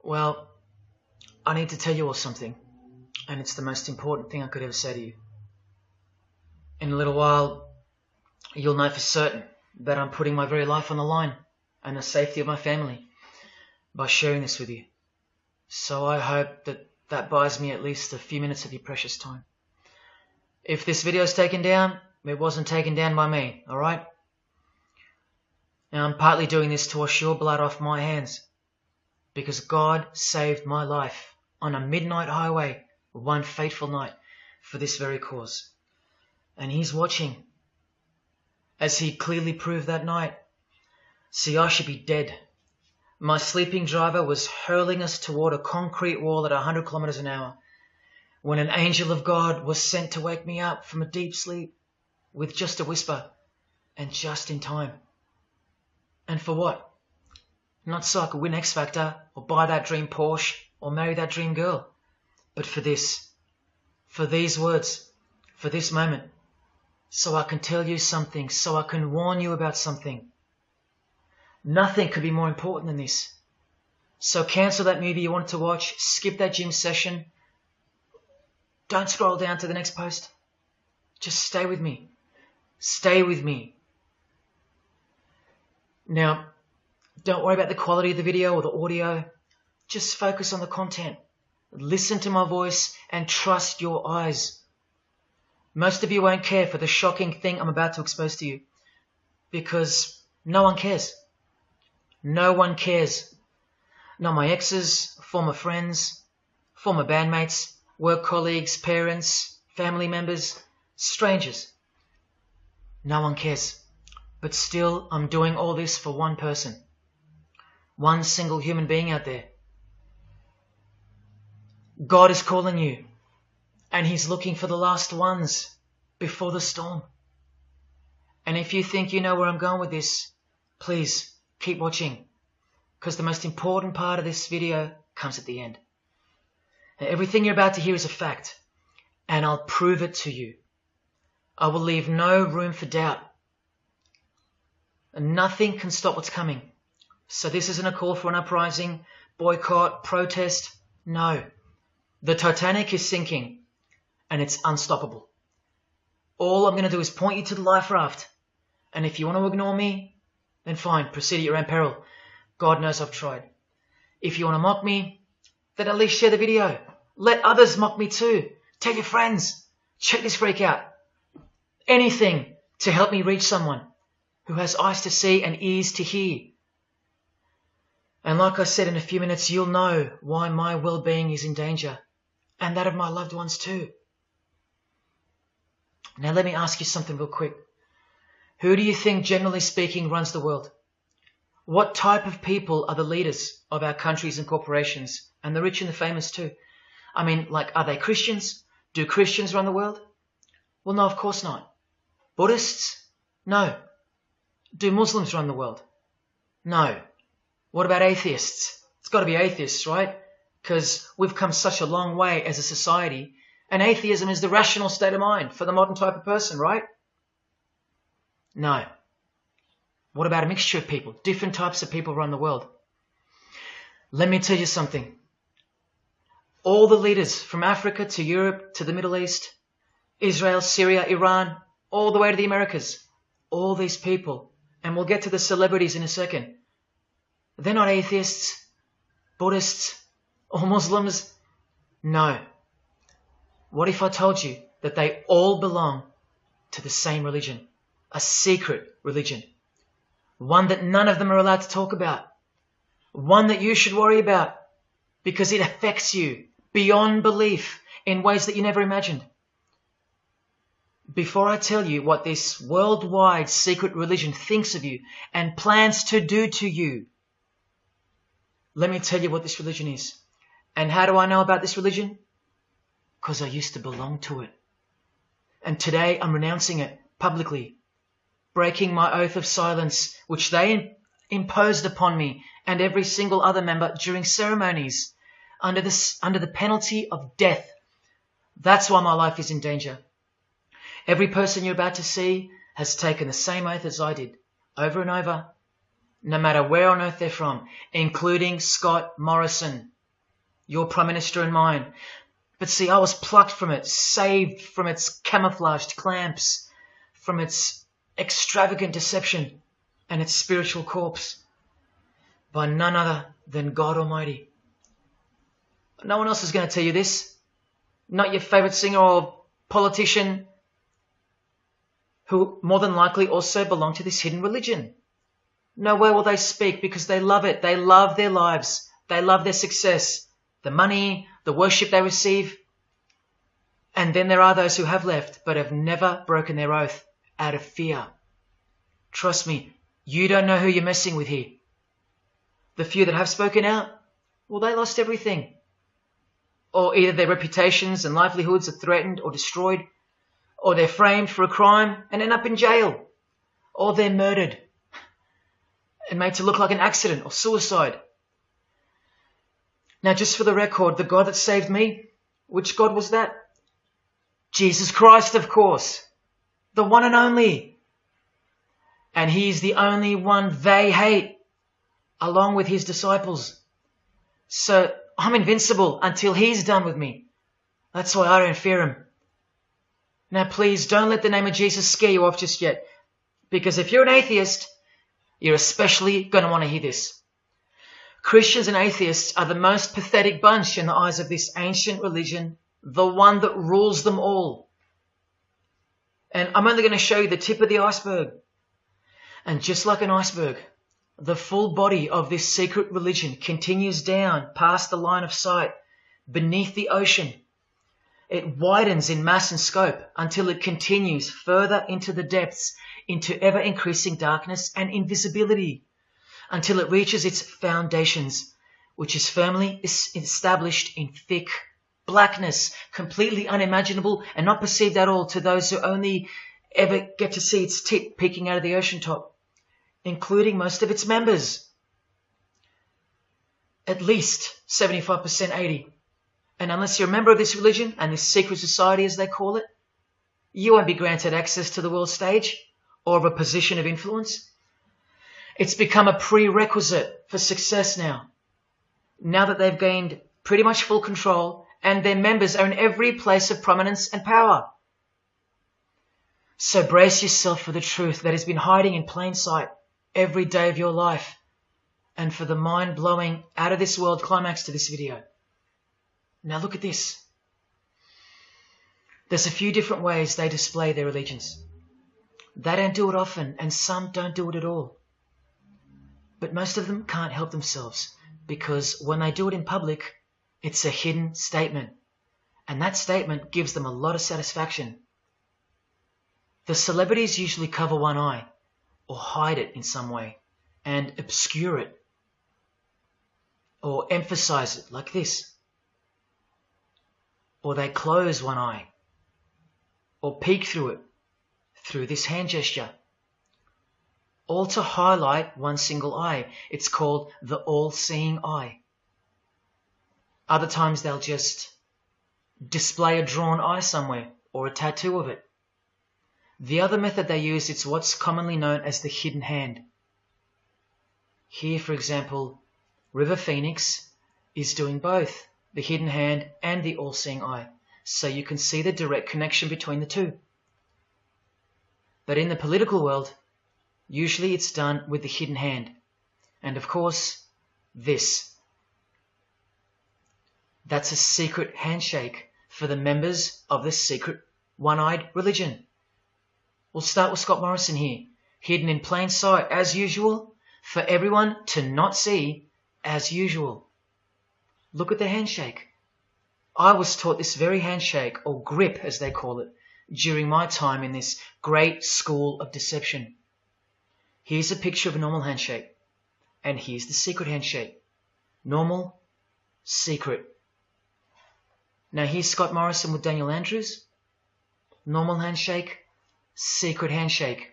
Well, I need to tell you all something, and it's the most important thing I could ever say to you. In a little while, you'll know for certain that I'm putting my very life on the line and the safety of my family by sharing this with you. So I hope that buys me at least a few minutes of your precious time. If this video is taken down, it wasn't taken down by me, alright? Now I'm partly doing this to wash your blood off my hands, because God saved my life on a midnight highway one fateful night for this very cause. And He's watching, as He clearly proved that night. See, I should be dead. My sleeping driver was hurling us toward a concrete wall at 100 kilometers an hour when an angel of God was sent to wake me up from a deep sleep with just a whisper, and just in time. And for what? Not so I could win X Factor or buy that dream Porsche or marry that dream girl, but for this, for these words, for this moment, so I can tell you something, so I can warn you about something. Nothing could be more important than this. So cancel that movie you wanted to watch, skip that gym session. Don't scroll down to the next post. Just stay with me. Stay with me. Now, don't worry about the quality of the video or the audio. Just focus on the content. Listen to my voice and trust your eyes. Most of you won't care for the shocking thing I'm about to expose to you, because no one cares. No one cares. Not my exes, former friends, former bandmates, work colleagues, parents, family members, strangers. No one cares. But still, I'm doing all this for one person. One single human being out there. God is calling you, and He's looking for the last ones before the storm. And if you think you know where I'm going with this, please keep watching, because the most important part of this video comes at the end. Now, everything you're about to hear is a fact, and I'll prove it to you. I will leave no room for doubt. And nothing can stop what's coming. So this isn't a call for an uprising, boycott, protest. No. The Titanic is sinking, and it's unstoppable. All I'm going to do is point you to the life raft. And if you want to ignore me, then fine, proceed at your own peril. God knows I've tried. If you want to mock me, then at least share the video. Let others mock me too. Tell your friends. Check this freak out. Anything to help me reach someone who has eyes to see and ears to hear. And like I said, in a few minutes, you'll know why my well-being is in danger, and that of my loved ones too. Now let me ask you something real quick. Who do you think, generally speaking, runs the world? What type of people are the leaders of our countries and corporations, and the rich and the famous too? I mean, like, are they Christians? Do Christians run the world? Well, no, of course not. Buddhists? No. Do Muslims run the world? No. What about atheists? It's got to be atheists, right? Because we've come such a long way as a society, and atheism is the rational state of mind for the modern type of person, right? No. What about a mixture of people? Different types of people run the world. Let me tell you something. All the leaders from Africa to Europe to the Middle East, Israel, Syria, Iran, all the way to the Americas, all these people, and we'll get to the celebrities in a second, they're not atheists, Buddhists, or Muslims. No. What if I told you that they all belong to the same religion? A secret religion. One that none of them are allowed to talk about. One that you should worry about because it affects you beyond belief in ways that you never imagined. Before I tell you what this worldwide secret religion thinks of you and plans to do to you, let me tell you what this religion is. And how do I know about this religion? Because I used to belong to it. And today I'm renouncing it publicly, breaking my oath of silence, which they imposed upon me and every single other member during ceremonies under the penalty of death. That's why my life is in danger. Every person you're about to see has taken the same oath as I did, over and over, no matter where on earth they're from, including Scott Morrison, your Prime Minister and mine. But see, I was plucked from it, saved from its camouflaged clamps, from its extravagant deception and its spiritual corpse, by none other than God Almighty. No one else is going to tell you this. Not your favorite singer or politician, who more than likely also belong to this hidden religion. Nowhere will they speak because they love it. They love their lives. They love their success, the money, the worship they receive. And then there are those who have left but have never broken their oath out of fear. Trust me, you don't know who you're messing with here. The few that have spoken out, well, they lost everything. Or either their reputations and livelihoods are threatened or destroyed, or they're framed for a crime and end up in jail, or they're murdered and made to look like an accident or suicide. Now, just for the record, the God that saved me, which God was that? Jesus Christ, of course, the one and only. And he's the only one they hate, along with his disciples. So I'm invincible until he's done with me. That's why I don't fear him. Now please don't let the name of Jesus scare you off just yet, because if you're an atheist, you're especially going to want to hear this. Christians and atheists are the most pathetic bunch in the eyes of this ancient religion, the one that rules them all. And I'm only going to show you the tip of the iceberg. And just like an iceberg, the full body of this secret religion continues down past the line of sight, beneath the ocean. It widens in mass and scope until it continues further into the depths, into ever-increasing darkness and invisibility, until it reaches its foundations, which is firmly established in thick blackness, completely unimaginable and not perceived at all to those who only ever get to see its tip peeking out of the ocean top, including most of its members. At least 75%, 80%. And unless you're a member of this religion and this secret society, as they call it, you won't be granted access to the world stage or of a position of influence. It's become a prerequisite for success now that they've gained pretty much full control and their members are in every place of prominence and power. So brace yourself for the truth that has been hiding in plain sight every day of your life, and for the mind-blowing, out-of-this-world climax to this video. Now look at this. There's a few different ways they display their allegiance. They don't do it often, and some don't do it at all. But most of them can't help themselves, because when they do it in public, it's a hidden statement. And that statement gives them a lot of satisfaction. The celebrities usually cover one eye, or hide it in some way, and obscure it, or emphasize it like this. Or they close one eye, or peek through it, through this hand gesture, all to highlight one single eye. It's called the all-seeing eye. Other times they'll just display a drawn eye somewhere, or a tattoo of it. The other method they use is what's commonly known as the hidden hand. Here, for example, River Phoenix is doing both, the hidden hand and the all-seeing eye, so you can see the direct connection between the two. But in the political world, usually it's done with the hidden hand. And of course, this. That's a secret handshake for the members of the secret one-eyed religion. We'll start with Scott Morrison here, hidden in plain sight as usual, for everyone to not see as usual. Look at the handshake. I was taught this very handshake, or grip as they call it, during my time in this great school of deception. Here's a picture of a normal handshake, and here's the secret handshake. Normal, secret. Now here's Scott Morrison with Daniel Andrews. Normal handshake, secret handshake.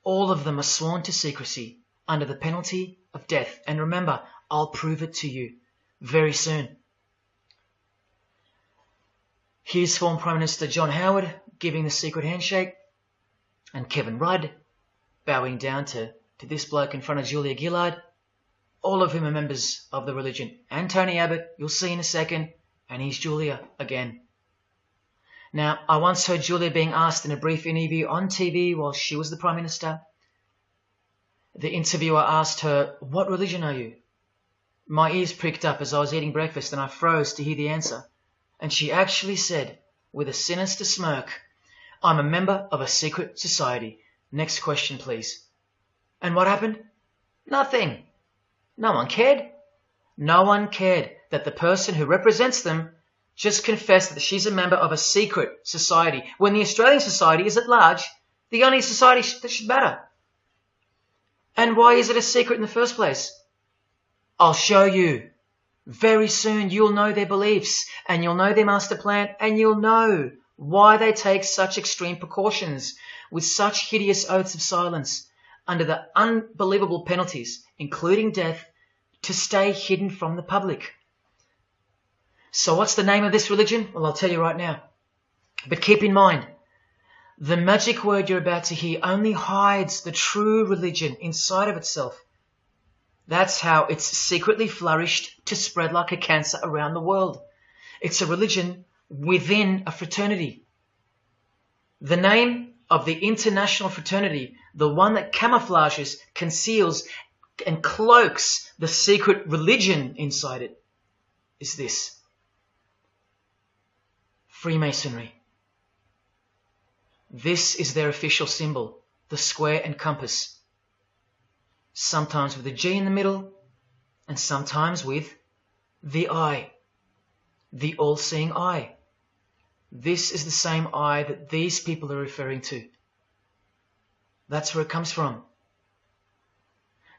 All of them are sworn to secrecy under the penalty of death. And remember, I'll prove it to you very soon. Here's former Prime Minister John Howard giving the secret handshake, and Kevin Rudd bowing down to this bloke in front of Julia Gillard. all of whom are members of the religion. And Tony Abbott, you'll see in a second, and he's Julia again. Now, I once heard Julia being asked in a brief interview on TV while she was the Prime Minister. The interviewer asked her, "What religion are you?" My ears pricked up as I was eating breakfast and I froze to hear the answer. And she actually said, with a sinister smirk, "I'm a member of a secret society. Next question, please." And what happened? Nothing. No one cared. No one cared that the person who represents them just confessed that she's a member of a secret society, when the Australian society is at large the only society that should matter. And why is it a secret in the first place? I'll show you. Very soon you'll know their beliefs, and you'll know their master plan, and you'll know why they take such extreme precautions with such hideous oaths of silence under the unbelievable penalties, including death, to stay hidden from the public. So what's the name of this religion? Well, I'll tell you right now. But keep in mind, the magic word you're about to hear only hides the true religion inside of itself. That's how it's secretly flourished to spread like a cancer around the world. It's a religion within a fraternity. The name of the international fraternity, the one that camouflages, conceals, and cloaks the secret religion inside it, is this: Freemasonry. This is their official symbol, the square and compass. Sometimes with a G in the middle, and sometimes with the eye, the all-seeing eye. This is the same eye that these people are referring to. That's where it comes from.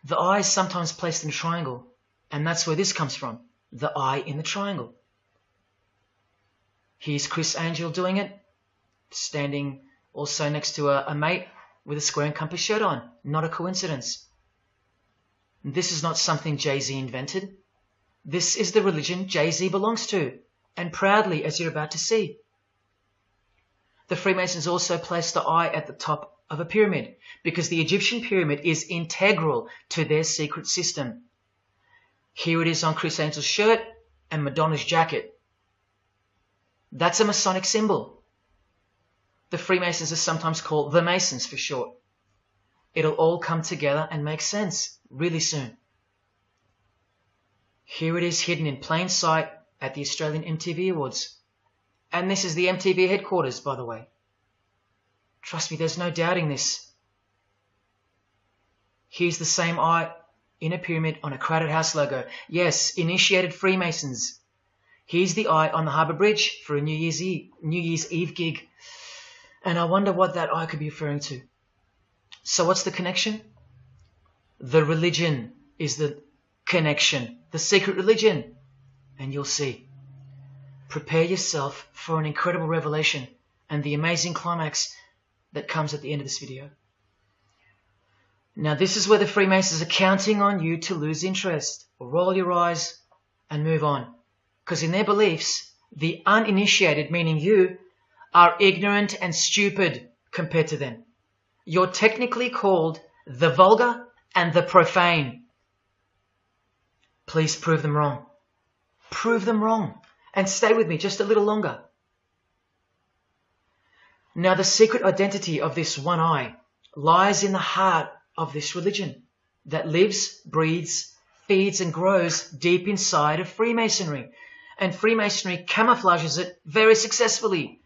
The eye is sometimes placed in a triangle, and that's where this comes from, the eye in the triangle. Here's Chris Angel doing it, standing also next to a mate with a square and compass shirt on. Not a coincidence. This is not something Jay-Z invented. This is the religion Jay-Z belongs to, and proudly, as you're about to see. The Freemasons also place the eye at the top of a pyramid, because the Egyptian pyramid is integral to their secret system. Here it is on Chris Angel's shirt and Madonna's jacket. That's a Masonic symbol. The Freemasons are sometimes called the Masons for short. It'll all come together and make sense really soon. Here it is hidden in plain sight at the Australian MTV Awards. And this is the MTV headquarters, by the way. Trust me, there's no doubting this. Here's the same eye in a pyramid on a Crowded House logo. Yes, initiated Freemasons. Here's the eye on the Harbour Bridge for a New Year's Eve gig. And I wonder what that eye could be referring to. So what's the connection? The religion is the connection, the secret religion. And you'll see. Prepare yourself for an incredible revelation and the amazing climax that comes at the end of this video. Now this is where the Freemasons are counting on you to lose interest, or roll your eyes and move on. Because in their beliefs, the uninitiated, meaning you, are ignorant and stupid compared to them. You're technically called the vulgar and the profane. Please prove them wrong. Prove them wrong. And stay with me just a little longer. Now the secret identity of this one eye lies in the heart of this religion that lives, breathes, feeds and grows deep inside of Freemasonry. And Freemasonry camouflages it very successfully.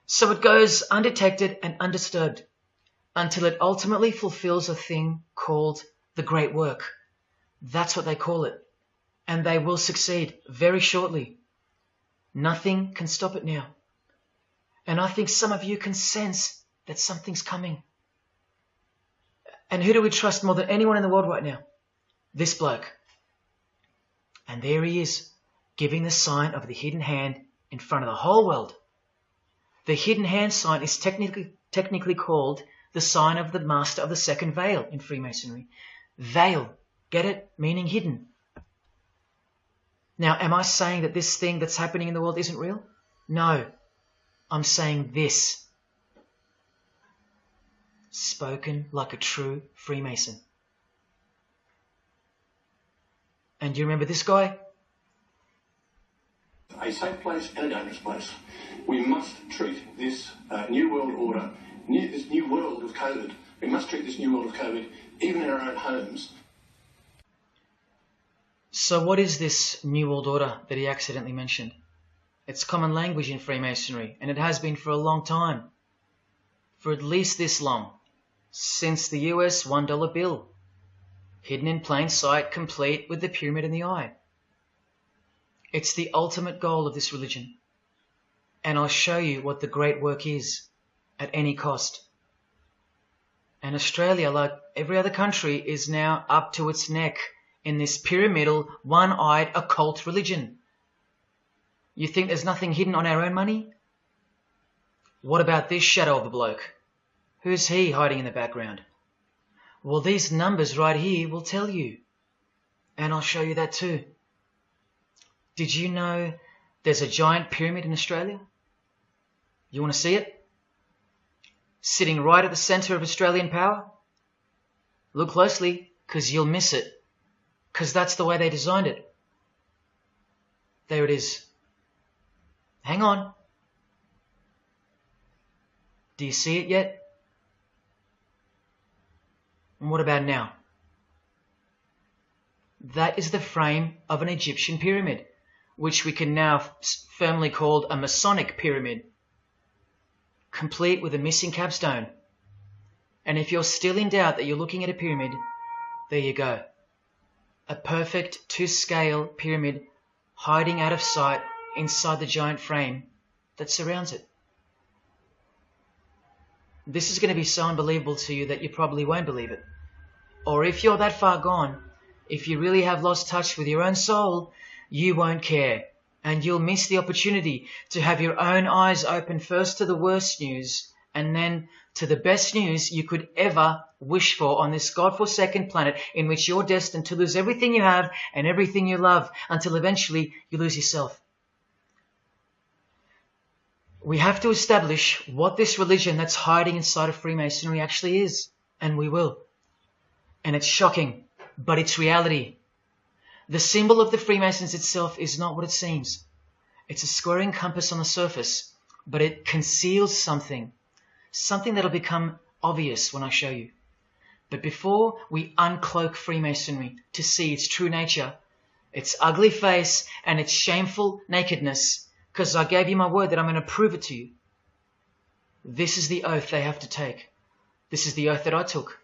So it goes undetected and undisturbed until it ultimately fulfills a thing called the Great Work. That's what they call it. And they will succeed very shortly. Nothing can stop it now. And I think some of you can sense that something's coming. And who do we trust more than anyone in the world right now? This bloke. And there he is, giving the sign of the hidden hand in front of the whole world. The hidden hand sign is technically called the sign of the master of the second veil in Freemasonry. Veil, get it? Meaning hidden. Now, am I saying that this thing that's happening in the world isn't real? No. I'm saying this. Spoken like a true Freemason. And you remember this guy? A safe place and a dangerous place. We must treat this new world order, this new world of COVID, we must treat this new world of COVID even in our own homes. So what is this new world order that he accidentally mentioned? It's common language in Freemasonry, and it has been for a long time. For at least this long. Since the US $1 bill. Hidden in plain sight, complete with the pyramid in the eye. It's the ultimate goal of this religion. And I'll show you what the great work is, at any cost. And Australia, like every other country, is now up to its neck in this pyramidal, one-eyed, occult religion. You think there's nothing hidden on our own money? What about this shadow of a bloke? Who's he hiding in the background? Well, these numbers right here will tell you. And I'll show you that too. Did you know there's a giant pyramid in Australia? You want to see it? Sitting right at the centre of Australian power? Look closely, because you'll miss it. Because that's the way they designed it. There it is. Hang on. Do you see it yet? And what about now? That is the frame of an Egyptian pyramid, which we can now firmly call a Masonic pyramid, complete with a missing capstone. And if you're still in doubt that you're looking at a pyramid, there you go. A perfect to-scale pyramid hiding out of sight inside the giant frame that surrounds it. This is going to be so unbelievable to you that you probably won't believe it. Or if you're that far gone, if you really have lost touch with your own soul, you won't care. And you'll miss the opportunity to have your own eyes open first to the worst news and then to the best news you could ever wish for on this God-forsaken planet in which you're destined to lose everything you have and everything you love until eventually you lose yourself. We have to establish what this religion that's hiding inside of Freemasonry actually is, and we will. And it's shocking, but it's reality. The symbol of the Freemasons itself is not what it seems. It's a squaring compass on the surface, but it conceals something that'll become obvious when I show you. But before we uncloak Freemasonry to see its true nature, its ugly face and its shameful nakedness, because I gave you my word that I'm going to prove it to you. This is the oath they have to take. This is the oath that I took.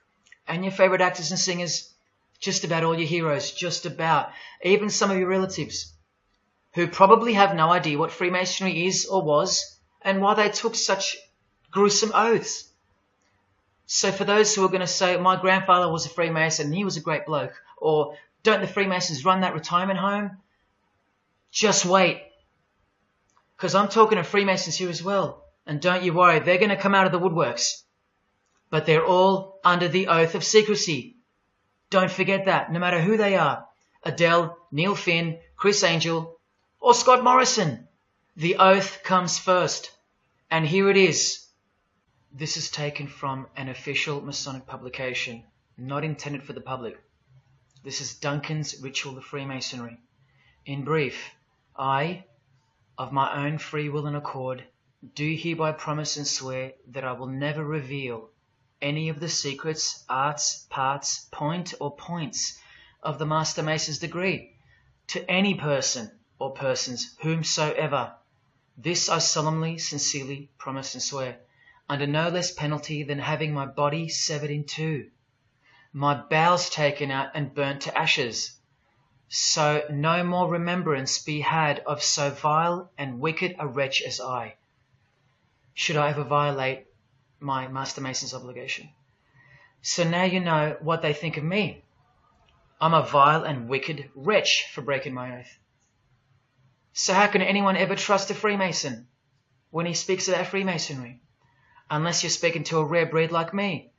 And your favorite actors and singers, just about all your heroes, just about, even some of your relatives, who probably have no idea what Freemasonry is or was, and why they took such gruesome oaths. So for those who are going to say, my grandfather was a Freemason and he was a great bloke, or don't the Freemasons run that retirement home? Just wait. Because I'm talking to Freemasons here as well. And don't you worry, they're going to come out of the woodworks. But they're all under the oath of secrecy. Don't forget that, no matter who they are. Adele, Neil Finn, Chris Angel, or Scott Morrison. The oath comes first. And here it is. This is taken from an official Masonic publication, not intended for the public. This is Duncan's Ritual of Freemasonry. In brief, I, of my own free will and accord, do hereby promise and swear that I will never reveal any of the secrets, arts, parts, point or points of the Master Mason's degree to any person or persons whomsoever. This I solemnly, sincerely promise and swear, under no less penalty than having my body severed in two, my bowels taken out and burnt to ashes, so no more remembrance be had of so vile and wicked a wretch as I, should I ever violate my Master Mason's obligation. So now you know what they think of me. I'm a vile and wicked wretch for breaking my oath. So how can anyone ever trust a Freemason when he speaks about Freemasonry? Unless you're speaking to a rare breed like me.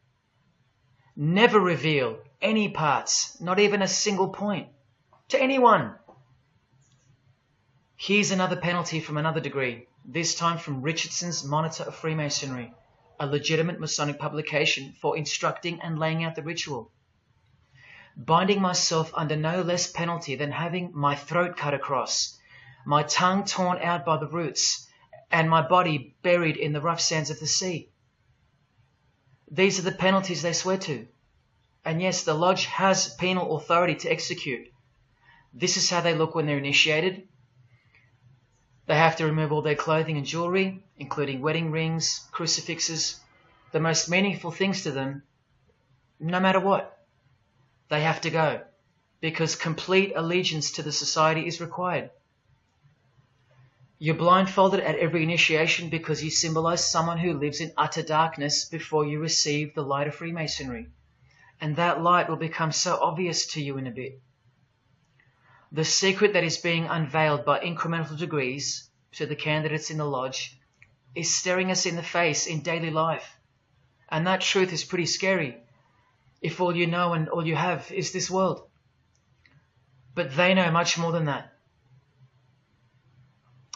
Never reveal any parts, not even a single point, to anyone. Here's another penalty from another degree, this time from Richardson's Monitor of Freemasonry, a legitimate Masonic publication for instructing and laying out the ritual. binding myself under no less penalty than having my throat cut across, my tongue torn out by the roots, and my body buried in the rough sands of the sea. These are the penalties they swear to. And yes, the lodge has penal authority to execute. This is how they look when they're initiated. They have to remove all their clothing and jewelry, including wedding rings, crucifixes, the most meaningful things to them, no matter what. They have to go, because complete allegiance to the society is required. You're blindfolded at every initiation because you symbolize someone who lives in utter darkness before you receive the light of Freemasonry. And that light will become so obvious to you in a bit. The secret that is being unveiled by incremental degrees to the candidates in the lodge is staring us in the face in daily life. And that truth is pretty scary if all you know and all you have is this world. But they know much more than that.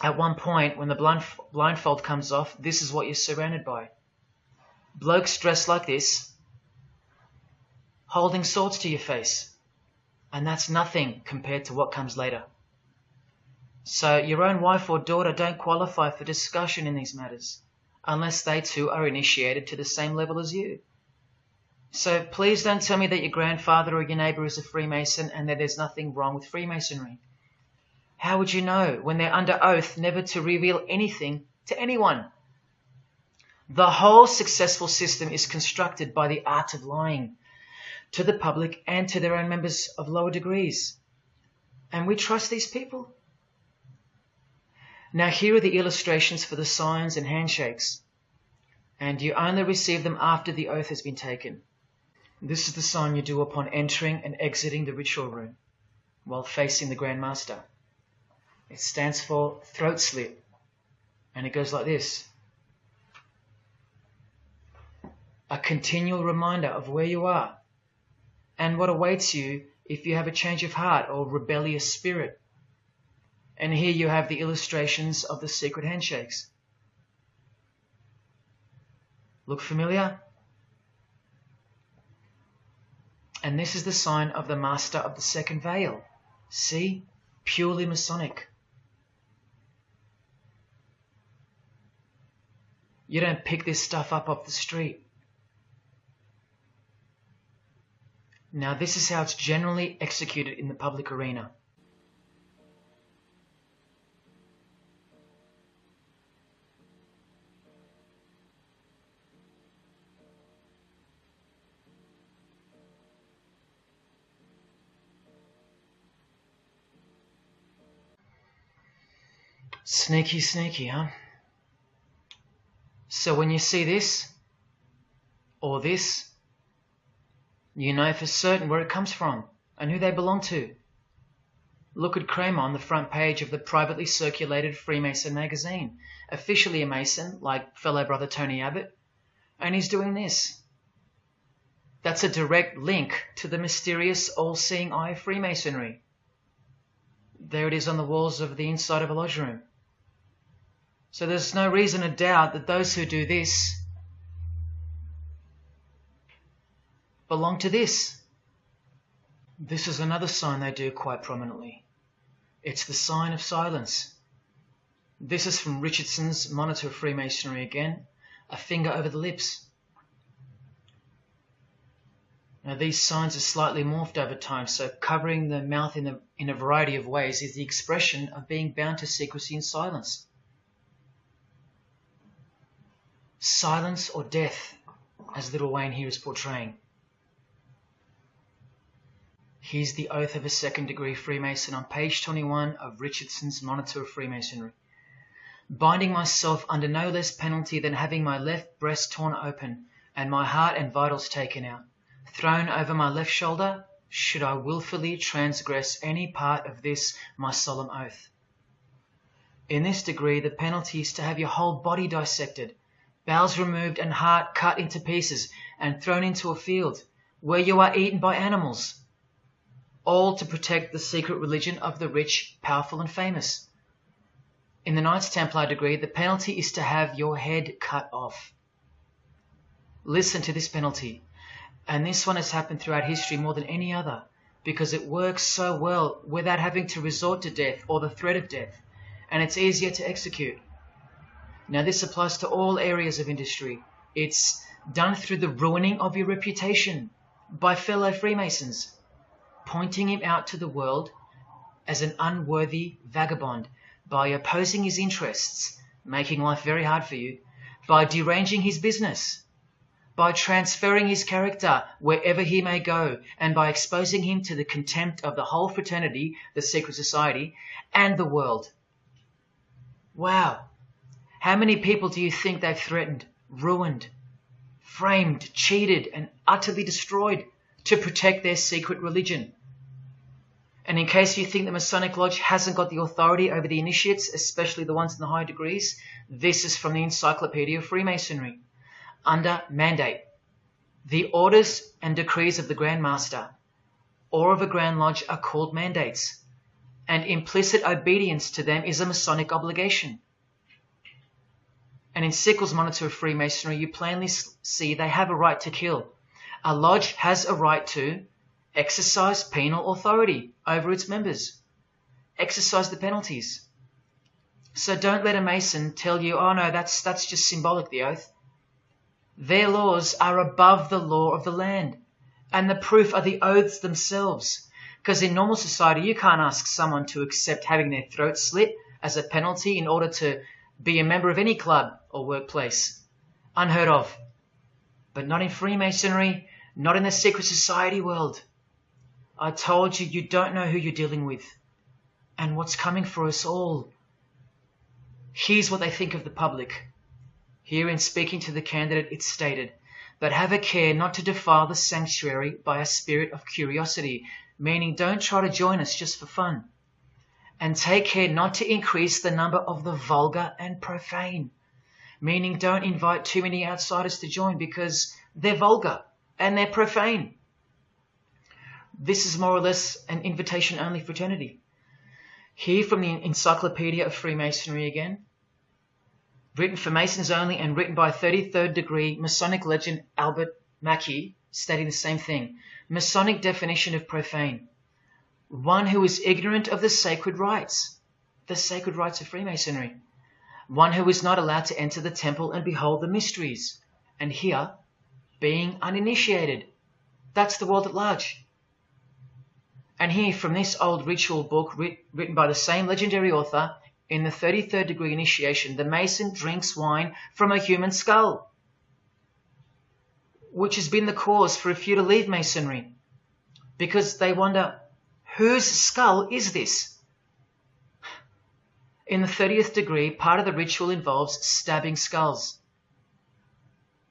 At one point, when the blindfold comes off, this is what you're surrounded by. Blokes dressed like this, holding swords to your face. And that's nothing compared to what comes later. So your own wife or daughter don't qualify for discussion in these matters, unless they too are initiated to the same level as you. So please don't tell me that your grandfather or your neighbour is a Freemason and that there's nothing wrong with Freemasonry. How would you know when they're under oath never to reveal anything to anyone? The whole successful system is constructed by the art of lying to the public and to their own members of lower degrees. And we trust these people? Now here are the illustrations for the signs and handshakes. And you only receive them after the oath has been taken. This is the sign you do upon entering and exiting the ritual room while facing the Grand Master. It stands for throat slit, and it goes like this. A continual reminder of where you are and what awaits you if you have a change of heart or rebellious spirit. And here you have the illustrations of the secret handshakes. Look familiar? And this is the sign of the Master of the Second Veil. See? Purely Masonic. You don't pick this stuff up off the street. Now this is how it's generally executed in the public arena. Sneaky, sneaky, huh? So when you see this, or this, you know for certain where it comes from and who they belong to. Look at Kramer on the front page of the privately circulated Freemason magazine, officially a Mason, like fellow brother Tony Abbott, and he's doing this. That's a direct link to the mysterious all-seeing eye of Freemasonry. There it is on the walls of the inside of a lodge room. So there's no reason to doubt that those who do this belong to this. This is another sign they do quite prominently. It's the sign of silence. This is from Richardson's Monitor of Freemasonry again, a finger over the lips. Now these signs are slightly morphed over time, so covering the mouth in a variety of ways is the expression of being bound to secrecy and silence. Silence or death, as Little Wayne here is portraying. Here's the oath of a second-degree Freemason on page 21 of Richardson's Monitor of Freemasonry. Binding myself under no less penalty than having my left breast torn open and my heart and vitals taken out, thrown over my left shoulder, should I wilfully transgress any part of this my solemn oath. In this degree, the penalty is to have your whole body dissected, bowels removed and heart cut into pieces and thrown into a field where you are eaten by animals, all to protect the secret religion of the rich, powerful and famous. In the Knights Templar degree, the penalty is to have your head cut off. Listen to this penalty, and this one has happened throughout history more than any other, because it works so well without having to resort to death or the threat of death, and it's easier to execute. Now this applies to all areas of industry. It's done through the ruining of your reputation by fellow Freemasons, pointing him out to the world as an unworthy vagabond, by opposing his interests, making life very hard for you, by deranging his business, by transferring his character wherever he may go, and by exposing him to the contempt of the whole fraternity, the secret society, and the world. Wow. How many people do you think they've threatened, ruined, framed, cheated, and utterly destroyed to protect their secret religion? And in case you think the Masonic Lodge hasn't got the authority over the initiates, especially the ones in the high degrees, this is from the Encyclopedia of Freemasonry. Under mandate, the orders and decrees of the Grand Master or of a Grand Lodge are called mandates, and implicit obedience to them is a Masonic obligation. And in Sickles' Monitor of Freemasonry, you plainly see they have a right to kill. A lodge has a right to exercise penal authority over its members, exercise the penalties. So don't let a Mason tell you, oh no, that's just symbolic, the oath. Their laws are above the law of the land, and the proof are the oaths themselves. Because in normal society, you can't ask someone to accept having their throat slit as a penalty in order to be a member of any club or workplace. Unheard of. But not in Freemasonry, not in the secret society world. I told you, you don't know who you're dealing with and what's coming for us all. Here's what they think of the public. Here in speaking to the candidate, it's stated, but have a care not to defile the sanctuary by a spirit of curiosity, meaning don't try to join us just for fun. And take care not to increase the number of the vulgar and profane, meaning don't invite too many outsiders to join because they're vulgar and they're profane. This is more or less an invitation-only fraternity. Here from the Encyclopedia of Freemasonry again, written for Masons only and written by 33rd degree Masonic legend Albert Mackey, stating the same thing. Masonic definition of profane. One who is ignorant of the sacred rites of Freemasonry. One who is not allowed to enter the temple and behold the mysteries. And here, being uninitiated. That's the world at large. And here, from this old ritual book written by the same legendary author, in the 33rd degree initiation, the Mason drinks wine from a human skull, which has been the cause for a few to leave Masonry, because they wonder, whose skull is this? In the 30th degree, part of the ritual involves stabbing skulls.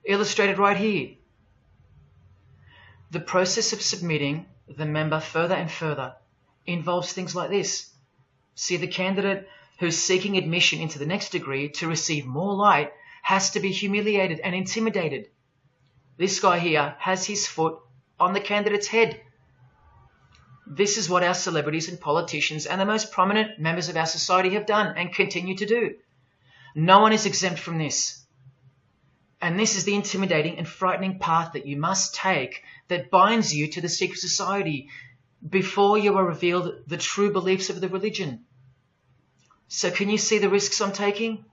Illustrated right here. The process of submitting the member further and further involves things like this. See, the candidate who's seeking admission into the next degree to receive more light has to be humiliated and intimidated. This guy here has his foot on the candidate's head. This is what our celebrities and politicians and the most prominent members of our society have done and continue to do. No one is exempt from this. And this is the intimidating and frightening path that you must take that binds you to the secret society before you are revealed the true beliefs of the religion. So can you see the risks I'm taking?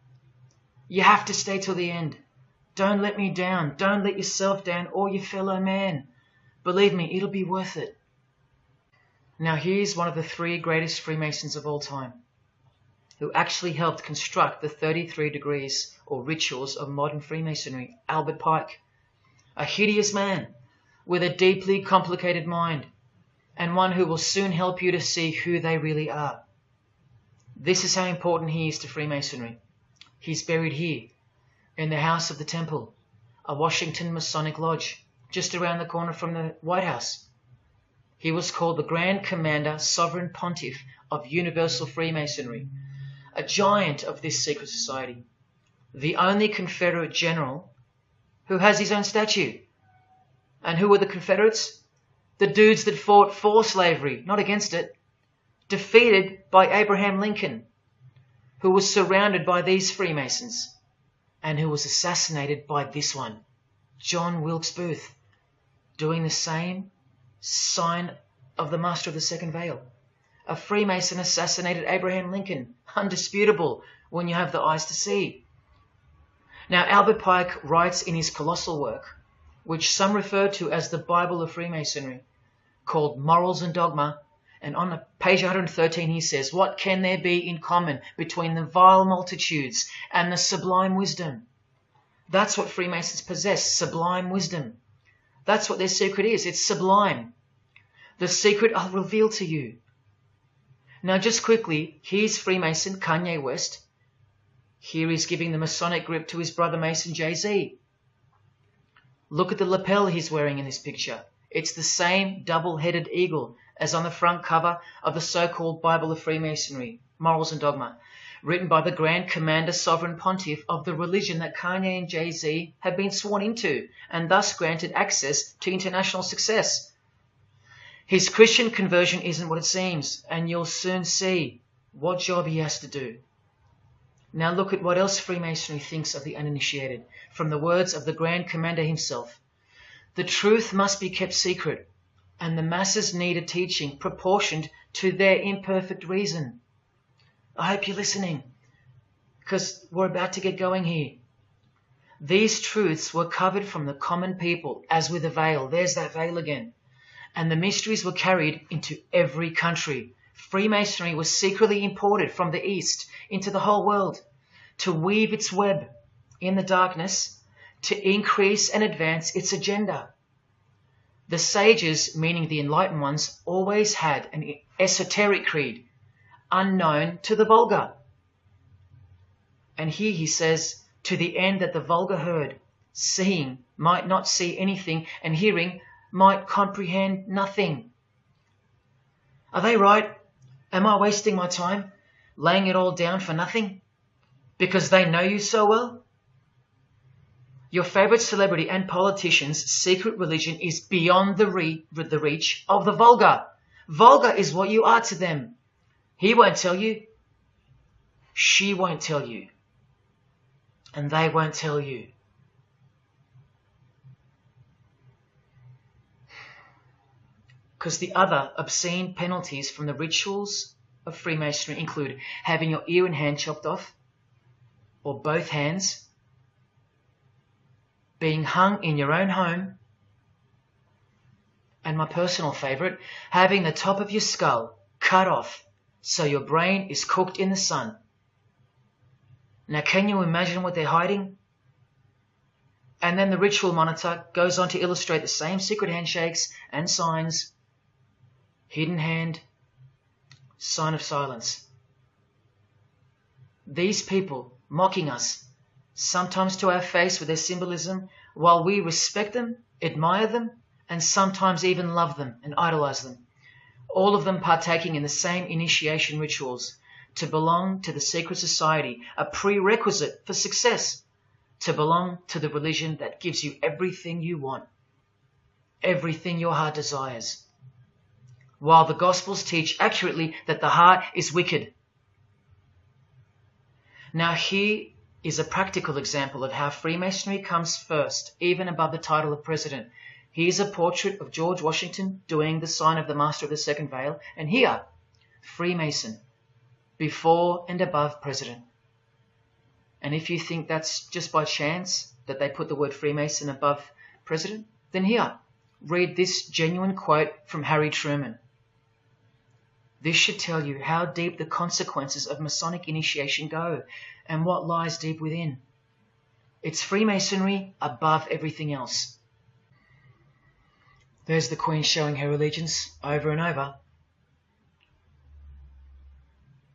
You have to stay till the end. Don't let me down. Don't let yourself down or your fellow man. Believe me, it'll be worth it. Now here's one of the 3 greatest Freemasons of all time, who actually helped construct the 33 degrees or rituals of modern Freemasonry, Albert Pike. A hideous man with a deeply complicated mind, and one who will soon help you to see who they really are. This is how important he is to Freemasonry. He's buried here, in the House of the Temple, a Washington Masonic Lodge, just around the corner from the White House. He was called the Grand Commander, Sovereign Pontiff of Universal Freemasonry, a giant of this secret society, the only Confederate general who has his own statue. And who were the Confederates? The dudes that fought for slavery, not against it, defeated by Abraham Lincoln, who was surrounded by these Freemasons, and who was assassinated by this one, John Wilkes Booth, doing the same sign of the master of the second veil. A Freemason assassinated Abraham Lincoln. Undisputable when you have the eyes to see. Now, Albert Pike writes in his colossal work, which some refer to as the Bible of Freemasonry, called Morals and Dogma, and on page 113 he says, "What can there be in common between the vile multitudes and the sublime wisdom?" That's what Freemasons possess, sublime wisdom. That's what their secret is. It's sublime. The secret I'll reveal to you. Now, just quickly, here's Freemason Kanye West. Here he's giving the Masonic grip to his brother Mason Jay-Z. Look at the lapel he's wearing in this picture. It's the same double-headed eagle as on the front cover of the so-called Bible of Freemasonry, Morals and Dogma, written by the Grand Commander Sovereign Pontiff of the religion that Kanye and Jay-Z have been sworn into and thus granted access to international success. His Christian conversion isn't what it seems, and you'll soon see what job he has to do. Now look at what else Freemasonry thinks of the uninitiated, from the words of the Grand Commander himself. The truth must be kept secret, and the masses need a teaching proportioned to their imperfect reason. I hope you're listening, because we're about to get going here. These truths were covered from the common people as with a veil. There's that veil again. And the mysteries were carried into every country. Freemasonry was secretly imported from the East into the whole world to weave its web in the darkness, to increase and advance its agenda. The sages, meaning the enlightened ones, always had an esoteric creed, unknown to the vulgar. And here he says, to the end that the vulgar herd, seeing, might not see anything, and hearing, might comprehend nothing. Are they right? Am I wasting my time, laying it all down for nothing? Because they know you so well? Your favorite celebrity and politician's secret religion is beyond the reach of the vulgar. Vulgar is what you are to them. He won't tell you. She won't tell you. And they won't tell you. Because the other obscene penalties from the rituals of Freemasonry include having your ear and hand chopped off, or both hands, being hung in your own home, and my personal favourite, having the top of your skull cut off so your brain is cooked in the sun. Now, can you imagine what they're hiding? And then the ritual monitor goes on to illustrate the same secret handshakes and signs. Hidden hand, sign of silence. These people mocking us, sometimes to our face with their symbolism, while we respect them, admire them, and sometimes even love them and idolize them. All of them partaking in the same initiation rituals, to belong to the secret society, a prerequisite for success, to belong to the religion that gives you everything you want, everything your heart desires. While the Gospels teach accurately that the heart is wicked. Now here is a practical example of how Freemasonry comes first, even above the title of president. Here's a portrait of George Washington doing the sign of the Master of the Second Veil, and here, Freemason, before and above president. And if you think that's just by chance that they put the word Freemason above president, then here, read this genuine quote from Harry Truman. This should tell you how deep the consequences of Masonic initiation go and what lies deep within. It's Freemasonry above everything else. There's the Queen showing her allegiance over and over.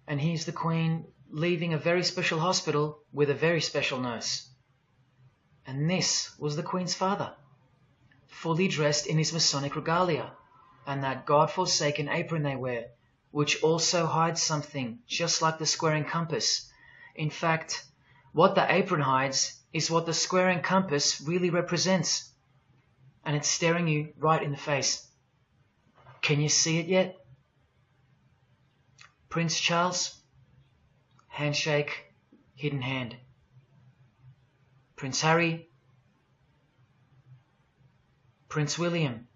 And here's the Queen leaving a very special hospital with a very special nurse. And this was the Queen's father, fully dressed in his Masonic regalia and that God-forsaken apron they wear, which also hides something, just like the square and compass. In fact, what the apron hides is what the square and compass really represents. And it's staring you right in the face. Can you see it yet? Prince Charles, handshake, hidden hand. Prince Harry, Prince William,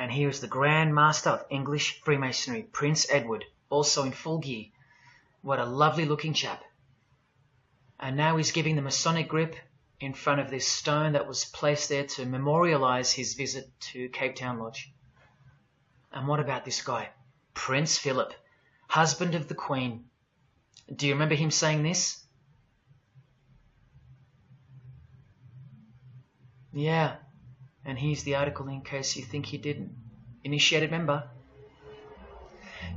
And here is the Grand Master of English Freemasonry, Prince Edward, also in full gear. What a lovely looking chap. And now he's giving the Masonic grip in front of this stone that was placed there to memorialize his visit to Cape Town Lodge. And what about this guy? Prince Philip, husband of the Queen. Do you remember him saying this? Yeah, and here's the article in case you think he didn't. Initiated member.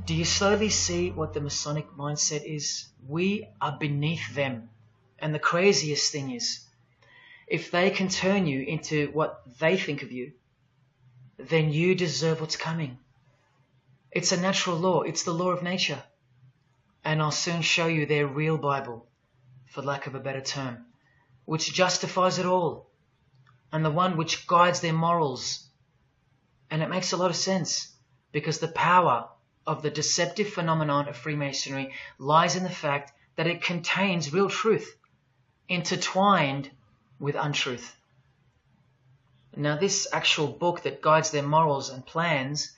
Do you slowly see what the Masonic mindset is? We are beneath them. And the craziest thing is, if they can turn you into what they think of you, then you deserve what's coming. It's a natural law. It's the law of nature. And I'll soon show you their real Bible, for lack of a better term, which justifies it all, and the one which guides their morals. And it makes a lot of sense, because the power of the deceptive phenomenon of Freemasonry lies in the fact that it contains real truth, intertwined with untruth. Now, this actual book that guides their morals and plans,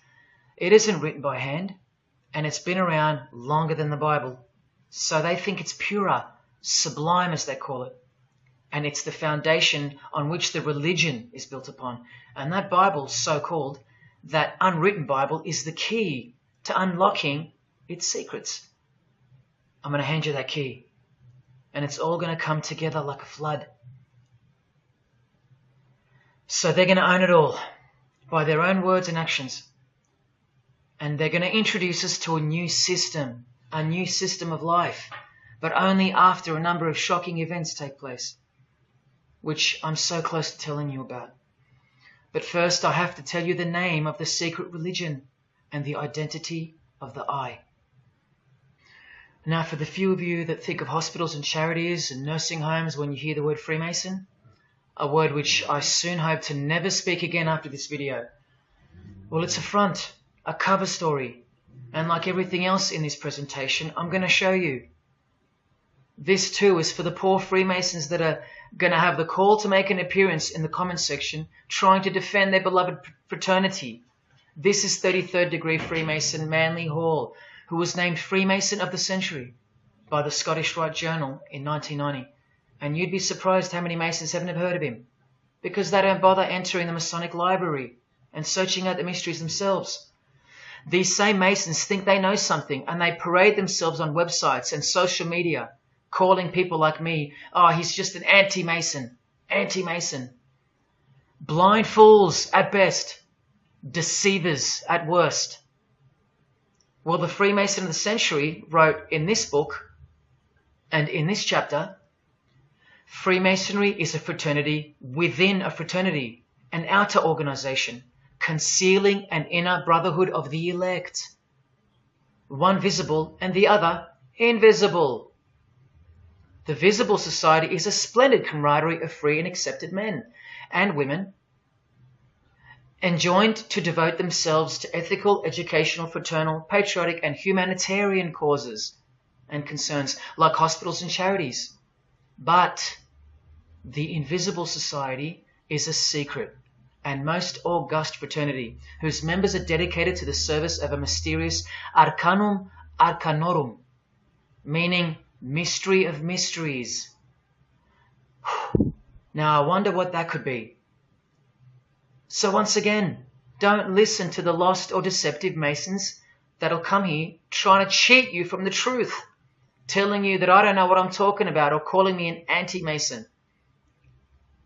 it isn't written by hand, and it's been around longer than the Bible. So they think it's purer, sublime as they call it. And it's the foundation on which the religion is built upon. And that Bible, so-called, that unwritten Bible, is the key to unlocking its secrets. I'm going to hand you that key. And it's all going to come together like a flood. So they're going to own it all by their own words and actions. And they're going to introduce us to a new system of life, but only after a number of shocking events take place, which I'm so close to telling you about. But first, I have to tell you the name of the secret religion and the identity of the I. Now, for the few of you that think of hospitals and charities and nursing homes when you hear the word Freemason, a word which I soon hope to never speak again after this video, well, it's a front, a cover story, and like everything else in this presentation, I'm going to show you. This too is for the poor Freemasons that are going to have the call to make an appearance in the comments section trying to defend their beloved fraternity. This is 33rd degree Freemason Manly Hall, who was named Freemason of the Century by the Scottish Rite Journal in 1990. And you'd be surprised how many Masons haven't heard of him, because they don't bother entering the Masonic library and searching out the mysteries themselves. These same Masons think they know something, and they parade themselves on websites and social media, calling people like me, oh, he's just an anti-Mason, anti-Mason. Blind fools at best, deceivers at worst. Well, the Freemason of the Century wrote in this book, and in this chapter, Freemasonry is a fraternity within a fraternity, an outer organization, concealing an inner brotherhood of the elect. One visible and the other invisible. The visible society is a splendid camaraderie of free and accepted men and women, enjoined to devote themselves to ethical, educational, fraternal, patriotic and humanitarian causes and concerns like hospitals and charities. But the invisible society is a secret and most august fraternity whose members are dedicated to the service of a mysterious arcanum arcanorum, meaning mystery of mysteries. Now I wonder what that could be. So once again, don't listen to the lost or deceptive Masons that'll come here trying to cheat you from the truth, telling you that I don't know what I'm talking about or calling me an anti-Mason.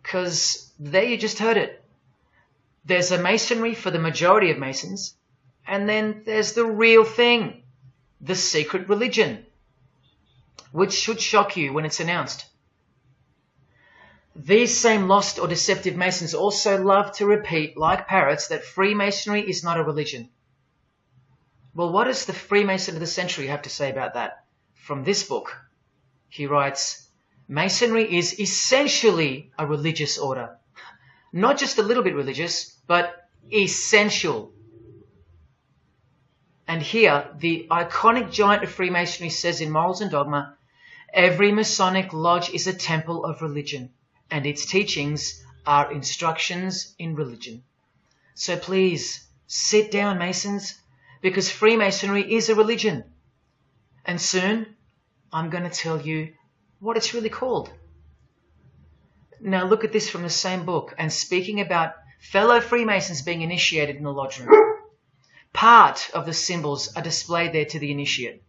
Because there you just heard it. There's a Masonry for the majority of Masons, and then there's the real thing, the secret religion, which should shock you when it's announced. These same lost or deceptive Masons also love to repeat, like parrots, that Freemasonry is not a religion. Well, what does the Freemason of the Century have to say about that? From this book, he writes, Masonry is essentially a religious order. Not just a little bit religious, but essential. And here, the iconic giant of Freemasonry says in Morals and Dogma, every Masonic lodge is a temple of religion, and its teachings are instructions in religion. So please, Sit down, Masons, because Freemasonry is a religion. And soon, I'm going to tell you what it's really called. Now look at this from the same book, and speaking about fellow Freemasons being initiated in the lodge room. Part of the symbols are displayed there to the initiate,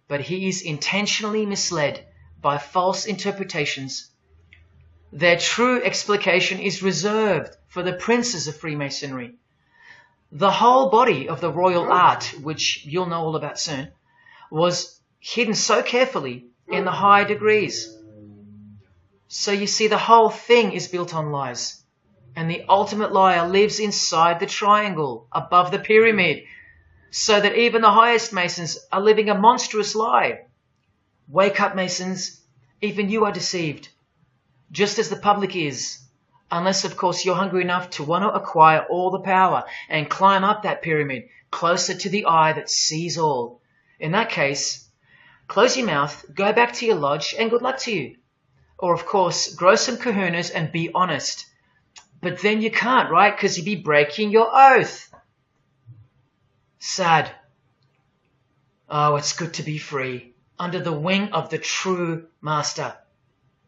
but he is intentionally misled by false interpretations. Their true explication is reserved for the princes of Freemasonry. The whole body of the royal art, which you'll know all about soon, was hidden so carefully in the higher degrees. So you see, the whole thing is built on lies. And the ultimate liar lives inside the triangle, above the pyramid, so that even the highest Masons are living a monstrous lie. Wake up, Masons. Even you are deceived, just as the public is. Unless, of course, you're hungry enough to want to acquire all the power and climb up that pyramid closer to the eye that sees all. In that case, close your mouth, go back to your lodge, and good luck to you. Or, of course, grow some kahunas and be honest. But then you can't, right? Because you'd be breaking your oath. Sad. Oh, it's good to be free, under the wing of the true master.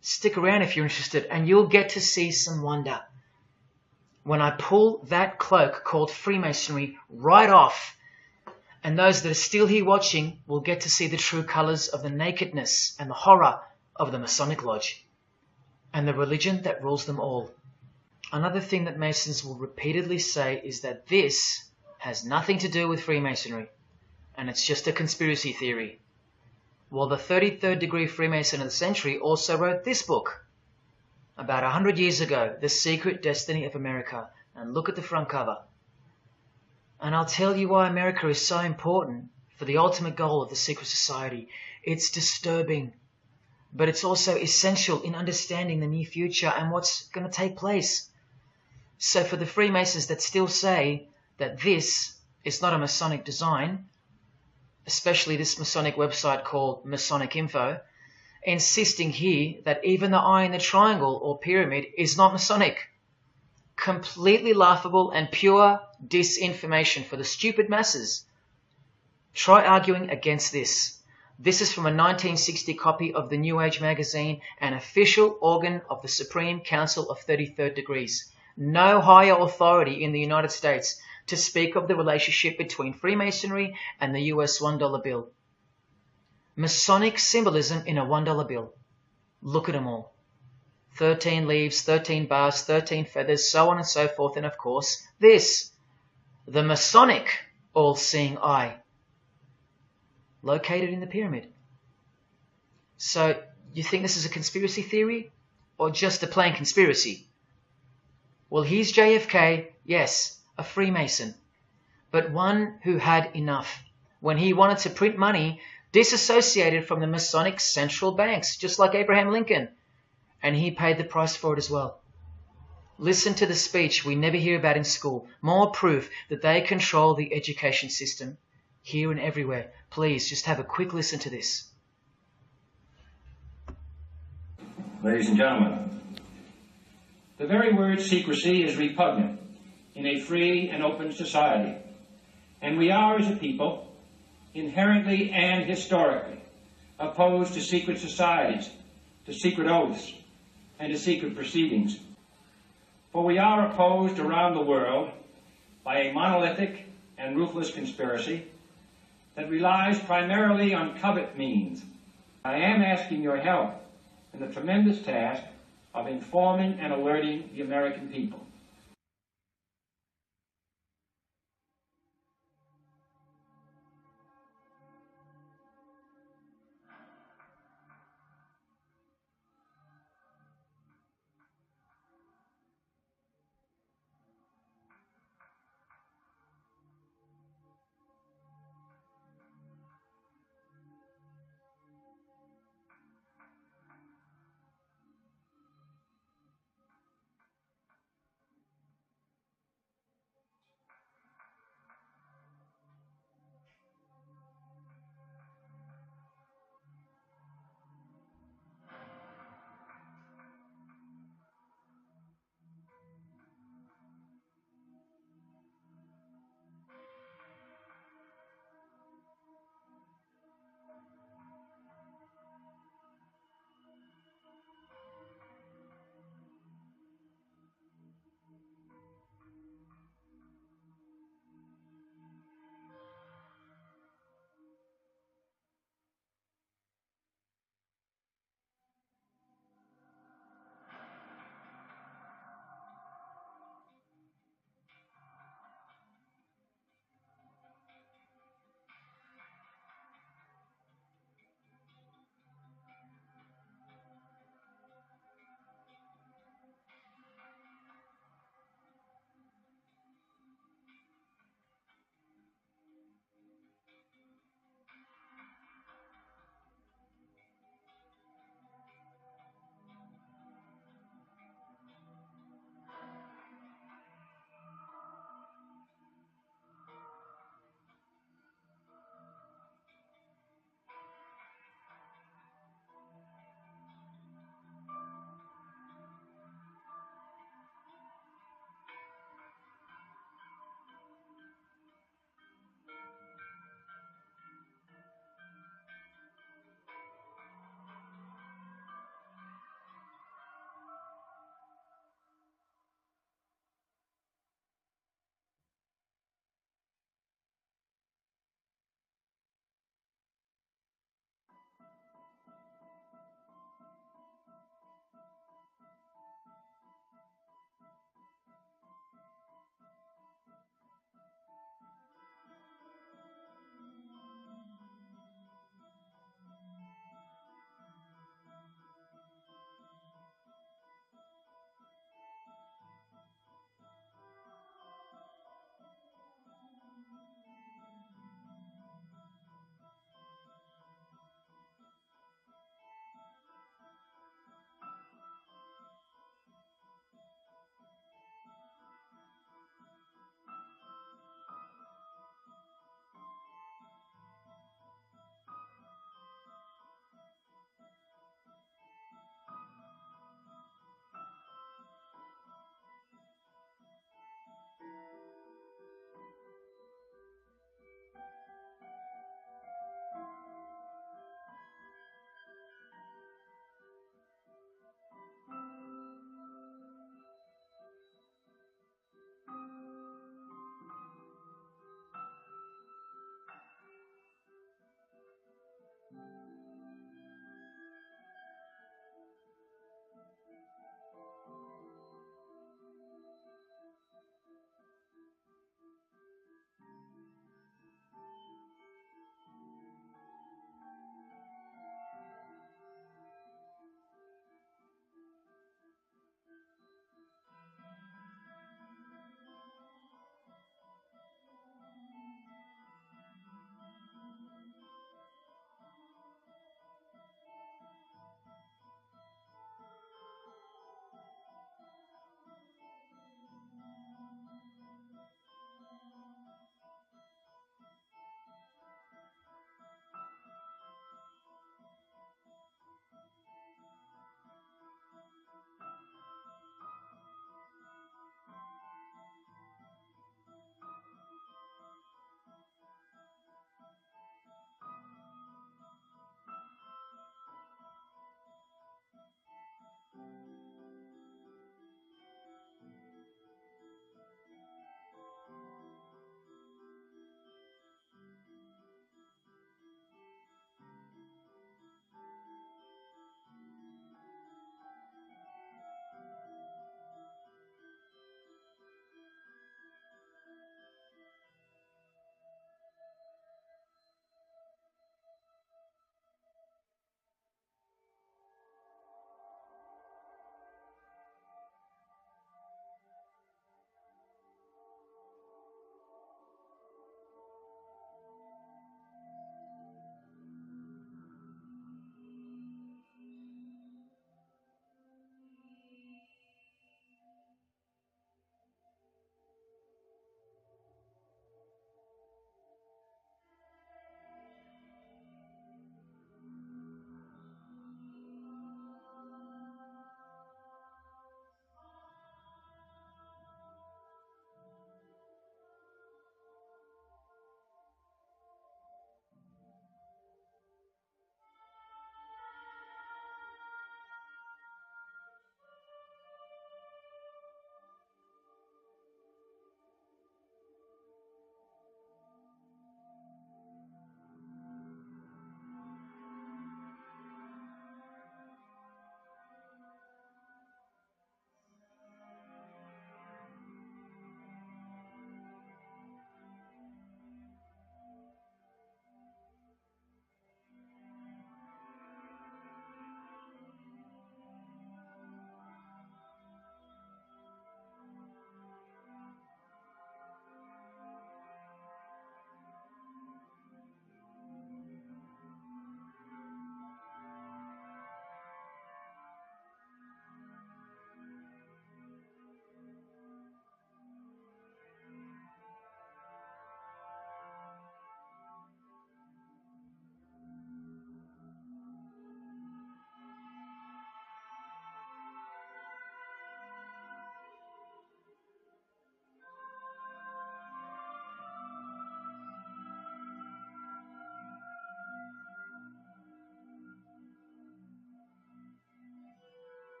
Stick around if you're interested, and you'll get to see some wonder. When I pull that cloak called Freemasonry right off, and those that are still here watching will get to see the true colours of the nakedness and the horror of the Masonic Lodge, and the religion that rules them all. Another thing that Masons will repeatedly say is that this has nothing to do with Freemasonry, and it's just a conspiracy theory. Well, the 33rd degree Freemason of the century also wrote this book about 100 years ago, The Secret Destiny of America. And look at the front cover. And I'll tell you why America is so important for the ultimate goal of the secret society. It's disturbing, but it's also essential in understanding the near future and what's going to take place. So for the Freemasons that still say that this is not a Masonic design, especially this Masonic website called Masonic Info, insisting here that even the eye in the triangle or pyramid is not Masonic. Completely laughable and pure disinformation for the stupid masses. Try arguing against this. This is from a 1960 copy of the New Age magazine, an official organ of the Supreme Council of 33rd Degrees. No higher authority in the United States to speak of the relationship between Freemasonry and the US $1 bill. Masonic symbolism in a $1 bill. Look at them all. 13 leaves, 13 bars, 13 feathers, so on and so forth. And of course, this, the Masonic all-seeing eye, located in the pyramid. So, you think this is a conspiracy theory or just a plain conspiracy? Well, here's JFK, yes, a Freemason, but one who had enough when he wanted to print money disassociated from the Masonic central banks, just like Abraham Lincoln, and he paid the price for it as well. Listen to the speech we never hear about in school. More proof that they control the education system here and everywhere. Please, just have a quick listen to this. Ladies and gentlemen, the very word secrecy is repugnant in a free and open society, and we are, as a people, inherently and historically opposed to secret societies, to secret oaths, and to secret proceedings. For we are opposed around the world by a monolithic and ruthless conspiracy that relies primarily on covert means. I am asking your help in the tremendous task of informing and alerting the American people.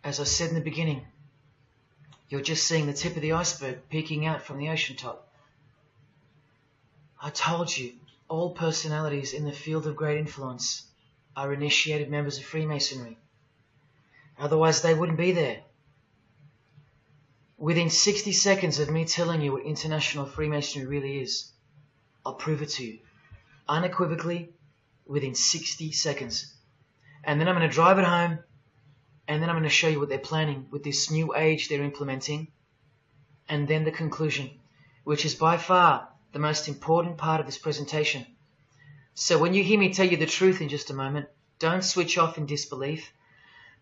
As I said in the beginning, you're just seeing the tip of the iceberg peeking out from the ocean top. I told you, all personalities in the field of great influence are initiated members of Freemasonry. Otherwise they wouldn't be there. Within 60 seconds of me telling you what international Freemasonry really is, I'll prove it to you. Unequivocally, within 60 seconds. And then I'm going to drive it home, and then I'm going to show you what they're planning with this new age they're implementing, and then the conclusion, which is by far the most important part of this presentation. So when you hear me tell you the truth in just a moment, don't switch off in disbelief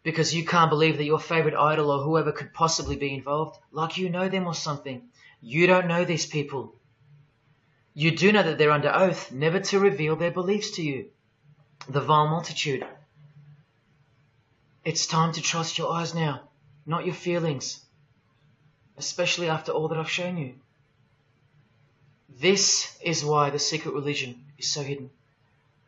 because you can't believe that your favorite idol or whoever could possibly be involved, like you know them or something. You don't know these people. You do know that they're under oath never to reveal their beliefs to you. The vile multitude. It's time to trust your eyes now, not your feelings, especially after all that I've shown you. This is why the secret religion is so hidden.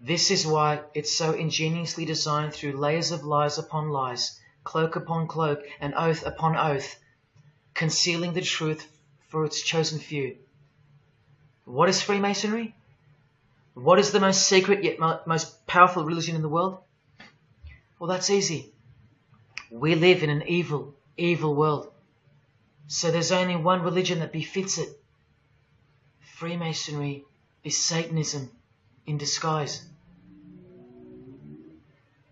This is why it's so ingeniously designed through layers of lies upon lies, cloak upon cloak, and oath upon oath, concealing the truth for its chosen few. What is Freemasonry? What is the most secret yet most powerful religion in the world? Well, that's easy. We live in an evil, evil world. So there's only one religion that befits it. Freemasonry is Satanism in disguise.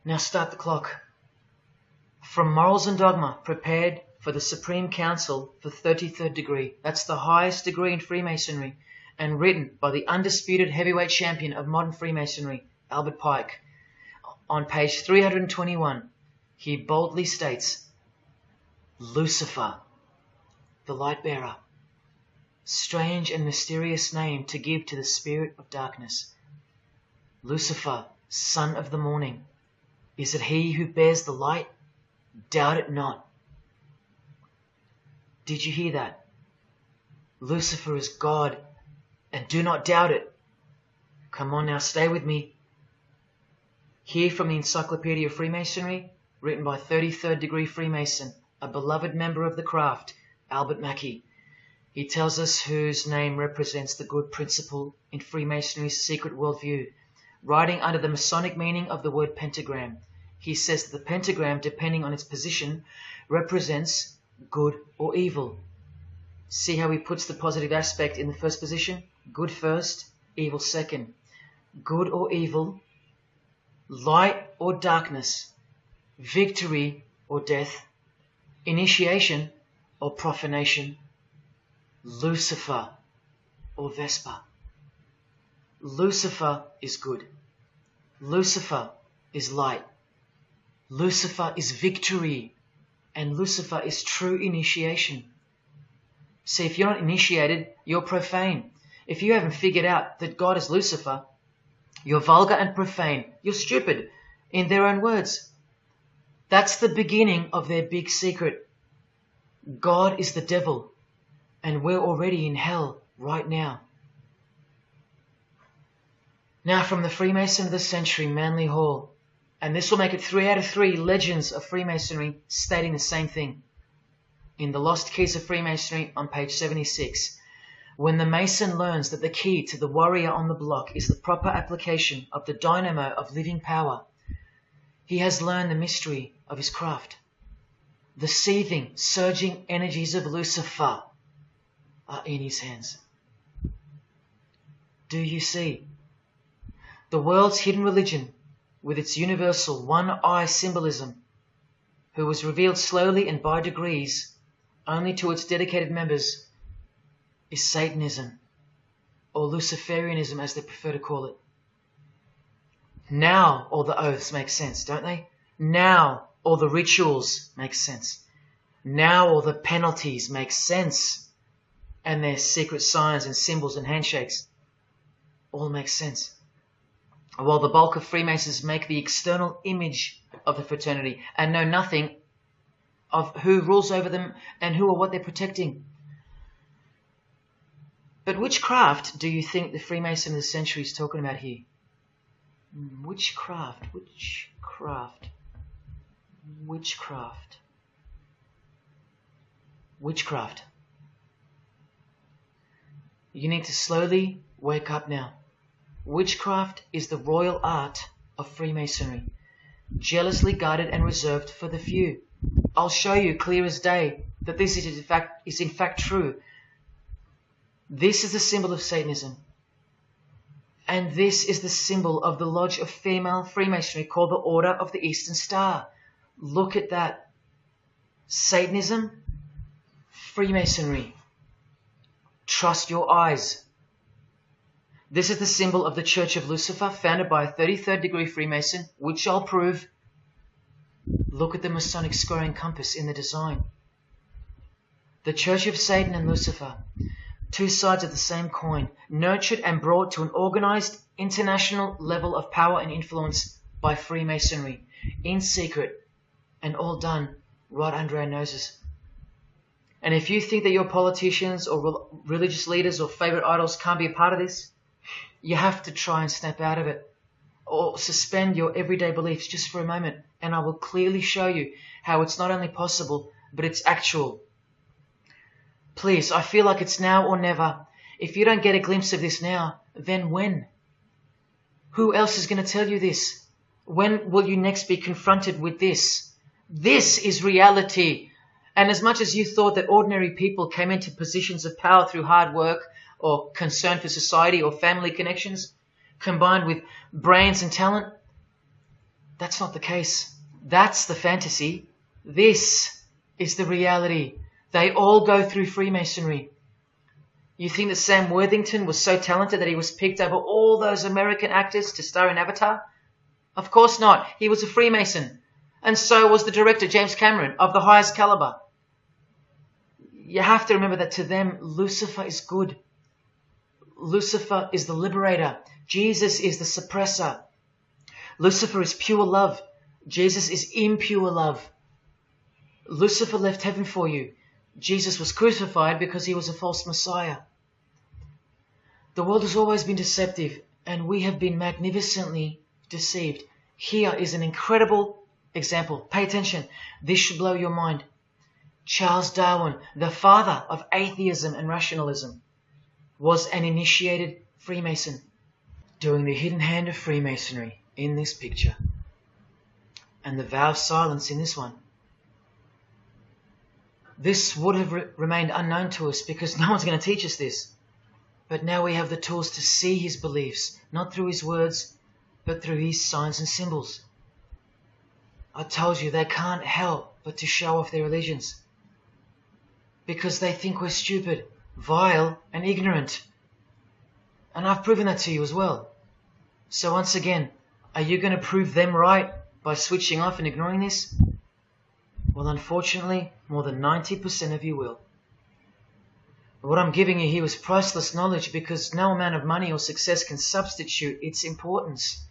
Now start the clock. From Morals and Dogma, prepared for the Supreme Council for 33rd degree. That's the highest degree in Freemasonry, and written by the undisputed heavyweight champion of modern Freemasonry, Albert Pike. On page 321, he boldly states, Lucifer, the light bearer. Strange and mysterious name to give to the spirit of darkness. Lucifer, son of the morning. Is it he who bears the light? Doubt it not. Did you hear that? Lucifer is God, and do not doubt it. Come on now, stay with me. Here from the Encyclopedia of Freemasonry, written by 33rd degree Freemason, a beloved member of the craft, Albert Mackey. He tells us whose name represents the good principle in Freemasonry's secret worldview. Writing under the Masonic meaning of the word pentagram, he says that the pentagram, depending on its position, represents good or evil. See how he puts the positive aspect in the first position? Good first, evil second. Good or evil, light or darkness, victory or death, initiation or profanation, Lucifer or Vesper. Lucifer is good. Lucifer is light. Lucifer is victory. And Lucifer is true initiation. See, if you're not initiated, you're profane. If you haven't figured out that God is Lucifer, you're vulgar and profane. You're stupid, in their own words. That's the beginning of their big secret. God is the devil, and we're already in hell right now. Now from the Freemason of the Century, Manly Hall, and this will make it 3 out of 3 legends of Freemasonry stating the same thing. In The Lost Keys of Freemasonry on page 76, when the Mason learns that the key to the warrior on the block is the proper application of the dynamo of living power, he has learned the mystery of his craft. The seething, surging energies of Lucifer are in his hands. Do you see? The world's hidden religion, with its universal one-eye symbolism, who was revealed slowly and by degrees only to its dedicated members, is Satanism, or Luciferianism as they prefer to call it. Now all the oaths make sense, don't they? Now all the rituals make sense. Now all the penalties make sense. And their secret signs and symbols and handshakes all make sense. While the bulk of Freemasons make the external image of the fraternity and know nothing of who rules over them and who or what they're protecting. But which craft do you think the Freemason of the Century is talking about here? Which craft? Which craft? Which craft? witchcraft. You need to slowly wake up now. Witchcraft is the royal art of Freemasonry, jealously guarded and reserved for the few. I'll show you clear as day that this is in fact true. This is the symbol of Satanism. And this is the symbol of the lodge of female Freemasonry called the Order of the Eastern Star. Look at that. Satanism, Freemasonry. Trust your eyes. This is the symbol of the Church of Lucifer, founded by a 33rd degree Freemason, which I'll prove. Look at the Masonic square and compass in the design. The Church of Satan and Lucifer, two sides of the same coin, nurtured and brought to an organized international level of power and influence by Freemasonry, in secret, and all done right under our noses. And if you think that your politicians or religious leaders or favorite idols can't be a part of this, you have to try and snap out of it, or suspend your everyday beliefs just for a moment, and I will clearly show you how it's not only possible, but it's actual. Please, I feel like it's now or never. If you don't get a glimpse of this now, then when? Who else is going to tell you this? When will you next be confronted with this? This is reality. And as much as you thought that ordinary people came into positions of power through hard work or concern for society or family connections, combined with brains and talent, that's not the case. That's the fantasy. This is the reality. They all go through Freemasonry. You think that Sam Worthington was so talented that he was picked over all those American actors to star in Avatar? Of course not. He was a Freemason. And so was the director, James Cameron, of the highest caliber. You have to remember that to them, Lucifer is good. Lucifer is the liberator. Jesus is the suppressor. Lucifer is pure love. Jesus is impure love. Lucifer left heaven for you. Jesus was crucified because he was a false Messiah. The world has always been deceptive, and we have been magnificently deceived. Here is an incredible example. Pay attention. This should blow your mind. Charles Darwin, the father of atheism and rationalism, was an initiated Freemason, doing the hidden hand of Freemasonry in this picture, and the vow of silence in this one. This would have remained unknown to us because no one's going to teach us this. But now we have the tools to see his beliefs, not through his words, but through his signs and symbols. I told you they can't help but to show off their religions, because they think we're stupid, vile, and ignorant. And I've proven that to you as well. So once again, are you going to prove them right by switching off and ignoring this? Well, unfortunately, more than 90% of you will. What I'm giving you here is priceless knowledge, because no amount of money or success can substitute its importance.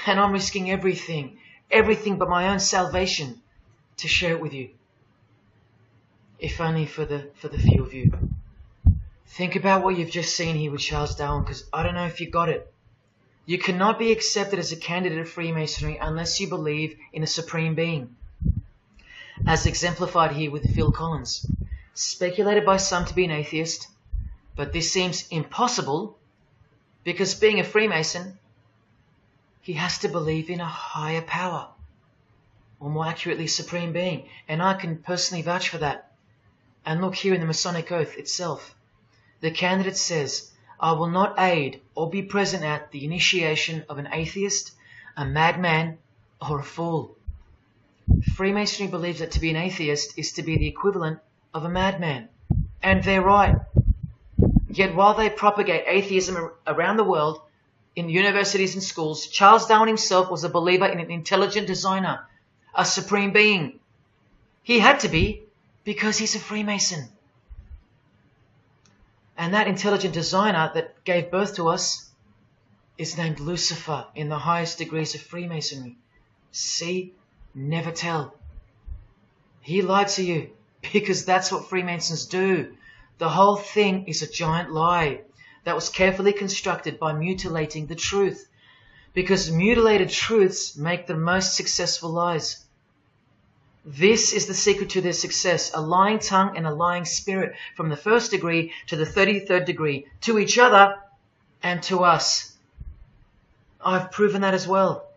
And I'm risking everything but my own salvation to share it with you. If only for the few of you. Think about what you've just seen here with Charles Darwin, because I don't know if you got it. You cannot be accepted as a candidate of Freemasonry unless you believe in a supreme being, as exemplified here with Phil Collins, speculated by some to be an atheist, but this seems impossible because, being a Freemason, he has to believe in a higher power, or more accurately, supreme being, and I can personally vouch for that. And look here in the Masonic Oath itself. The candidate says, "I will not aid or be present at the initiation of an atheist, a madman, or a fool." Freemasonry believes that to be an atheist is to be the equivalent of a madman. And they're right. Yet while they propagate atheism around the world, in universities and schools, Charles Darwin himself was a believer in an intelligent designer, a supreme being. He had to be, because he's a Freemason. And that intelligent designer that gave birth to us is named Lucifer in the highest degrees of Freemasonry. See? Never tell. He lied to you, because that's what Freemasons do. The whole thing is a giant lie that was carefully constructed by mutilating the truth, because mutilated truths make the most successful lies. This is the secret to their success, a lying tongue and a lying spirit from the 1st degree to the 33rd degree, to each other and to us. I've proven that as well.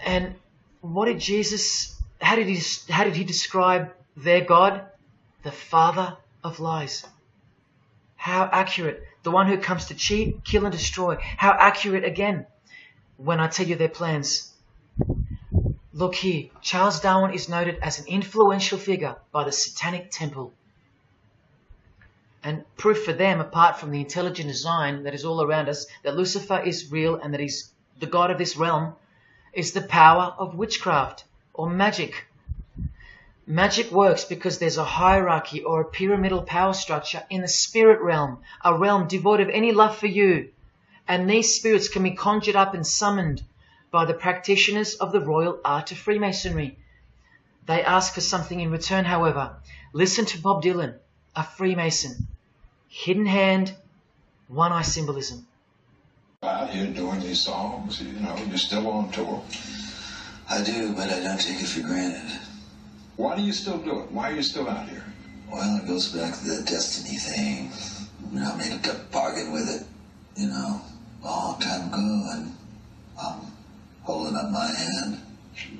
And what did Jesus, how did he describe their God? The father of lies. How accurate. The one who comes to cheat, kill and destroy. How accurate again when I tell you their plans. Look here, Charles Darwin is noted as an influential figure by the Satanic Temple. And proof for them, apart from the intelligent design that is all around us, that Lucifer is real and that he's the god of this realm, is the power of witchcraft or magic. Magic works because there's a hierarchy or a pyramidal power structure in the spirit realm, a realm devoid of any love for you. And these spirits can be conjured up and summoned by the practitioners of the royal art of Freemasonry. They ask for something in return, however. Listen to Bob Dylan, a Freemason. Hidden hand, one-eye symbolism. Out here doing these songs, you're still on tour. I do, but I don't take it for granted. Why do you still do it? Why are you still out here? Well, it goes back to the destiny thing. I made a bargain with it, a long time ago, and I'm holding up my hand.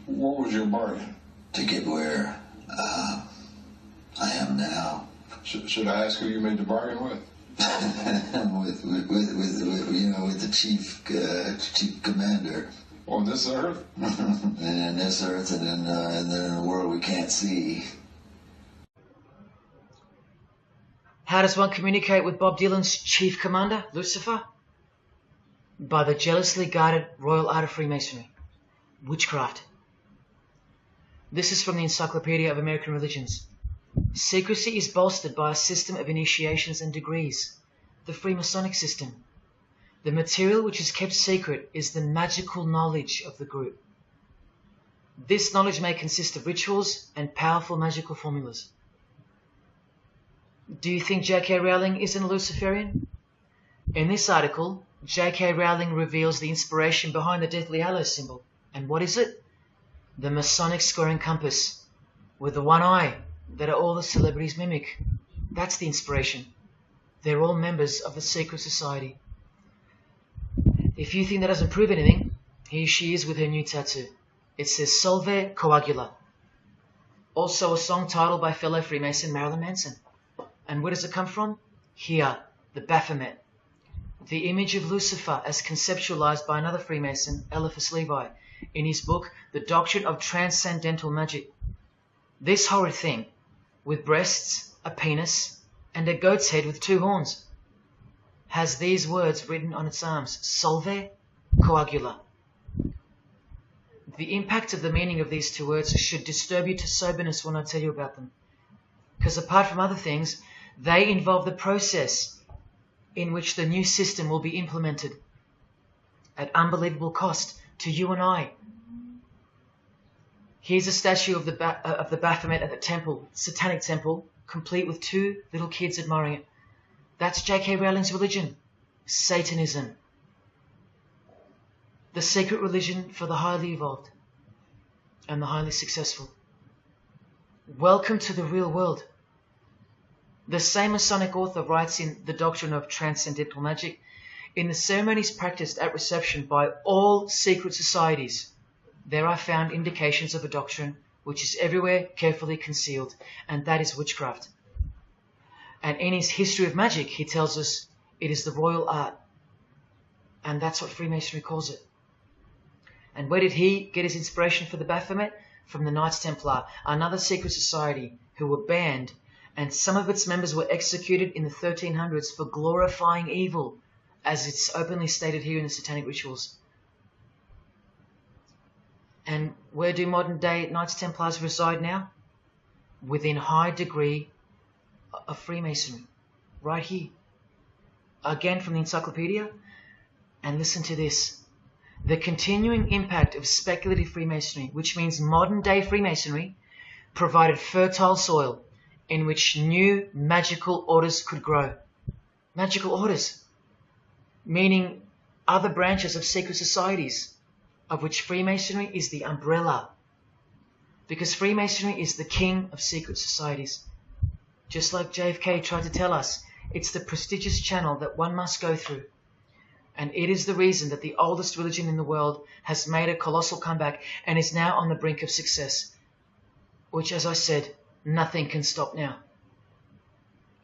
What was your bargain? To get where I am now. Should I ask who you made the bargain with? with the chief commander. On this earth? And this earth, and then in a world we can't see. How does one communicate with Bob Dylan's chief commander, Lucifer? By the jealously guarded royal art of Freemasonry, witchcraft. This is from the Encyclopedia of American Religions. Secrecy is bolstered by a system of initiations and degrees, the Freemasonic system. The material which is kept secret is the magical knowledge of the group. This knowledge may consist of rituals and powerful magical formulas. Do you think J.K. Rowling isn't a Luciferian? In this article, J.K. Rowling reveals the inspiration behind the Deathly Hallows symbol. And what is it? The Masonic squaring compass, with the one eye that all the celebrities mimic. That's the inspiration. They're all members of the secret society. If you think that doesn't prove anything, here she is with her new tattoo. It says Solve Coagula. Also a song title by fellow Freemason Marilyn Manson. And where does it come from? Here, the Baphomet. The image of Lucifer as conceptualized by another Freemason, Eliphas Levi, in his book, The Doctrine of Transcendental Magic. This horrid thing, with breasts, a penis, and a goat's head with 2 horns, has these words written on its arms, Solve Coagula. The impact of the meaning of these 2 words should disturb you to soberness when I tell you about them. Because apart from other things, they involve the process in which the new system will be implemented at unbelievable cost to you and I. Here's a statue of the Baphomet at the temple, Satanic Temple, complete with 2 little kids admiring it. That's J.K. Rowling's religion, Satanism. The secret religion for the highly evolved and the highly successful. Welcome to the real world. The same Masonic author writes in The Doctrine of Transcendental Magic, in the ceremonies practiced at reception by all secret societies, there are found indications of a doctrine which is everywhere carefully concealed, and that is witchcraft. And in his History of Magic, he tells us it is the royal art. And that's what Freemasonry calls it. And where did he get his inspiration for the Baphomet? From the Knights Templar, another secret society who were banned, and some of its members were executed in the 1300s for glorifying evil, as it's openly stated here in the Satanic Rituals. And where do modern day Knights Templars reside now? Within high degree of Freemasonry, right here. Again from the encyclopedia, and listen to this. The continuing impact of speculative Freemasonry, which means modern day Freemasonry, provided fertile soil in which new magical orders could grow. Magical orders, meaning other branches of secret societies, of which Freemasonry is the umbrella. Because Freemasonry is the king of secret societies. Just like JFK tried to tell us, it's the prestigious channel that one must go through. And it is the reason that the oldest religion in the world has made a colossal comeback and is now on the brink of success. Which, as I said, nothing can stop now.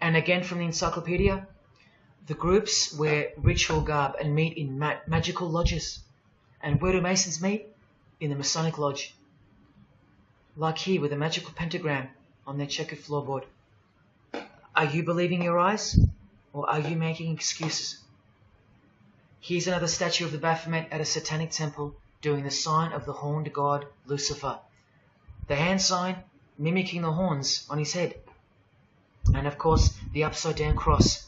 And again from the encyclopedia, the groups wear ritual garb and meet in magical lodges. And where do Masons meet? In the Masonic Lodge. Like here with a magical pentagram on their checkered floorboard. Are you believing your eyes? Or are you making excuses? Here's another statue of the Baphomet at a satanic temple doing the sign of the horned god Lucifer. The hand sign mimicking the horns on his head. And of course the upside down cross.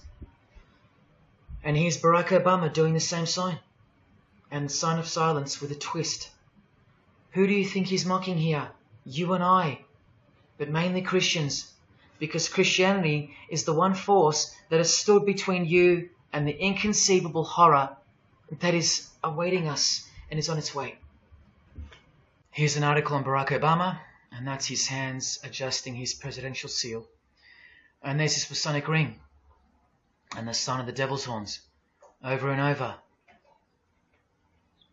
And here's Barack Obama doing the same sign. And the sign of silence with a twist. Who do you think he's mocking here? You and I. But mainly Christians. Because Christianity is the one force that has stood between you and the inconceivable horror that is awaiting us and is on its way. Here's an article on Barack Obama, and that's his hands adjusting his presidential seal. And there's his Masonic ring, and the sign of the devil's horns, over and over.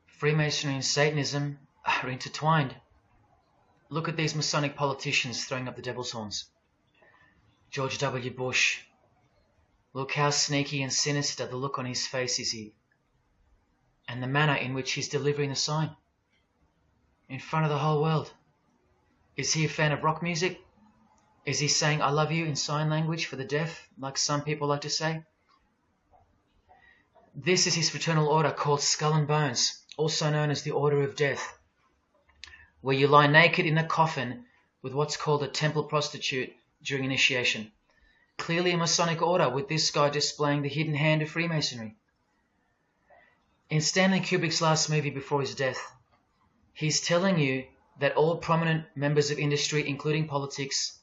Freemasonry and Satanism are intertwined. Look at these Masonic politicians throwing up the devil's horns. George W. Bush. Look how sneaky and sinister the look on his face is here. And the manner in which he's delivering the sign. In front of the whole world. Is he a fan of rock music? Is he saying I love you in sign language for the deaf, like some people like to say? This is his fraternal order called Skull and Bones, also known as the Order of Death, where you lie naked in a coffin with what's called a temple prostitute during initiation. Clearly a Masonic order, with this guy displaying the hidden hand of Freemasonry. In Stanley Kubrick's last movie before his death, he's telling you that all prominent members of industry, including politics,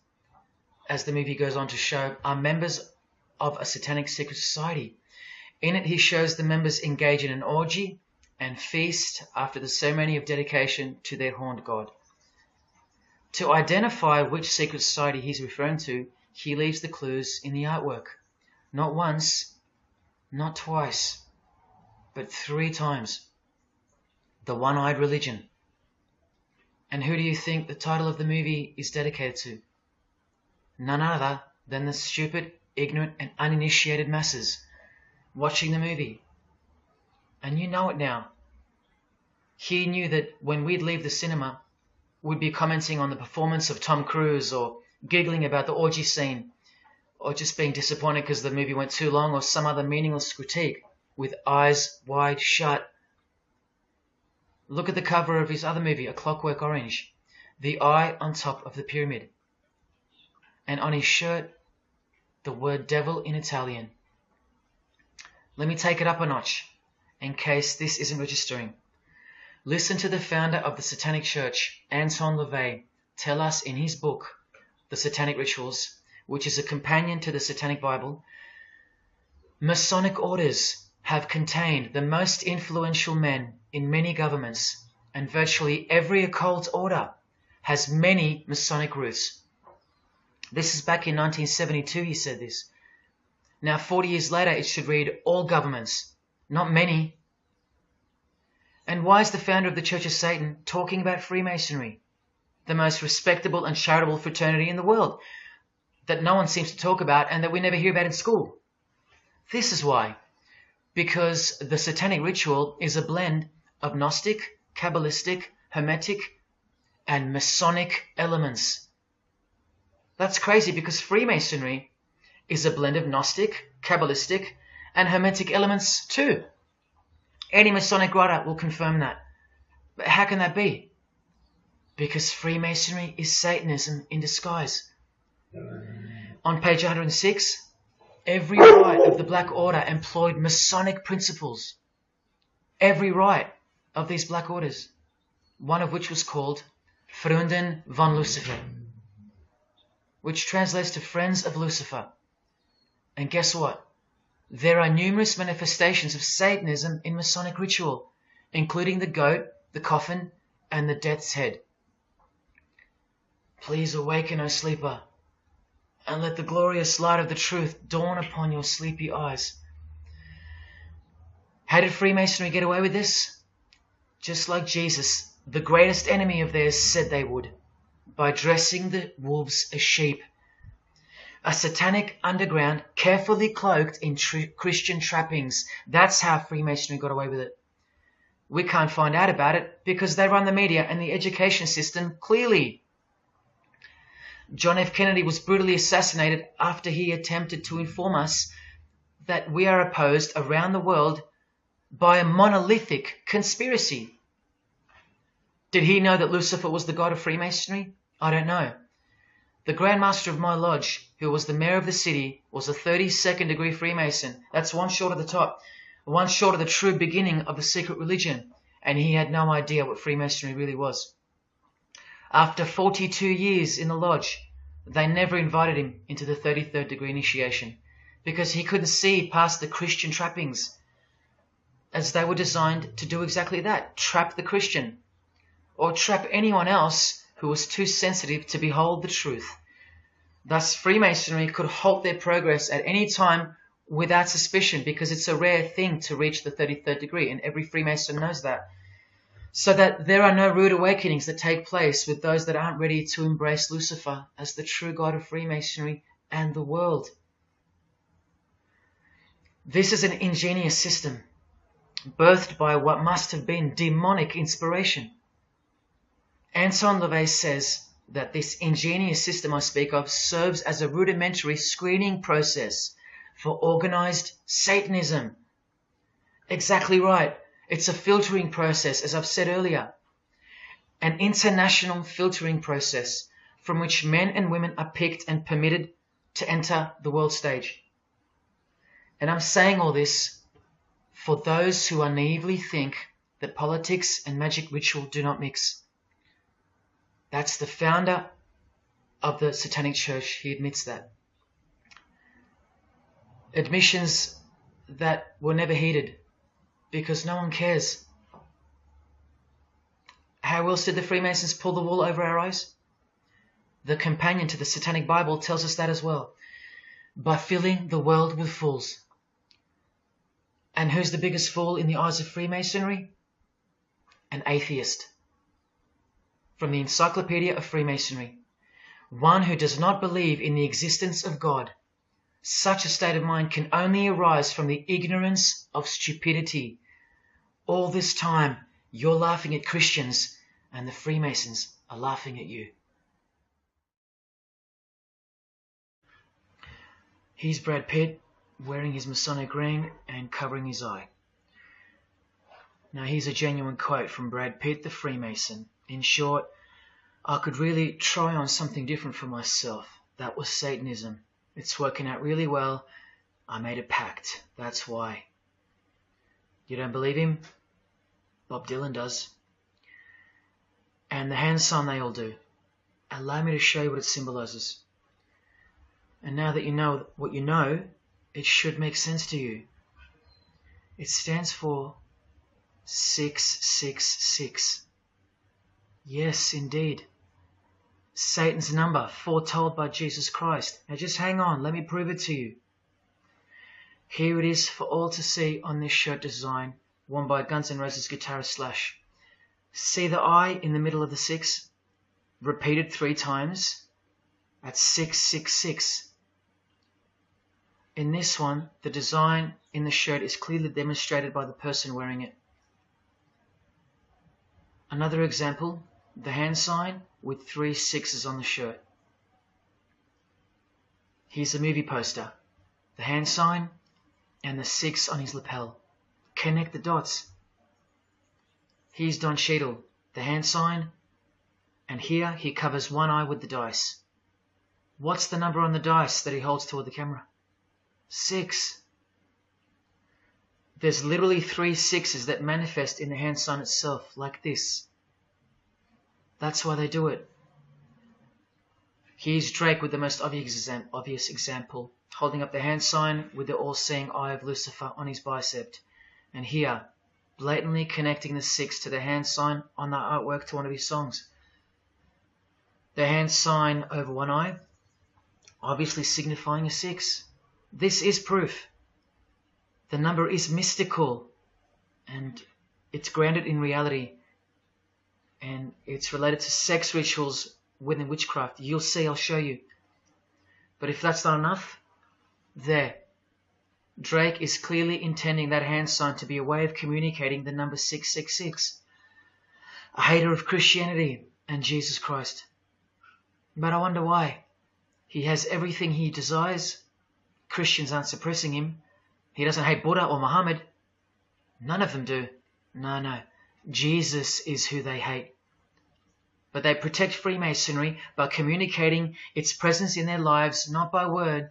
as the movie goes on to show, are members of a satanic secret society. In it, he shows the members engage in an orgy and feast after the ceremony of dedication to their horned god. To identify which secret society he's referring to, he leaves the clues in the artwork. Not once, not twice, but 3 times. The One-Eyed Religion. And who do you think the title of the movie is dedicated to? None other than the stupid, ignorant, and uninitiated masses watching the movie. And you know it now. He knew that when we'd leave the cinema, we'd be commenting on the performance of Tom Cruise, or giggling about the orgy scene, or just being disappointed because the movie went too long, or some other meaningless critique, with eyes wide shut. Look at the cover of his other movie, A Clockwork Orange. The eye on top of the pyramid. And on his shirt, the word devil in Italian. Let me take it up a notch, in case this isn't registering. Listen to the founder of the Satanic Church, Anton LaVey, tell us in his book, The Satanic Rituals, which is a companion to the Satanic Bible, Masonic orders have contained the most influential men in many governments, and virtually every occult order has many Masonic roots. This is back in 1972 he said this. Now 40 years later it should read all governments, not many. And why is the founder of the Church of Satan talking about Freemasonry, the most respectable and charitable fraternity in the world, that no one seems to talk about and that we never hear about in school? This is why. Because the Satanic Ritual is a blend of Gnostic, Kabbalistic, Hermetic, and Masonic elements. That's crazy because Freemasonry is a blend of Gnostic, Kabbalistic, and Hermetic elements too. Any Masonic writer will confirm that. But how can that be? Because Freemasonry is Satanism in disguise. On page 106, every rite of the Black Order employed Masonic principles. Every rite of these Black Orders, one of which was called Freunden von Lucifer, which translates to Friends of Lucifer. And guess what? There are numerous manifestations of Satanism in Masonic ritual, including the goat, the coffin, and the death's head. Please awaken, O sleeper, and let the glorious light of the truth dawn upon your sleepy eyes. How did Freemasonry get away with this? Just like Jesus, the greatest enemy of theirs, said they would, by dressing the wolves as sheep. A satanic underground carefully cloaked in Christian trappings. That's how Freemasonry got away with it. We can't find out about it because they run the media and the education system clearly. John F. Kennedy was brutally assassinated after he attempted to inform us that we are opposed around the world by a monolithic conspiracy. Did he know that Lucifer was the god of Freemasonry? I don't know. The Grand Master of my lodge, who was the mayor of the city, was a 32nd degree Freemason. That's one short of the top, one short of the true beginning of the secret religion, and he had no idea what Freemasonry really was. After 42 years in the lodge, they never invited him into the 33rd degree initiation because he couldn't see past the Christian trappings, as they were designed to do exactly that, trap the Christian, or trap anyone else who was too sensitive to behold the truth. Thus, Freemasonry could halt their progress at any time without suspicion, because it's a rare thing to reach the 33rd degree, and every Freemason knows that. So that there are no rude awakenings that take place with those that aren't ready to embrace Lucifer as the true god of Freemasonry and the world. This is an ingenious system, birthed by what must have been demonic inspiration. Anton LaVey says that this ingenious system I speak of serves as a rudimentary screening process for organized Satanism. Exactly right. It's a filtering process, as I've said earlier. An international filtering process from which men and women are picked and permitted to enter the world stage. And I'm saying all this for those who naively think that politics and magic ritual do not mix. That's the founder of the Satanic Church. He admits that. Admissions that were never heeded because no one cares. How else did the Freemasons pull the wool over our eyes? The companion to the Satanic Bible tells us that as well. By filling the world with fools. And who's the biggest fool in the eyes of Freemasonry? An atheist. From the Encyclopedia of Freemasonry. One who does not believe in the existence of God. Such a state of mind can only arise from the ignorance of stupidity. All this time, you're laughing at Christians, and the Freemasons are laughing at you. Here's Brad Pitt, wearing his Masonic ring and covering his eye. Now here's a genuine quote from Brad Pitt, the Freemason. In short, I could really try on something different for myself. That was Satanism. It's working out really well. I made a pact. That's why. You don't believe him? Bob Dylan does. And the hand sign they all do. Allow me to show you what it symbolizes. And now that you know what you know, it should make sense to you. It stands for 666. Yes, indeed. Satan's number, foretold by Jesus Christ. Now just hang on, let me prove it to you. Here it is for all to see on this shirt design, worn by Guns N' Roses guitarist Slash. See the I in the middle of the 6? Repeated 3 times. That's 666. In this one, the design in the shirt is clearly demonstrated by the person wearing it. Another example, the hand sign with 3 6s on the shirt. Here's a movie poster, the hand sign and the 6 on his lapel. Connect the dots. Here's Don Cheadle, the hand sign, and here he covers one eye with the dice. What's the number on the dice that he holds toward the camera? 6. There's literally 3 6s that manifest in the hand sign itself, like this. That's why they do it. Here's Drake with the most obvious example, holding up the hand sign with the all-seeing eye of Lucifer on his bicep. And here, blatantly connecting the 6 to the hand sign on the artwork to one of his songs. The hand sign over one eye, obviously signifying a 6. This is proof. The number is mystical and it's grounded in reality, and it's related to sex rituals within witchcraft. You'll see, I'll show you. But if that's not enough, there. Drake is clearly intending that hand sign to be a way of communicating the number 666. A hater of Christianity and Jesus Christ. But I wonder why. He has everything he desires. Christians aren't suppressing him. He doesn't hate Buddha or Muhammad. None of them do. No. Jesus is who they hate. But they protect Freemasonry by communicating its presence in their lives, not by word,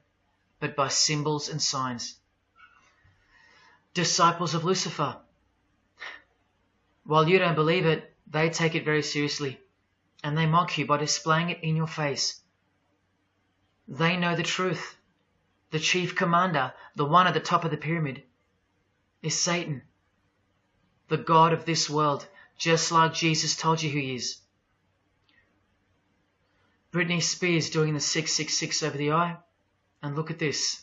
but by symbols and signs. Disciples of Lucifer. While you don't believe it, they take it very seriously, and they mock you by displaying it in your face. They know the truth. The chief commander, the one at the top of the pyramid, is Satan, the god of this world, just like Jesus told you who he is. Britney Spears doing the 666 over the eye, and look at this.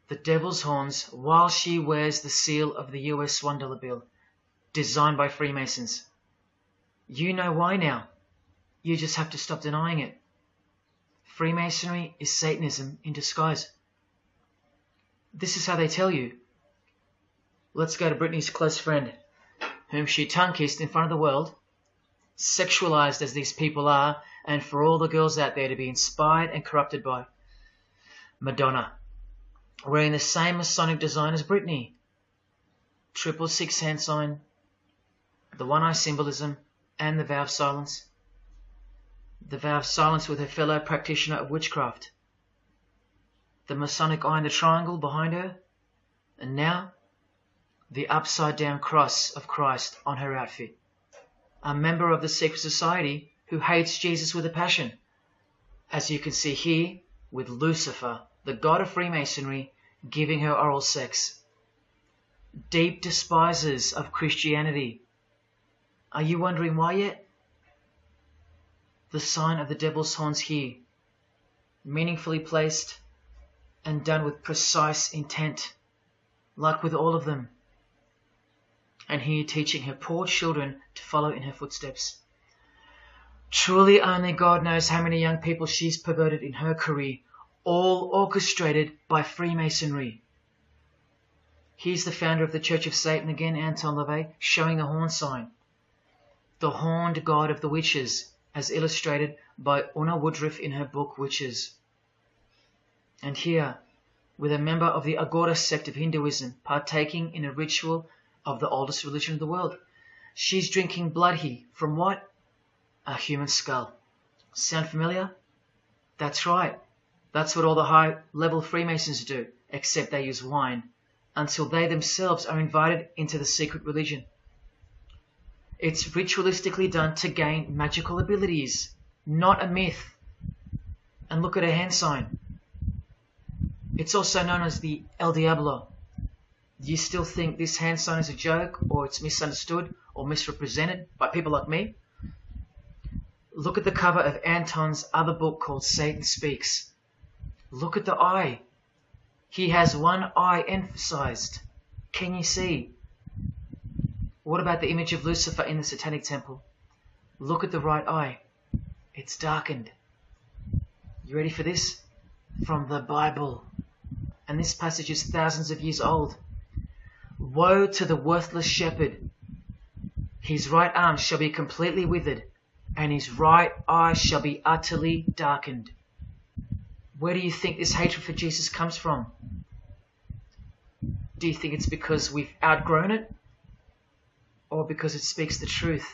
The devil's horns while she wears the seal of the US $1 bill, designed by Freemasons. You know why now. You just have to stop denying it. Freemasonry is Satanism in disguise. This is how they tell you. Let's go to Britney's close friend, whom she tongue-kissed in front of the world, sexualized as these people are, and for all the girls out there to be inspired and corrupted by. Madonna, wearing the same Masonic design as Britney. 666 hand sign, the one eye symbolism, and the vow of silence. The vow of silence with her fellow practitioner of witchcraft. The Masonic eye in the triangle behind her, and now the upside down cross of Christ on her outfit. A member of the secret society who hates Jesus with a passion, as you can see here with Lucifer, the god of Freemasonry, giving her oral sex. Deep despisers of Christianity. Are you wondering why yet? The sign of the devil's horns here, meaningfully placed and done with precise intent, like with all of them. And here teaching her poor children to follow in her footsteps. Truly only God knows how many young people she's perverted in her career, all orchestrated by Freemasonry. Here's the founder of the Church of Satan again, Anton LaVey, showing the horn sign. The horned god of the witches, as illustrated by Una Woodruff in her book Witches. And here, with a member of the Agora sect of Hinduism partaking in a ritual of the oldest religion of the world. She's drinking blood here from what? A human skull. Sound familiar? That's right. That's what all the high-level Freemasons do, except they use wine, until they themselves are invited into the secret religion. It's ritualistically done to gain magical abilities, not a myth. And look at her hand sign. It's also known as the El Diablo. Do you still think this hand sign is a joke, or it's misunderstood or misrepresented by people like me? Look at the cover of Anton's other book called Satan Speaks. Look at the eye. He has one eye emphasized. Can you see? What about the image of Lucifer in the Satanic Temple? Look at the right eye. It's darkened. You ready for this? From the Bible. And this passage is thousands of years old. Woe to the worthless shepherd. His right arm shall be completely withered, and his right eye shall be utterly darkened. Where do you think this hatred for Jesus comes from? Do you think it's because we've outgrown it? Or because it speaks the truth?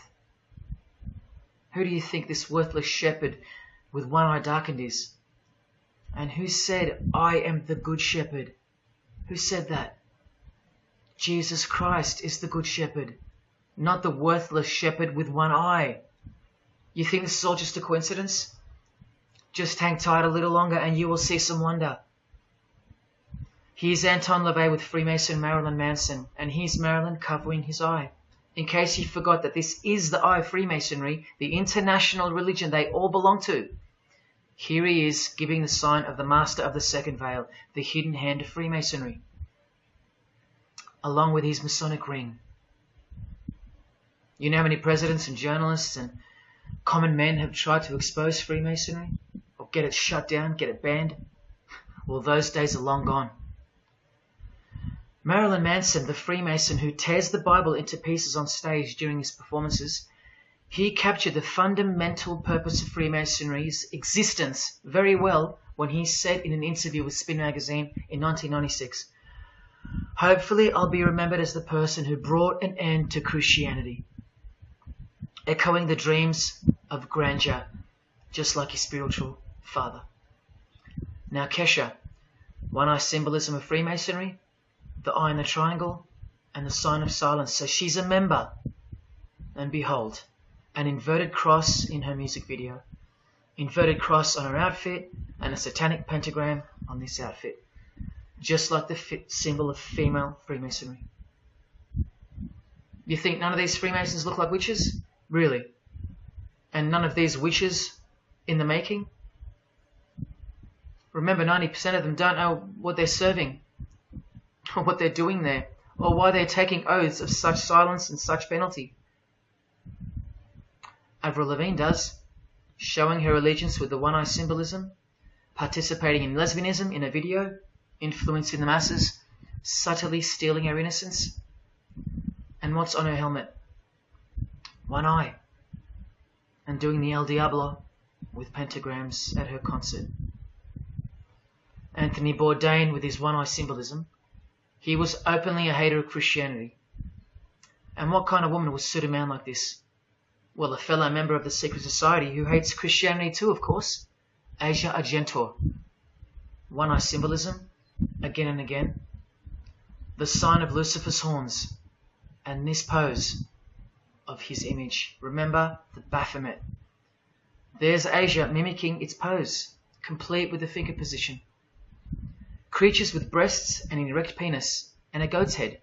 Who do you think this worthless shepherd with one eye darkened is? And who said, I am the good shepherd? Who said that? Jesus Christ is the good shepherd, not the worthless shepherd with one eye. You think this is all just a coincidence? Just hang tight a little longer and you will see some wonder. Here's Anton LaVey with Freemason Marilyn Manson, and here's Marilyn covering his eye. In case you forgot that this is the eye of Freemasonry, the international religion they all belong to. Here he is giving the sign of the master of the second veil, the hidden hand of Freemasonry, along with his Masonic ring. You know how many presidents and journalists and common men have tried to expose Freemasonry? Or get it shut down, get it banned? Well, those days are long gone. Marilyn Manson, the Freemason who tears the Bible into pieces on stage during his performances, he captured the fundamental purpose of Freemasonry's existence very well when he said in an interview with Spin magazine in 1996, "Hopefully I'll be remembered as the person who brought an end to Christianity," echoing the dreams of grandeur, just like his spiritual father. Now Kesha, one-eye symbolism of Freemasonry, the eye in the triangle, and the sign of silence. So she's a member. And behold, an inverted cross in her music video, inverted cross on her outfit, and a satanic pentagram on this outfit, just like the symbol of female Freemasonry. You think none of these Freemasons look like witches? Really? And none of these witches in the making? Remember, 90% of them don't know what they're serving, or what they're doing there, or why they're taking oaths of such silence and such penalty. Avril Lavigne does, showing her allegiance with the one-eye symbolism, participating in lesbianism in a video, influencing the masses, subtly stealing her innocence. And what's on her helmet? One eye. And doing the El Diablo with pentagrams at her concert. Anthony Bourdain with his one-eye symbolism, he was openly a hater of Christianity. And what kind of woman would suit a man like this? Well, a fellow member of the secret society who hates Christianity too, of course, Asia Argento. One-eye symbolism, again and again. The sign of Lucifer's horns, and this pose of his image. Remember the Baphomet. There's Asia mimicking its pose, complete with the finger position. Creatures with breasts and an erect penis and a goat's head.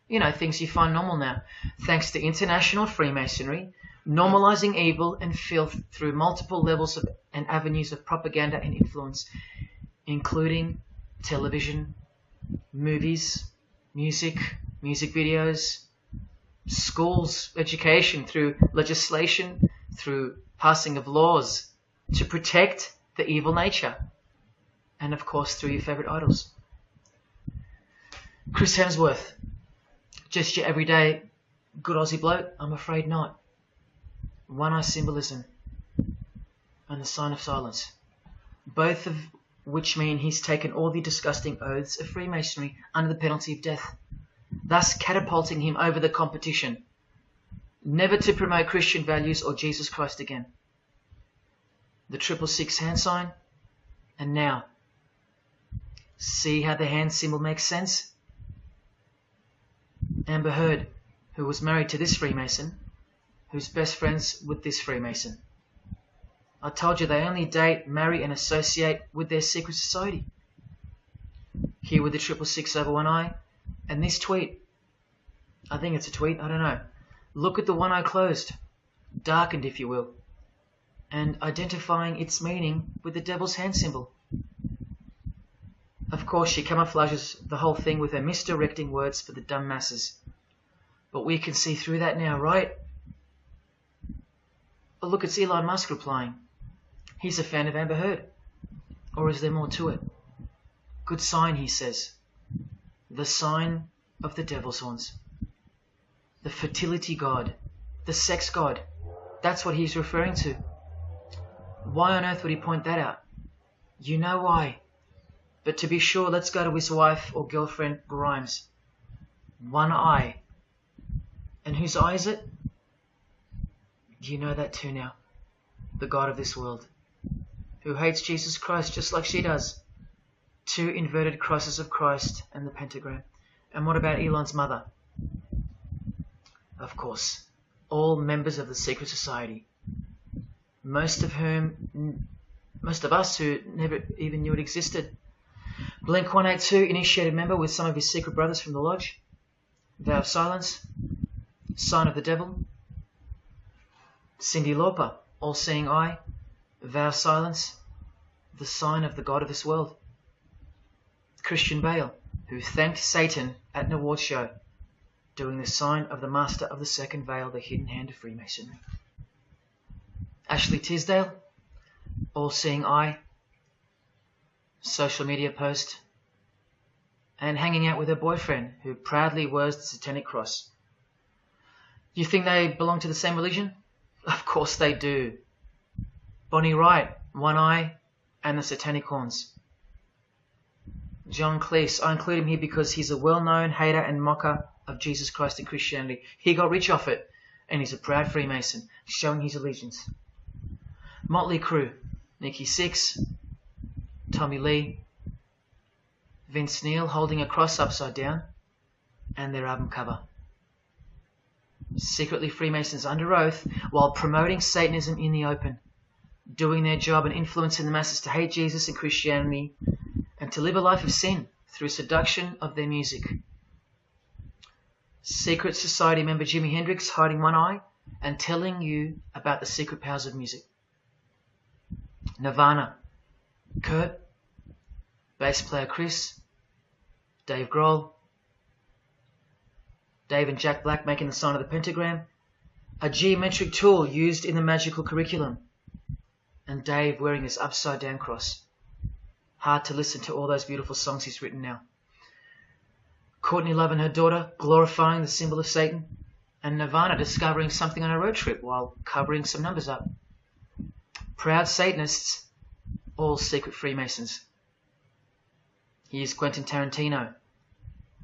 You know, things you find normal now, thanks to international Freemasonry, normalizing evil and filth through multiple levels of and avenues of propaganda and influence, including television, movies, music videos, schools, education, through legislation, through passing of laws to protect the evil nature, and of course through your favorite idols. Chris Hemsworth, just your everyday good Aussie bloke? I'm afraid not. One-eye symbolism and the sign of silence, both of which mean he's taken all the disgusting oaths of Freemasonry under the penalty of death, thus catapulting him over the competition, never to promote Christian values or Jesus Christ again. The 666 hand sign, and now, see how the hand symbol makes sense? Amber Heard, who was married to this Freemason, who's best friends with this Freemason. I told you they only date, marry and associate with their secret society. Here with the 666 over one eye, and this tweet. I think it's a tweet, I don't know. Look at the one eye closed, darkened if you will, and identifying its meaning with the devil's hand symbol. Of course, she camouflages the whole thing with her misdirecting words for the dumb masses. But we can see through that now, right? Oh, look, it's Elon Musk replying. He's a fan of Amber Heard. Or is there more to it? Good sign, he says. The sign of the devil's horns. The fertility god. The sex god. That's what he's referring to. Why on earth would he point that out? You know why. But to be sure, let's go to his wife or girlfriend, Grimes. One eye. And whose eye is it? You know that too now. The God of this world, who hates Jesus Christ just like she does. 2 inverted crosses of Christ and the pentagram. And what about Elon's mother? Of course, all members of the secret society. Most of us who never even knew it existed. Blink 182, initiated member with some of his secret brothers from the lodge. Vow of silence. Sign of the devil. Cyndi Lauper, all-seeing eye. Vow of silence. the sign of the god of this world. Christian Bale, who thanked Satan at an award show, doing the sign of the master of the second veil, the hidden hand of Freemasonry. Ashley Tisdale, all-seeing eye, social media post, and hanging out with her boyfriend, who proudly wears the satanic cross. You think they belong to the same religion? Of course they do. Bonnie Wright, one eye and the satanic horns. John Cleese, I include him here because he's a well-known hater and mocker of Jesus Christ and Christianity. He got rich off it, and he's a proud Freemason, showing his allegiance. Motley Crue, Nikki Sixx, Tommy Lee, Vince Neil holding a cross upside down, and their album cover. Secretly Freemasons under oath while promoting Satanism in the open, doing their job and influencing the masses to hate Jesus and Christianity and to live a life of sin through seduction of their music. Secret Society member Jimi Hendrix hiding one eye and telling you about the secret powers of music. Nirvana, Kurt, bass player Chris, Dave Grohl, Dave and Jack Black making the sign of the pentagram, a geometric tool used in the magical curriculum, and Dave wearing his upside down cross. Hard to listen to all those beautiful songs he's written now. Courtney Love and her daughter glorifying the symbol of Satan, and Nirvana discovering something on a road trip while covering some numbers up. Proud Satanists, all secret Freemasons. Here's Quentin Tarantino.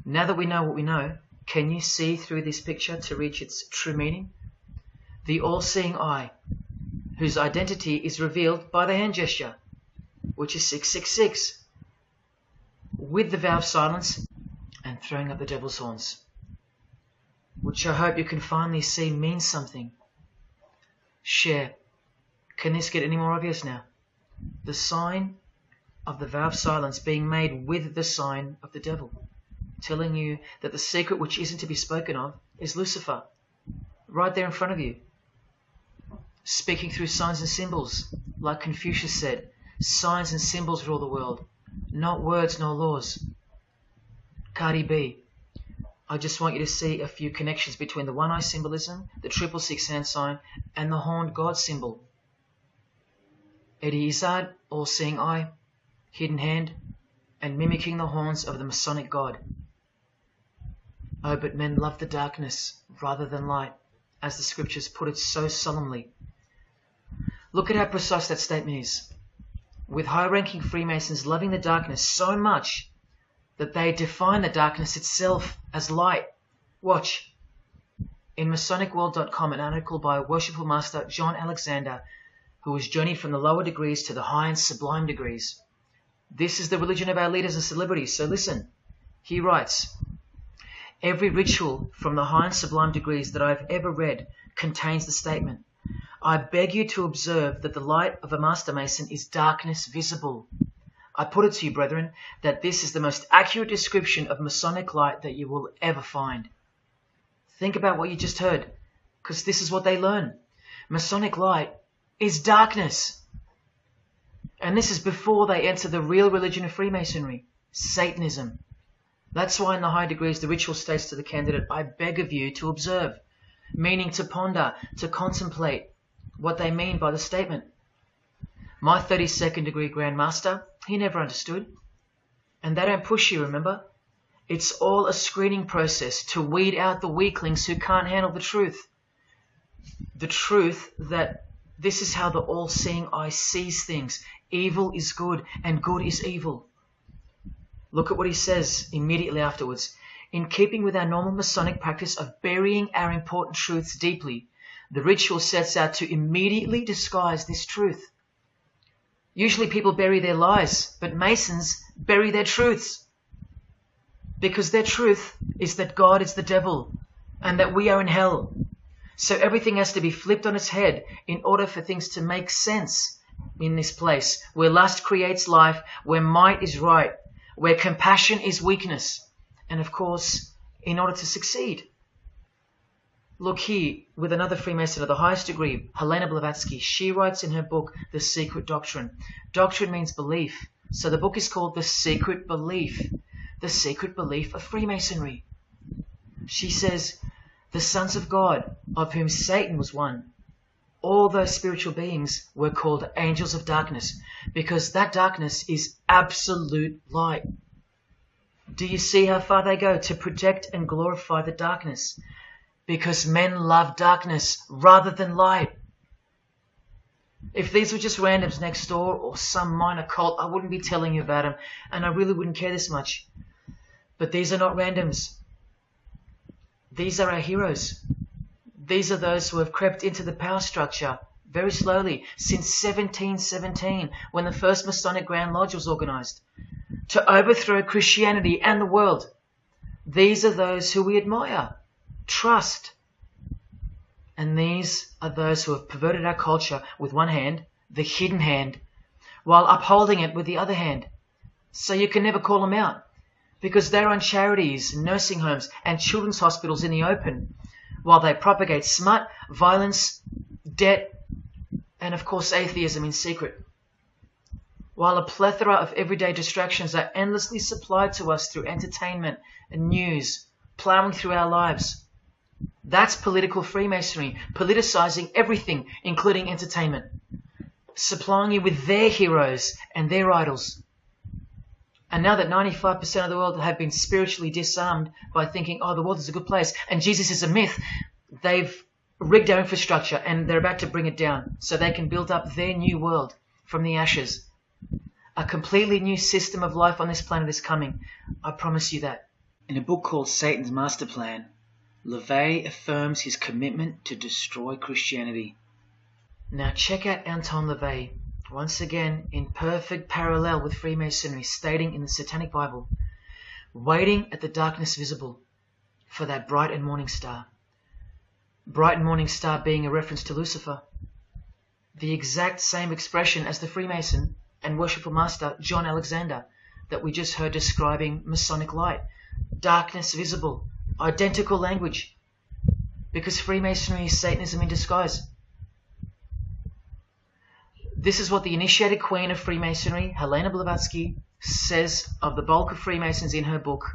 Now that we know what we know, can you see through this picture to reach its true meaning? The all-seeing eye, whose identity is revealed by the hand gesture, which is 666, with the vow of silence and throwing up the devil's horns, which I hope you can finally see means something. Share. Can this get any more obvious now? The sign of the vow of silence being made with the sign of the devil, telling you that the secret which isn't to be spoken of is Lucifer, right there in front of you. Speaking through signs and symbols, like Confucius said, signs and symbols rule the world, not words nor laws. Cardi B, I just want you to see a few connections between the one-eye symbolism, the 666 hand sign, and the horned God symbol. Eddie Izzard, all-seeing eye, hidden hand, and mimicking the horns of the Masonic God. Oh, but men love the darkness rather than light, as the scriptures put it so solemnly. Look at how precise that statement is. With high-ranking Freemasons loving the darkness so much that they define the darkness itself as light. Watch. In MasonicWorld.com, an article by Worshipful Master John Alexander, who has journeyed from the lower degrees to the high and sublime degrees. This is the religion of our leaders and celebrities, so listen. He writes, every ritual from the high and sublime degrees that I have ever read contains the statement, I beg you to observe that the light of a Master Mason is darkness visible. I put it to you, brethren, that this is the most accurate description of Masonic light that you will ever find. Think about what you just heard, because this is what they learn. Masonic light is darkness. And this is before they enter the real religion of Freemasonry, Satanism. That's why in the high degrees the ritual states to the candidate, I beg of you to observe, meaning to ponder, to contemplate what they mean by the statement. My 32nd degree Grand Master, he never understood. And they don't push you, remember? It's all a screening process to weed out the weaklings who can't handle the truth. The truth that this is how the all-seeing eye sees things. Evil is good and good is evil. Look at what he says immediately afterwards. In keeping with our normal Masonic practice of burying our important truths deeply, the ritual sets out to immediately disguise this truth. Usually people bury their lies, but Masons bury their truths. Because their truth is that God is the devil and that we are in hell. So everything has to be flipped on its head in order for things to make sense in this place where lust creates life, where might is right, where compassion is weakness, and of course, in order to succeed. Look here, with another Freemason of the highest degree, Helena Blavatsky. She writes in her book, The Secret Doctrine. Doctrine means belief. So the book is called The Secret Belief. The Secret Belief of Freemasonry. She says, the sons of God, of whom Satan was one, all those spiritual beings were called angels of darkness, because that darkness is absolute light. Do you see how far they go to protect and glorify the darkness? Because men love darkness rather than light. If these were just randoms next door or some minor cult, I wouldn't be telling you about them, and I really wouldn't care this much. But these are not randoms. These are our heroes. These are those who have crept into the power structure very slowly since 1717, when the first Masonic Grand Lodge was organized, to overthrow Christianity and the world. These are those who we admire, trust. And these are those who have perverted our culture with one hand, the hidden hand, while upholding it with the other hand. So you can never call them out, because they run charities, nursing homes, and children's hospitals in the open, while they propagate smut, violence, debt, and of course atheism in secret. While a plethora of everyday distractions are endlessly supplied to us through entertainment and news, plowing through our lives. That's political Freemasonry, politicizing everything, including entertainment, supplying you with their heroes and their idols. And now that 95% of the world have been spiritually disarmed by thinking, oh, the world is a good place and Jesus is a myth, they've rigged our infrastructure and they're about to bring it down so they can build up their new world from the ashes. A completely new system of life on this planet is coming. I promise you that. In a book called Satan's Master Plan, LaVey affirms his commitment to destroy Christianity. Now check out Anton LaVey, once again in perfect parallel with Freemasonry, stating in the Satanic Bible, waiting at the darkness visible for that bright and morning star. Bright and morning star being a reference to Lucifer. The exact same expression as the Freemason and worshipful master John Alexander that we just heard describing Masonic light. Darkness visible. Identical language. Because Freemasonry is Satanism in disguise. This is what the initiated queen of Freemasonry, Helena Blavatsky, says of the bulk of Freemasons in her book.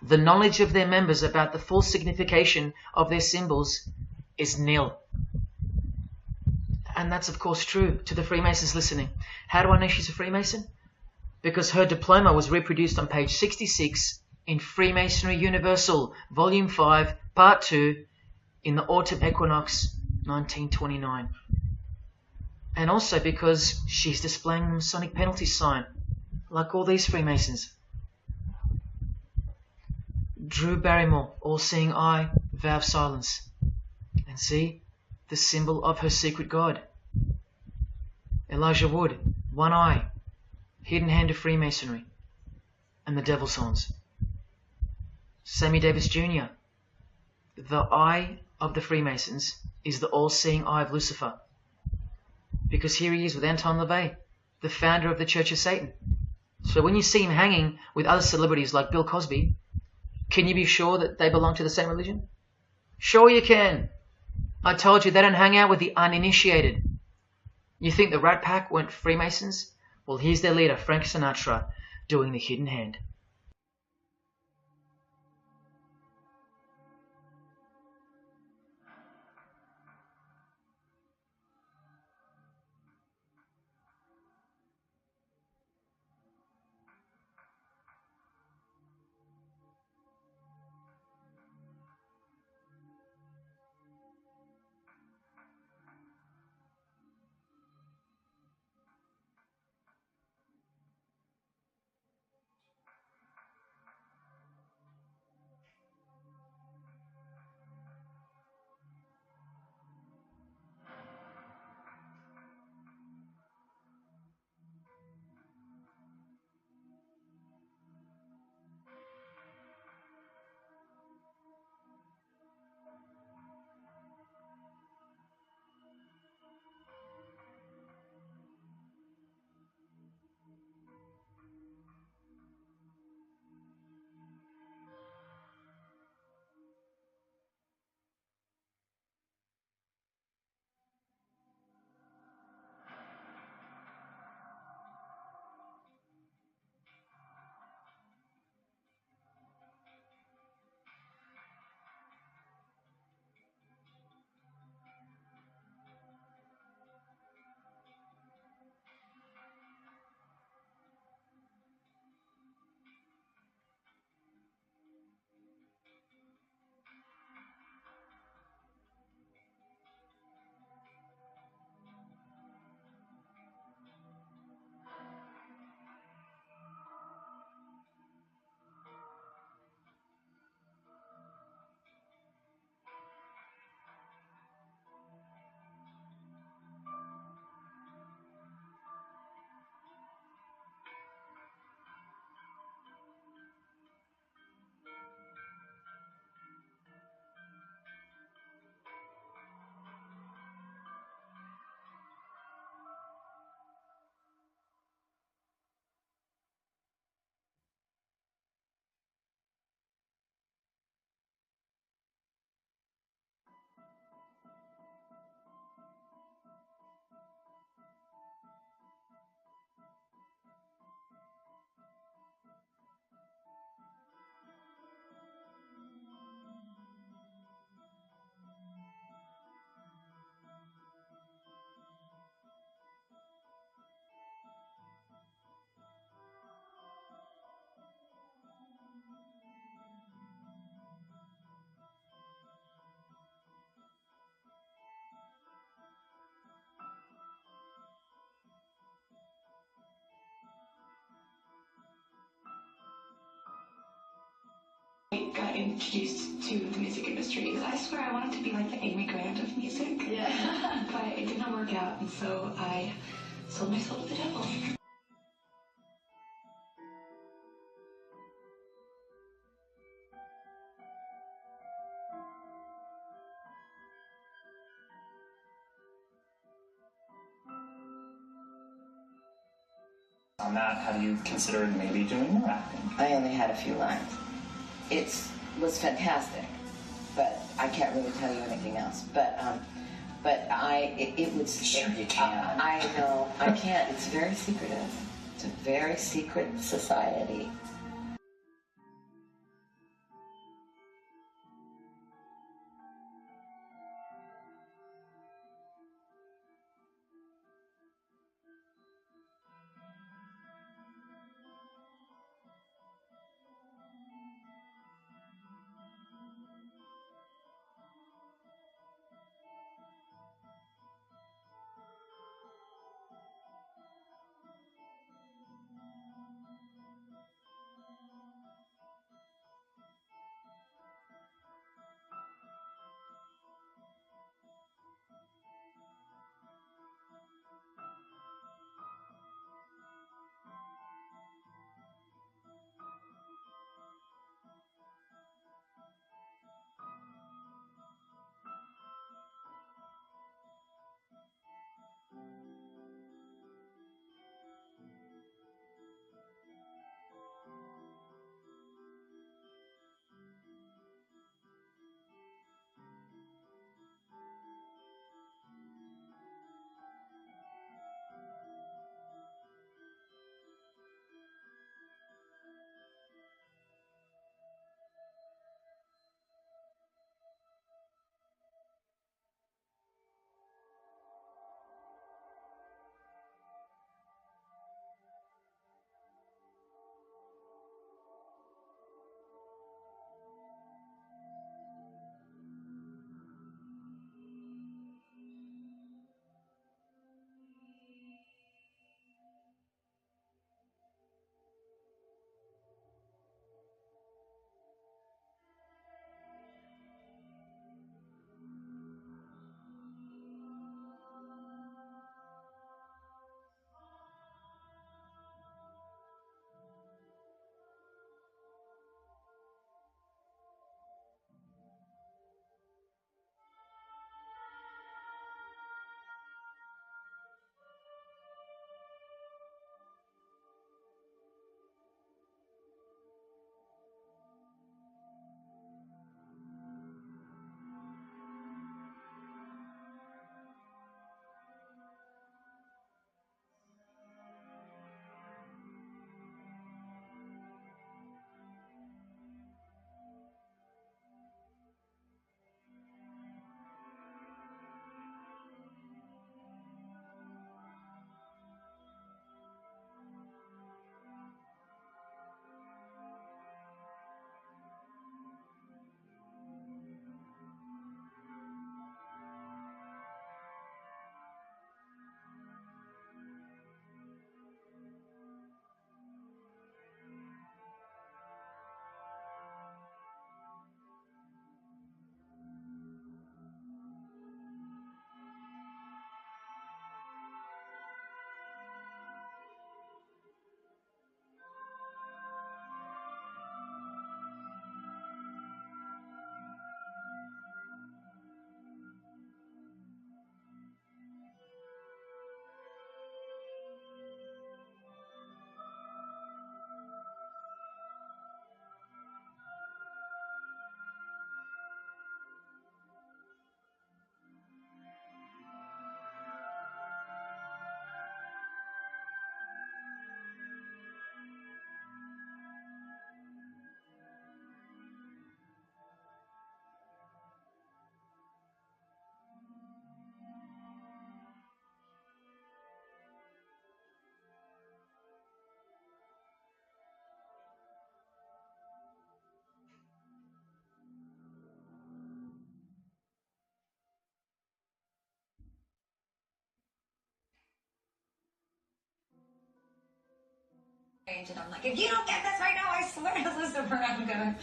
The knowledge of their members about the full signification of their symbols is nil. And that's of course true to the Freemasons listening. How do I know she's a Freemason? Because her diploma was reproduced on page 66 in Freemasonry Universal, Volume 5, Part 2, in the Autumn Equinox, 1929. And also because she's displaying the Masonic penalty sign, like all these Freemasons. Drew Barrymore, all-seeing eye, vow of silence. And see, the symbol of her secret God. Elijah Wood, one eye, hidden hand of Freemasonry, and the devil's horns. Sammy Davis Jr., the eye of the Freemasons is the all-seeing eye of Lucifer. Because here he is with Anton LaVey, the founder of the Church of Satan. So when you see him hanging with other celebrities like Bill Cosby, can you be sure that they belong to the same religion? Sure you can. I told you they don't hang out with the uninitiated. You think the Rat Pack weren't Freemasons? Well, here's their leader, Frank Sinatra, doing the hidden hand. got introduced to the music industry. I swear I wanted to be like the Amy Grant of music. Yeah. But it did not work out, and so I sold my soul to the devil. On that, how do you consider maybe doing more acting? I only had a few lines. It was fantastic, but I can't really tell you anything else. But it was. Sure you can. I know I can't. It's very secretive. It's a very secret society. And I'm like, if you don't get this right now, I swear to Lucifer, I'm gonna.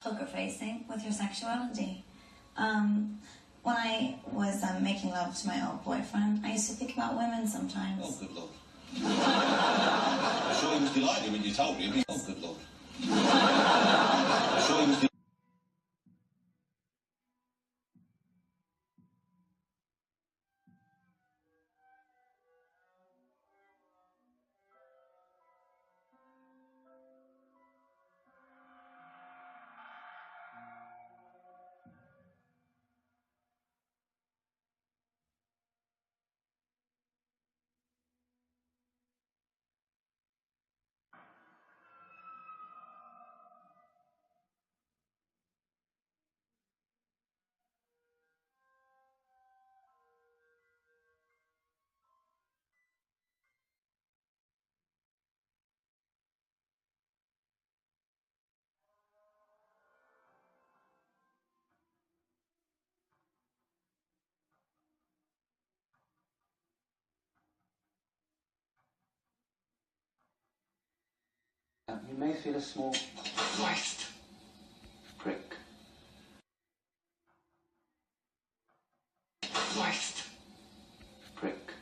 poker facing with your sexuality. When I was making love to my old boyfriend, I used to think about women sometimes. Oh, good Lord. I'm sure he was delighted when you told him. Oh, good Lord. I'm sure he was delighted. You may feel a small Christ. prick. Christ. Prick.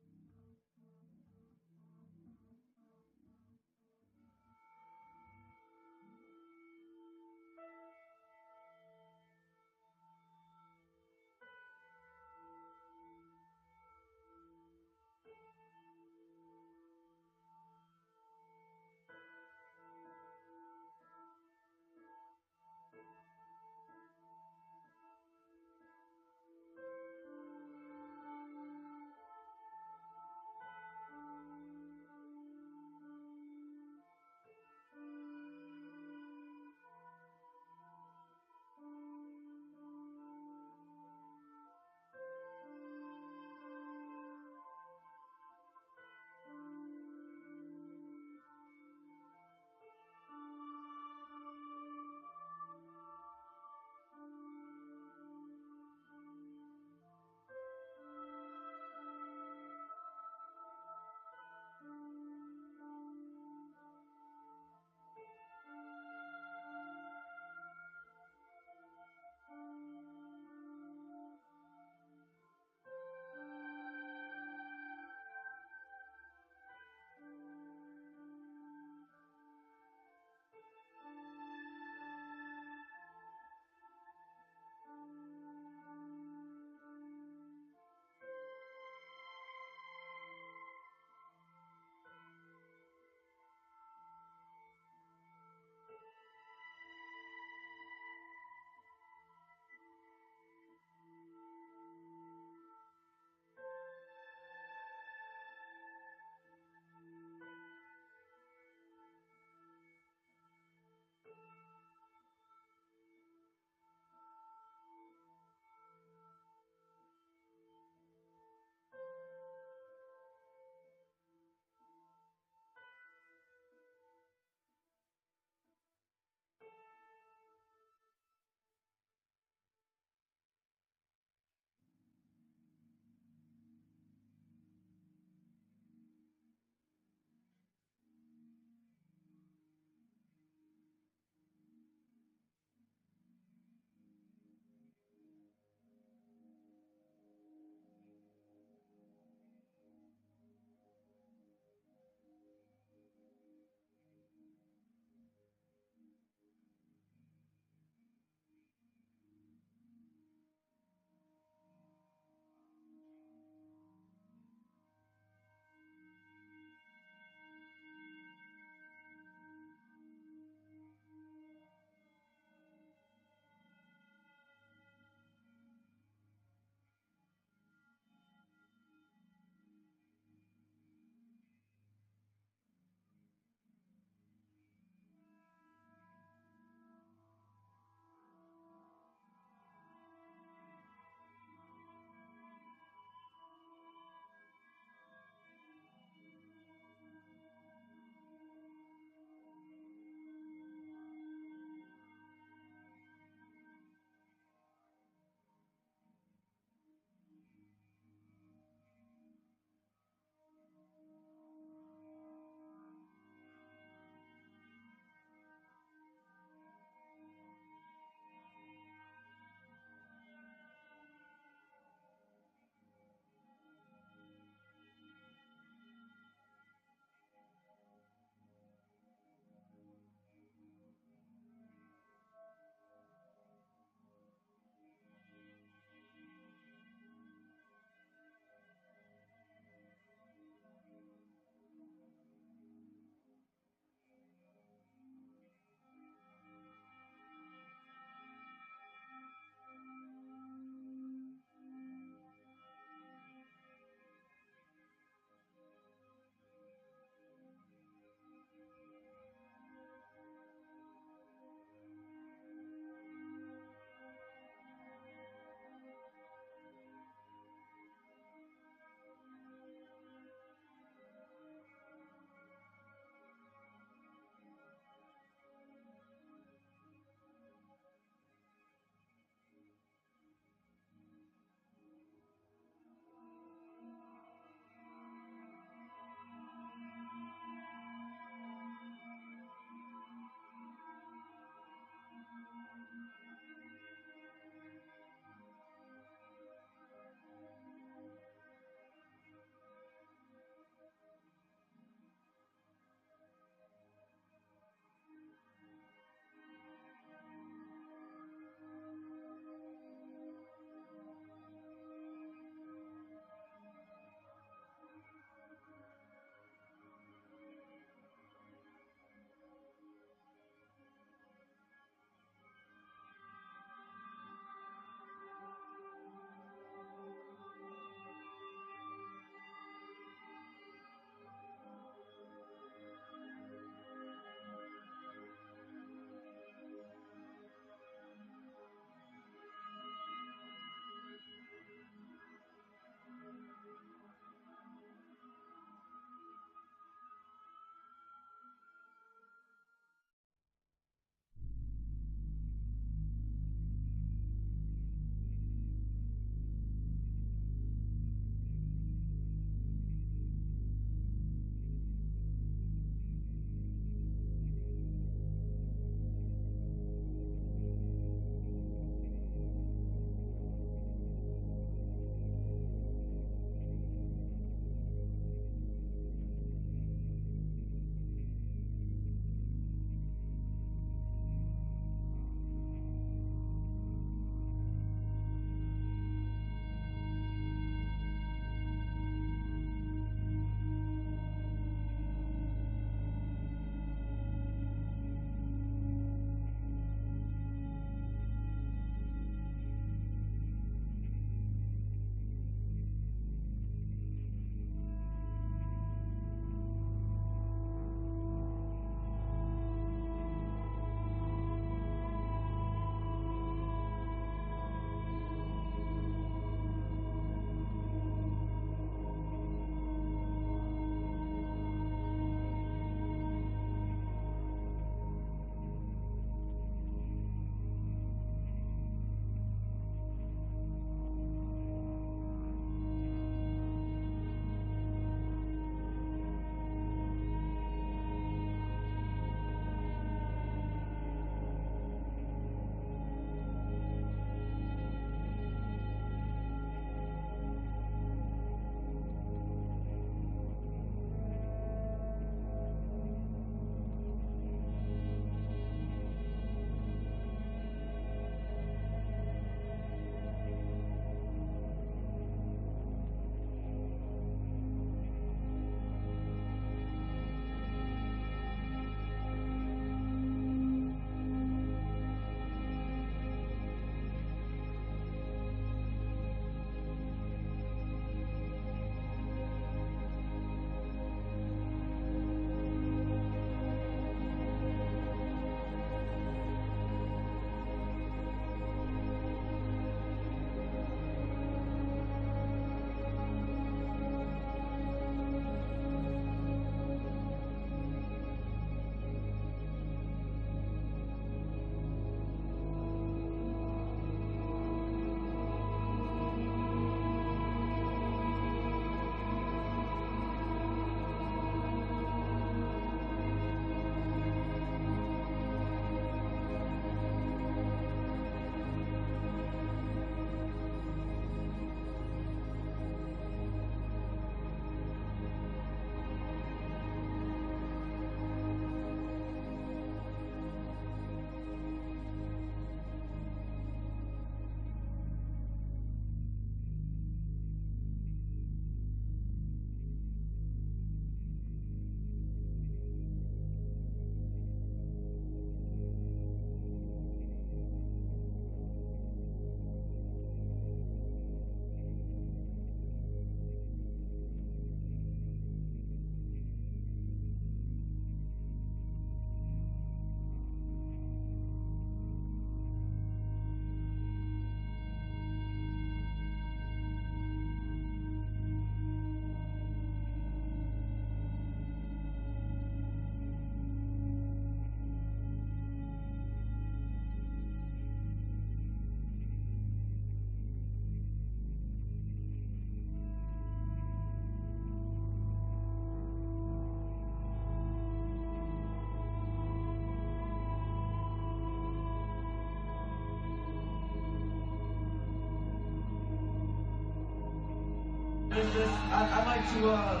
I'd like to,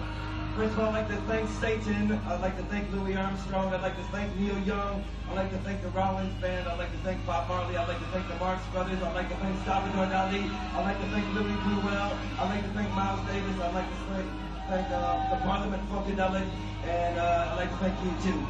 first of all, I'd like to thank Satan. I'd like to thank Louis Armstrong. I'd like to thank Neil Young. I'd like to thank the Rollins Band. I'd like to thank Bob Marley. I'd like to thank the Marx Brothers. I'd like to thank Salvador Dali. I'd like to thank Louis Bruel. I'd like to thank Miles Davis. I'd like to thank the Parliament Funkadelic. And I'd like to thank you, too.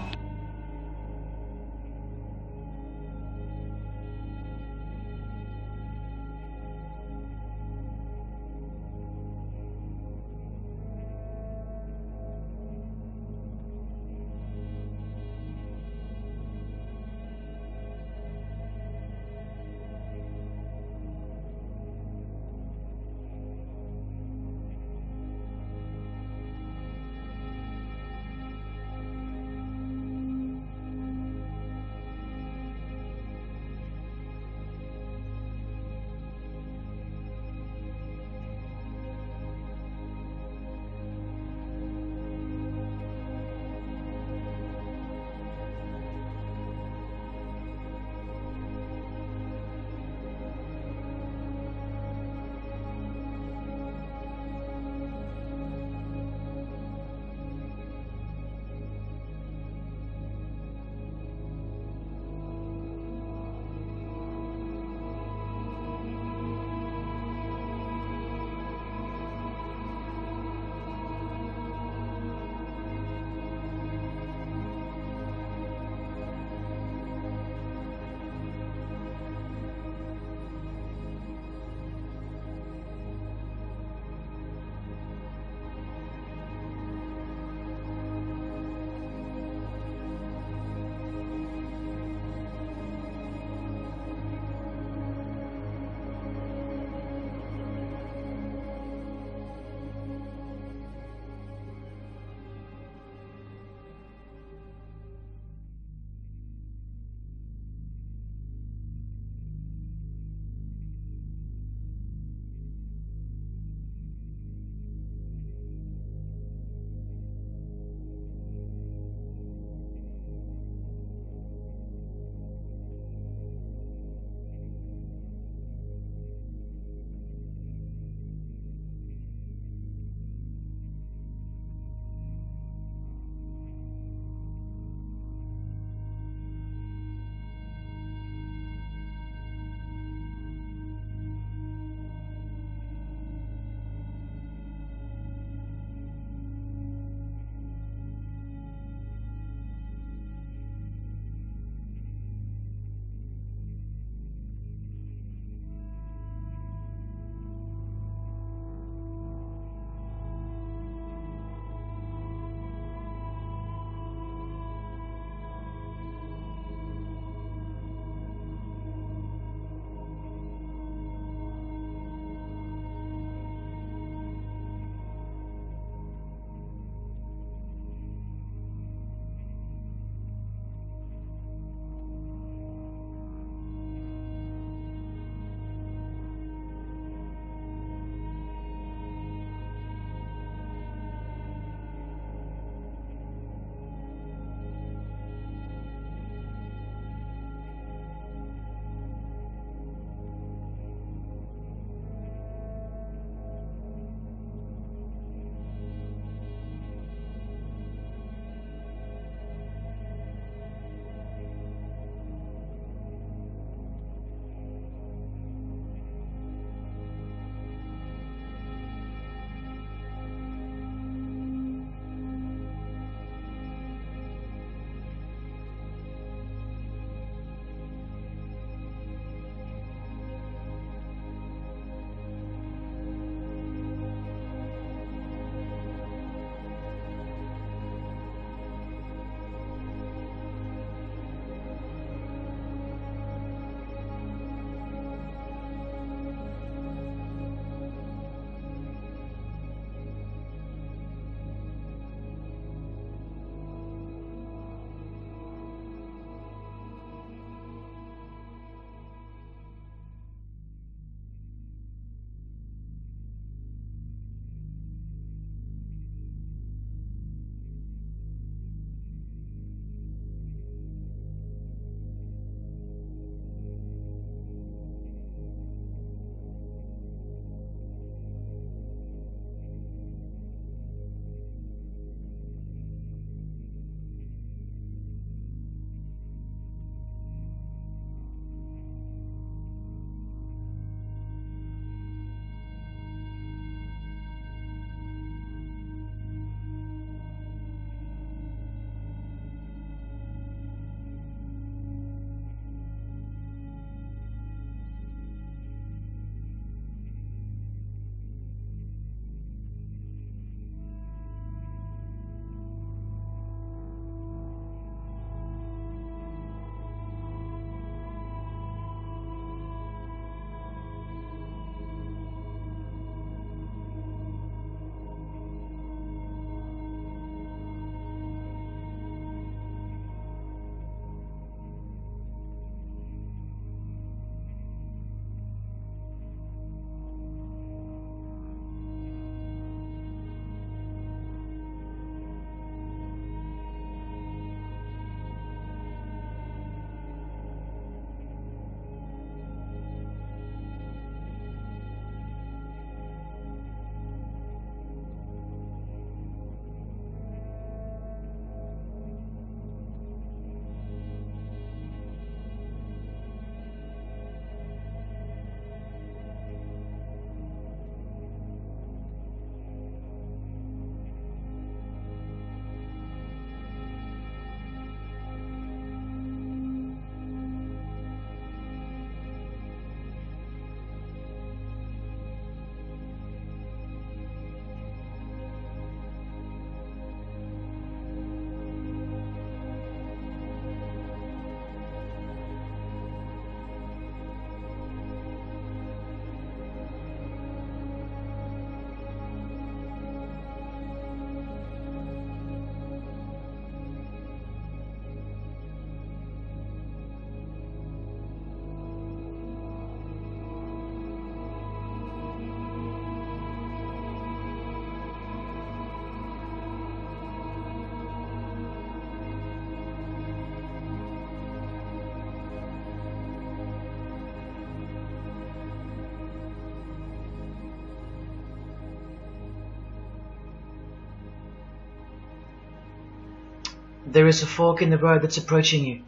there is a fork in the road that's approaching you.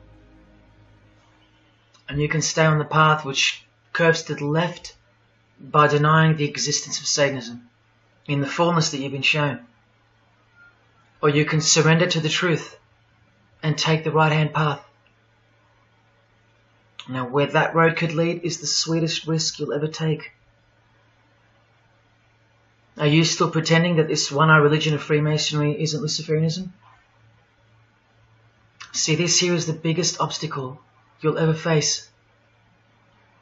And you can stay on the path which curves to the left by denying the existence of Satanism in the fullness that you've been shown. Or you can surrender to the truth and take the right-hand path. Now, where that road could lead is the sweetest risk you'll ever take. Are you still pretending that this one-eye religion of Freemasonry isn't Luciferianism? See, this here is the biggest obstacle you'll ever face.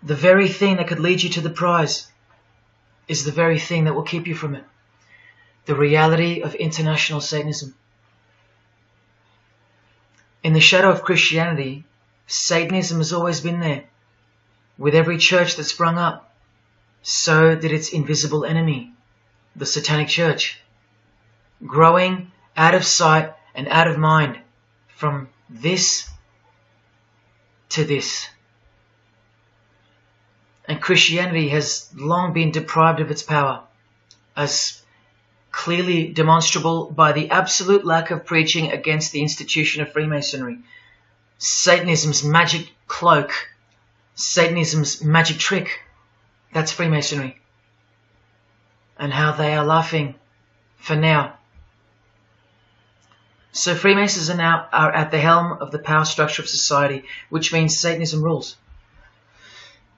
The very thing that could lead you to the prize is the very thing that will keep you from it. The reality of international Satanism. In the shadow of Christianity, Satanism has always been there. With every church that sprung up, so did its invisible enemy, the Satanic Church, growing out of sight and out of mind from this to this. And Christianity has long been deprived of its power, as clearly demonstrable by the absolute lack of preaching against the institution of Freemasonry. Satanism's magic cloak, Satanism's magic trick, that's Freemasonry. And how they are laughing for now. So Freemasons are at the helm of the power structure of society, which means Satanism rules.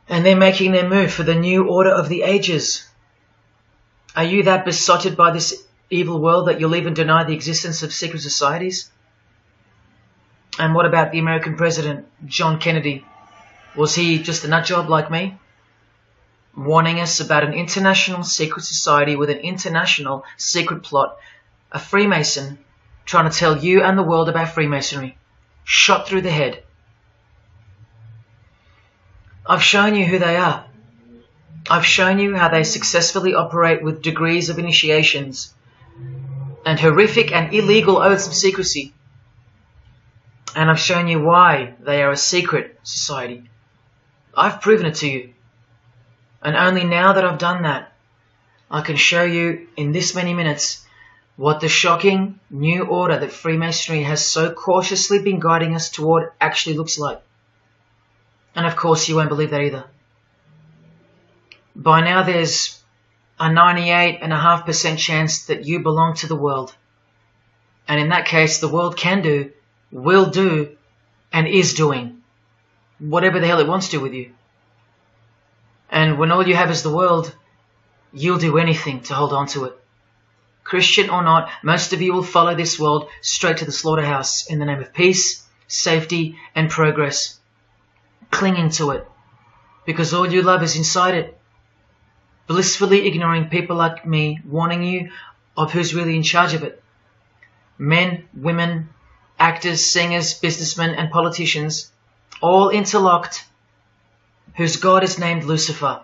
And they're making their move for the new order of the ages. Are you that besotted by this evil world that you'll even deny the existence of secret societies? And what about the American president, John Kennedy? Was he just a nutjob like me? Warning us about an international secret society with an international secret plot. A Freemason trying to tell you and the world about Freemasonry. Shot through the head. I've shown you who they are. I've shown you how they successfully operate with degrees of initiations and horrific and illegal oaths of secrecy. And I've shown you why they are a secret society. I've proven it to you. And only now that I've done that, I can show you in this many minutes what the shocking new order that Freemasonry has so cautiously been guiding us toward actually looks like. And of course you won't believe that either. By now there's a 98.5% chance that you belong to the world. And in that case, the world can do, will do, and is doing whatever the hell it wants to with you. And when all you have is the world, you'll do anything to hold on to it. Christian or not, most of you will follow this world straight to the slaughterhouse in the name of peace, safety, and progress. Clinging to it, because all you love is inside it. Blissfully ignoring people like me warning you of who's really in charge of it. Men, women, actors, singers, businessmen, and politicians, all interlocked, whose God is named Lucifer.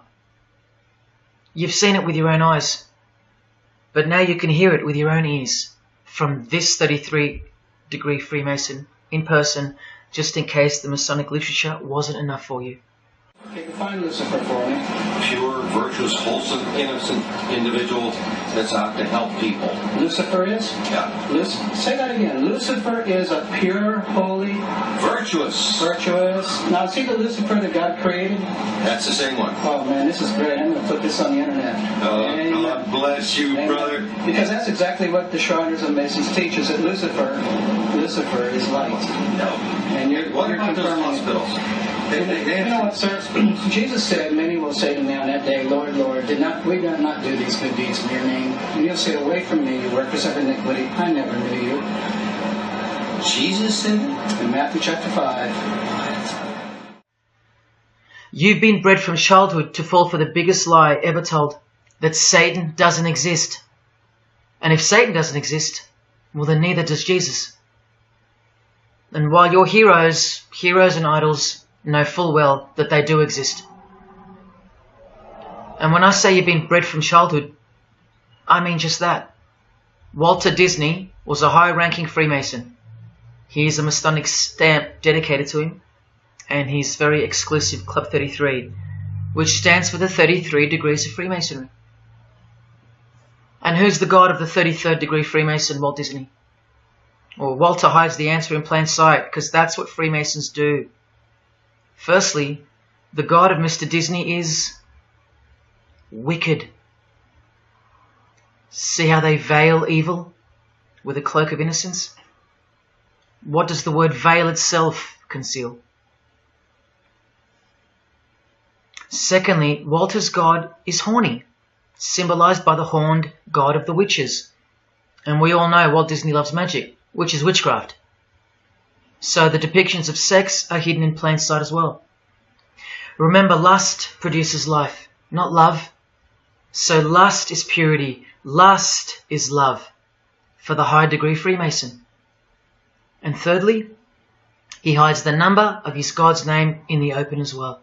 You've seen it with your own eyes, but now you can hear it with your own ears from this 33-degree Freemason in person, just in case the Masonic literature wasn't enough for you. Okay, define Lucifer for me. Pure, virtuous, wholesome, innocent individual that's out to help people. Lucifer is? Yeah. Say that again. Lucifer is a pure, holy... Virtuous. Virtuous. Now, see the Lucifer that God created? That's the same one. Oh, man, this is great. I'm going to put this on the internet. Oh, God bless you, Amen. brother. Because that's exactly what the Shriners and Masons teach, is that Lucifer is light. No. And what about those hospitals? You know what, sir? Jesus said, many will say to me on that day, Lord, Lord, we did not do these good deeds in your name? And you'll say, away from me, you workers of iniquity, I never knew you. Jesus said it? In Matthew chapter 5. You've been bred from childhood to fall for the biggest lie ever told, that Satan doesn't exist. And if Satan doesn't exist, well then neither does Jesus. And while your heroes and idols know full well that they do exist. And when I say you've been bred from childhood, I mean just that. Walter Disney was a high-ranking Freemason. He is a Masonic stamp dedicated to him, and his very exclusive Club 33, which stands for the 33 degrees of Freemasonry. And who's the god of the 33rd degree Freemason, Walt Disney? Or Walter hides the answer in plain sight, because that's what Freemasons do. Firstly, the God of Mr. Disney is wicked. See how they veil evil with a cloak of innocence? What does the word veil itself conceal? Secondly, Walter's God is horny, symbolized by the horned god of the witches. And we all know Walt Disney loves magic, which is witchcraft. So the depictions of sex are hidden in plain sight as well. Remember, lust produces life, not love. So lust is purity, lust is love for the high degree Freemason. And thirdly, he hides the number of his God's name in the open as well.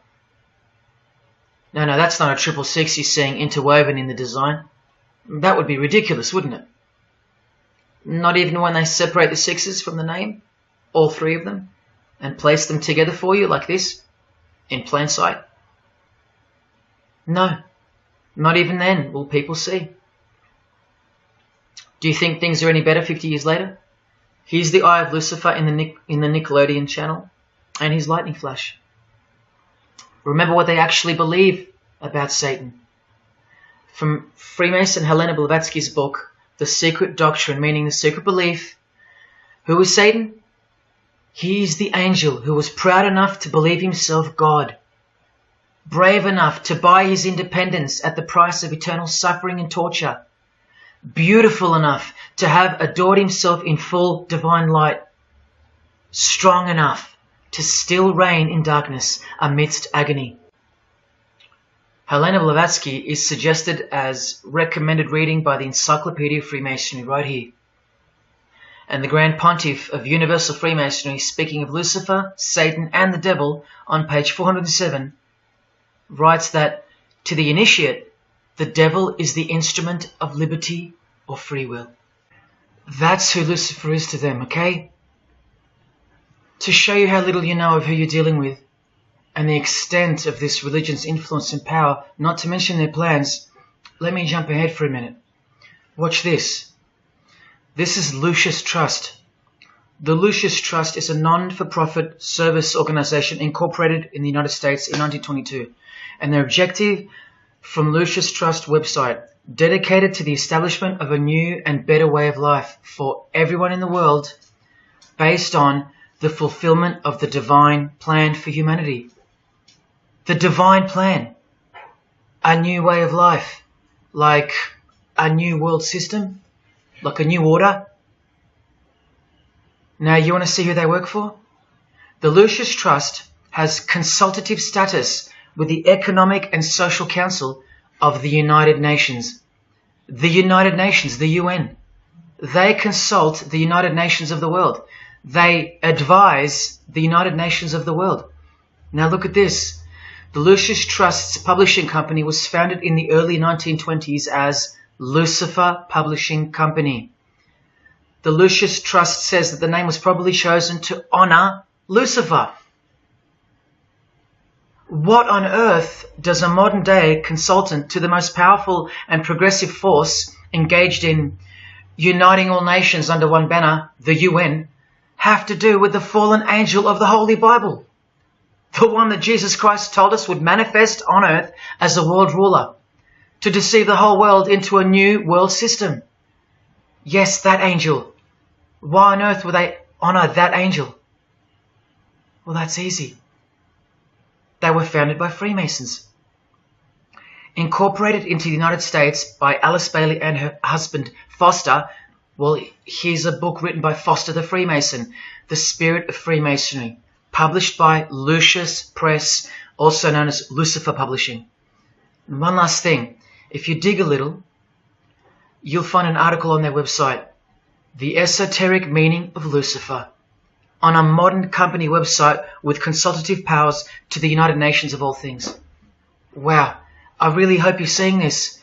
No, that's not a 666 he's seeing interwoven in the design. That would be ridiculous, wouldn't it? Not even when they separate the sixes from the name, all three of them, and place them together for you like this, in plain sight. No, not even then will people see. Do you think things are any better 50 years later? Here's the Eye of Lucifer in the Nickelodeon channel, and his lightning flash. Remember what they actually believe about Satan. From Freemason Helena Blavatsky's book, The Secret Doctrine, meaning the secret belief. Who is Satan? He is the angel who was proud enough to believe himself God, brave enough to buy his independence at the price of eternal suffering and torture, beautiful enough to have adored himself in full divine light, strong enough to still reign in darkness amidst agony. Helena Blavatsky is suggested as recommended reading by the Encyclopedia of Freemasonry right here. And the Grand Pontiff of Universal Freemasonry, speaking of Lucifer, Satan and the Devil on page 407, writes that to the initiate, the devil is the instrument of liberty or free will. That's who Lucifer is to them, okay? To show you how little you know of who you're dealing with and the extent of this religion's influence and power, not to mention their plans, let me jump ahead for a minute. Watch this. This is Lucius Trust. The Lucius Trust is a non-for-profit service organization incorporated in the United States in 1922, and their objective from Lucius Trust website, dedicated to the establishment of a new and better way of life for everyone in the world based on the fulfillment of the divine plan for humanity. The divine plan. A new way of life. Like a new world system. Like a new order. Now you want to see who they work for? The Lucius Trust has consultative status with the Economic and Social Council of the United Nations. The United Nations, the UN. They consult the United Nations of the world. They advise the United Nations of the world. Now look at this. The Lucius Trust's publishing company was founded in the early 1920s as Lucifer Publishing Company. The Lucius Trust says that the name was probably chosen to honor Lucifer. What on earth does a modern day consultant to the most powerful and progressive force engaged in uniting all nations under one banner, the UN, have to do with the fallen angel of the Holy Bible? The one that Jesus Christ told us would manifest on earth as a world ruler, to deceive the whole world into a new world system. Yes, that angel. Why on earth would they honor that angel? Well, that's easy. They were founded by Freemasons. Incorporated into the United States by Alice Bailey and her husband Foster. Well, here's a book written by Foster the Freemason, The Spirit of Freemasonry, published by Lucius Press, also known as Lucifer Publishing. And one last thing, if you dig a little, you'll find an article on their website, The Esoteric Meaning of Lucifer, on a modern company website with consultative powers to the United Nations of all things. Wow, I really hope you're seeing this.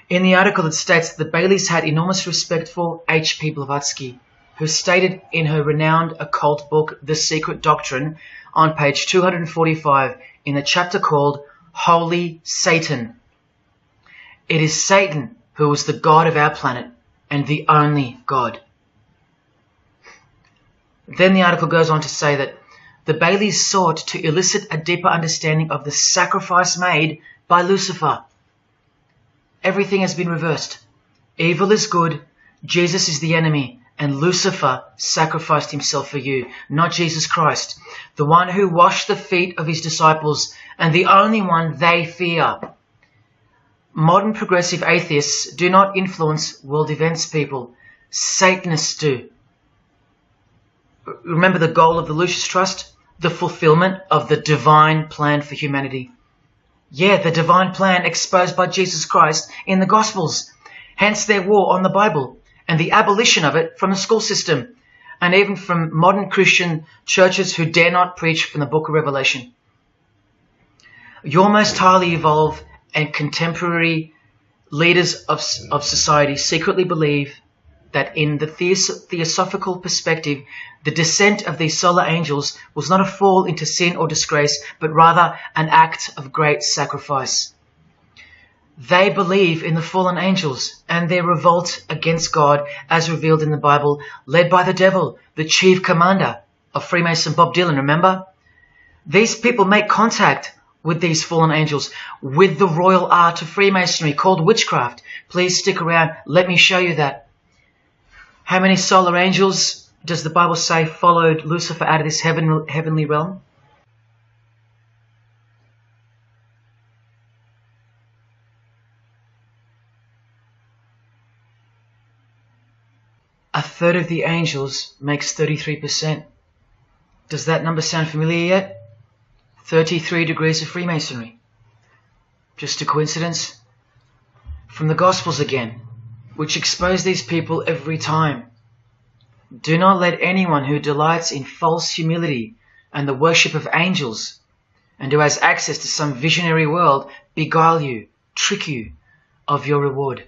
In the article it states that the Baileys had enormous respect for H.P. Blavatsky, who stated in her renowned occult book, The Secret Doctrine, on page 245, in the chapter called Holy Satan. It is Satan who is the God of our planet and the only God. Then the article goes on to say that the Baileys sought to elicit a deeper understanding of the sacrifice made by Lucifer. Everything has been reversed. Evil is good, Jesus is the enemy, and Lucifer sacrificed himself for you, not Jesus Christ, the one who washed the feet of his disciples and the only one they fear. Modern progressive atheists do not influence world events, people. Satanists do. Remember the goal of the Lucis Trust? The fulfillment of the divine plan for humanity. Yeah, the divine plan exposed by Jesus Christ in the Gospels. Hence their war on the Bible and the abolition of it from the school system and even from modern Christian churches who dare not preach from the book of Revelation. Your most highly evolved and contemporary leaders of society secretly believe that in the theosophical perspective, the descent of these solar angels was not a fall into sin or disgrace, but rather an act of great sacrifice. They believe in the fallen angels and their revolt against God as revealed in the Bible, led by the devil, the chief commander of Freemason Bob Dylan, remember? These people make contact with these fallen angels, with the royal art of Freemasonry called witchcraft. Please stick around, let me show you that. How many solar angels does the Bible say followed Lucifer out of this heavenly realm? A third of the angels makes 33%. Does that number sound familiar yet? 33 degrees of Freemasonry. Just a coincidence? From the Gospels again, which expose these people every time. Do not let anyone who delights in false humility and the worship of angels and who has access to some visionary world beguile you, trick you of your reward.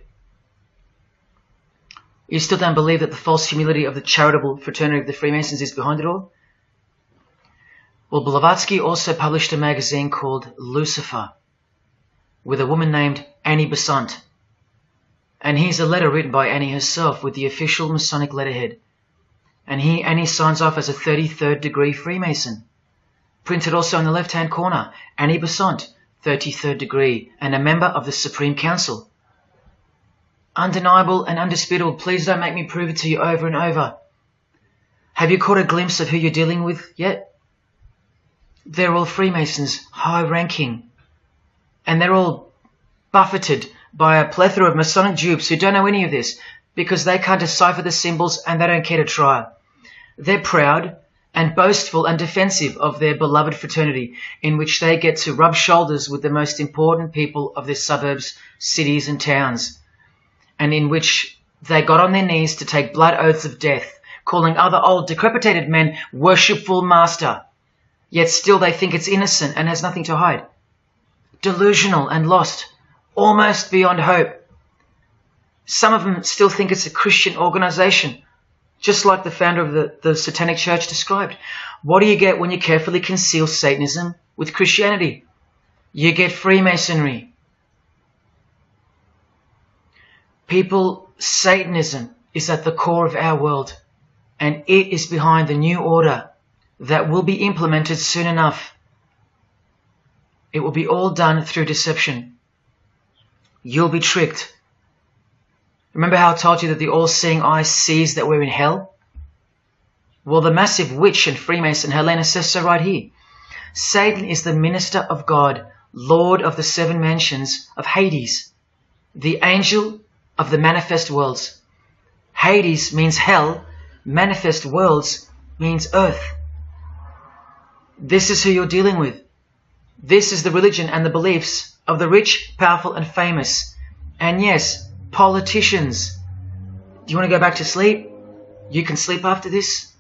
You still don't believe that the false humility of the charitable fraternity of the Freemasons is behind it all? Well, Blavatsky also published a magazine called Lucifer with a woman named Annie Besant. And here's a letter written by Annie herself with the official Masonic letterhead. And here Annie signs off as a 33rd degree Freemason. Printed also in the left-hand corner, Annie Besant, 33rd degree, and a member of the Supreme Council. Undeniable and undisputable. Please don't make me prove it to you over and over. Have you caught a glimpse of who you're dealing with yet? They're all Freemasons, high-ranking. And they're all buffeted by a plethora of Masonic dupes who don't know any of this because they can't decipher the symbols and they don't care to try. They're proud and boastful and defensive of their beloved fraternity in which they get to rub shoulders with the most important people of their suburbs, cities and towns, and in which they got on their knees to take blood oaths of death, calling other old decrepitated men worshipful master. Yet still they think it's innocent and has nothing to hide. Delusional and lost, almost beyond hope. Some of them still think it's a Christian organization, just like the founder of the Satanic Church described. What do you get when you carefully conceal Satanism with Christianity? You get Freemasonry. People, Satanism is at the core of our world, and it is behind the new order that will be implemented soon enough. It will be all done through deception. You'll be tricked. Remember how I told you that the all-seeing eye sees that we're in hell? Well, the massive witch and Freemason Helena says so right here. Satan is the minister of God, Lord of the seven mansions of Hades, the angel of the manifest worlds. Hades means hell, manifest worlds means earth. This is who you're dealing with. This is the religion and the beliefs of the rich, powerful and famous. And yes, politicians. Do you want to go back to sleep? You can sleep after this.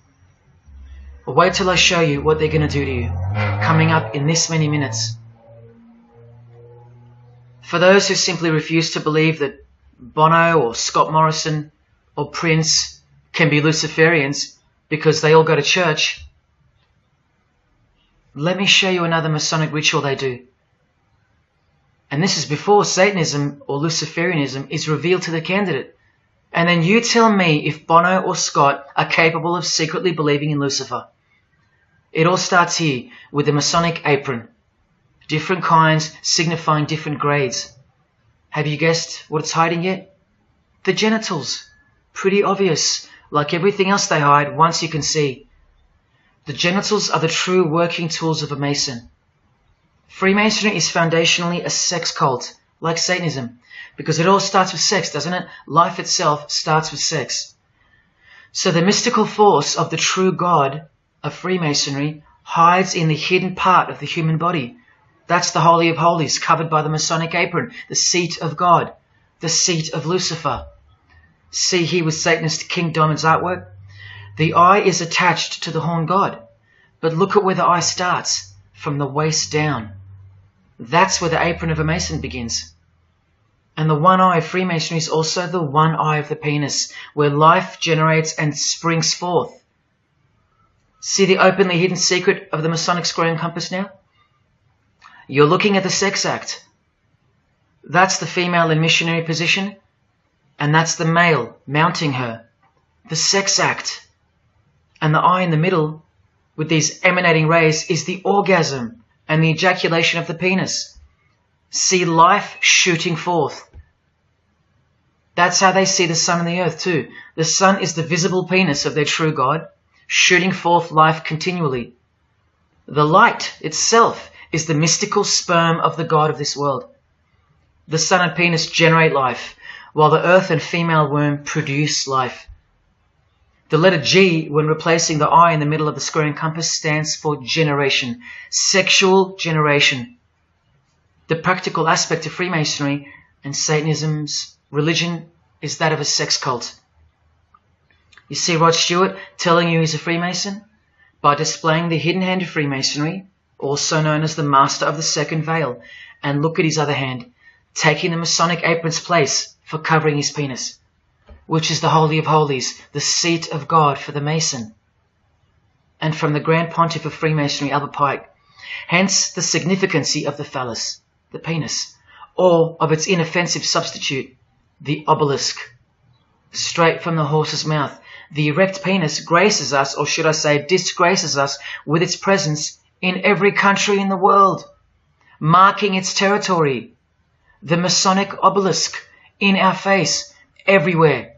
Or wait till I show you what they're going to do to you, coming up in this many minutes. For those who simply refuse to believe that Bono or Scott Morrison or Prince can be Luciferians because they all go to church, let me show you another Masonic ritual they do. And this is before Satanism or Luciferianism is revealed to the candidate. And then you tell me if Bono or Scott are capable of secretly believing in Lucifer. It all starts here with the Masonic apron. Different kinds signifying different grades. Have you guessed what it's hiding yet? The genitals. Pretty obvious. Like everything else they hide, once you can see. The genitals are the true working tools of a Mason. Freemasonry is foundationally a sex cult, like Satanism, because it all starts with sex, doesn't it? Life itself starts with sex. So the mystical force of the true God of Freemasonry hides in the hidden part of the human body. That's the Holy of Holies, covered by the Masonic apron, the seat of God, the seat of Lucifer. See here with Satanist King Diamond's artwork? The eye is attached to the horn god, but look at where the eye starts, from the waist down. That's where the apron of a Mason begins. And the one eye of Freemasonry is also the one eye of the penis, where life generates and springs forth. See the openly hidden secret of the Masonic square and compass now? You're looking at the sex act. That's the female in missionary position, and that's the male mounting her. The sex act. And the eye in the middle, with these emanating rays, is the orgasm and the ejaculation of the penis. See life shooting forth. That's how they see the sun and the earth too. The sun is the visible penis of their true God, shooting forth life continually. The light itself is the mystical sperm of the God of this world. The sun and penis generate life, while the earth and female womb produce life. The letter G, when replacing the I in the middle of the square and compass, stands for generation, sexual generation. The practical aspect of Freemasonry and Satanism's religion is that of a sex cult. You see Rod Stewart telling you he's a Freemason? By displaying the hidden hand of Freemasonry, also known as the Master of the Second Veil, and look at his other hand, taking the Masonic apron's place for covering his penis, which is the Holy of Holies, the seat of God for the Mason. And from the Grand Pontiff of Freemasonry, Albert Pike, hence the significancy of the phallus, the penis, or of its inoffensive substitute, the obelisk. Straight from the horse's mouth, the erect penis graces us, or should I say disgraces us, with its presence in every country in the world, marking its territory. The Masonic obelisk in our face, everywhere,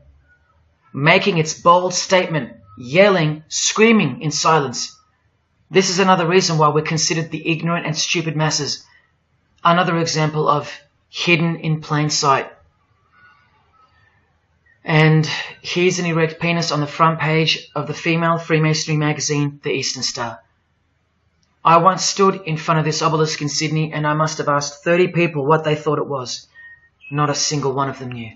making its bold statement, yelling, screaming in silence. This is another reason why we're considered the ignorant and stupid masses. Another example of hidden in plain sight. And here's an erect penis on the front page of the female Freemasonry magazine, The Eastern Star. I once stood in front of this obelisk in Sydney, and I must have asked 30 people what they thought it was. Not a single one of them knew.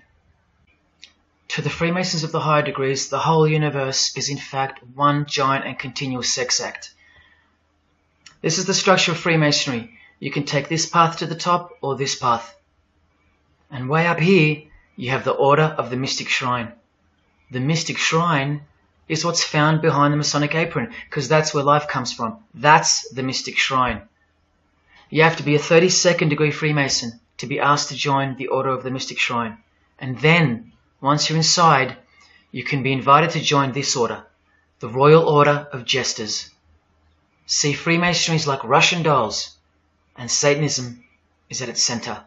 To the Freemasons of the higher degrees, the whole universe is in fact one giant and continuous sex act. This is the structure of Freemasonry. You can take this path to the top or this path. And way up here, you have the Order of the Mystic Shrine. The Mystic Shrine is what's found behind the Masonic apron, because that's where life comes from. That's the Mystic Shrine. You have to be a 32nd degree Freemason to be asked to join the Order of the Mystic Shrine. And then, once you're inside, you can be invited to join this order, the Royal Order of Jesters. See, Freemasonry is like Russian dolls, and Satanism is at its center.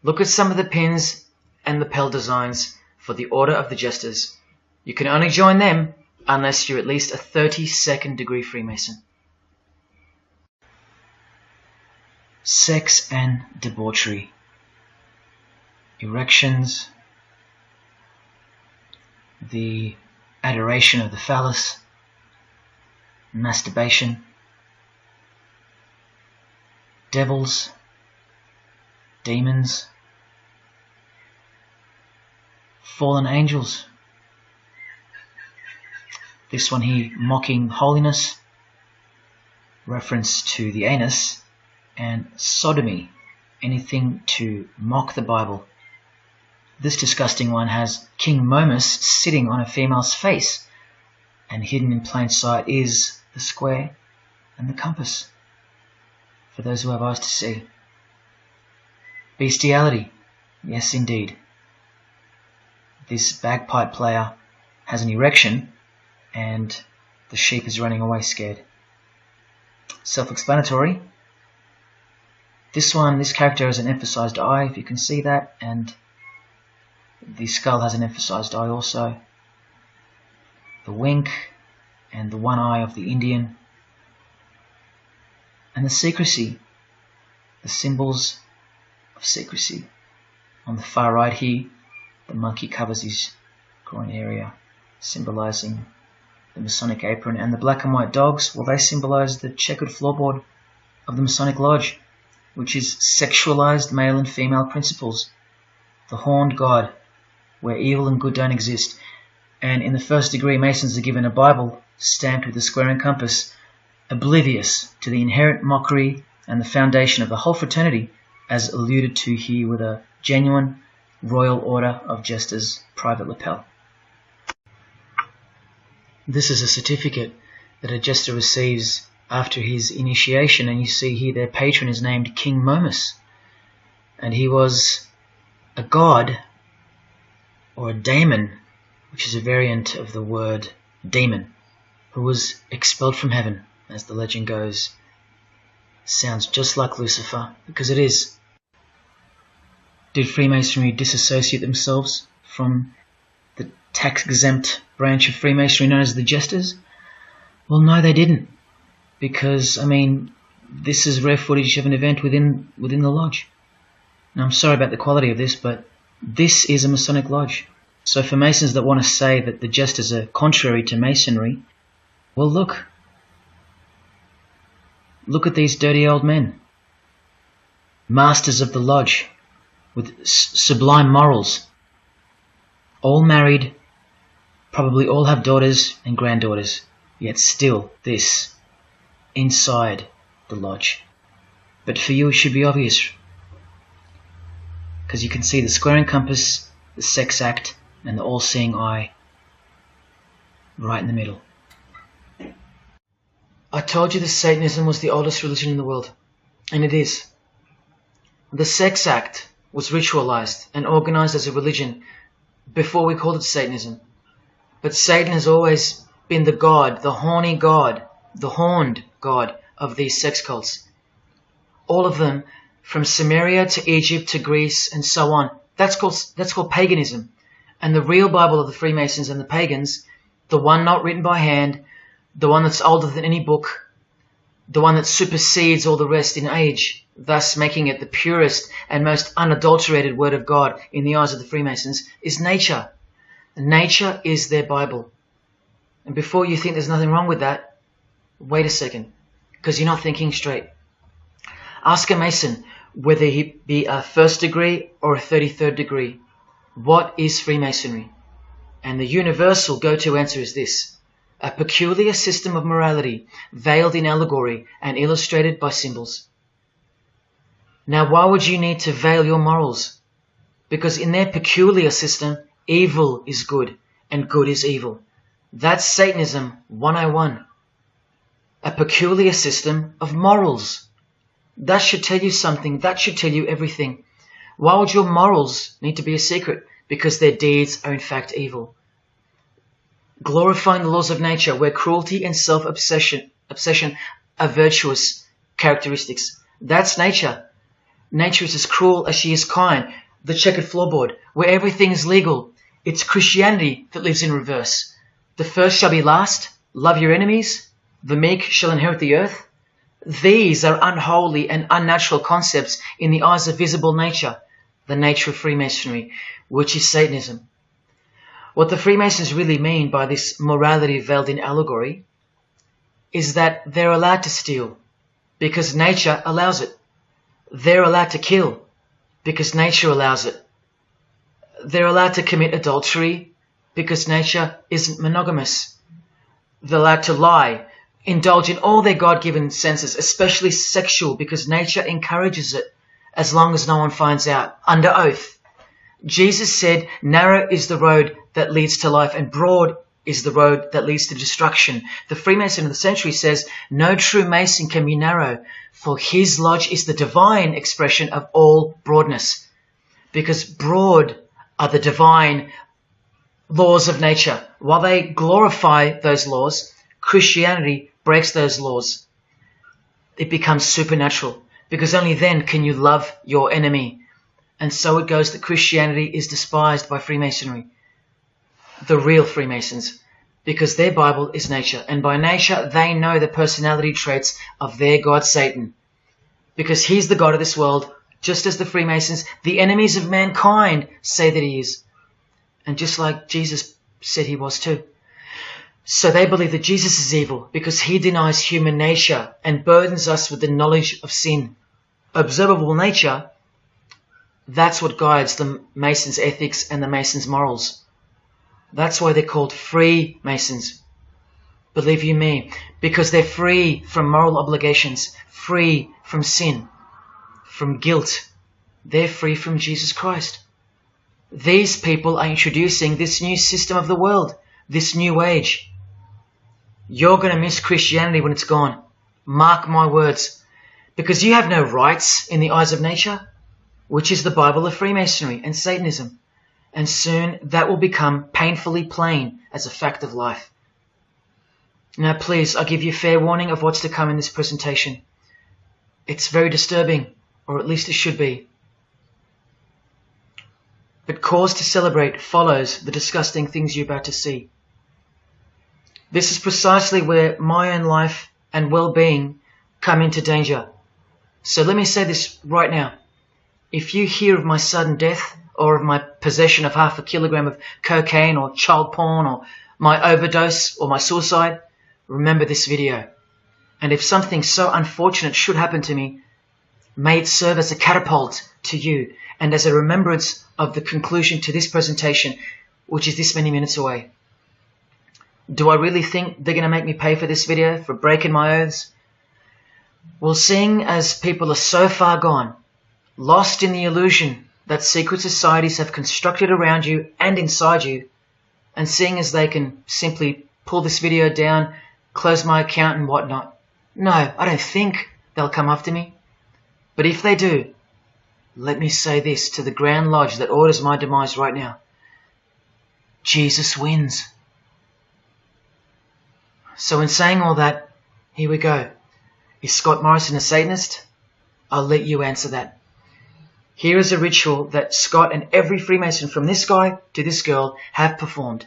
Look at some of the pins and lapel designs for the Order of the Jesters. You can only join them unless you're at least a 32nd degree Freemason. Sex and debauchery. Erections. The adoration of the phallus. Masturbation. Devils. Demons. Fallen angels. This one here, mocking holiness, reference to the anus, and sodomy, anything to mock the Bible. This disgusting one has King Momus sitting on a female's face, and hidden in plain sight is the square and the compass, for those who have eyes to see. Bestiality, yes indeed. this bagpipe player has an erection and the sheep is running away scared. Self-explanatory. This character has an emphasized eye, if you can see that, and the skull has an emphasized eye also. The wink and the one eye of the Indian. And the secrecy, the symbols of secrecy. On the far right here, the monkey covers his groin area, symbolizing the Masonic apron, and the black and white dogs, well, they symbolize the checkered floorboard of the Masonic Lodge, which is sexualized male and female principles. The horned god, where evil and good don't exist. And in the first degree, Masons are given a Bible stamped with a square and compass, oblivious to the inherent mockery and the foundation of the whole fraternity, as alluded to here with a genuine Royal Order of Jesters private lapel. This is a certificate that a jester receives after his initiation, and you see here their patron is named King Momus, and he was a god, or a daemon, which is a variant of the word demon, who was expelled from heaven, as the legend goes. Sounds just like Lucifer, because it is. Did Freemasonry disassociate themselves from the tax-exempt branch of Freemasonry known as the Jesters? Well, no, they didn't. Because, I mean, this is rare footage of an event within the lodge. Now, I'm sorry about the quality of this, but this is a Masonic lodge. So for Masons that want to say that the Jesters are contrary to Masonry, well, look. Look at these dirty old men. Masters of the lodge, with sublime morals. All married, probably all have daughters and granddaughters, yet still this, inside the lodge. But for you it should be obvious, because you can see the square and compass, the sex act, and the all-seeing eye right in the middle. I told you that Satanism was the oldest religion in the world, and it is. The sex act was ritualized and organized as a religion before we called it Satanism. But Satan has always been the god, the horny god, the horned god of these sex cults. All of them, from Samaria to Egypt to Greece and so on, that's called paganism. And the real Bible of the Freemasons and the pagans, the one not written by hand, the one that's older than any book, the one that supersedes all the rest in age, thus making it the purest and most unadulterated word of God in the eyes of the Freemasons, is nature. Nature is their Bible. And before you think there's nothing wrong with that, wait a second, because you're not thinking straight. Ask a Mason, whether he be a first degree or a 33rd degree, what is Freemasonry? And the universal go-to answer is this: a peculiar system of morality, veiled in allegory and illustrated by symbols. Now, why would you need to veil your morals? Because in their peculiar system, evil is good and good is evil. That's Satanism 101. A peculiar system of morals. That should tell you something. That should tell you everything. Why would your morals need to be a secret? Because their deeds are in fact evil. Glorifying the laws of nature, where cruelty and self-obsession are virtuous characteristics. That's nature. Nature is as cruel as she is kind. The checkered floorboard, where everything is legal. It's Christianity that lives in reverse. The first shall be last. Love your enemies. The meek shall inherit the earth. These are unholy and unnatural concepts in the eyes of visible nature, the nature of Freemasonry, which is Satanism. What the Freemasons really mean by this morality veiled in allegory is that they're allowed to steal because nature allows it. They're allowed to kill because nature allows it. They're allowed to commit adultery because nature isn't monogamous. They're allowed to lie, indulge in all their God-given senses, especially sexual, because nature encourages it, as long as no one finds out, under oath. Jesus said, narrow is the road that leads to life, and broad is the road that leads to destruction. The Freemason of the century says, no true Mason can be narrow, for his lodge is the divine expression of all broadness. Because broad are the divine laws of nature. While they glorify those laws, Christianity breaks those laws. It becomes supernatural, because only then can you love your enemy. And so it goes that Christianity is despised by Freemasonry, the real Freemasons, because their Bible is nature. And by nature, they know the personality traits of their God, Satan, because he's the God of this world, just as the Freemasons, the enemies of mankind, say that he is. And just like Jesus said he was too. So they believe that Jesus is evil because he denies human nature and burdens us with the knowledge of sin. Observable nature, that's what guides the Masons' ethics and the Masons' morals. That's why they're called Freemasons. Believe you me, because they're free from moral obligations, free from sin, from guilt. They're free from Jesus Christ. These people are introducing this new system of the world, this new age. You're going to miss Christianity when it's gone. Mark my words. Because you have no rights in the eyes of nature, which is the Bible of Freemasonry and Satanism. And soon that will become painfully plain as a fact of life. Now please, I give you fair warning of what's to come in this presentation. It's very disturbing, or at least it should be. But cause to celebrate follows the disgusting things you're about to see. This is precisely where my own life and well-being come into danger. So let me say this right now. If you hear of my sudden death, or of my possession of 0.5 kilogram of cocaine or child porn, or my overdose or my suicide, remember this video. And if something so unfortunate should happen to me, may it serve as a catapult to you and as a remembrance of the conclusion to this presentation, which is this many minutes away. Do I really think they're going to make me pay for this video, for breaking my oaths? Well, seeing as people are so far gone, lost in the illusion that secret societies have constructed around you and inside you, and seeing as they can simply pull this video down, close my account and whatnot, no, I don't think they'll come after me. But if they do, let me say this to the Grand Lodge that orders my demise right now. Jesus wins. So in saying all that, here we go. Is Scott Morrison a Satanist? I'll let you answer that. Here is a ritual that Scott and every Freemason from this guy to this girl have performed.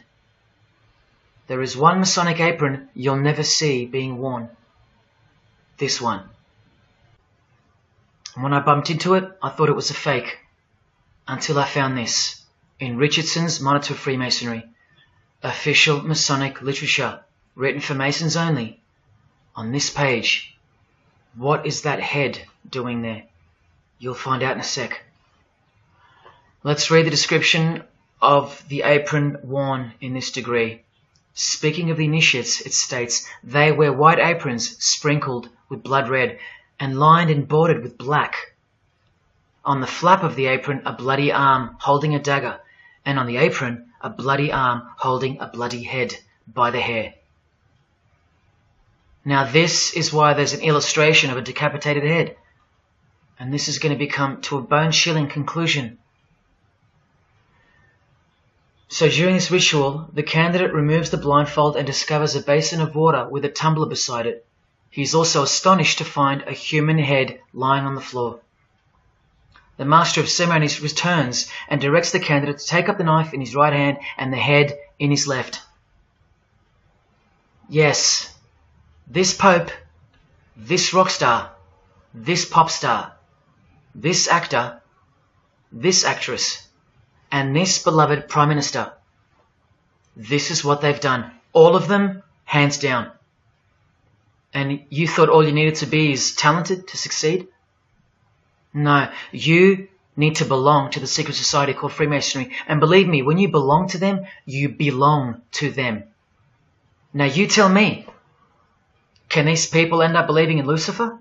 There is one Masonic apron you'll never see being worn. This one. And when I bumped into it, I thought it was a fake. Until I found this in Richardson's Monitor of Freemasonry, official Masonic literature, written for Masons only. On this page, what is that head doing there? You'll find out in a sec. Let's read the description of the apron worn in this degree. Speaking of the initiates, it states, they wear white aprons sprinkled with blood red and lined and bordered with black. On the flap of the apron, a bloody arm holding a dagger, and on the apron, a bloody arm holding a bloody head by the hair. Now this is why there's an illustration of a decapitated head. And this is going to become to a bone-chilling conclusion. So during this ritual, the candidate removes the blindfold and discovers a basin of water with a tumbler beside it. He is also astonished to find a human head lying on the floor. The master of ceremonies returns and directs the candidate to take up the knife in his right hand and the head in his left. Yes, this pope, this rock star, this pop star, this actor, this actress, and this beloved Prime Minister. This is what they've done. All of them, hands down. And you thought all you needed to be is talented to succeed? No, you need to belong to the secret society called Freemasonry. And believe me, when you belong to them, you belong to them. Now you tell me, can these people end up believing in Lucifer?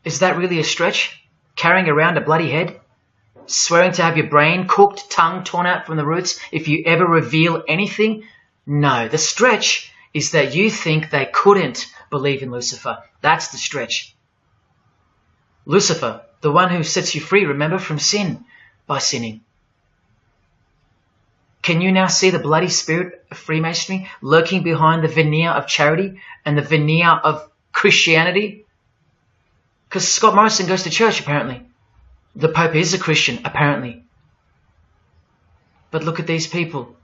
Is that really a stretch? Carrying around a bloody head? Swearing to have your brain cooked, tongue torn out from the roots if you ever reveal anything? No, the stretch is that you think they couldn't believe in Lucifer. That's the stretch. Lucifer, the one who sets you free, remember, from sin by sinning. Can you now see the bloody spirit of Freemasonry lurking behind the veneer of charity and the veneer of Christianity? Because Scott Morrison goes to church, apparently. The Pope is a Christian, apparently. But look at these people.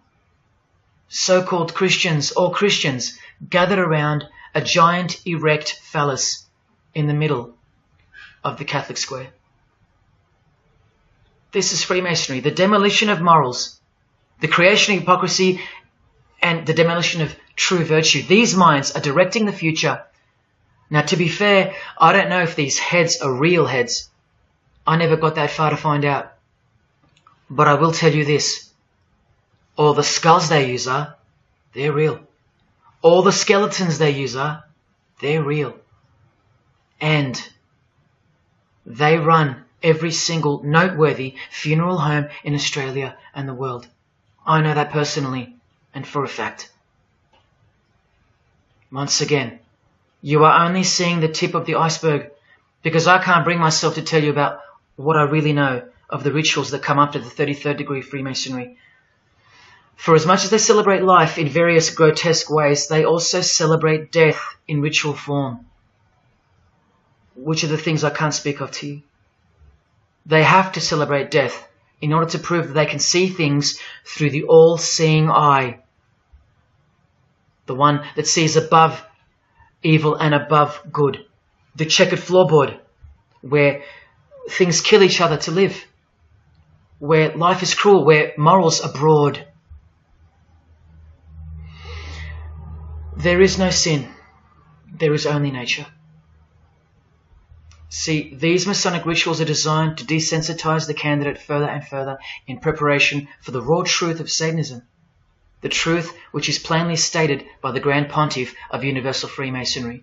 So-called Christians, or Christians, gathered around a giant erect phallus in the middle of the Catholic square. This is Freemasonry, the demolition of morals, the creation of hypocrisy, and the demolition of true virtue. These minds are directing the future. Now, to be fair, I don't know if these heads are real heads. I never got that far to find out. But I will tell you this. All the skulls they use they're real. All the skeletons they use they're real. And they run every single noteworthy funeral home in Australia and the world. I know that personally and for a fact. Once again, you are only seeing the tip of the iceberg, because I can't bring myself to tell you about what I really know of the rituals that come after the 33rd degree Freemasonry. For as much as they celebrate life in various grotesque ways, they also celebrate death in ritual form, which are the things I can't speak of to you. They have to celebrate death in order to prove that they can see things through the all-seeing eye, the one that sees above evil and above good, the checkered floorboard where things kill each other to live, where life is cruel, where morals are broad. There is no sin, there is only nature. See, these Masonic rituals are designed to desensitize the candidate further and further in preparation for the raw truth of Satanism, the truth which is plainly stated by the Grand Pontiff of Universal Freemasonry.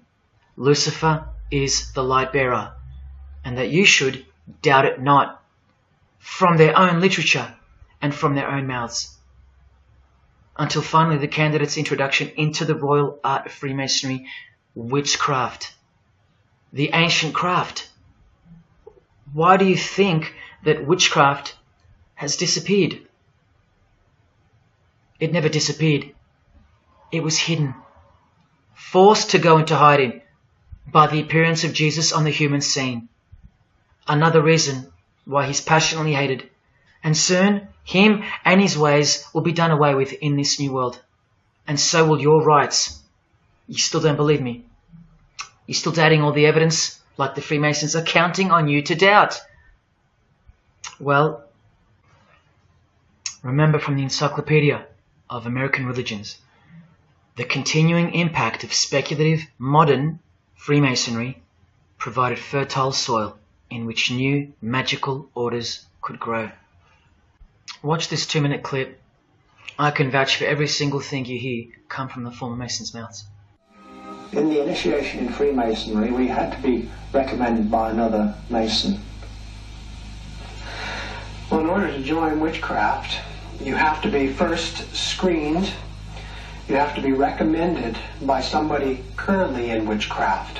Lucifer is the light bearer, and that you should doubt it not, from their own literature and from their own mouths. Until finally the candidate's introduction into the royal art of Freemasonry, witchcraft. The ancient craft. Why do you think that witchcraft has disappeared? It never disappeared. It was hidden, forced to go into hiding by the appearance of Jesus on the human scene. Another reason why he's passionately hated, and soon him and his ways will be done away with in this new world. And so will your rights. You still don't believe me? You're still doubting all the evidence, like the Freemasons are counting on you to doubt. Well, remember from the Encyclopedia of American Religions, the continuing impact of speculative, modern Freemasonry provided fertile soil in which new magical orders could grow. Watch this 2-minute clip. I can vouch for every single thing you hear come from the former Masons' mouths. In the initiation in Freemasonry, we had to be recommended by another Mason. Well, in order to join witchcraft, you have to be first screened. You have to be recommended by somebody currently in witchcraft.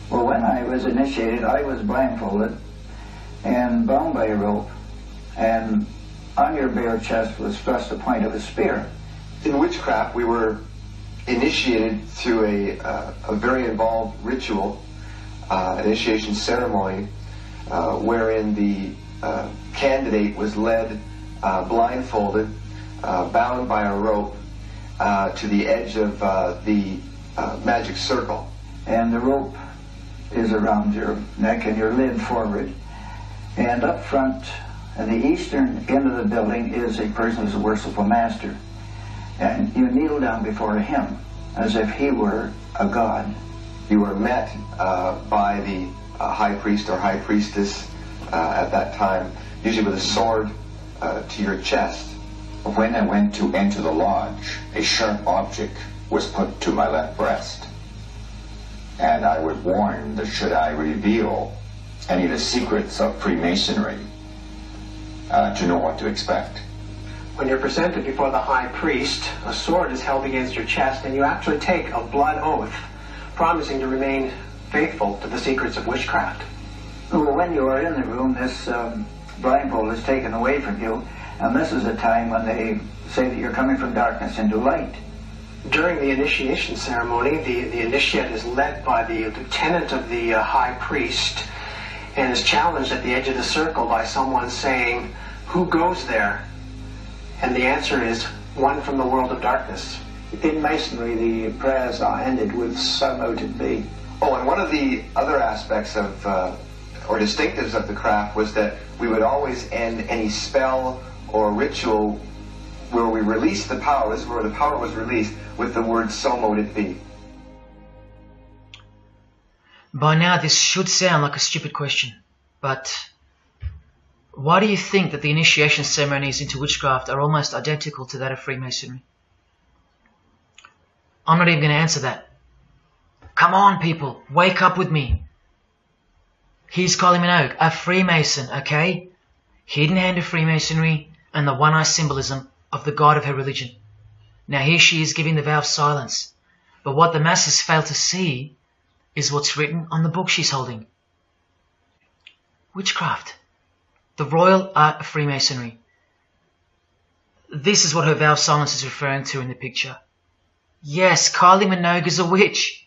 Well, when I was initiated, I was blindfolded and bound by a rope, and on your bare chest was thrust the point of a spear. In witchcraft, we were initiated through a very involved ritual, initiation ceremony, wherein the candidate was led blindfolded, bound by a rope to the edge of the magic circle. And the rope is around your neck and you're leaned forward. And up front, at the eastern end of the building, is a person who's a worshipful master. And you kneel down before him as if he were a god. You were met by the high priest or high priestess at that time, usually with a sword to your chest. When I went to enter the lodge, a sharp object was put to my left breast. And I was warned that should I reveal any of the secrets of Freemasonry, to know what to expect. When you're presented before the high priest, a sword is held against your chest, and you actually take a blood oath, promising to remain faithful to the secrets of witchcraft. Well, when you are in the room, this blindfold is taken away from you, And this is a time when they say that you're coming from darkness into light. During the initiation ceremony, the initiate is led by the lieutenant of the high priest and is challenged at the edge of the circle by someone saying, "Who goes there?" And the answer is, "One from the world of darkness." In Masonry, the prayers are ended with "So mote it be." Oh, and one of the other aspects of, or distinctives of the craft was that we would always end any spell or ritual where we released the power, this is where the power was released, with the word "So mote it be." By now this should sound like a stupid question, but why do you think that the initiation ceremonies into witchcraft are almost identical to that of Freemasonry? I'm not even going to answer that. Come on, people, wake up with me. Here's Kylie Minogue, a Freemason, okay? Hidden hand of Freemasonry and the one-eye symbolism of the god of her religion. Now here she is giving the vow of silence, but what the masses fail to see is what's written on the book she's holding. Witchcraft. The royal art of Freemasonry. This is what her vow of silence is referring to in the picture. Yes, Kylie Minogue is a witch.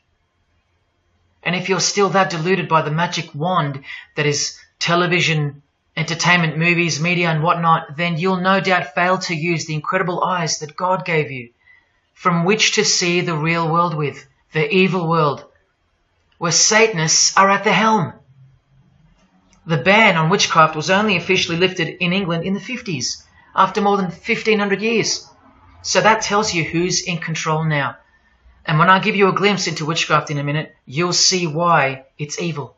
And if you're still that deluded by the magic wand that is television, entertainment, movies, media and whatnot, then you'll no doubt fail to use the incredible eyes that God gave you, from which to see the real world with, the evil world, where Satanists are at the helm. The ban on witchcraft was only officially lifted in England in the 50s, after more than 1500 years. So that tells you who's in control now. And when I give you a glimpse into witchcraft in a minute, you'll see why it's evil.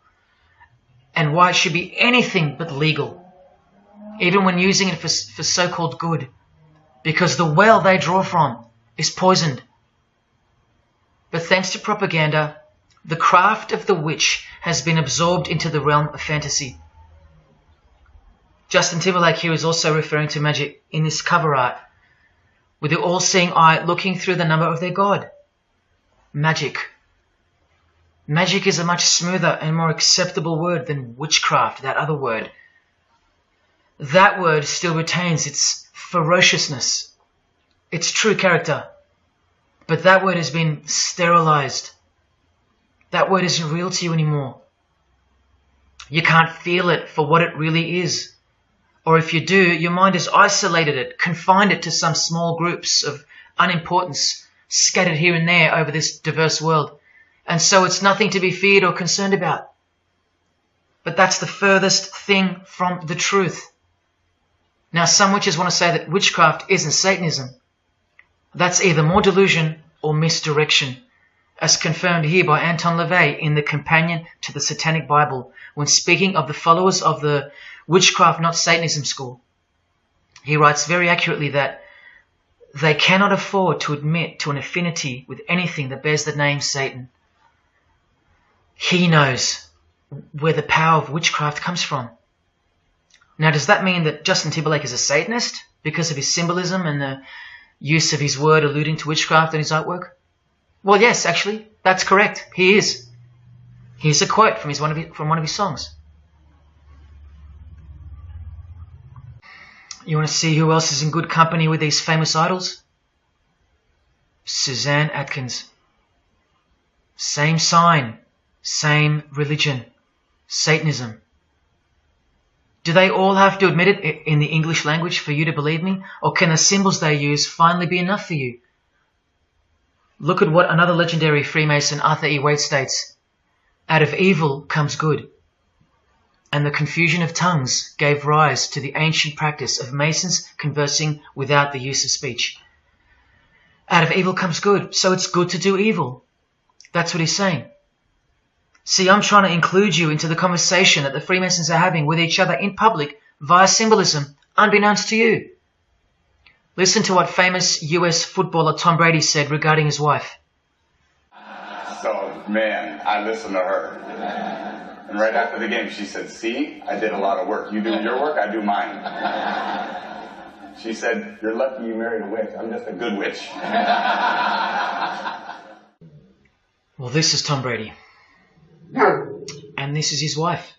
And why it should be anything but legal. Even when using it for so-called good. Because the well they draw from is poisoned. But thanks to propaganda, the craft of the witch has been absorbed into the realm of fantasy. Justin Timberlake here is also referring to magic in this cover art, with the all-seeing eye looking through the number of their god. Magic. Magic is a much smoother and more acceptable word than witchcraft, that other word. That word still retains its ferociousness, its true character, but that word has been sterilized. That word isn't real to you anymore. You can't feel it for what it really is. Or if you do, your mind has isolated it, confined it to some small groups of unimportance scattered here and there over this diverse world. And so it's nothing to be feared or concerned about. But that's the furthest thing from the truth. Now some witches want to say that witchcraft isn't Satanism. That's either more delusion or misdirection, as confirmed here by Anton LaVey in the Companion to the Satanic Bible, when speaking of the followers of the Witchcraft Not Satanism school. He writes very accurately that they cannot afford to admit to an affinity with anything that bears the name Satan. He knows where the power of witchcraft comes from. Now, does that mean that Justin Timberlake is a Satanist because of his symbolism and the use of his word alluding to witchcraft in his artwork? Well, yes, actually, that's correct. He is. Here's a quote from one of his songs. You want to see who else is in good company with these famous idols? Suzanne Atkins. Same sign, same religion, Satanism. Do they all have to admit it in the English language for you to believe me? Or can the symbols they use finally be enough for you? Look at what another legendary Freemason, Arthur E. Waite, states. Out of evil comes good. And the confusion of tongues gave rise to the ancient practice of Masons conversing without the use of speech. Out of evil comes good, so it's good to do evil. That's what he's saying. See, I'm trying to include you into the conversation that the Freemasons are having with each other in public via symbolism, unbeknownst to you. Listen to what famous US footballer Tom Brady said regarding his wife. So, man, I listened to her. And right after the game, she said, "See, I did a lot of work. You do your work, I do mine." She said, "You're lucky you married a witch. I'm just a good witch." Well, this is Tom Brady. And this is his wife.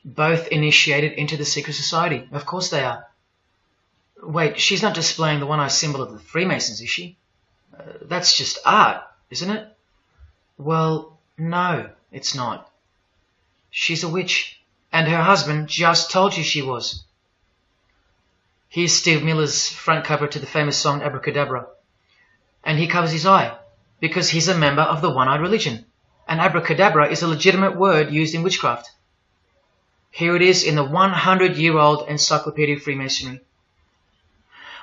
Both initiated into the secret society. Of course they are. Wait, she's not displaying the one-eye symbol of the Freemasons, is she? That's just art, isn't it? Well, no, it's not. She's a witch, and her husband just told you she was. Here's Steve Miller's front cover to the famous song Abracadabra. And he covers his eye, because he's a member of the one-eyed religion. And abracadabra is a legitimate word used in witchcraft. Here it is in the 100-year-old Encyclopedia of Freemasonry.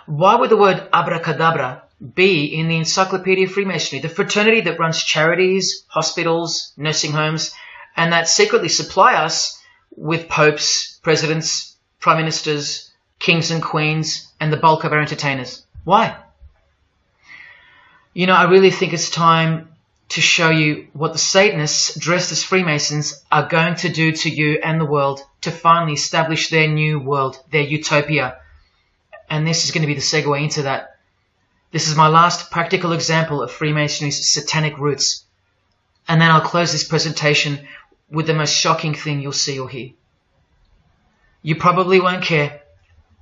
Why would the word abracadabra be in the Encyclopedia of Freemasonry, the fraternity that runs charities, hospitals, nursing homes, and that secretly supply us with popes, presidents, prime ministers, kings and queens, and the bulk of our entertainers? Why? You know, I really think it's time to show you what the Satanists dressed as Freemasons are going to do to you and the world to finally establish their new world, their utopia. And this is going to be the segue into that. This is my last practical example of Freemasonry's satanic roots. And then I'll close this presentation with the most shocking thing you'll see or hear. You probably won't care,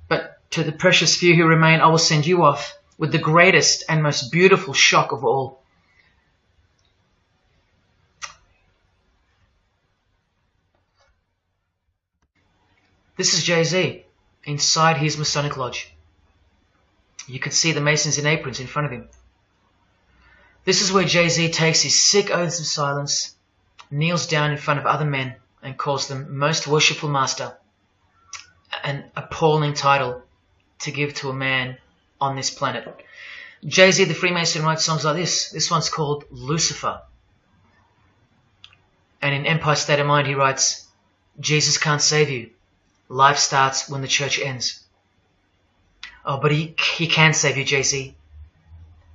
but to the precious few who remain, I will send you off with the greatest and most beautiful shock of all. This is Jay-Z inside his Masonic Lodge. You can see the Masons in aprons in front of him. This is where Jay-Z takes his sick oaths of silence, kneels down in front of other men and calls them Most Worshipful Master, an appalling title to give to a man on this planet. Jay-Z the Freemason writes songs like this. This one's called Lucifer. And in Empire State of Mind he writes, Jesus can't save you. Life starts when the church ends. Oh, but he can save you, Jay-Z.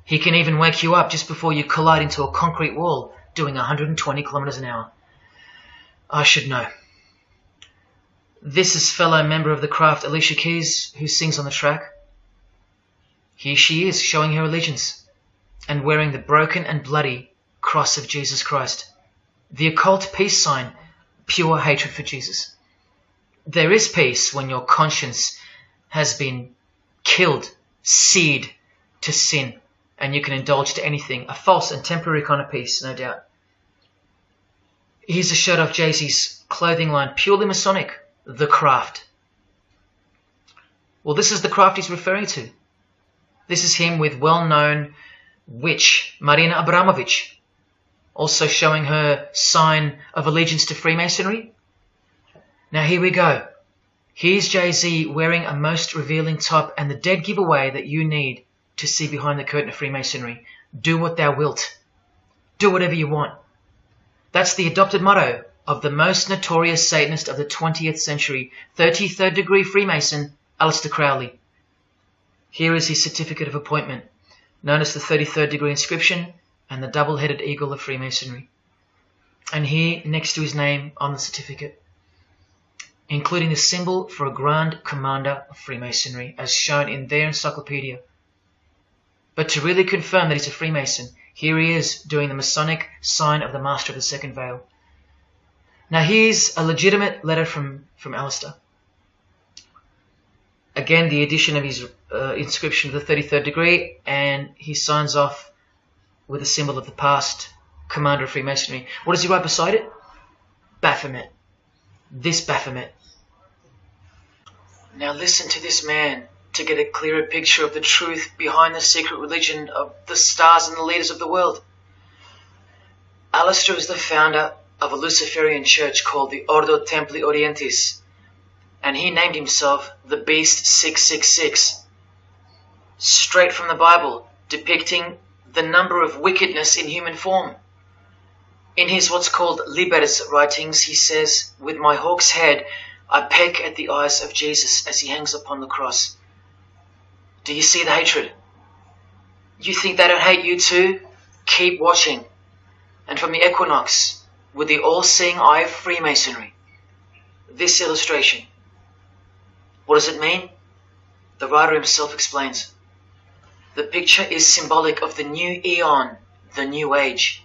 He can even wake you up just before you collide into a concrete wall doing 120 kilometers an hour. I should know. This is fellow member of the craft Alicia Keys, who sings on the track. Here she is, showing her allegiance and wearing the broken and bloody cross of Jesus Christ, the occult peace sign, pure hatred for Jesus. There is peace when your conscience has been killed, seared to sin, and you can indulge to anything. A false and temporary kind of peace, no doubt. Here's a shot of Jay-Z's clothing line, purely Masonic, The Craft. Well, this is the craft he's referring to. This is him with well-known witch Marina Abramovich, also showing her sign of allegiance to Freemasonry. Now here we go. Here's Jay-Z wearing a most revealing top and the dead giveaway that you need to see behind the curtain of Freemasonry. Do what thou wilt. Do whatever you want. That's the adopted motto of the most notorious Satanist of the 20th century, 33rd degree Freemason, Aleister Crowley. Here is his certificate of appointment, known as the 33rd degree inscription and the double-headed eagle of Freemasonry. And here, next to his name on the certificate, including the symbol for a Grand Commander of Freemasonry, as shown in their encyclopedia. But to really confirm that he's a Freemason, here he is doing the Masonic sign of the Master of the Second Veil. Now here's a legitimate letter from Aleister. Again, the addition of his inscription of the 33rd degree, and he signs off with a symbol of the past Commander of Freemasonry. What does he write beside it? Baphomet. This Baphomet. Now listen to this man to get a clearer picture of the truth behind the secret religion of the stars and the leaders of the world. Aleister is the founder of a Luciferian church called the Ordo Templi Orientis, and he named himself the Beast 666, straight from the Bible, depicting the number of wickedness in human form. In his what's called Liber's writings, he says, "With my hawk's head, I peck at the eyes of Jesus as he hangs upon the cross." Do you see the hatred? You think they don't hate you too? Keep watching. And from the equinox, with the all-seeing eye of Freemasonry, this illustration. What does it mean? The writer himself explains. The picture is symbolic of the new eon, the new age.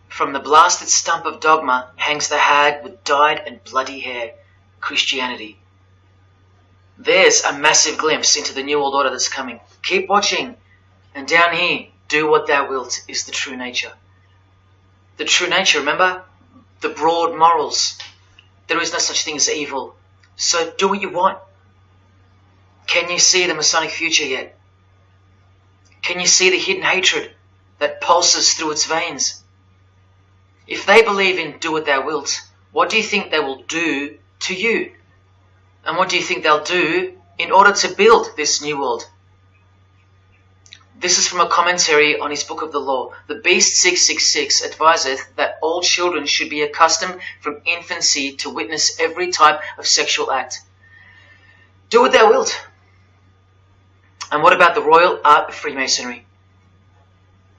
From the blasted stump of dogma hangs the hag with dyed and bloody hair, Christianity. There's a massive glimpse into the New World Order that's coming. Keep watching. And down here, do what thou wilt is the true nature. The true nature, remember? The broad morals. There is no such thing as evil. So do what you want. Can you see the Masonic future yet? Can you see the hidden hatred that pulses through its veins? If they believe in do what thou wilt, what do you think they will do to you? And what do you think they'll do in order to build this new world? This is from a commentary on his book of the law. The Beast 666 adviseth that all children should be accustomed from infancy to witness every type of sexual act. Do what thou wilt. And what about the royal art of Freemasonry?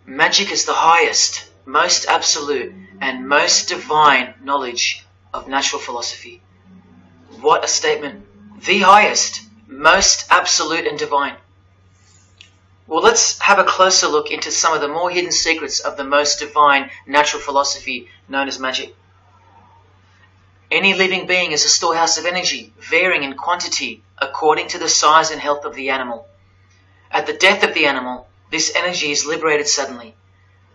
Magic is the highest, most absolute, and most divine knowledge of natural philosophy. What a statement. The highest, most absolute and divine. Well, let's have a closer look into some of the more hidden secrets of the most divine natural philosophy known as magic. Any living being is a storehouse of energy, varying in quantity according to the size and health of the animal. At the death of the animal, this energy is liberated suddenly.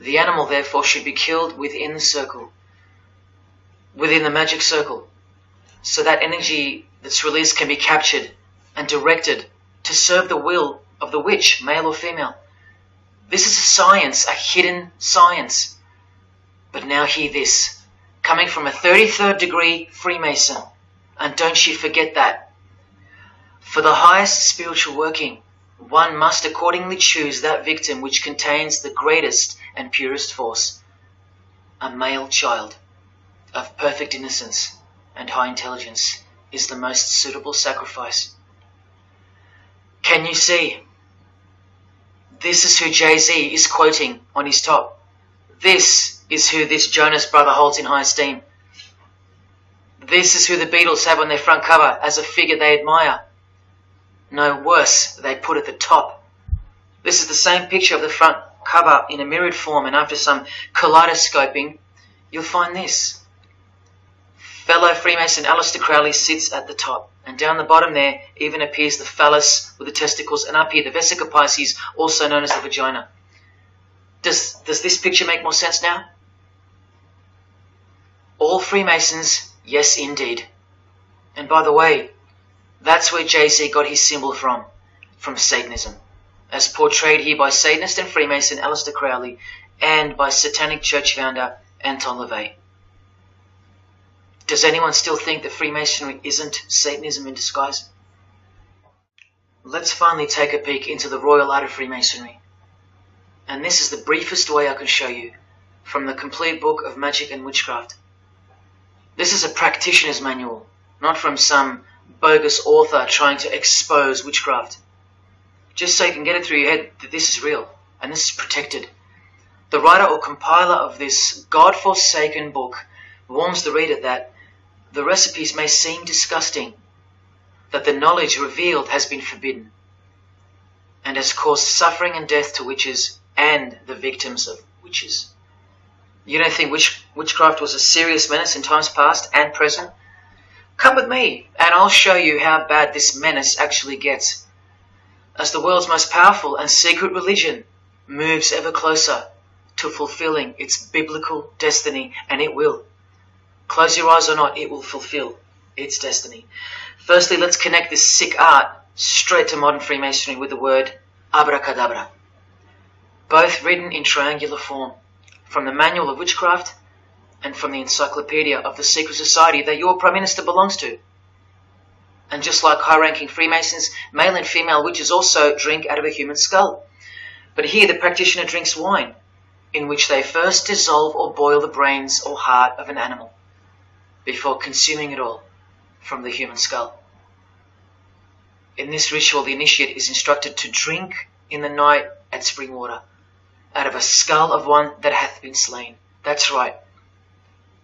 The animal, therefore, should be killed within the circle, within the magic circle, so that energy that's released can be captured and directed to serve the will of the witch, male or female. This is a science, a hidden science. But now hear this, coming from a 33rd degree Freemason, and don't you forget that. For the highest spiritual working, one must accordingly choose that victim which contains the greatest and purest force, a male child of perfect innocence and high intelligence is the most suitable sacrifice. Can you see? This is who Jay-Z is quoting on his top. This is who this Jonas brother holds in high esteem. This is who the Beatles have on their front cover as a figure they admire. No worse, they put at the top. This is the same picture of the front cover in a mirrored form, and after some kaleidoscoping, you'll find this. Fellow Freemason Aleister Crowley sits at the top, and down the bottom there even appears the phallus with the testicles, and up here the vesica Pisces, also known as the vagina. Does this picture make more sense now? All Freemasons, yes indeed. And by the way, that's where Jay-Z got his symbol from Satanism, as portrayed here by Satanist and Freemason Aleister Crowley and by Satanic Church founder Anton LaVey. Does anyone still think that Freemasonry isn't Satanism in disguise? Let's finally take a peek into the royal art of Freemasonry. And this is the briefest way I can show you from the complete book of Magic and Witchcraft. This is a practitioner's manual, not from some bogus author trying to expose witchcraft. Just so you can get it through your head that this is real and this is protected. The writer or compiler of this God-forsaken book warns the reader that the recipes may seem disgusting, that the knowledge revealed has been forbidden, and has caused suffering and death to witches and the victims of witches. You don't think witchcraft was a serious menace in times past and present? Come with me, and I'll show you how bad this menace actually gets, as the world's most powerful and secret religion moves ever closer to fulfilling its biblical destiny, and it will. Close your eyes or not, it will fulfill its destiny. Firstly, let's connect this sick art straight to modern Freemasonry with the word abracadabra, both written in triangular form, from the Manual of Witchcraft and from the Encyclopedia of the Secret Society that your Prime Minister belongs to. And just like high-ranking Freemasons, male and female witches also drink out of a human skull. But here the practitioner drinks wine, in which they first dissolve or boil the brains or heart of an animal, before consuming it all from the human skull. In this ritual, the initiate is instructed to drink in the night at spring water, out of a skull of one that hath been slain. That's right,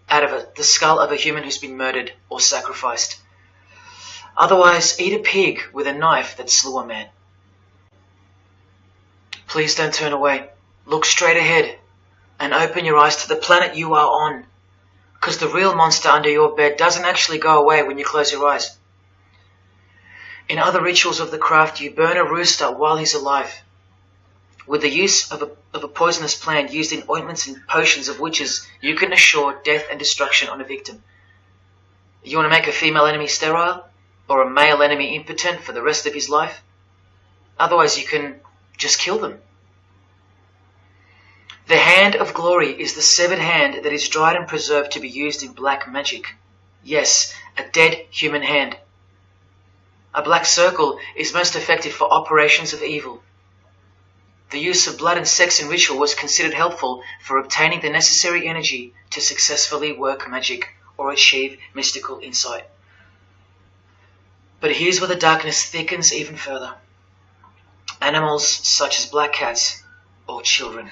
out of the skull of a human who's been murdered or sacrificed. Otherwise, eat a pig with a knife that slew a man. Please don't turn away. Look straight ahead and open your eyes to the planet you are on, because the real monster under your bed doesn't actually go away when you close your eyes. In other rituals of the craft, you burn a rooster while he's alive, with the use of a poisonous plant used in ointments and potions of witches. You can assure death and destruction on a victim. You want to make a female enemy sterile, or a male enemy impotent for the rest of his life? Otherwise you can just kill them. The hand of glory is the severed hand that is dried and preserved to be used in black magic. Yes, a dead human hand. A black circle is most effective for operations of evil. The use of blood and sex in ritual was considered helpful for obtaining the necessary energy to successfully work magic or achieve mystical insight. But here's where the darkness thickens even further. Animals such as black cats or children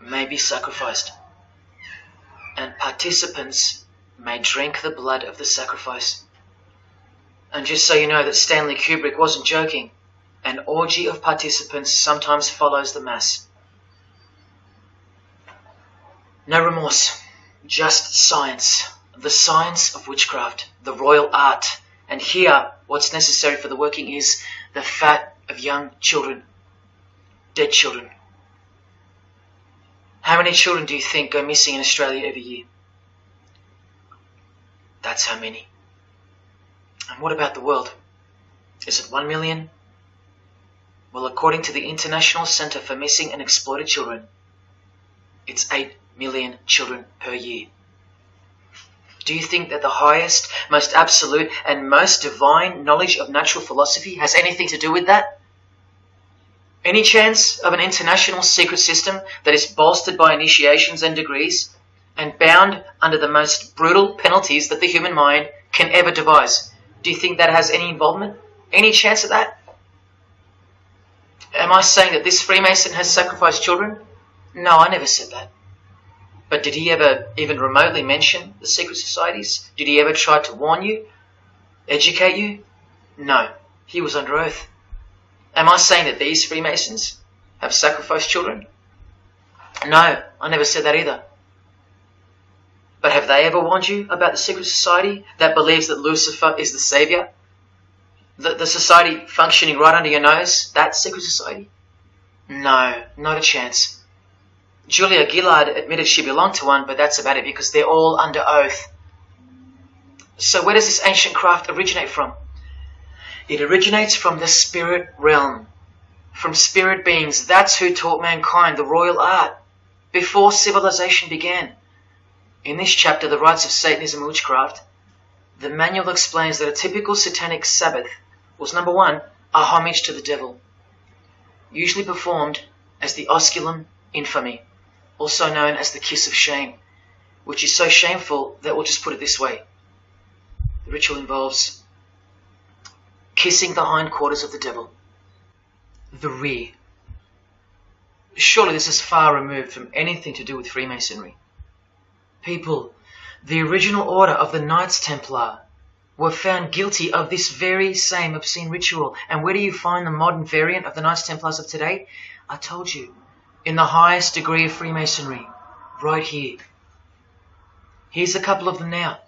may be sacrificed, and participants may drink the blood of the sacrifice. And just so you know that Stanley Kubrick wasn't joking, an orgy of participants sometimes follows the mass. No remorse, just science, the science of witchcraft, the royal art. And here, what's necessary for the working is the fat of young children, dead children. How many children do you think go missing in Australia every year? That's how many. And what about the world? Is it 1 million? Well, according to the International Centre for Missing and Exploited Children, it's 8 million children per year. Do you think that the highest, most absolute, and most divine knowledge of natural philosophy has anything to do with that? Any chance of an international secret system that is bolstered by initiations and degrees, and bound under the most brutal penalties that the human mind can ever devise? Do you think that has any involvement? Any chance of that? Am I saying that this Freemason has sacrificed children? No, I never said that. But did he ever even remotely mention the secret societies? Did he ever try to warn you? Educate you? No, he was under oath. Am I saying that these Freemasons have sacrificed children? No, I never said that either. But have they ever warned you about the secret society that believes that Lucifer is the savior? The society functioning right under your nose, that secret society? No, not a chance. Julia Gillard admitted she belonged to one, but that's about it because they're all under oath. So where does this ancient craft originate from? It originates from the spirit realm, from spirit beings. That's who taught mankind the royal art before civilization began. In this chapter, The Rites of Satanism and Witchcraft, the manual explains that a typical satanic Sabbath was, number one, a homage to the devil, usually performed as the osculum infami, also known as the kiss of shame, which is so shameful that we'll just put it this way. The ritual involves kissing the hindquarters of the devil, the rear. Surely this is far removed from anything to do with Freemasonry. People, the original order of the Knights Templar were found guilty of this very same obscene ritual. And where do you find the modern variant of the Knights Templars of today? I told you, in the highest degree of Freemasonry, right here. Here's a couple of them now.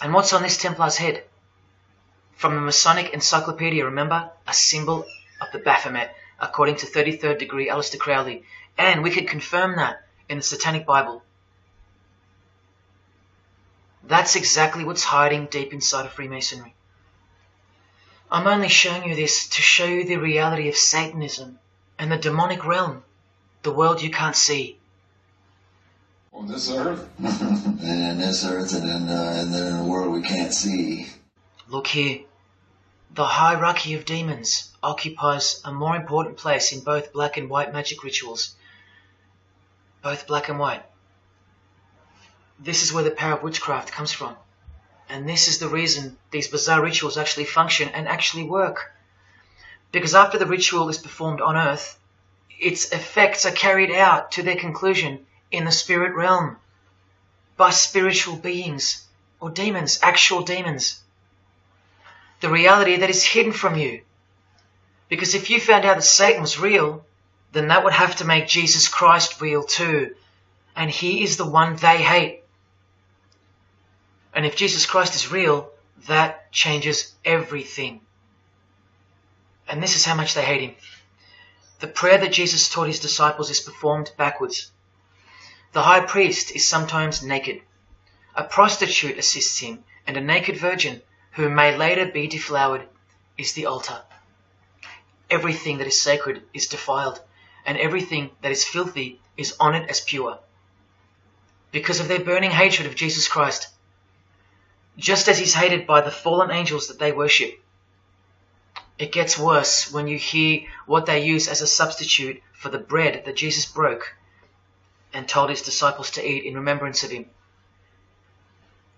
And what's on this Templar's head? From the Masonic Encyclopedia, remember? A symbol of the Baphomet, according to 33rd degree Aleister Crowley. And we can confirm that in the Satanic Bible. That's exactly what's hiding deep inside of Freemasonry. I'm only showing you this to show you the reality of Satanism and the demonic realm, the world you can't see. On this earth? And this earth and then in the world we can't see. Look here. The hierarchy of demons occupies a more important place in both black and white magic rituals. Both black and white. This is where the power of witchcraft comes from. And this is the reason these bizarre rituals actually function and actually work. Because after the ritual is performed on earth, its effects are carried out to their conclusion in the spirit realm by spiritual beings or demons, actual demons. The reality that is hidden from you. Because if you found out that Satan was real, then that would have to make Jesus Christ real too. And he is the one they hate. And if Jesus Christ is real, that changes everything. And this is how much they hate him. The prayer that Jesus taught his disciples is performed backwards. The high priest is sometimes naked. A prostitute assists him, and a naked virgin, who may later be deflowered, is the altar. Everything that is sacred is defiled, and everything that is filthy is honored as pure. Because of their burning hatred of Jesus Christ, just as he's hated by the fallen angels that they worship. It gets worse when you hear what they use as a substitute for the bread that Jesus broke and told his disciples to eat in remembrance of him.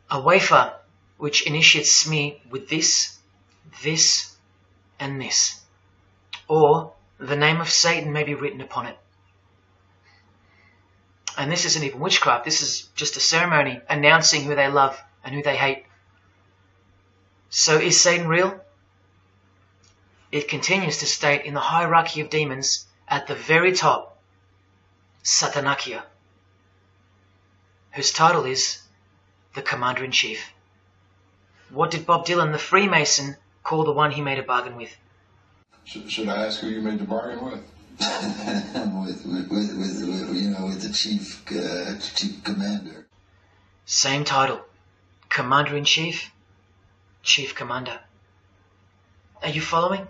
A wafer which initiates me with this, this, and this. Or the name of Satan may be written upon it. And this isn't even witchcraft. This is just a ceremony announcing who they love and who they hate. So is Satan real? It continues to state in the hierarchy of demons at the very top, Satanakia, whose title is the Commander-in-Chief. What did Bob Dylan, the Freemason, call the one he made a bargain with? Should I ask who you made the bargain with? with the chief commander. Same title, Commander-in-Chief, Chief Commander. Are you following?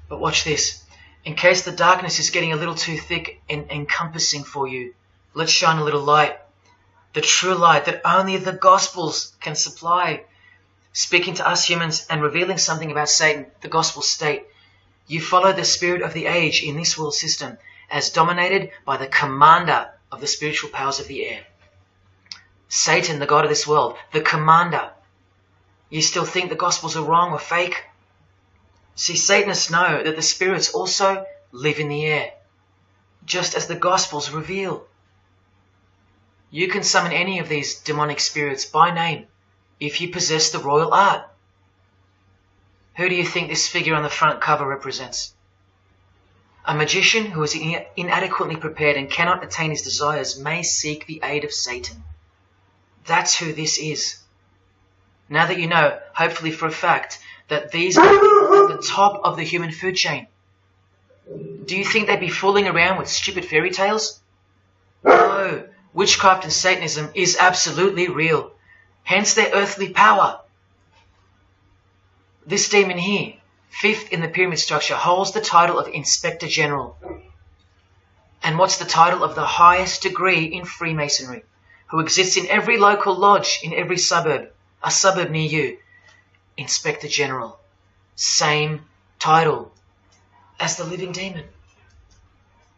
But watch this. In case the darkness is getting a little too thick and encompassing for you, let's shine a little light. The true light that only the Gospels can supply. Speaking to us humans and revealing something about Satan, the Gospels state, you follow the spirit of the age in this world system as dominated by the commander of the spiritual powers of the air. Satan, the god of this world, the commander. You still think the Gospels are wrong or fake? See, Satanists know that the spirits also live in the air, just as the Gospels reveal. You can summon any of these demonic spirits by name if you possess the royal art. Who do you think this figure on the front cover represents? A magician who is inadequately prepared and cannot attain his desires may seek the aid of Satan. That's who this is. Now that you know, hopefully for a fact, that these are at the top of the human food chain. Do you think they'd be fooling around with stupid fairy tales? No, witchcraft and Satanism is absolutely real. Hence their earthly power. This demon here, fifth in the pyramid structure, holds the title of Inspector General. And what's the title of the highest degree in Freemasonry, who exists in every local lodge in every suburb, a suburb near you? Inspector General. Same title as the living demon.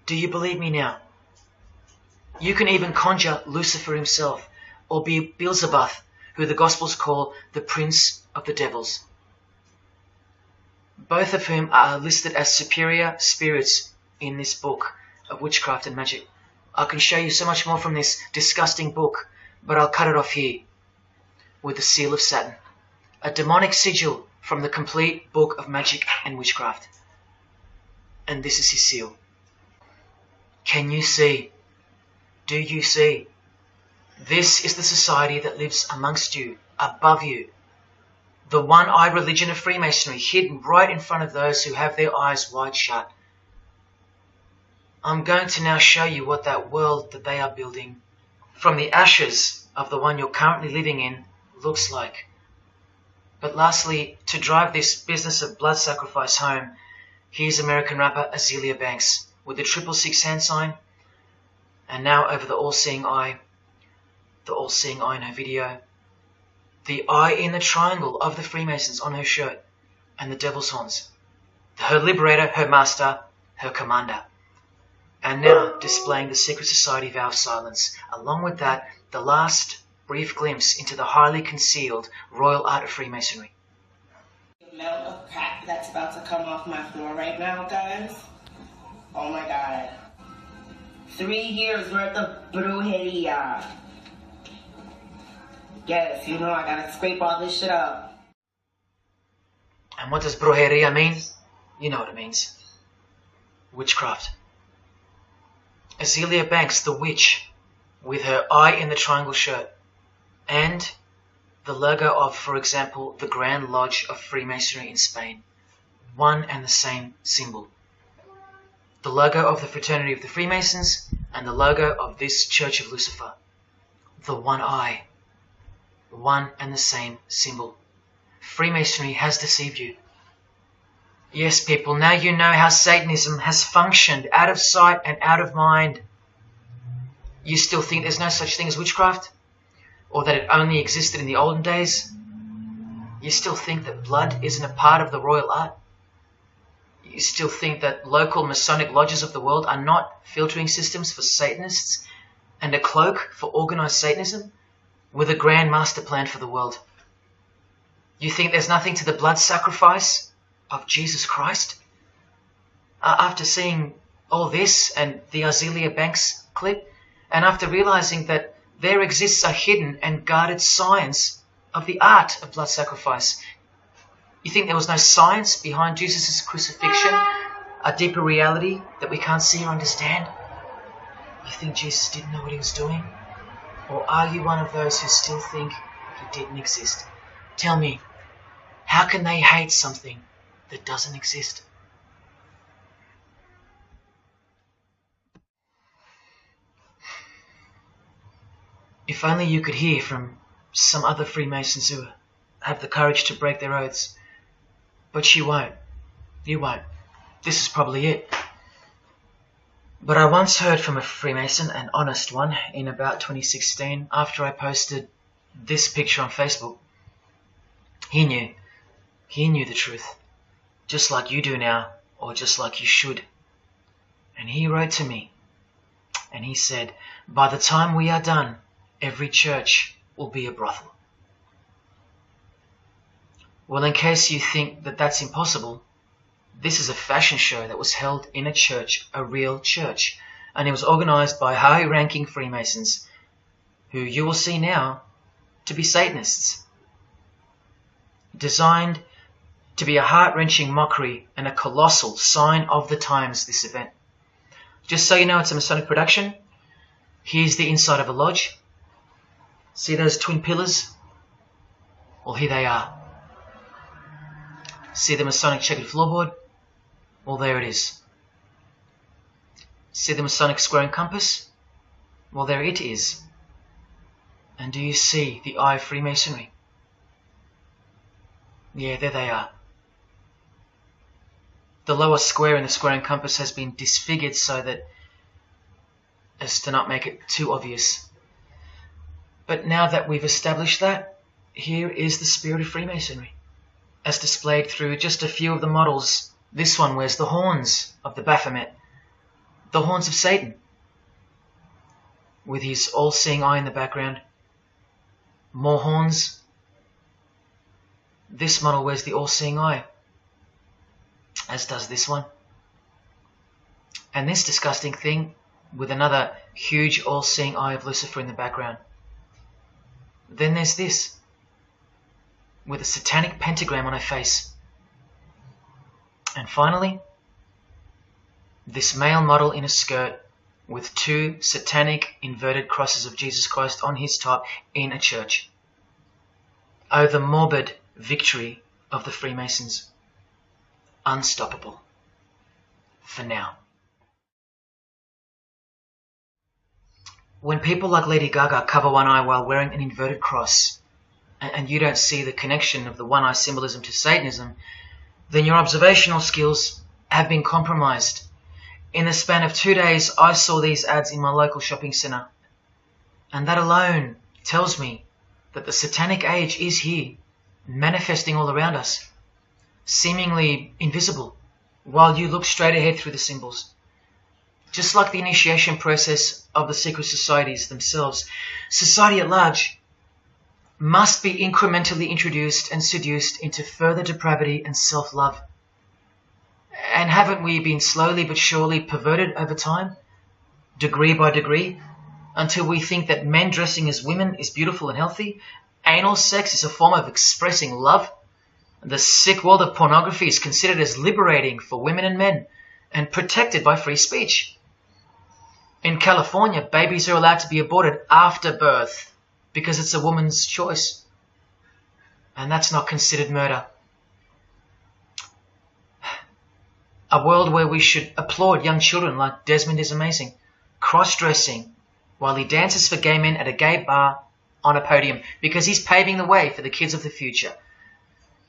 Do you believe me now? You can even conjure Lucifer himself, or be Beelzebub, who the Gospels call the Prince of the Devils. Both of whom are listed as superior spirits in this book of witchcraft and magic. I can show you so much more from this disgusting book, but I'll cut it off here with the seal of Saturn, a demonic sigil from the complete book of magic and witchcraft. And this is his seal. Can you see? Do you see? This is the society that lives amongst you, above you. The one-eyed religion of Freemasonry, hidden right in front of those who have their eyes wide shut. I'm going to now show you what that world that they are building, from the ashes of the one you're currently living in, looks like. But lastly, to drive this business of blood sacrifice home, here's American rapper Azealia Banks with the 666 hand sign, and now over the all-seeing eye in her video, the eye in the triangle of the Freemasons on her shirt, and the devil's horns, her liberator, her master, her commander. And now displaying the secret society vow of silence. Along with that, the last brief glimpse into the highly concealed royal art of Freemasonry. The amount of crap that's about to come off my floor right now, guys. Oh my God. 3 years worth of brujeria. Yes, you know I gotta scrape all this shit up. And what does brujeria mean? You know what it means. Witchcraft. Azealia Banks, the witch, with her eye in the triangle shirt, and the logo of, for example, the Grand Lodge of Freemasonry in Spain. one and the same symbol. The logo of the Fraternity of the Freemasons and the logo of this Church of Lucifer. The one eye. One and the same symbol. Freemasonry has deceived you. Yes, people, now you know how Satanism has functioned out of sight and out of mind. You still think there's no such thing as witchcraft? Or that it only existed in the olden days? You still think that blood isn't a part of the royal art? You still think that local Masonic lodges of the world are not filtering systems for Satanists and a cloak for organized Satanism with a grand master plan for the world? You think there's nothing to the blood sacrifice of Jesus Christ? After seeing all this and the Azealia Banks clip, and after realizing that there exists a hidden and guarded science of the art of blood sacrifice, you think there was no science behind Jesus' crucifixion, a deeper reality that we can't see or understand? You think Jesus didn't know what he was doing? Or are you one of those who still think he didn't exist? Tell me, how can they hate something that doesn't exist? If only you could hear from some other Freemasons who have the courage to break their oaths. But you won't. You won't. This is probably it. But I once heard from a Freemason, an honest one, in about 2016, after I posted this picture on Facebook. He knew. He knew the truth. Just like you do now, or just like you should. And he wrote to me. And he said, by the time we are done, every church will be a brothel. Well, in case you think that that's impossible, this is a fashion show that was held in a church, a real church, and it was organized by high-ranking Freemasons, who you will see now to be Satanists. Designed to be a heart-wrenching mockery and a colossal sign of the times, this event. Just so you know, it's a Masonic production. Here's the inside of a lodge. See those twin pillars? Well, here they are. See the Masonic checkered floorboard? Well, there it is. See the Masonic square and compass? Well, there it is. And do you see the eye of Freemasonry? Yeah, there they are. The lower square in the square and compass has been disfigured so that as to not make it too obvious. But now that we've established that, here is the spirit of Freemasonry, as displayed through just a few of the models. This one wears the horns of the Baphomet, the horns of Satan, with his all-seeing eye in the background. More horns. This model wears the all-seeing eye, as does this one. And this disgusting thing with another huge all-seeing eye of Lucifer in the background. Then there's this, with a satanic pentagram on her face. And finally, this male model in a skirt with two satanic inverted crosses of Jesus Christ on his top in a church. Oh, the morbid victory of the Freemasons. Unstoppable. For now. When people like Lady Gaga cover one eye while wearing an inverted cross, and you don't see the connection of the one eye symbolism to Satanism, then your observational skills have been compromised. In the span of 2 days, I saw these ads in my local shopping centre. And that alone tells me that the satanic age is here, manifesting all around us, seemingly invisible, while you look straight ahead through the symbols. Just like the initiation process of the secret societies themselves, society at large must be incrementally introduced and seduced into further depravity and self-love. And haven't we been slowly but surely perverted over time, degree by degree, until we think that men dressing as women is beautiful and healthy, anal sex is a form of expressing love, and the sick world of pornography is considered as liberating for women and men, and protected by free speech. In California, babies are allowed to be aborted after birth because it's a woman's choice. And that's not considered murder. A world where we should applaud young children like Desmond is amazing, cross-dressing while he dances for gay men at a gay bar on a podium because he's paving the way for the kids of the future.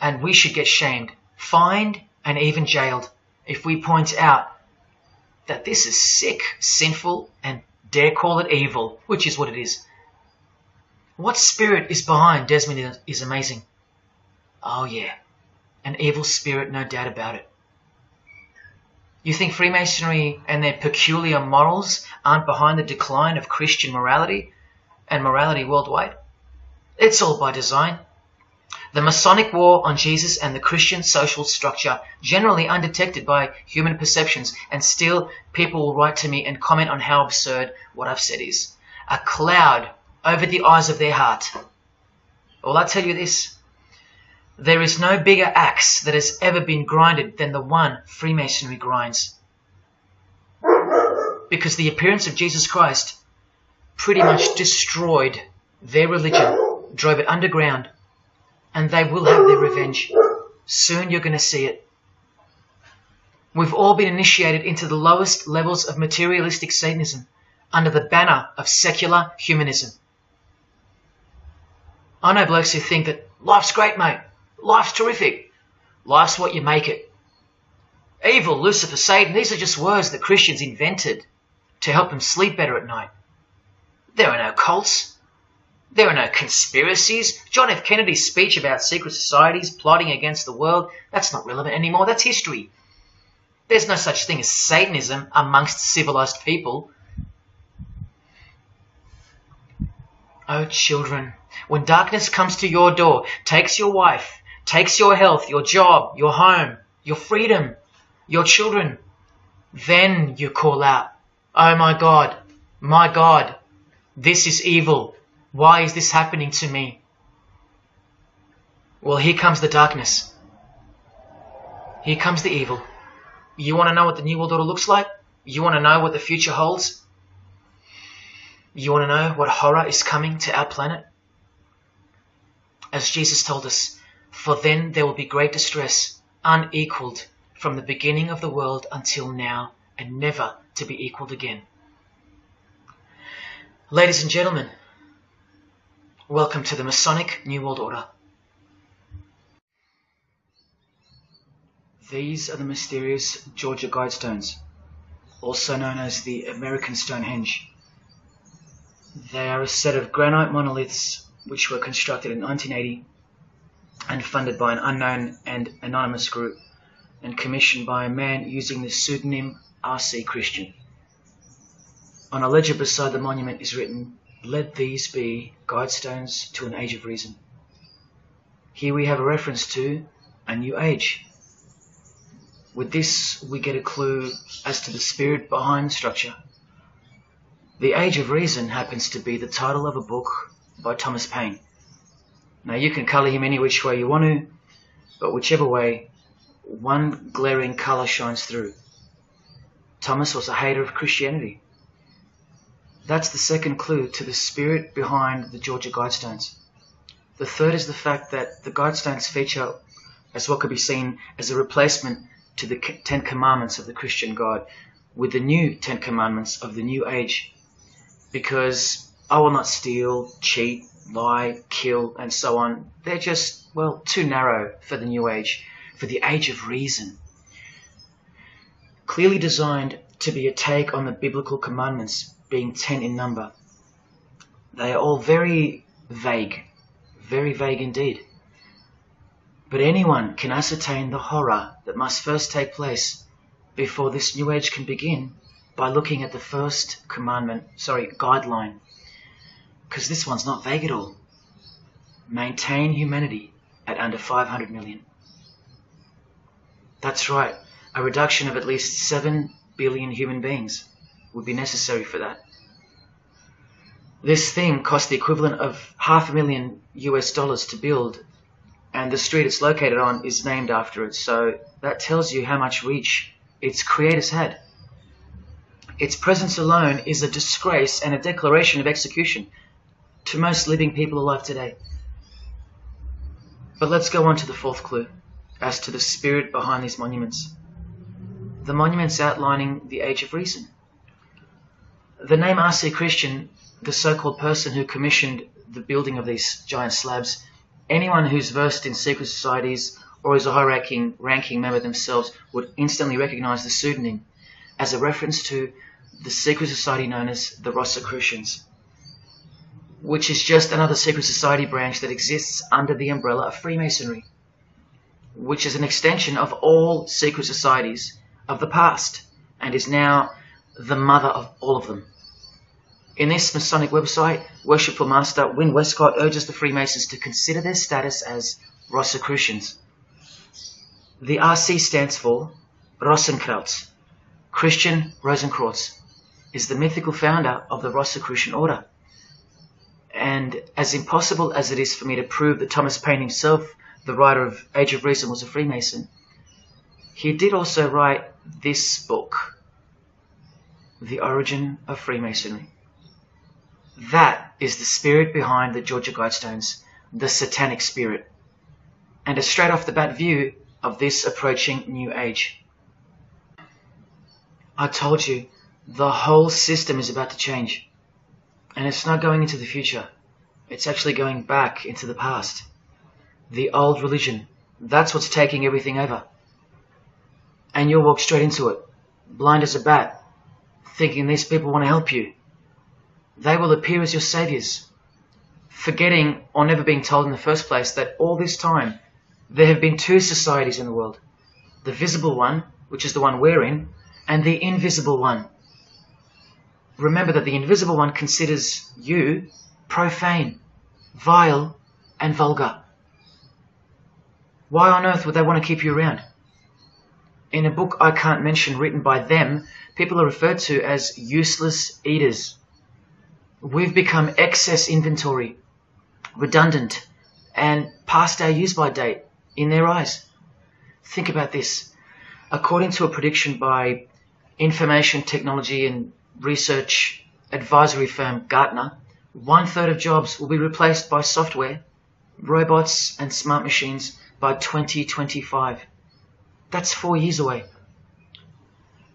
And we should get shamed, fined, and even jailed if we point out that this is sick, sinful, and dare call it evil, which is what it is. What spirit is behind Desmond is amazing? Oh yeah, an evil spirit, no doubt about it. You think Freemasonry and their peculiar morals aren't behind the decline of Christian morality and morality worldwide? It's all by design. The Masonic war on Jesus and the Christian social structure, generally undetected by human perceptions, and still people will write to me and comment on how absurd what I've said is. A cloud over the eyes of their heart. Well, I tell you this, there is no bigger axe that has ever been grinded than the one Freemasonry grinds. Because the appearance of Jesus Christ pretty much destroyed their religion, drove it underground, and they will have their revenge. Soon you're going to see it. We've all been initiated into the lowest levels of materialistic Satanism under the banner of secular humanism. I know blokes who think that life's great, mate. Life's terrific. Life's what you make it. Evil, Lucifer, Satan, these are just words that Christians invented to help them sleep better at night. There are no cults. There are no conspiracies. John F. Kennedy's speech about secret societies plotting against the world, that's not relevant anymore. That's history. There's no such thing as Satanism amongst civilized people. Oh, children, when darkness comes to your door, takes your wife, takes your health, your job, your home, your freedom, your children, then you call out, oh my God, this is evil. Why is this happening to me? Well, here comes the darkness. Here comes the evil. You want to know what the New World Order looks like? You want to know what the future holds? You want to know what horror is coming to our planet? As Jesus told us, for then there will be great distress, unequaled from the beginning of the world until now, and never to be equaled again. Ladies and gentlemen, welcome to the Masonic New World Order. These are the mysterious Georgia Guidestones, also known as the American Stonehenge. They are a set of granite monoliths which were constructed in 1980 and funded by an unknown and anonymous group and commissioned by a man using the pseudonym R.C. Christian. On a ledger beside the monument is written, "Let these be guidestones to an age of reason." Here we have a reference to a new age. With this, we get a clue as to the spirit behind the structure. The Age of Reason happens to be the title of a book by Thomas Paine. Now, you can colour him any which way you want to, but whichever way, one glaring colour shines through. Thomas was a hater of Christianity. That's the second clue to the spirit behind the Georgia Guidestones. The third is the fact that the Guidestones feature as what could be seen as a replacement to the Ten Commandments of the Christian God with the new Ten Commandments of the New Age. Because I will not steal, cheat, lie, kill, and so on. They're just, well, too narrow for the New Age, for the Age of Reason. Clearly designed to be a take on the biblical commandments, being 10 in number. They are all very vague indeed. But anyone can ascertain the horror that must first take place before this New Age can begin by looking at the first guideline. Because this one's not vague at all. Maintain humanity at under 500 million. That's right, a reduction of at least 7 billion human beings would be necessary for that. This thing cost the equivalent of $500,000 US to build, and the street it's located on is named after it, so that tells you how much reach its creators had. Its presence alone is a disgrace and a declaration of execution to most living people alive today. But let's go on to the fourth clue as to the spirit behind these monuments. the monuments outlining the Age of Reason. The name R.C. Christian, the so-called person who commissioned the building of these giant slabs, anyone who's versed in secret societies or is a high-ranking member themselves would instantly recognize the pseudonym as a reference to the secret society known as the Rosicrucians, which is just another secret society branch that exists under the umbrella of Freemasonry, which is an extension of all secret societies of the past and is now the mother of all of them. In this Masonic website, Worshipful Master Win Westcott urges the Freemasons to consider their status as Rosicrucians. The RC stands for Rosenkreuz. Christian Rosenkreuz is the mythical founder of the Rosicrucian order. And as impossible as it is for me to prove that Thomas Paine himself, the writer of Age of Reason, was a Freemason, he did also write this book, The Origin of Freemasonry. That is the spirit behind the Georgia Guidestones, the satanic spirit, and a straight off the bat view of this approaching new age. I told you, the whole system is about to change, and it's not going into the future, it's actually going back into the past. The old religion, that's what's taking everything over. And you'll walk straight into it, blind as a bat, thinking these people want to help you. They will appear as your saviors, forgetting or never being told in the first place that all this time there have been two societies in the world. The visible one, which is the one we're in, and the invisible one. Remember that the invisible one considers you profane, vile, and vulgar. Why on earth would they want to keep you around? In a book I can't mention written by them, people are referred to as useless eaters. We've become excess inventory, redundant, and past our use-by date in their eyes. Think about this. According to a prediction by information technology and research advisory firm Gartner, 1/3 of jobs will be replaced by software, robots, and smart machines by 2025. That's 4 years away.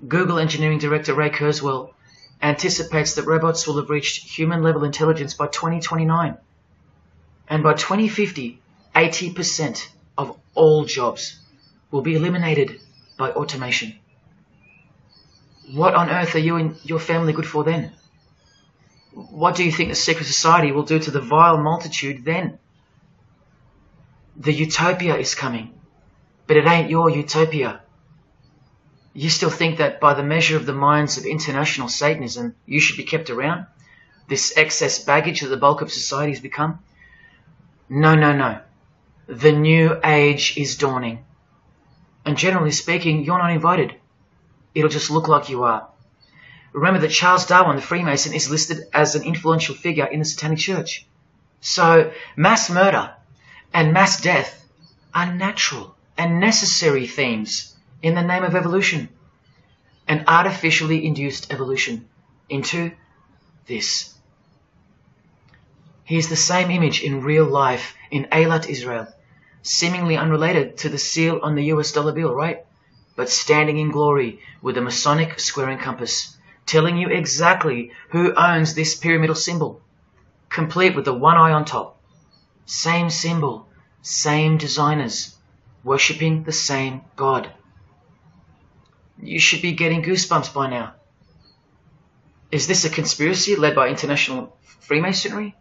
Google engineering director Ray Kurzweil anticipates that robots will have reached human-level intelligence by 2029. And by 2050, 80% of all jobs will be eliminated by automation. What on earth are you and your family good for then? What do you think the secret society will do to the vile multitude then? The utopia is coming, but it ain't your utopia. You still think that by the measure of the minds of international Satanism, you should be kept around? This excess baggage that the bulk of society has become? No, no, no. The new age is dawning. And generally speaking, you're not invited. It'll just look like you are. Remember that Charles Darwin, the Freemason, is listed as an influential figure in the Satanic Church. So mass murder and mass death are natural and necessary themes in the name of evolution, an artificially induced evolution into this. Here's the same image in real life in Eilat, Israel, seemingly unrelated to the seal on the US dollar bill, right? But standing in glory with a Masonic square and compass, telling you exactly who owns this pyramidal symbol, complete with the one eye on top. Same symbol, same designers, worshipping the same God. You should be getting goosebumps by now. Is this a conspiracy led by international Freemasonry?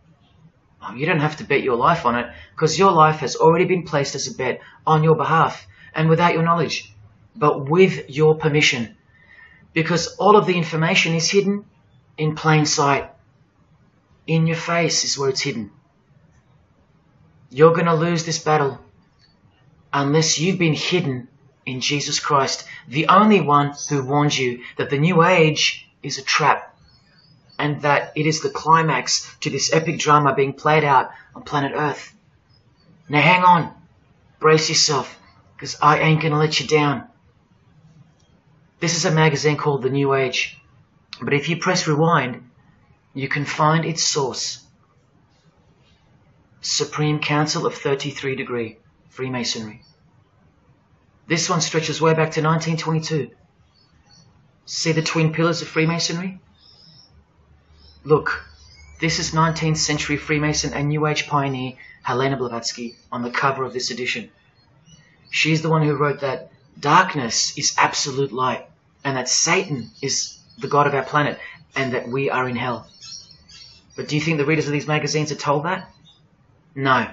Oh, you don't have to bet your life on it, because your life has already been placed as a bet on your behalf and without your knowledge, but with your permission, because all of the information is hidden in plain sight. In your face is where it's hidden. You're going to lose this battle unless you've been hidden in Jesus Christ, the only one who warned you that the new age is a trap and that it is the climax to this epic drama being played out on planet Earth. Now hang on, brace yourself, because I ain't going to let you down. This is a magazine called The New Age, but if you press rewind, you can find its source. Supreme Council of 33 Degree, Freemasonry. This one stretches way back to 1922. See the twin pillars of Freemasonry? Look, this is 19th century Freemason and New Age pioneer Helena Blavatsky on the cover of this edition. She's the one who wrote that darkness is absolute light, and that Satan is the god of our planet, and that we are in hell. But do you think the readers of these magazines are told that? No.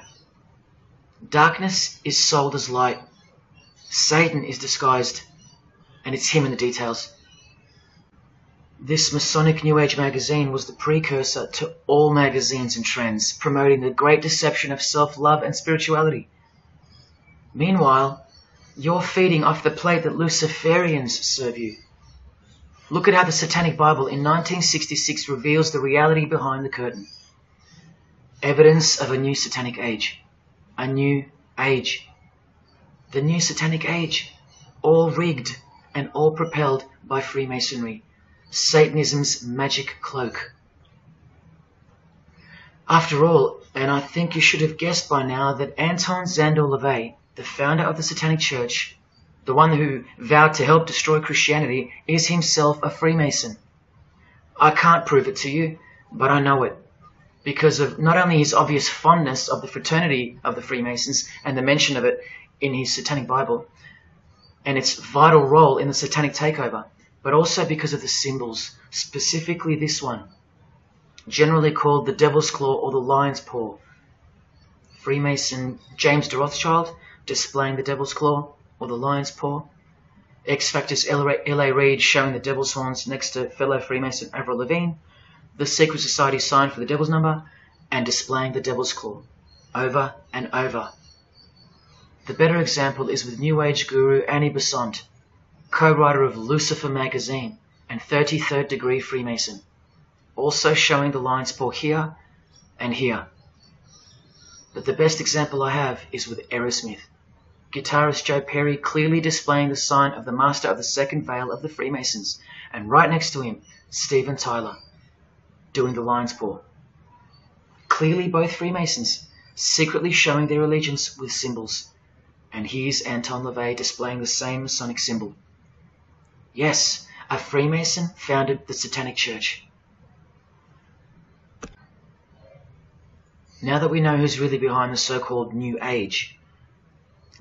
Darkness is sold as light. Satan is disguised, and it's him in the details. This Masonic New Age magazine was the precursor to all magazines and trends, promoting the great deception of self-love and spirituality. Meanwhile, you're feeding off the plate that Luciferians serve you. Look at how the Satanic Bible in 1966 reveals the reality behind the curtain. Evidence of a new Satanic age. A new age. The new Satanic age. All rigged and all propelled by Freemasonry. Satanism's magic cloak. After all, and I think you should have guessed by now that Anton Szandor LaVey, the founder of the Satanic Church, the one who vowed to help destroy Christianity, is himself a Freemason. I can't prove it to you, but I know it, because of not only his obvious fondness of the fraternity of the Freemasons and the mention of it in his Satanic Bible, and its vital role in the Satanic takeover, but also because of the symbols, specifically this one, generally called the Devil's Claw or the Lion's Paw. Freemason James de Rothschild displaying the Devil's Claw or the Lion's Paw. X-Factor's L.A. Reid showing the Devil's Horns next to fellow Freemason Avril Lavigne. The Secret Society sign for the Devil's Number, and displaying the Devil's Claw over and over. The better example is with New Age guru Annie Besant, co-writer of Lucifer magazine and 33rd degree Freemason, also showing the Lion's Paw here and here. But the best example I have is with Aerosmith. Guitarist Joe Perry clearly displaying the sign of the Master of the Second Veil of the Freemasons, and right next to him, Steven Tyler, doing the Lion's Paw. Clearly both Freemasons, secretly showing their allegiance with symbols. And here's Anton LaVey displaying the same Masonic symbol. Yes, a Freemason founded the Satanic Church. Now that we know who's really behind the so-called New Age,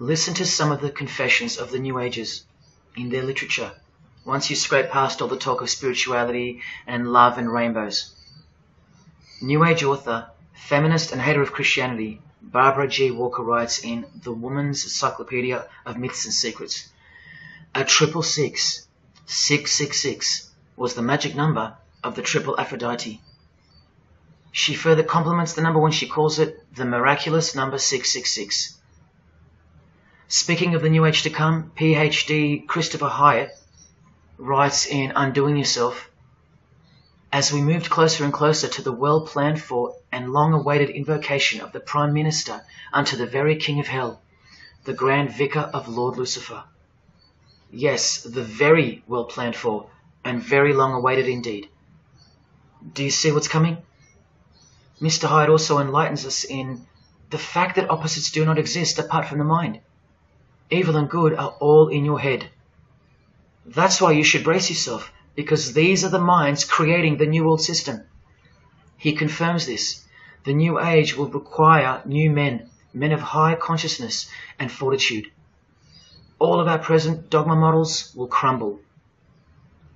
listen to some of the confessions of the New Agers in their literature, once you scrape past all the talk of spirituality and love and rainbows. New Age author, feminist and hater of Christianity, Barbara G. Walker writes in The Woman's Encyclopedia of Myths and Secrets, a 666, 666, was the magic number of the triple Aphrodite. She further compliments the number when she calls it the miraculous number 666. Speaking of the New Age to come, PhD Christopher Hyatt writes in Undoing Yourself, as we moved closer and closer to the well-planned for and long-awaited invocation of the Prime Minister unto the very King of Hell, the Grand Vicar of Lord Lucifer. Yes, the very well-planned for and very long-awaited indeed. Do you see what's coming? Mr. Hyde also enlightens us in the fact that opposites do not exist apart from the mind. Evil and good are all in your head. That's why you should brace yourself, because these are the minds creating the New World System. He confirms this. The New Age will require new men, men of high consciousness and fortitude. All of our present dogma models will crumble.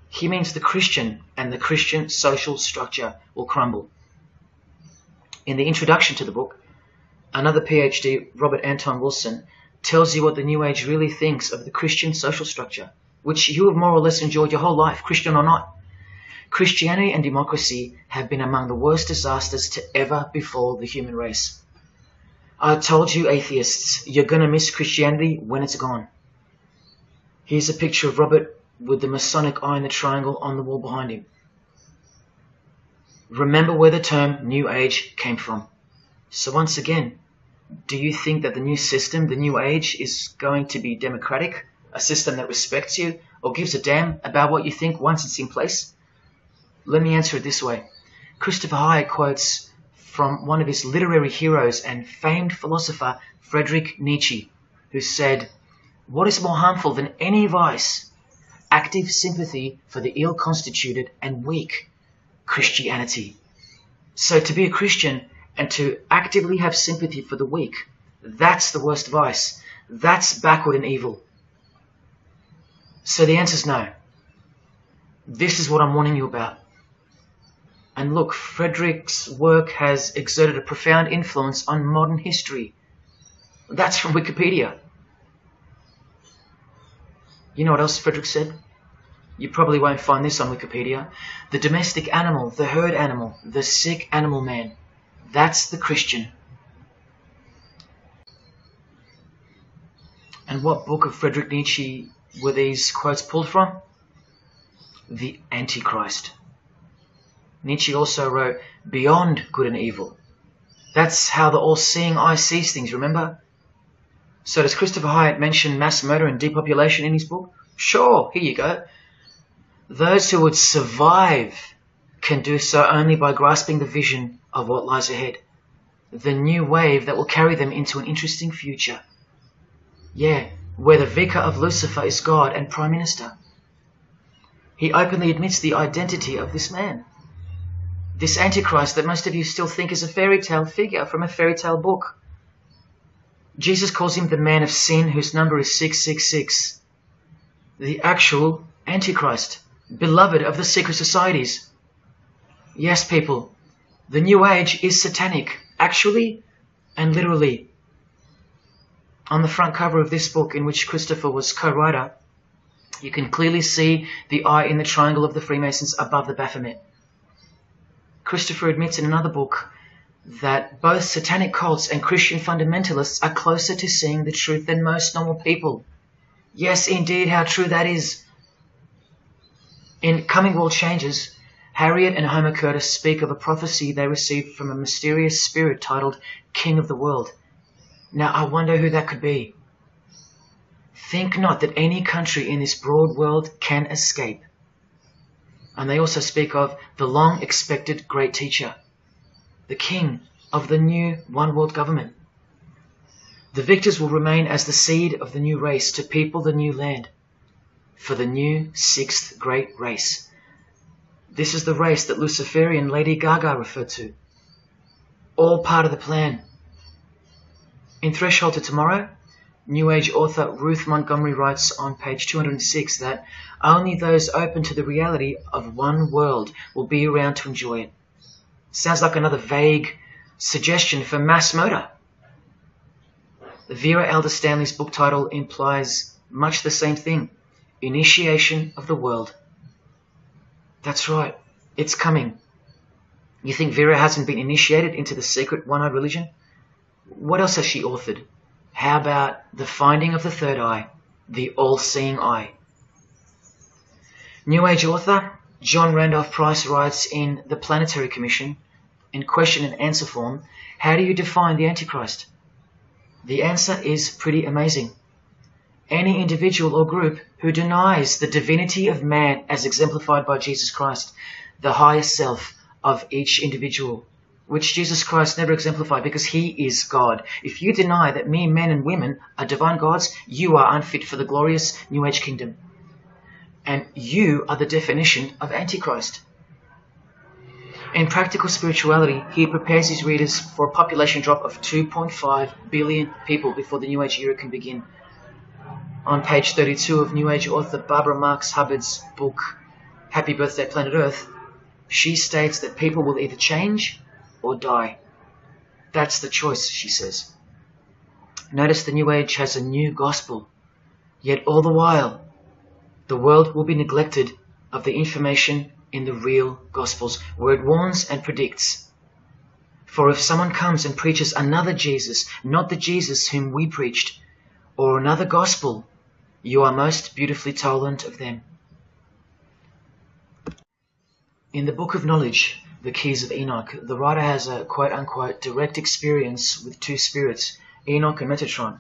He means the Christian and the Christian social structure will crumble. In the introduction to the book, another PhD, Robert Anton Wilson, tells you what the New Age really thinks of the Christian social structure, which you have more or less enjoyed your whole life, Christian or not. Christianity and democracy have been among the worst disasters to ever befall the human race. I told you, atheists, you're going to miss Christianity when it's gone. Here's a picture of Robert with the Masonic eye in the triangle on the wall behind him. Remember where the term New Age came from. So once again, do you think that the new system, the New Age, is going to be democratic, a system that respects you or gives a damn about what you think once it's in place? Let me answer it this way. Christopher Hyatt quotes from one of his literary heroes and famed philosopher Friedrich Nietzsche, who said, "What is more harmful than any vice? active sympathy for the ill-constituted and weak Christianity. So to be a Christian and to actively have sympathy for the weak, that's the worst vice. That's backward and evil. So the answer is no. This is what I'm warning you about. And look, Frederick's work has exerted a profound influence on modern history. That's from Wikipedia. You know what else Frederick said? You probably won't find this on Wikipedia. The domestic animal, the herd animal, the sick animal man. That's the Christian. And what book of Friedrich Nietzsche were these quotes pulled from? The Antichrist. Nietzsche also wrote Beyond Good and Evil. That's how the all-seeing eye sees things, remember? So does Christopher Hyatt mention mass murder and depopulation in his book? Sure, here you go. Those who would survive can do so only by grasping the vision of what lies ahead. The new wave that will carry them into an interesting future. Yeah, where the vicar of Lucifer is God and Prime Minister. He openly admits the identity of this man. This Antichrist that most of you still think is a fairy tale figure from a fairy tale book. Jesus calls him the man of sin whose number is 666. The actual Antichrist, beloved of the secret societies. Yes, people, the New Age is satanic, actually and literally. On the front cover of this book, in which Christopher was co-writer, you can clearly see the eye in the triangle of the Freemasons above the Baphomet. Christopher admits in another book that both satanic cults and Christian fundamentalists are closer to seeing the truth than most normal people. Yes, indeed, how true that is. In Coming World Changes, Harriet and Homer Curtis speak of a prophecy they received from a mysterious spirit titled King of the World. Now, I wonder who that could be. Think not that any country in this broad world can escape. And they also speak of the long-expected great teacher, the king of the new one-world government. The victors will remain as the seed of the new race to people the new land, for the new sixth great race. This is the race that Luciferian Lady Gaga referred to. All part of the plan. In Threshold to Tomorrow, New Age author Ruth Montgomery writes on page 206 that only those open to the reality of one world will be around to enjoy it. Sounds like another vague suggestion for mass murder. Vera Elder Stanley's book title implies much the same thing. Initiation of the world. That's right. It's coming. You think Vera hasn't been initiated into the secret one-eyed religion? What else has she authored? How about the finding of the third eye, the all-seeing eye? New Age author John Randolph Price writes in The Planetary Commission, in question and answer form, how do you define the Antichrist? The answer is pretty amazing. Any individual or group who denies the divinity of man as exemplified by Jesus Christ, the highest self of each individual, which Jesus Christ never exemplified because he is God. If you deny that mere men and women are divine gods, you are unfit for the glorious New Age kingdom. And you are the definition of Antichrist. In Practical Spirituality, he prepares his readers for a population drop of 2.5 billion people before the New Age era can begin. On page 32 of New Age author Barbara Marx Hubbard's book, Happy Birthday Planet Earth, she states that people will either change or die. That's the choice, she says. Notice the New Age has a new gospel, yet all the while, the world will be neglected of the information in the real Gospels, where it warns and predicts. For if someone comes and preaches another Jesus, not the Jesus whom we preached, or another gospel, you are most beautifully tolerant of them. In the Book of Knowledge, The Keys of Enoch, the writer has a quote-unquote direct experience with two spirits, Enoch and Metatron,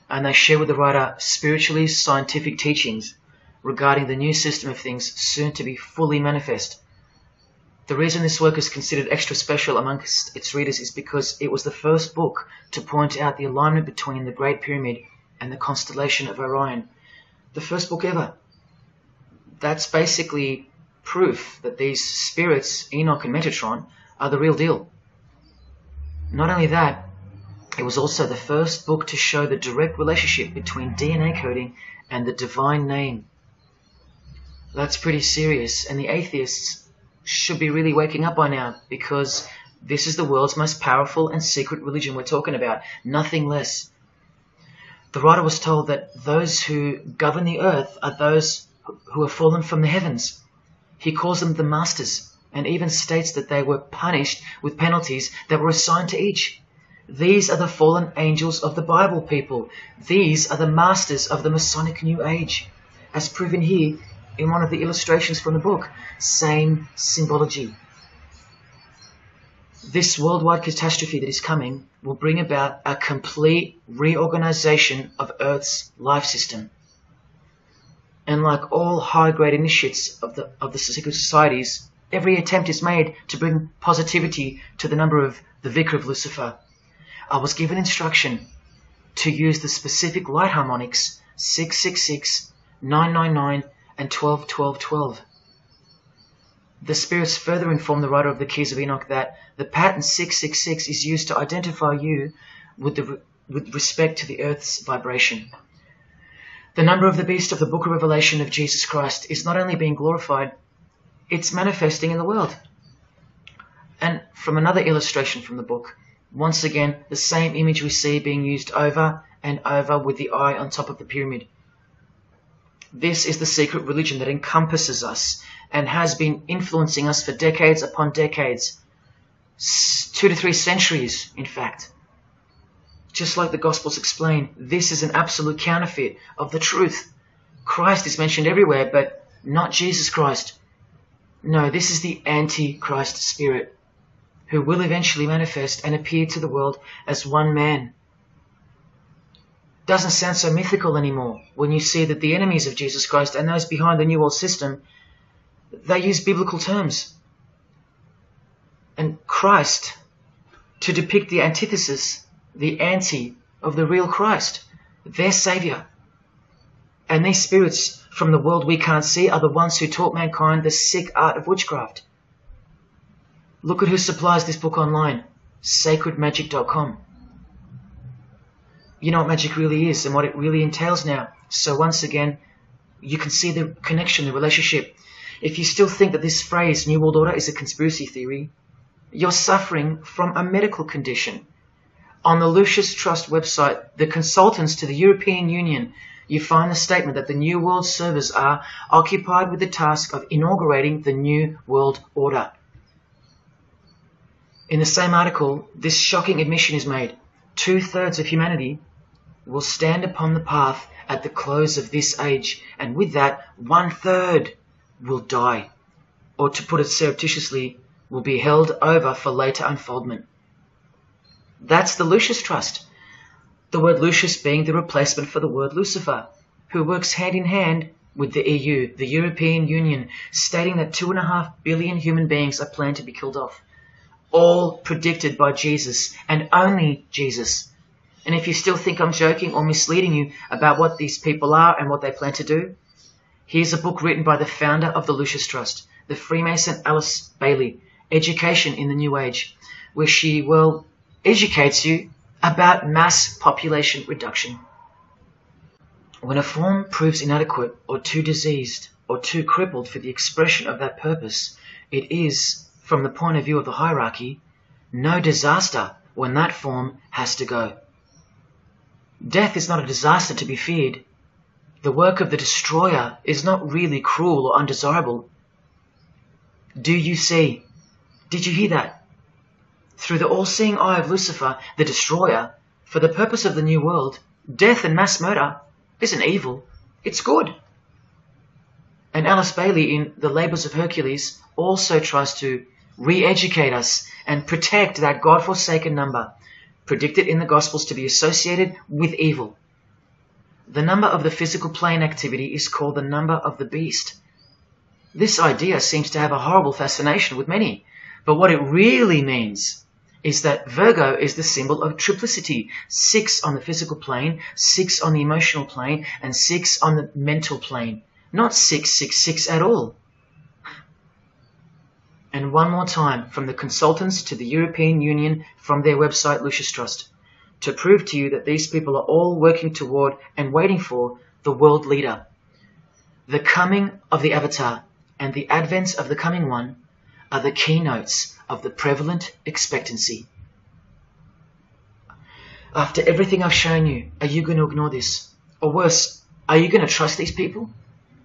and they share with the writer spiritually scientific teachings regarding the new system of things soon to be fully manifest. The reason this work is considered extra special amongst its readers is because it was the first book to point out the alignment between the Great Pyramid and the constellation of Orion. The first book ever. That's basically proof that these spirits, Enoch and Metatron, are the real deal. Not only that, it was also the first book to show the direct relationship between DNA coding and the divine name. That's pretty serious, and the atheists should be really waking up by now, because this is the world's most powerful and secret religion we're talking about, nothing less. The writer was told that those who govern the earth are those who have fallen from the heavens. He calls them the masters, and even states that they were punished with penalties that were assigned to each. These are the fallen angels of the Bible, people. These are the masters of the Masonic New Age, as proven here in one of the illustrations from the book. Same symbology. This worldwide catastrophe that is coming will bring about a complete reorganization of Earth's life system. And like all high-grade initiates of the secret societies, every attempt is made to bring positivity to the number of the Vicar of Lucifer. I was given instruction to use the specific light harmonics 666, 999, and 12, 12, 12. The spirits further inform the writer of the Keys of Enoch that the pattern 666 is used to identify you with respect to the earth's vibration. The number of the beast of the Book of Revelation of Jesus Christ is not only being glorified, it's manifesting in the world. And from another illustration from the book, once again, the same image we see being used over and over with the eye on top of the pyramid. This is the secret religion that encompasses us and has been influencing us for decades upon decades. 2 to 3 centuries, in fact. Just like the Gospels explain, this is an absolute counterfeit of the truth. Christ is mentioned everywhere, but not Jesus Christ. No, this is the Antichrist spirit, who will eventually manifest and appear to the world as one man. Doesn't sound so mythical anymore when you see that the enemies of Jesus Christ and those behind the New World System, they use biblical terms. And Christ, to depict the antithesis, the anti of the real Christ, their Saviour. And these spirits from the world we can't see are the ones who taught mankind the sick art of witchcraft. Look at who supplies this book online, sacredmagic.com. You know what magic really is and what it really entails now. So once again, you can see the connection, the relationship. If you still think that this phrase, New World Order, is a conspiracy theory, you're suffering from a medical condition. On the Lucius Trust website, the consultants to the European Union, you find the statement that the New World servers are occupied with the task of inaugurating the New World Order. In the same article, this shocking admission is made. 2/3 of humanity will stand upon the path at the close of this age, and with that, 1/3 will die, or to put it surreptitiously, will be held over for later unfoldment. That's the Lucius Trust, the word Lucius being the replacement for the word Lucifer, who works hand in hand with the EU, the European Union, stating that 2.5 billion human beings are planned to be killed off, all predicted by Jesus, and only Jesus. And if you still think I'm joking or misleading you about what these people are and what they plan to do, here's a book written by the founder of the Lucius Trust, the Freemason Alice Bailey, Education in the New Age, where she, well, educates you about mass population reduction. When a form proves inadequate or too diseased or too crippled for the expression of that purpose, it is, from the point of view of the hierarchy, no disaster when that form has to go. Death is not a disaster to be feared. The work of the destroyer is not really cruel or undesirable. Do you see? Did you hear that? Through the all-seeing eye of Lucifer, the destroyer, for the purpose of the new world, death and mass murder isn't evil, it's good. And Alice Bailey in The Labours of Hercules also tries to re-educate us and protect that God-forsaken number, predicted in the Gospels to be associated with evil. The number of the physical plane activity is called the number of the beast. This idea seems to have a horrible fascination with many, but what it really means is that Virgo is the symbol of triplicity, 6 on the physical plane, 6 on the emotional plane, and 6 on the mental plane. not 666 at all. And one more time, from the consultants to the European Union, from their website Lucius Trust, to prove to you that these people are all working toward and waiting for the world leader. The coming of the Avatar and the advent of the coming one are the keynotes of the prevalent expectancy. After everything I've shown you, are you going to ignore this? Or worse, are you going to trust these people,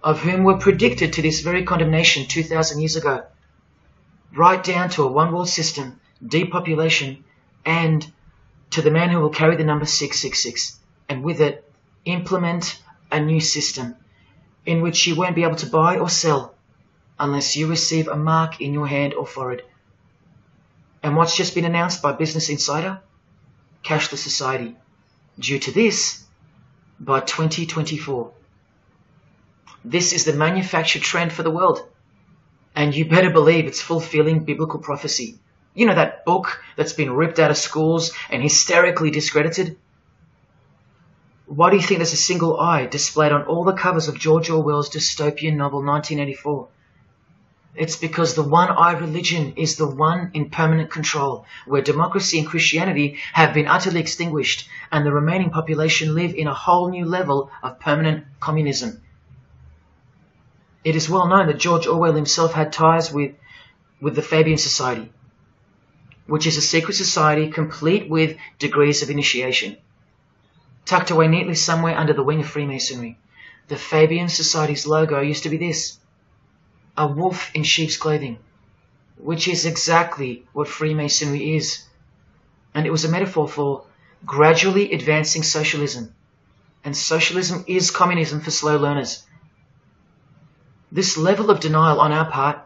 of whom were predicted to this very condemnation 2,000 years ago? Right down to a one-world system, depopulation, and to the man who will carry the number 666, and with it implement a new system in which you won't be able to buy or sell unless you receive a mark in your hand or forehead. And what's just been announced by Business Insider? Cashless society. Due to this, by 2024. This is the manufactured trend for the world. And you better believe it's fulfilling biblical prophecy. You know that book that's been ripped out of schools and hysterically discredited? Why do you think there's a single eye displayed on all the covers of George Orwell's dystopian novel 1984? It's because the one-eye religion is the one in permanent control, where democracy and Christianity have been utterly extinguished and the remaining population live in a whole new level of permanent communism. It is well known that George Orwell himself had ties with the Fabian Society, which is a secret society complete with degrees of initiation. Tucked away neatly somewhere under the wing of Freemasonry, the Fabian Society's logo used to be this: a wolf in sheep's clothing, which is exactly what Freemasonry is. And it was a metaphor for gradually advancing socialism. And socialism is communism for slow learners. This level of denial on our part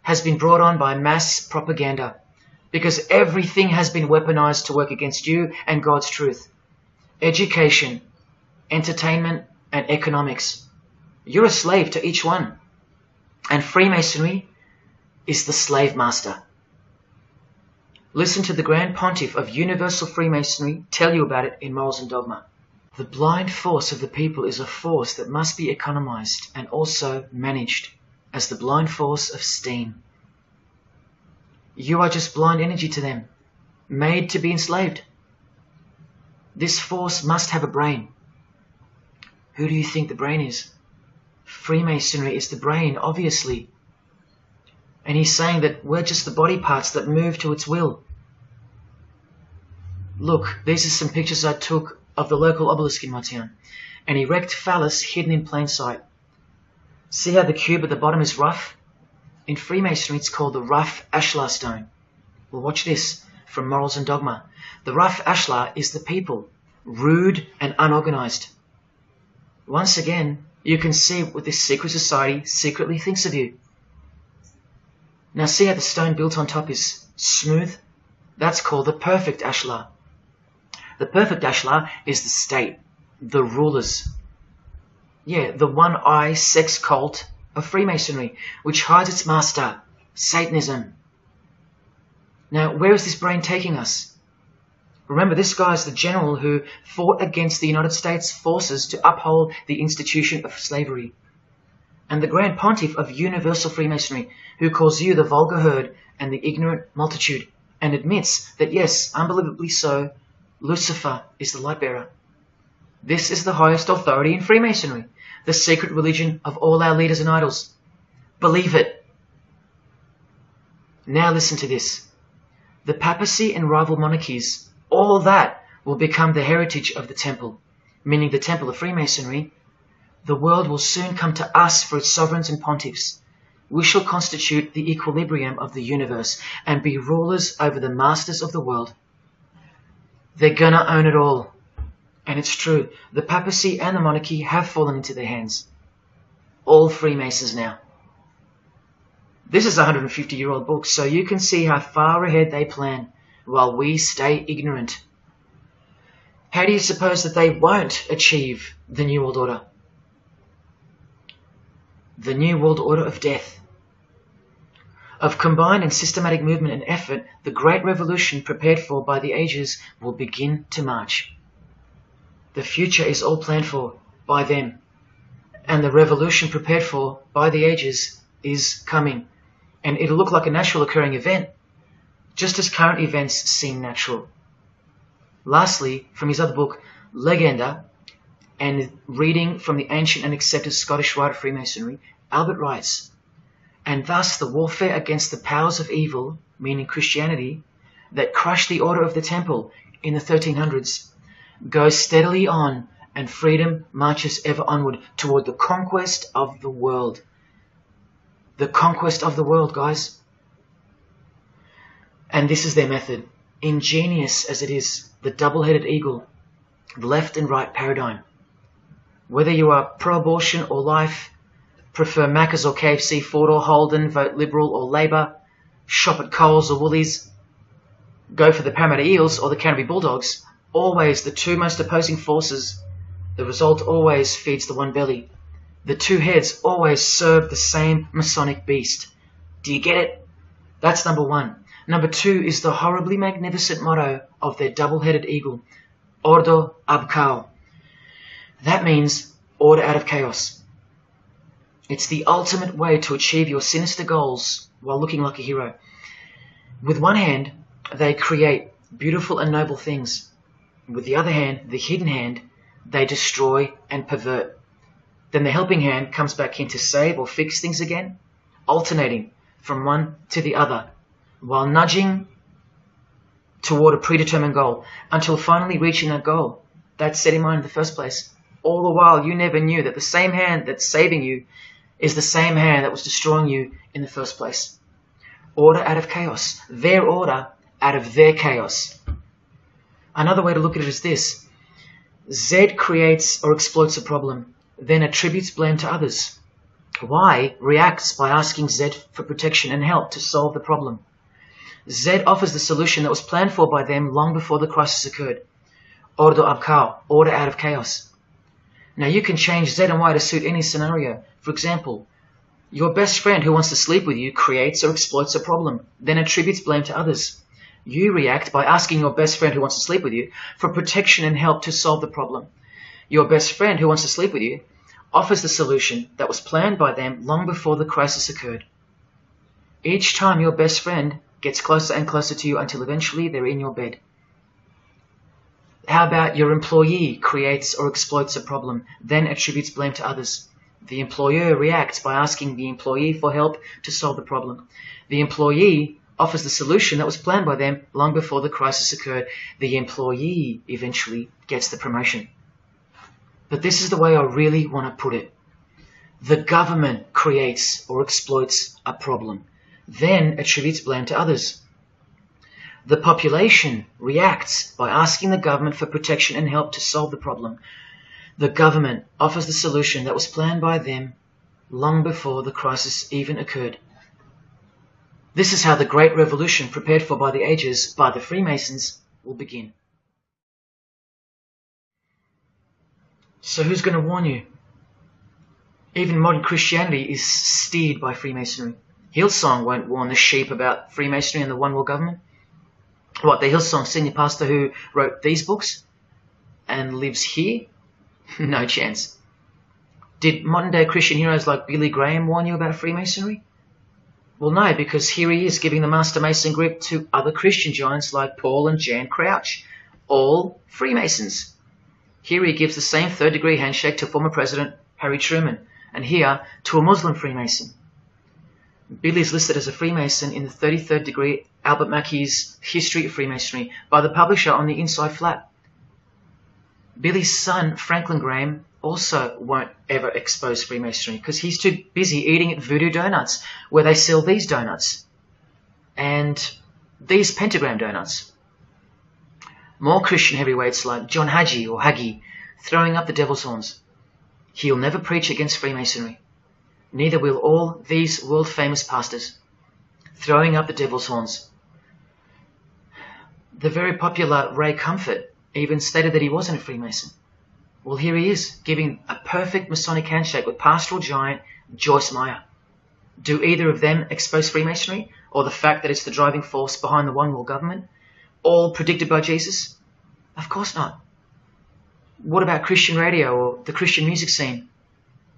has been brought on by mass propaganda, because everything has been weaponized to work against you and God's truth. Education, entertainment, and economics. You're a slave to each one. And Freemasonry is the slave master. Listen to the Grand Pontiff of Universal Freemasonry tell you about it in Morals and Dogma. The blind force of the people is a force that must be economized and also managed as the blind force of steam. You are just blind energy to them, made to be enslaved. This force must have a brain. Who do you think the brain is? Freemasonry is the brain, obviously. And he's saying that we're just the body parts that move to its will. Look, these are some pictures I took of the local obelisk in my town. An erect phallus hidden in plain sight. See how the cube at the bottom is rough? In Freemasonry it's called the rough ashlar stone. Well, watch this from Morals and Dogma. The rough ashlar is the people, rude and unorganized. Once again, you can see what this secret society secretly thinks of you. Now see how the stone built on top is smooth? That's called the perfect ashlar. The perfect ashlar is the state, the rulers. Yeah, the one-eye sex cult of Freemasonry, which hides its master, Satanism. Now, where is this brain taking us? Remember, this guy is the general who fought against the United States forces to uphold the institution of slavery. And the Grand Pontiff of Universal Freemasonry, who calls you the vulgar herd and the ignorant multitude, and admits that, yes, unbelievably so, Lucifer is the light bearer. This is the highest authority in Freemasonry, the secret religion of all our leaders and idols. Believe it. Now listen to this. The papacy and rival monarchies, all that will become the heritage of the temple, meaning the temple of Freemasonry. The world will soon come to us for its sovereigns and pontiffs. We shall constitute the equilibrium of the universe and be rulers over the masters of the world. They're gonna own it all. And it's true, the papacy and the monarchy have fallen into their hands. All Freemasons now. This is a 150-year-old book, so you can see how far ahead they plan, while we stay ignorant. How do you suppose that they won't achieve the New World Order? The New World Order of death. Of combined and systematic movement and effort, the great revolution prepared for by the ages will begin to march. The future is all planned for by them, And the revolution prepared for by the ages is coming. And it'll look like a natural occurring event, just as current events seem natural. Lastly, from his other book, Legenda, and reading from the ancient and accepted Scottish rite of Freemasonry, Albert writes, "And thus the warfare against the powers of evil, meaning Christianity, that crushed the order of the temple in the 1300s, goes steadily on, and freedom marches ever onward toward the conquest of the world." The conquest of the world, guys. And this is their method. Ingenious as it is, the double-headed eagle, the left and right paradigm. Whether you are pro-abortion or life, prefer Macca's or KFC, Ford or Holden, vote Liberal or Labour, shop at Coles or Woolies, go for the Parramatta Eels or the Canterbury Bulldogs, always the two most opposing forces, the result always feeds the one belly. The two heads always serve the same Masonic beast. Do you get it? That's number one. Number two is the horribly magnificent motto of their double-headed eagle, Ordo ab Chaos. That means order out of chaos. It's the ultimate way to achieve your sinister goals while looking like a hero. With one hand, they create beautiful and noble things. With the other hand, the hidden hand, they destroy and pervert. Then the helping hand comes back in to save or fix things again, alternating from one to the other, while nudging toward a predetermined goal, until finally reaching that goal that's set in mind in the first place. All the while, you never knew that the same hand that's saving you is the same hand that was destroying you in the first place. Order out of chaos. Their order out of their chaos. Another way to look at it is this. Z creates or exploits a problem, then attributes blame to others. Y reacts by asking Z for protection and help to solve the problem. Z offers the solution that was planned for by them long before the crisis occurred. Ordo ab Chaos, order out of chaos. Now you can change Z and Y to suit any scenario. For example, your best friend who wants to sleep with you creates or exploits a problem, then attributes blame to others. You react by asking your best friend who wants to sleep with you for protection and help to solve the problem. Your best friend who wants to sleep with you offers the solution that was planned by them long before the crisis occurred. Each time your best friend gets closer and closer to you until eventually they're in your bed. How about your employee creates or exploits a problem, then attributes blame to others? The employer reacts by asking the employee for help to solve the problem. The employee offers the solution that was planned by them long before the crisis occurred. The employee eventually gets the promotion. But this is the way I really want to put it. The government creates or exploits a problem, then attributes blame to others. The population reacts by asking the government for protection and help to solve the problem. The government offers the solution that was planned by them long before the crisis even occurred. This is how the Great Revolution, prepared for by the ages by the Freemasons, will begin. So who's going to warn you? Even modern Christianity is steered by Freemasonry. Hillsong won't warn the sheep about Freemasonry and the one world government. What, the Hillsong senior pastor who wrote these books and lives here? No chance. Did modern day Christian heroes like Billy Graham warn you about Freemasonry? Well, no, because here he is giving the Master Mason grip to other Christian giants like Paul and Jan Crouch, all Freemasons. Here he gives the same third-degree handshake to former President Harry Truman, and here to a Muslim Freemason. Billy is listed as a Freemason in the 33rd degree Albert Mackey's History of Freemasonry by the publisher on the inside flap. Billy's son, Franklin Graham, also won't ever expose Freemasonry because he's too busy eating at Voodoo Donuts, where they sell these donuts and these pentagram donuts. More Christian heavyweights like John Hagee or Hagee throwing up the devil's horns. He'll never preach against Freemasonry. Neither will all these world-famous pastors throwing up the devil's horns. The very popular Ray Comfort even stated that he wasn't a Freemason. Well, here he is, giving a perfect Masonic handshake with pastoral giant Joyce Meyer. Do either of them expose Freemasonry, or the fact that it's the driving force behind the one world government, all predicted by Jesus? Of course not. What about Christian radio or the Christian music scene?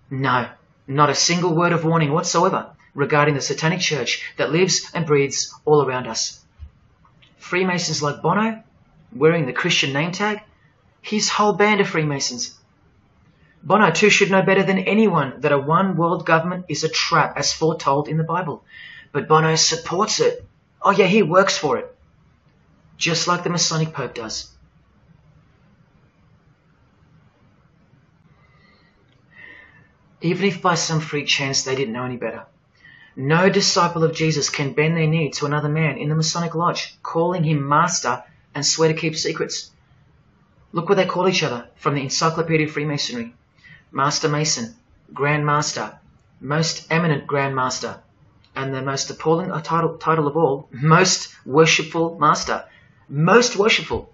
No, not a single word of warning whatsoever regarding the satanic church that lives and breathes all around us. Freemasons like Bono, wearing the Christian name tag, his whole band of Freemasons. Bono too should know better than anyone that a one world government is a trap as foretold in the Bible. But Bono supports it. Oh yeah, he works for it. Just like the Masonic Pope does. Even if by some freak chance they didn't know any better. No disciple of Jesus can bend their knee to another man in the Masonic Lodge, calling him master and swear to keep secrets. Look what they call each other from the Encyclopedia of Freemasonry. Master Mason, Grand Master, Most Eminent Grand Master, and the most appalling title of all, Most Worshipful Master. Most worshipful.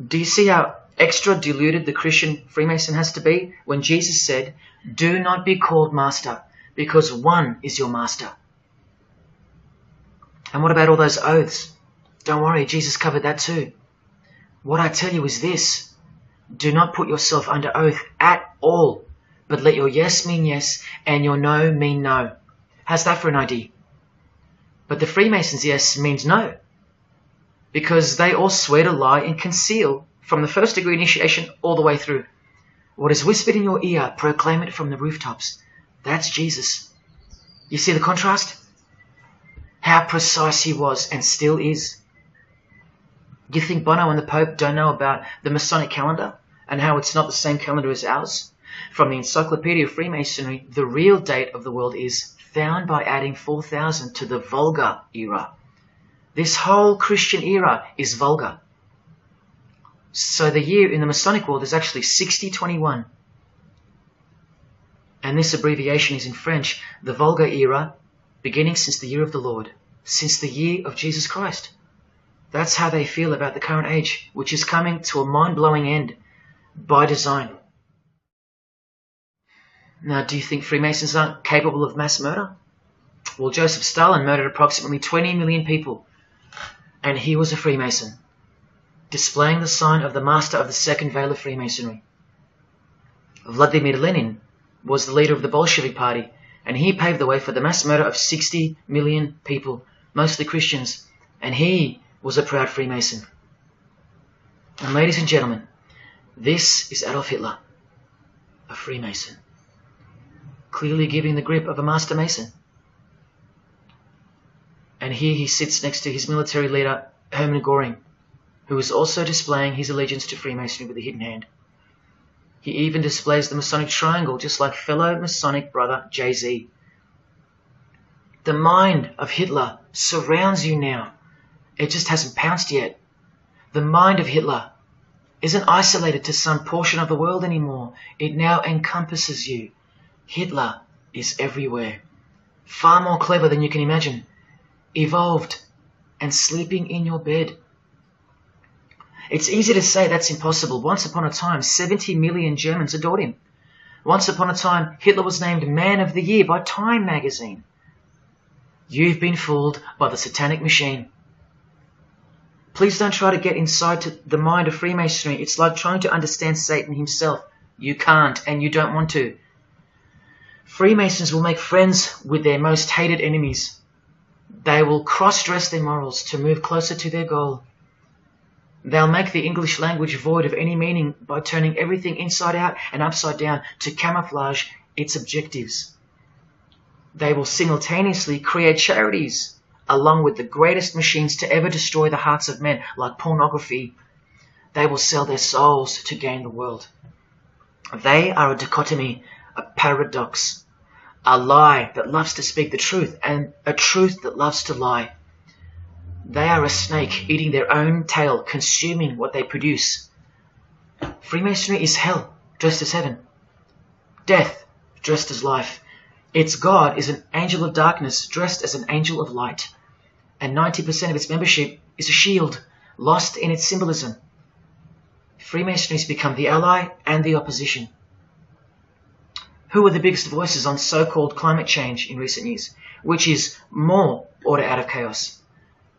Do you see how extra diluted the Christian Freemason has to be when Jesus said, "Do not be called master, because one is your master"? And what about all those oaths? Don't worry, Jesus covered that too. What I tell you is this: do not put yourself under oath at all, but let your yes mean yes and your no mean no. How's that for an idea? But the Freemasons' yes means no, because they all swear to lie and conceal from the first degree initiation all the way through. What is whispered in your ear, proclaim it from the rooftops. That's Jesus. You see the contrast? How precise he was and still is. You think Bono and the Pope don't know about the Masonic calendar and how it's not the same calendar as ours? From the Encyclopedia of Freemasonry, the real date of the world is found by adding 4000 to the Vulgar era. This whole Christian era is vulgar. So the year in the Masonic world is actually 6021. And this abbreviation is in French, the Vulgar era, beginning since the year of the Lord, since the year of Jesus Christ. That's how they feel about the current age, which is coming to a mind-blowing end by design. Now, do you think Freemasons aren't capable of mass murder? Well, Joseph Stalin murdered approximately 20 million people, and he was a Freemason, displaying the sign of the master of the second veil of Freemasonry. Vladimir Lenin was the leader of the Bolshevik Party, and he paved the way for the mass murder of 60 million people, mostly Christians, and he was a proud Freemason. And ladies and gentlemen, this is Adolf Hitler, a Freemason, clearly giving the grip of a Master Mason. And here he sits next to his military leader, Hermann Göring, who is also displaying his allegiance to Freemasonry with a hidden hand. He even displays the Masonic triangle, just like fellow Masonic brother Jay-Z. The mind of Hitler surrounds you now. It just hasn't pounced yet. The mind of Hitler isn't isolated to some portion of the world anymore. It now encompasses you. Hitler is everywhere. Far more clever than you can imagine. Evolved and sleeping in your bed. It's easy to say that's impossible. Once upon a time, 70 million Germans adored him. Once upon a time, Hitler was named Man of the Year by Time magazine. You've been fooled by the satanic machine. Please don't try to get inside to the mind of Freemasonry. It's like trying to understand Satan himself. You can't, and you don't want to. Freemasons will make friends with their most hated enemies. They will cross-dress their morals to move closer to their goal. They'll make the English language void of any meaning by turning everything inside out and upside down to camouflage its objectives. They will simultaneously create charities along with the greatest machines to ever destroy the hearts of men, like pornography. They will sell their souls to gain the world. They are a dichotomy, a paradox, a lie that loves to speak the truth and a truth that loves to lie. They are a snake eating their own tail, consuming what they produce. Freemasonry is hell dressed as heaven, death dressed as life. Its God is an angel of darkness dressed as an angel of light, and 90% of its membership is a shield, lost in its symbolism. Freemasonry has become the ally and the opposition. Who are the biggest voices on so-called climate change in recent years? Which is more order out of chaos?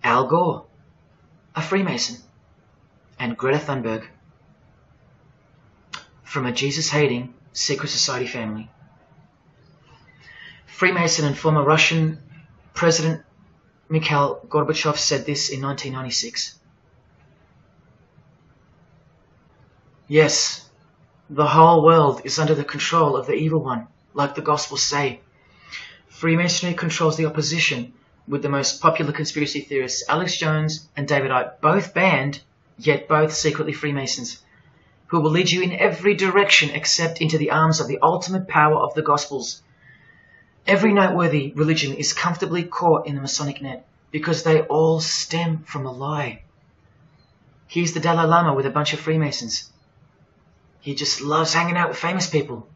Al Gore, a Freemason, and Greta Thunberg. From a Jesus-hating, secret society family. Freemason and former Russian President Mikhail Gorbachev said this in 1996. Yes, the whole world is under the control of the evil one, like the Gospels say. Freemasonry controls the opposition, with the most popular conspiracy theorists Alex Jones and David Icke both banned, yet both secretly Freemasons, who will lead you in every direction except into the arms of the ultimate power of the Gospels. Every noteworthy religion is comfortably caught in the Masonic net because they all stem from a lie. Here's the Dalai Lama with a bunch of Freemasons. He just loves hanging out with famous people.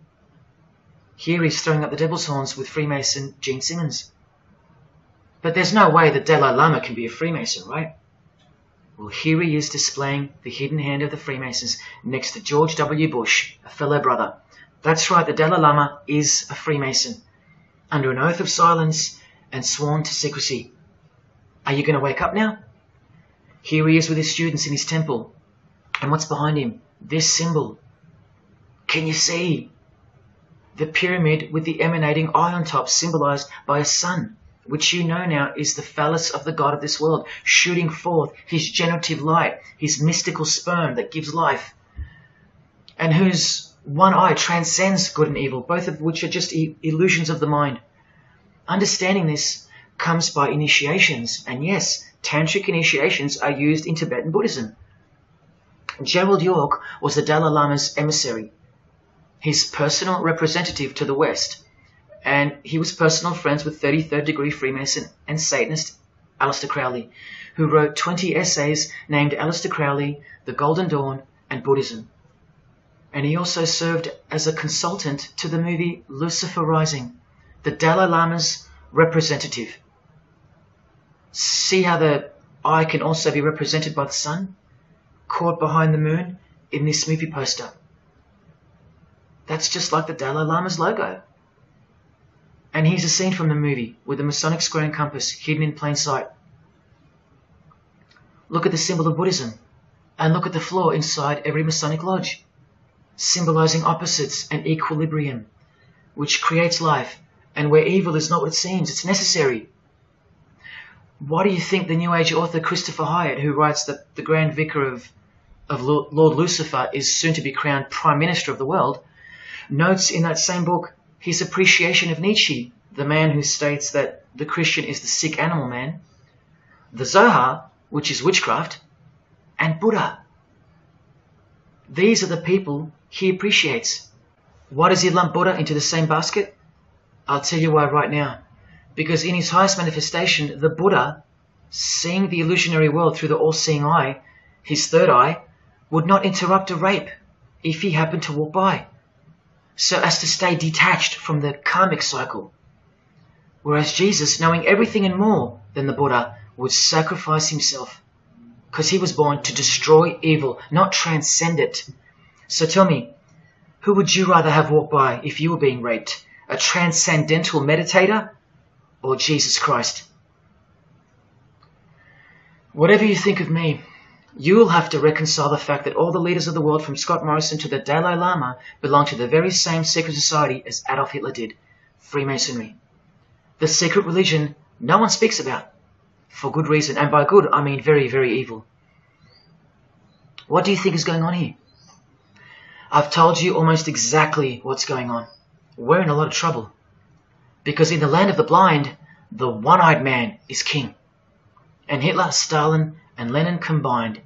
Here he's throwing up the devil's horns with Freemason Gene Simmons. But there's no way the Dalai Lama can be a Freemason, right? Well, here he is displaying the hidden hand of the Freemasons next to George W. Bush, a fellow brother. That's right, the Dalai Lama is a Freemason, under an oath of silence and sworn to secrecy. Are you going to wake up now? Here he is with his students in his temple. And what's behind him? This symbol. Can you see? The pyramid with the emanating eye on top, symbolized by a sun, which you know now is the phallus of the god of this world, shooting forth his generative light, his mystical sperm that gives life, and whose one eye transcends good and evil, both of which are just illusions of the mind. Understanding this comes by initiations, and yes, tantric initiations are used in Tibetan Buddhism. Gerald York was the Dalai Lama's emissary, his personal representative to the West, and he was personal friends with 33rd degree Freemason and Satanist Aleister Crowley, who wrote 20 essays named Aleister Crowley, The Golden Dawn, and Buddhism. And he also served as a consultant to the movie Lucifer Rising, the Dalai Lama's representative. See how the eye can also be represented by the sun, caught behind the moon in this movie poster. That's just like the Dalai Lama's logo. And here's a scene from the movie with the Masonic square and compass hidden in plain sight. Look at the symbol of Buddhism, and look at the floor inside every Masonic lodge, symbolizing opposites and equilibrium, which creates life, and where evil is not what it seems, it's necessary. Why do you think the New Age author Christopher Hyatt, who writes that the Grand Vicar of Lord Lucifer is soon to be crowned Prime Minister of the world, notes in that same book his appreciation of Nietzsche, the man who states that the Christian is the sick animal man, the Zohar, which is witchcraft, and Buddha. These are the people he appreciates. Why does he lump Buddha into the same basket? I'll tell you why right now. Because in his highest manifestation, the Buddha, seeing the illusionary world through the all-seeing eye, his third eye, would not interrupt a rape if he happened to walk by, so as to stay detached from the karmic cycle. Whereas Jesus, knowing everything and more than the Buddha, would sacrifice himself, because he was born to destroy evil, not transcend it. So tell me, who would you rather have walk by if you were being raped? A transcendental meditator or Jesus Christ? Whatever you think of me, you'll have to reconcile the fact that all the leaders of the world, from Scott Morrison to the Dalai Lama, belong to the very same secret society as Adolf Hitler did, Freemasonry. The secret religion no one speaks about, for good reason, and by good I mean very, very evil. What do you think is going on here? I've told you almost exactly what's going on. We're in a lot of trouble, because in the land of the blind, the one-eyed man is king, and Hitler, Stalin, and Lenin combined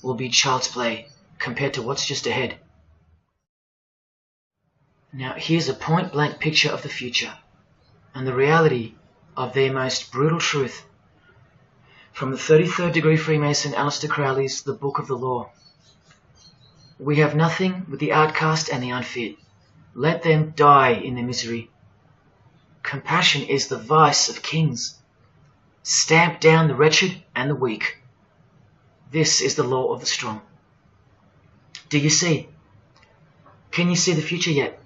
will be child's play compared to what's just ahead. Now here's a point-blank picture of the future and the reality of their most brutal truth from the 33rd degree Freemason Aleister Crowley's The Book of the Law. We have nothing but the outcast and the unfit. Let them die in their misery. Compassion is the vice of kings. Stamp down the wretched and the weak. This is the law of the strong. Do you see? Can you see the future yet?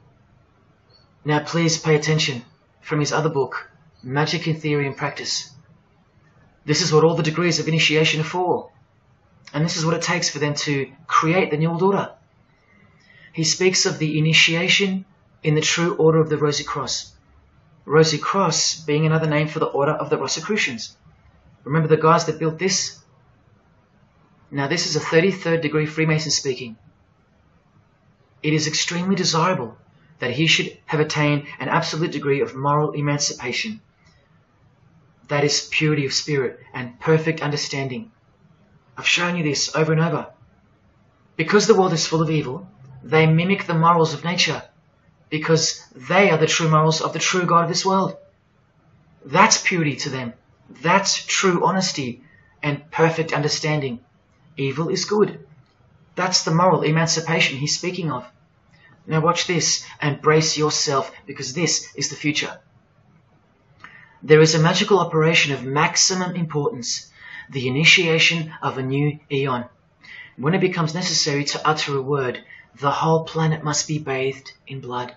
Now please pay attention from his other book, Magic in Theory and Practice. This is what all the degrees of initiation are for. And this is what it takes for them to create the New World Order. he speaks of the initiation in the true order of the Rosy Cross. Rosy Cross being another name for the order of the Rosicrucians. Remember the guys that built this? Now this is a 33rd degree Freemason speaking. It is extremely desirable that he should have attained an absolute degree of moral emancipation. That is purity of spirit and perfect understanding. I've shown you this over and over. Because the world is full of evil, they mimic the morals of nature, because they are the true morals of the true God of this world. That's purity to them. That's true honesty and perfect understanding. Evil is good. That's the moral emancipation he's speaking of. Now watch this and brace yourself, because this is the future. There is a magical operation of maximum importance, the initiation of a new eon. When it becomes necessary to utter a word, the whole planet must be bathed in blood.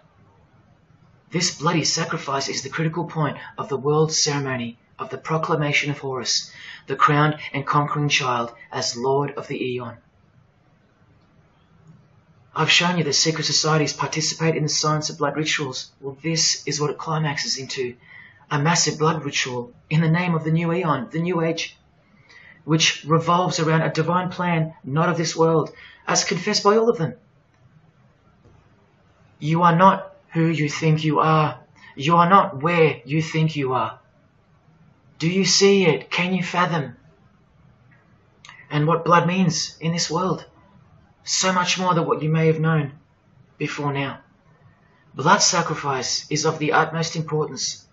This bloody sacrifice is the critical point of the world ceremony of the proclamation of Horus, the crowned and conquering child, as Lord of the Eon. I've shown you that secret societies participate in the science of blood rituals. Well, this is what it climaxes into. A massive blood ritual in the name of the new Eon, the new age, which revolves around a divine plan not of this world, as confessed by all of them. You are not who you think you are. You are not where you think you are. Do you see it? Can you fathom? And what blood means in this world? So much more than what you may have known before now. Blood sacrifice is of the utmost importance.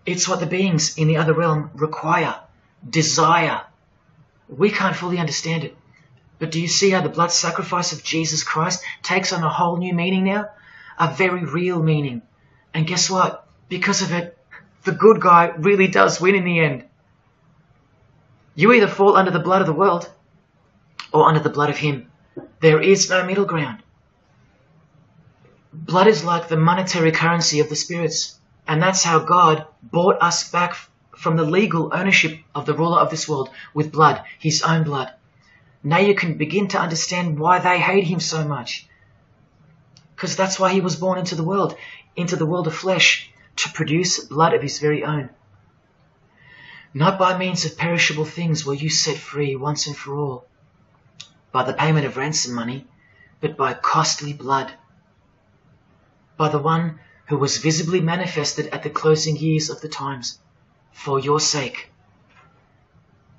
It's what the beings in the other realm require, desire. We can't fully understand it. But do you see how the blood sacrifice of Jesus Christ takes on a whole new meaning now? A very real meaning. And guess what? Because of it, the good guy really does win in the end. You either fall under the blood of the world or under the blood of him. There is no middle ground. Blood is like the monetary currency of the spirits. And that's how God bought us back from the legal ownership of the ruler of this world with blood, his own blood. Now you can begin to understand why they hate him so much. Because that's why he was born into the world of flesh, to produce blood of his very own. Not by means of perishable things were you set free once and for all, by the payment of ransom money, but by costly blood, by the one who was visibly manifested at the closing years of the times, for your sake.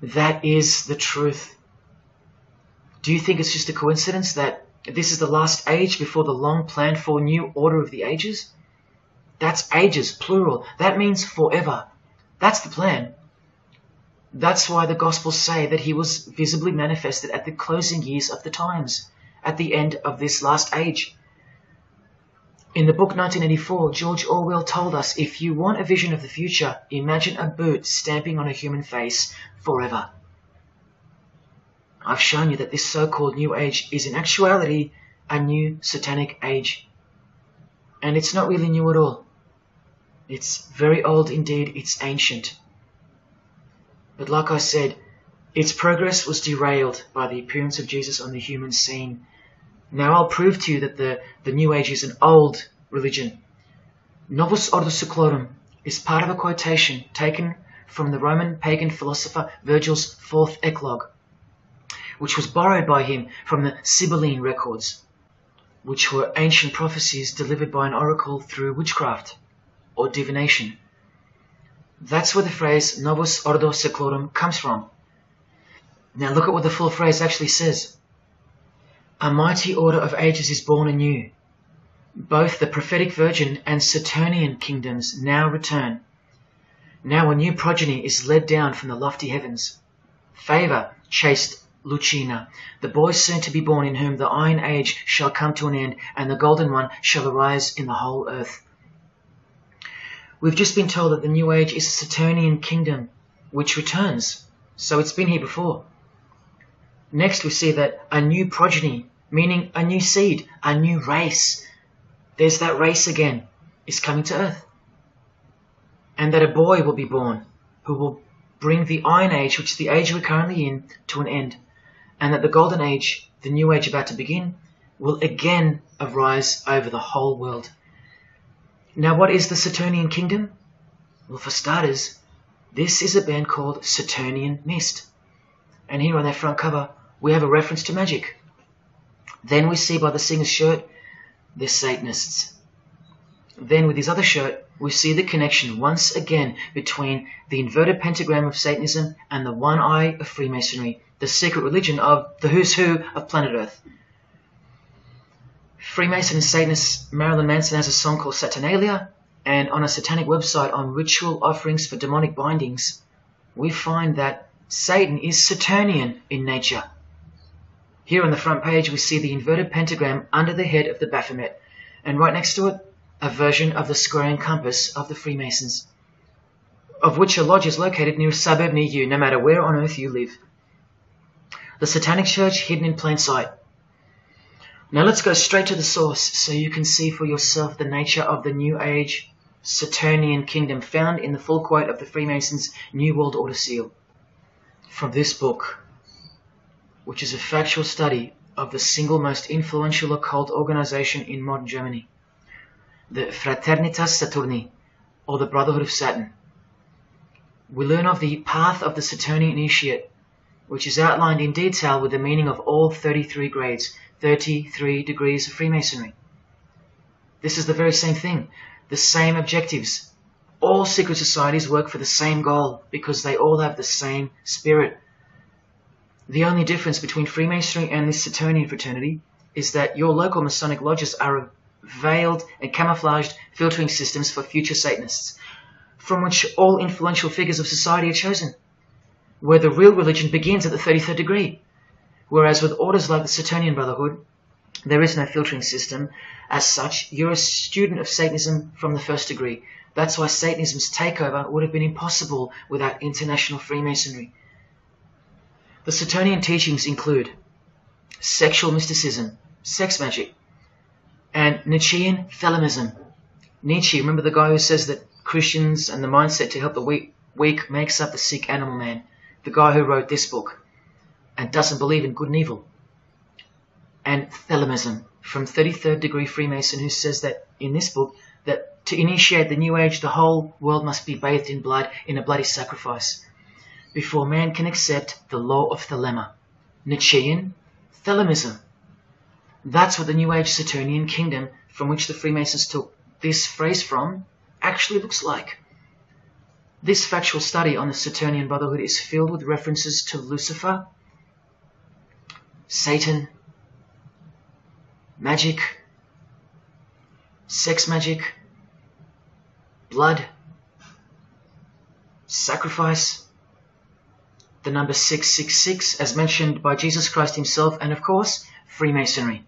That is the truth. Do you think it's just a coincidence that this is the last age before the long planned for new order of the ages? That's ages, plural. That means forever. That's the plan. That's why the Gospels say that he was visibly manifested at the closing years of the times, at the end of this last age. In the book 1984, George Orwell told us, if you want a vision of the future, imagine a boot stamping on a human face forever. I've shown you that this so-called New Age is in actuality a new satanic age. And it's not really new at all. It's very old indeed, it's ancient. But like I said, its progress was derailed by the appearance of Jesus on the human scene. Now I'll prove to you that the New Age is an old religion. Novus Ordo Seclorum is part of a quotation taken from the Roman pagan philosopher Virgil's fourth eclogue, which was borrowed by him from the Sibylline records, which were ancient prophecies delivered by an oracle through witchcraft or divination. That's where the phrase Novus Ordo Seclorum comes from. Now look at what the full phrase actually says. A mighty order of ages is born anew. Both the prophetic virgin and Saturnian kingdoms now return. Now a new progeny is led down from the lofty heavens. Favour, chaste Lucina, the boy soon to be born, in whom the Iron Age shall come to an end, and the Golden One shall arise in the whole earth. We've just been told that the New Age is a Saturnian kingdom, which returns, so it's been here before. Next we see that a new progeny, meaning a new seed, a new race, there's that race again, is coming to earth. And that a boy will be born, who will bring the Iron Age, which is the age we're currently in, to an end. And that the Golden Age, the New Age about to begin, will again arise over the whole world. Now, what is the Saturnian kingdom? Well, for starters, this is a band called Saturnian Mist. And here on their front cover, we have a reference to magic. Then we see by the singer's shirt, they're Satanists. Then with his other shirt, we see the connection once again between the inverted pentagram of Satanism and the one eye of Freemasonry, the secret religion of the who's who of planet Earth. Freemason and Satanist Marilyn Manson has a song called Saturnalia, and on a satanic website on ritual offerings for demonic bindings, we find that Satan is Saturnian in nature. Here on the front page we see the inverted pentagram under the head of the Baphomet, and right next to it, a version of the square and compass of the Freemasons, of which a lodge is located near a suburb near you, no matter where on earth you live. The Satanic Church hidden in plain sight. Now let's go straight to the source so you can see for yourself the nature of the New Age Saturnian kingdom found in the full quote of the Freemasons' New World Order seal. From this book, which is a factual study of the single most influential occult organization in modern Germany, the Fraternitas Saturni, or the Brotherhood of Saturn. We learn of the path of the Saturnian initiate, which is outlined in detail with the meaning of all 33 grades, 33 degrees of Freemasonry. This is the very same thing, the same objectives. All secret societies work for the same goal because they all have the same spirit. The only difference between Freemasonry and this Saturnian fraternity is that your local Masonic lodges are veiled and camouflaged filtering systems for future Satanists, from which all influential figures of society are chosen, where the real religion begins at the 33rd degree. Whereas with orders like the Saturnian Brotherhood, there is no filtering system. As such, you're a student of Satanism from the first degree. That's why Satanism's takeover would have been impossible without international Freemasonry. The Saturnian teachings include sexual mysticism, sex magic, and Nietzschean Thelemism. Nietzsche, remember the guy who says that Christians and the mindset to help the weak makes up the sick animal man? The guy who wrote this book and doesn't believe in good and evil. And Thelemism from 33rd degree Freemason, who says that in this book that to initiate the New Age, the whole world must be bathed in blood in a bloody sacrifice before man can accept the law of Thelema. Nietzschean Thelemism. That's what the New Age Saturnian kingdom, from which the Freemasons took this phrase from, actually looks like. This factual study on the Saturnian Brotherhood is filled with references to Lucifer, Satan, magic, sex magic, blood, sacrifice, the number 666 as mentioned by Jesus Christ himself, and of course, Freemasonry.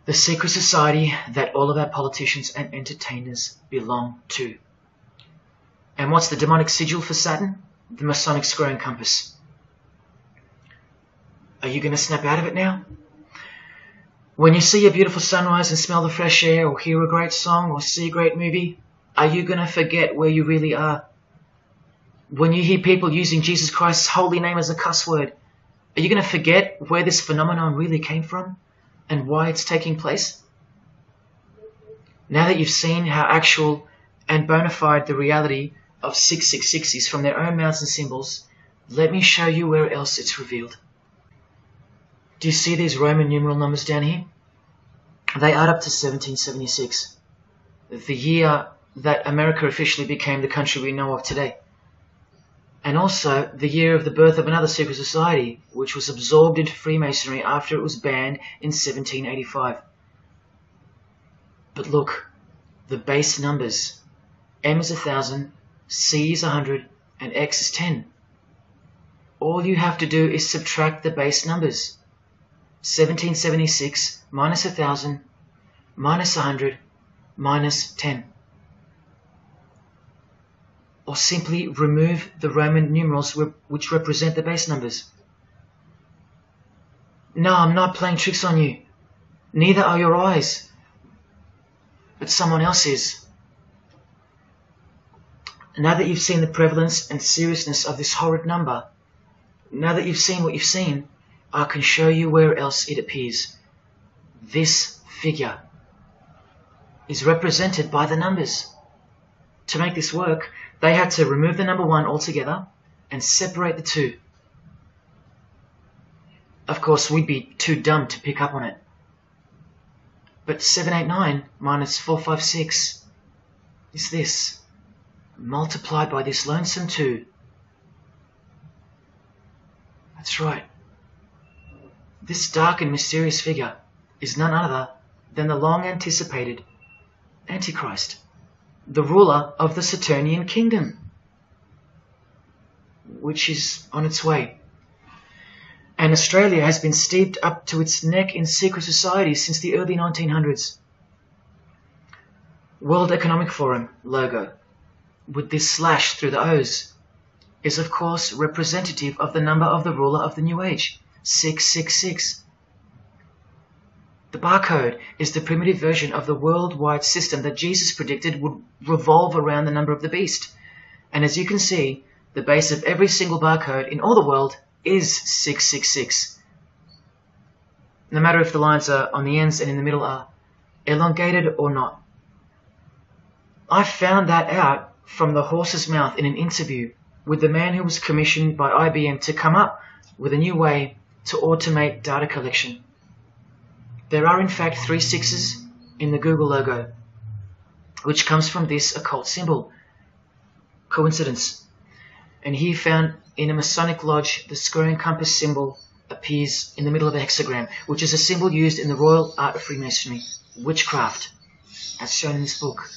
The secret society that all of our politicians and entertainers belong to. And what's the demonic sigil for Saturn? The Masonic square and compass. Are you going to snap out of it now? When you see a beautiful sunrise and smell the fresh air, or hear a great song, or see a great movie, are you going to forget where you really are? When you hear people using Jesus Christ's holy name as a cuss word, are you going to forget where this phenomenon really came from and why it's taking place? Now that you've seen how actual and bona fide the reality of 666 is from their own mouths and symbols, let me show you where else it's revealed. Do you see these Roman numeral numbers down here? They add up to 1776, the year that America officially became the country we know of today. And also the year of the birth of another secret society, which was absorbed into Freemasonry after it was banned in 1785. But look, the base numbers. M is 1,000, C is 100, and X is 10. All you have to do is subtract the base numbers. 1776 minus 1,000 minus 100 minus 10. Or simply remove the Roman numerals which represent the base numbers. No, I'm not playing tricks on you. Neither are your eyes. But someone else is. Now that you've seen the prevalence and seriousness of this horrid number, now that you've seen what you've seen, I can show you where else it appears. this figure is represented by the numbers. To make this work, they had to remove the number 1 altogether and separate the 2. Of course, we'd be too dumb to pick up on it. But 789 minus 456 is this, multiplied by this lonesome 2. That's right. This dark and mysterious figure is none other than the long-anticipated Antichrist, the ruler of the Saturnian kingdom, which is on its way. And Australia has been steeped up to its neck in secret societies since the early 1900s. World Economic Forum logo, with this slash through the O's, is of course representative of the number of the ruler of the New Age, 666. The barcode is the primitive version of the worldwide system that Jesus predicted would revolve around the number of the beast. And as you can see, the base of every single barcode in all the world is 666. No matter if the lines are on the ends and in the middle are elongated or not. I found that out from the horse's mouth in an interview with the man who was commissioned by IBM to come up with a new way to automate data collection. There are in fact 3 6s in the Google logo, which comes from this occult symbol. Coincidence? And he found in a Masonic lodge the square and compass symbol appears in the middle of a hexagram, which is a symbol used in the royal art of Freemasonry, witchcraft, as shown in this book.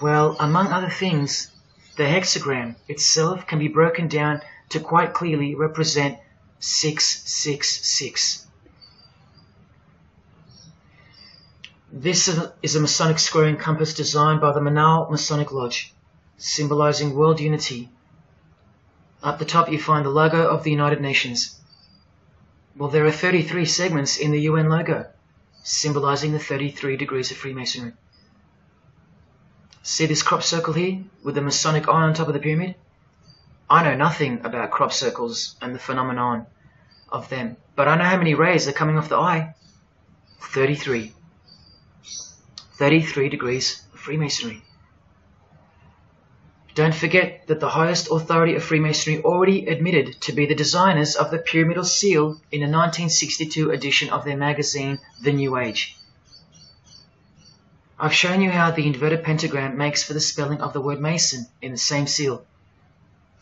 Well, among other things, the hexagram itself can be broken down to quite clearly represent 666. This is a Masonic square and compass designed by the Manal Masonic Lodge, symbolizing world unity. Up the top you find the logo of the United Nations. Well, there are 33 segments in the UN logo, symbolizing the 33 degrees of Freemasonry. See this crop circle here with the Masonic eye on top of the pyramid? I know nothing about crop circles and the phenomenon of them, but I know how many rays are coming off the eye. 33. 33 degrees of Freemasonry. Don't forget that the highest authority of Freemasonry already admitted to be the designers of the pyramidal seal in a 1962 edition of their magazine, The New Age. I've shown you how the inverted pentagram makes for the spelling of the word Mason in the same seal.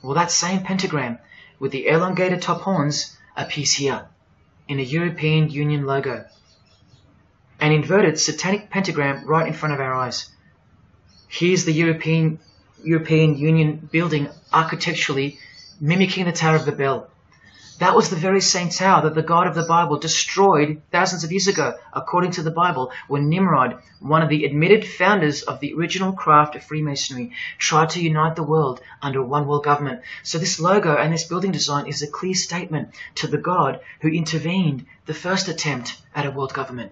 Well, that same pentagram with the elongated top horns appears here in a European Union logo. An inverted satanic pentagram right in front of our eyes. Here's the European Union building architecturally mimicking the Tower of Babel. That was the very same tower that the God of the Bible destroyed thousands of years ago, according to the Bible, when Nimrod, one of the admitted founders of the original craft of Freemasonry, tried to unite the world under one world government. So this logo and this building design is a clear statement to the God who intervened the first attempt at a world government.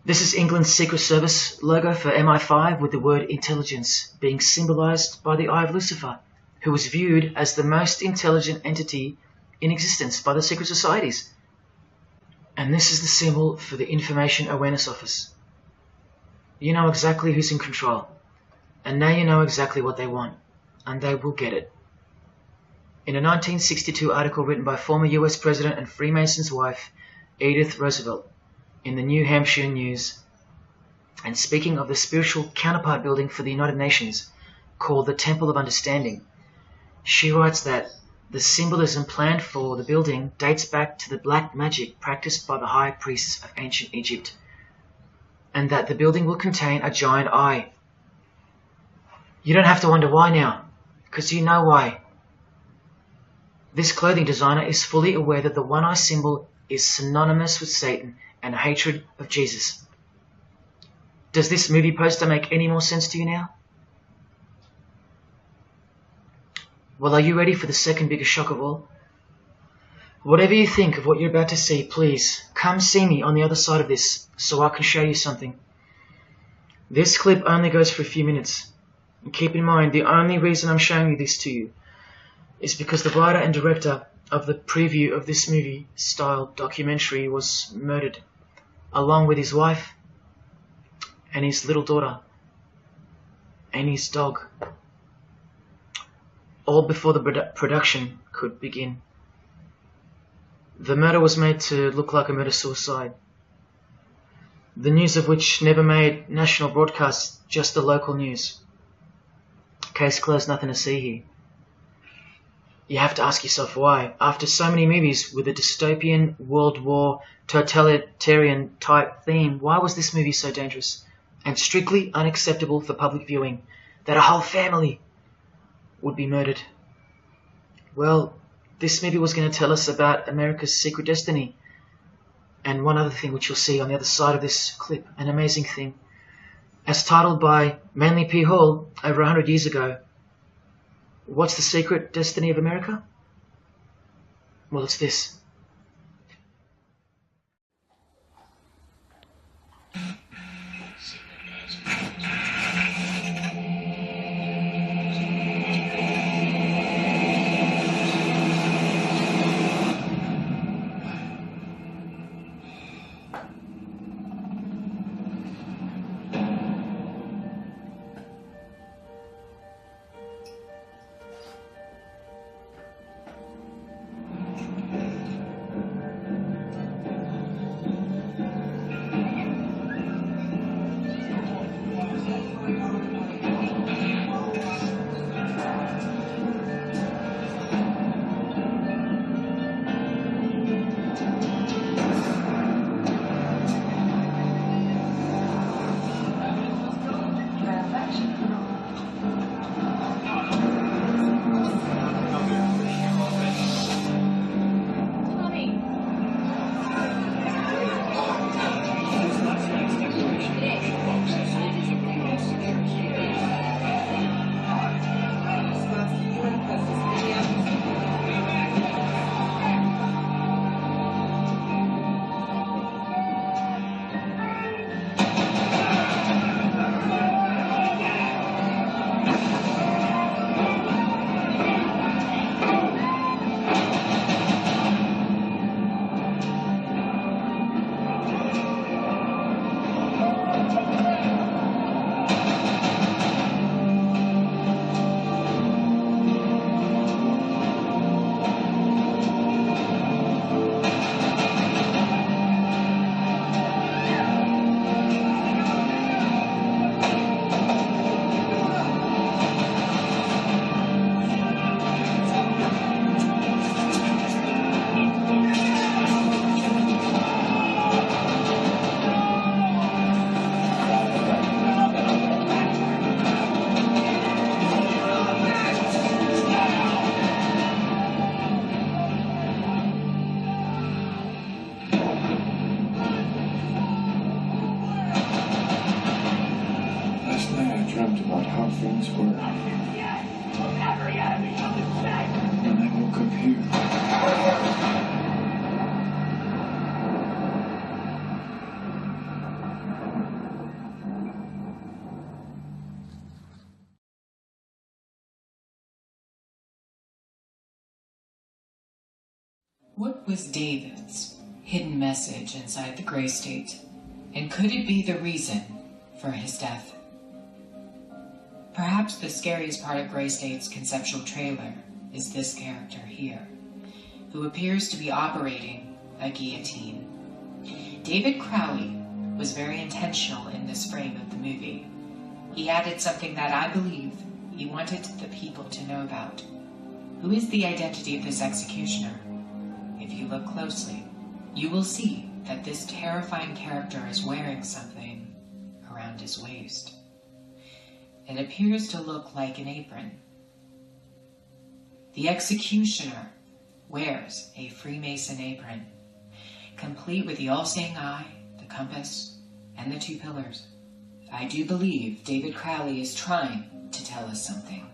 This is England's Secret Service logo for MI5 with the word intelligence being symbolized by the eye of Lucifer, who was viewed as the most intelligent entity in existence by the secret societies. And this is the symbol for the Information Awareness Office. You know exactly who's in control, and now you know exactly what they want, and they will get it. In a 1962 article written by former US President and Freemason's wife, Edith Roosevelt, in the New Hampshire News, and speaking of the spiritual counterpart building for the United Nations, called the Temple of Understanding, she writes that the symbolism planned for the building dates back to the black magic practiced by the high priests of ancient Egypt, and that the building will contain a giant eye. You don't have to wonder why now, because you know why. This clothing designer is fully aware that the one-eye symbol is synonymous with Satan and a hatred of Jesus. Does this movie poster make any more sense to you now? Well, are you ready for the second biggest shock of all? Whatever you think of what you're about to see, please come see me on the other side of this so I can show you something. This clip only goes for a few minutes. And keep in mind, the only reason I'm showing you this to you is because the writer and director of the preview of this movie-style documentary was murdered, along with his wife and his little daughter and his dog, all before the production could begin. The murder was made to look like a murder-suicide, the news of which never made national broadcasts, just the local news. Case closed, nothing to see here. You have to ask yourself why. After so many movies with a dystopian, World War, totalitarian type theme, why was this movie so dangerous and strictly unacceptable for public viewing that a whole family would be murdered? Well, this movie was going to tell us about America's secret destiny. And one other thing which you'll see on the other side of this clip, an amazing thing. As titled by Manly P. Hall over 100 years ago, what's the secret destiny of America? Well, it's this. What was David's hidden message inside the Grey State? And could it be the reason for his death? Perhaps the scariest part of Grey State's conceptual trailer is this character here, who appears to be operating a guillotine. David Crowley was very intentional in this frame of the movie. He added something that I believe he wanted the people to know about. Who is the identity of this executioner? If you look closely, you will see that this terrifying character is wearing something around his waist. It appears to look like an apron. The executioner wears a Freemason apron, complete with the all-seeing eye, the compass, and the two pillars. I do believe David Crowley is trying to tell us something.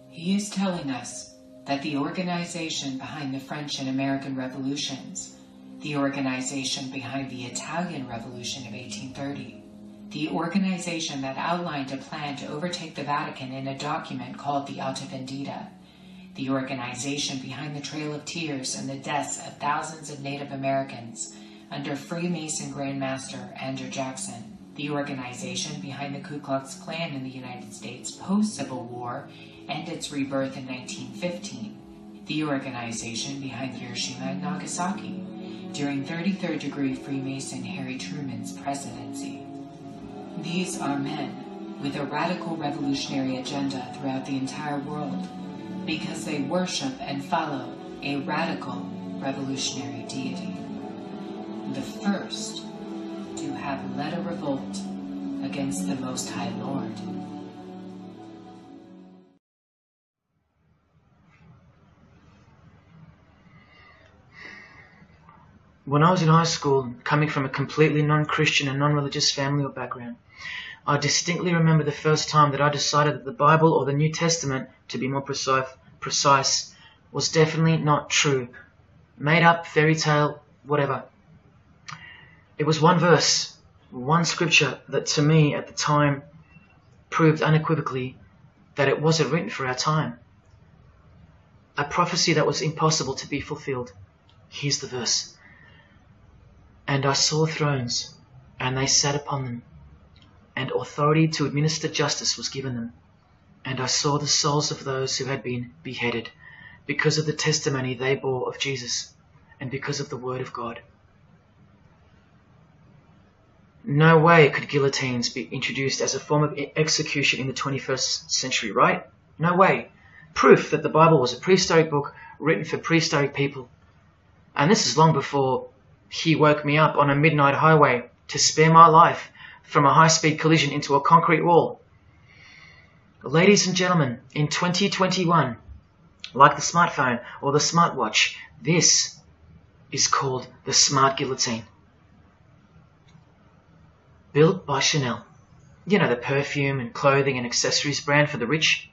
He is telling us that the organization behind the French and American revolutions, the organization behind the Italian Revolution of 1830, the organization that outlined a plan to overtake the Vatican in a document called the Alta Vendita, the organization behind the Trail of Tears and the deaths of thousands of Native Americans under Freemason Grand Master Andrew Jackson, the organization behind the Ku Klux Klan in the United States post-Civil War and its rebirth in 1915, the organization behind Hiroshima and Nagasaki during 33rd degree Freemason Harry Truman's presidency. These are men with a radical revolutionary agenda throughout the entire world because they worship and follow a radical revolutionary deity. The first to have led a revolt against the Most High Lord. When I was in high school, coming from a completely non-Christian and non-religious family or background, I distinctly remember the first time that I decided that the Bible, or the New Testament, to be more precise, was definitely not true. Made up, fairy tale, whatever. It was one verse, one scripture that to me at the time proved unequivocally that it wasn't written for our time. A prophecy that was impossible to be fulfilled. Here's the verse. And I saw thrones, and they sat upon them, and authority to administer justice was given them. And I saw the souls of those who had been beheaded, because of the testimony they bore of Jesus, and because of the word of God. No way could guillotines be introduced as a form of execution in the 21st century, right? No way. Proof that the Bible was a prehistoric book written for prehistoric people. And this is long before he woke me up on a midnight highway to spare my life from a high-speed collision into a concrete wall. Ladies and gentlemen, in 2021, like the smartphone or the smartwatch, this is called the smart guillotine. Built by Chanel. You know, the perfume and clothing and accessories brand for the rich.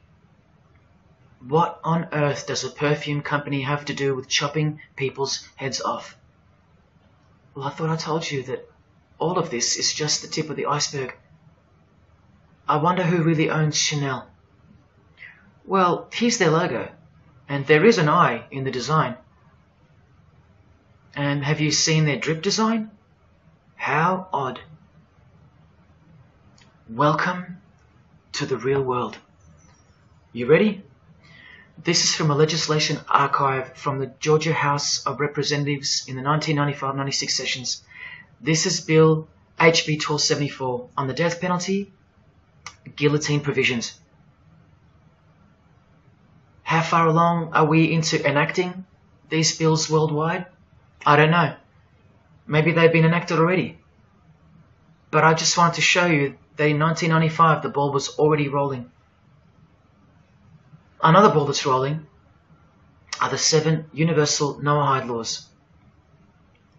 What on earth does a perfume company have to do with chopping people's heads off? Well, I thought I told you that all of this is just the tip of the iceberg. I wonder who really owns Chanel. Well, here's their logo, and there is an eye in the design. And have you seen their drip design? How odd. Welcome to the real world. You ready? This is from a legislation archive from the Georgia House of Representatives in the 1995-96 sessions. This is Bill HB 1274 on the death penalty, guillotine provisions. How far along are we into enacting these bills worldwide? I don't know. Maybe they've been enacted already. But I just wanted to show you that in 1995 the ball was already rolling. Another ball that's rolling are the 7 universal Noahide laws.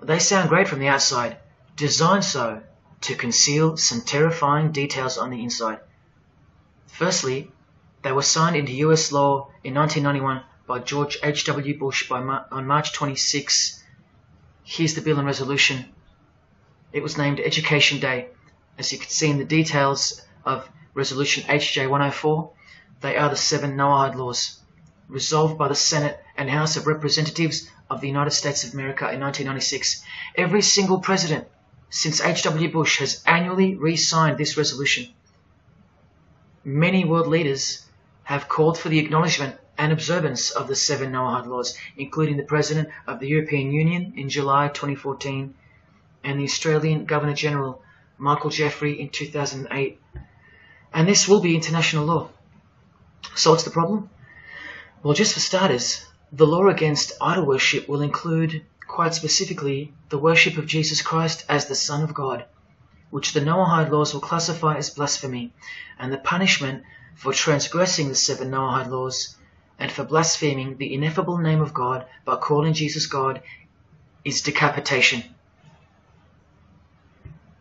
They sound great from the outside, designed so to conceal some terrifying details on the inside. Firstly, they were signed into US law in 1991 by George H.W. Bush on March 26. Here's the bill and resolution. It was named Education Day. As you can see in the details of Resolution HJ 104, they are the 7 Noahide laws, resolved by the Senate and House of Representatives of the United States of America in 1996. Every single president since H.W. Bush has annually re-signed this resolution. Many world leaders have called for the acknowledgement and observance of the 7 Noahide laws, including the President of the European Union in July 2014 and the Australian Governor-General Michael Jeffrey in 2008. And this will be international law. So what's the problem? Well, just for starters, the law against idol worship will include, quite specifically, the worship of Jesus Christ as the Son of God, which the Noahide laws will classify as blasphemy, and the punishment for transgressing the 7 Noahide laws and for blaspheming the ineffable name of God by calling Jesus God is decapitation.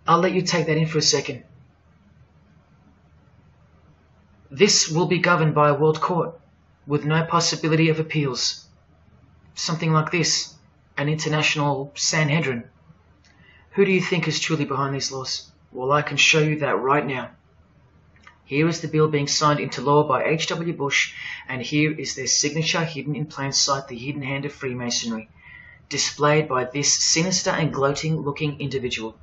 I'll let you take that in for a second. This will be governed by a world court with no possibility of appeals. Something like this, an international Sanhedrin. Who do you think is truly behind these laws? Well, I can show you that right now. Here is the bill being signed into law by H.W. Bush, and here is their signature hidden in plain sight, the hidden hand of Freemasonry, displayed by this sinister and gloating-looking individual.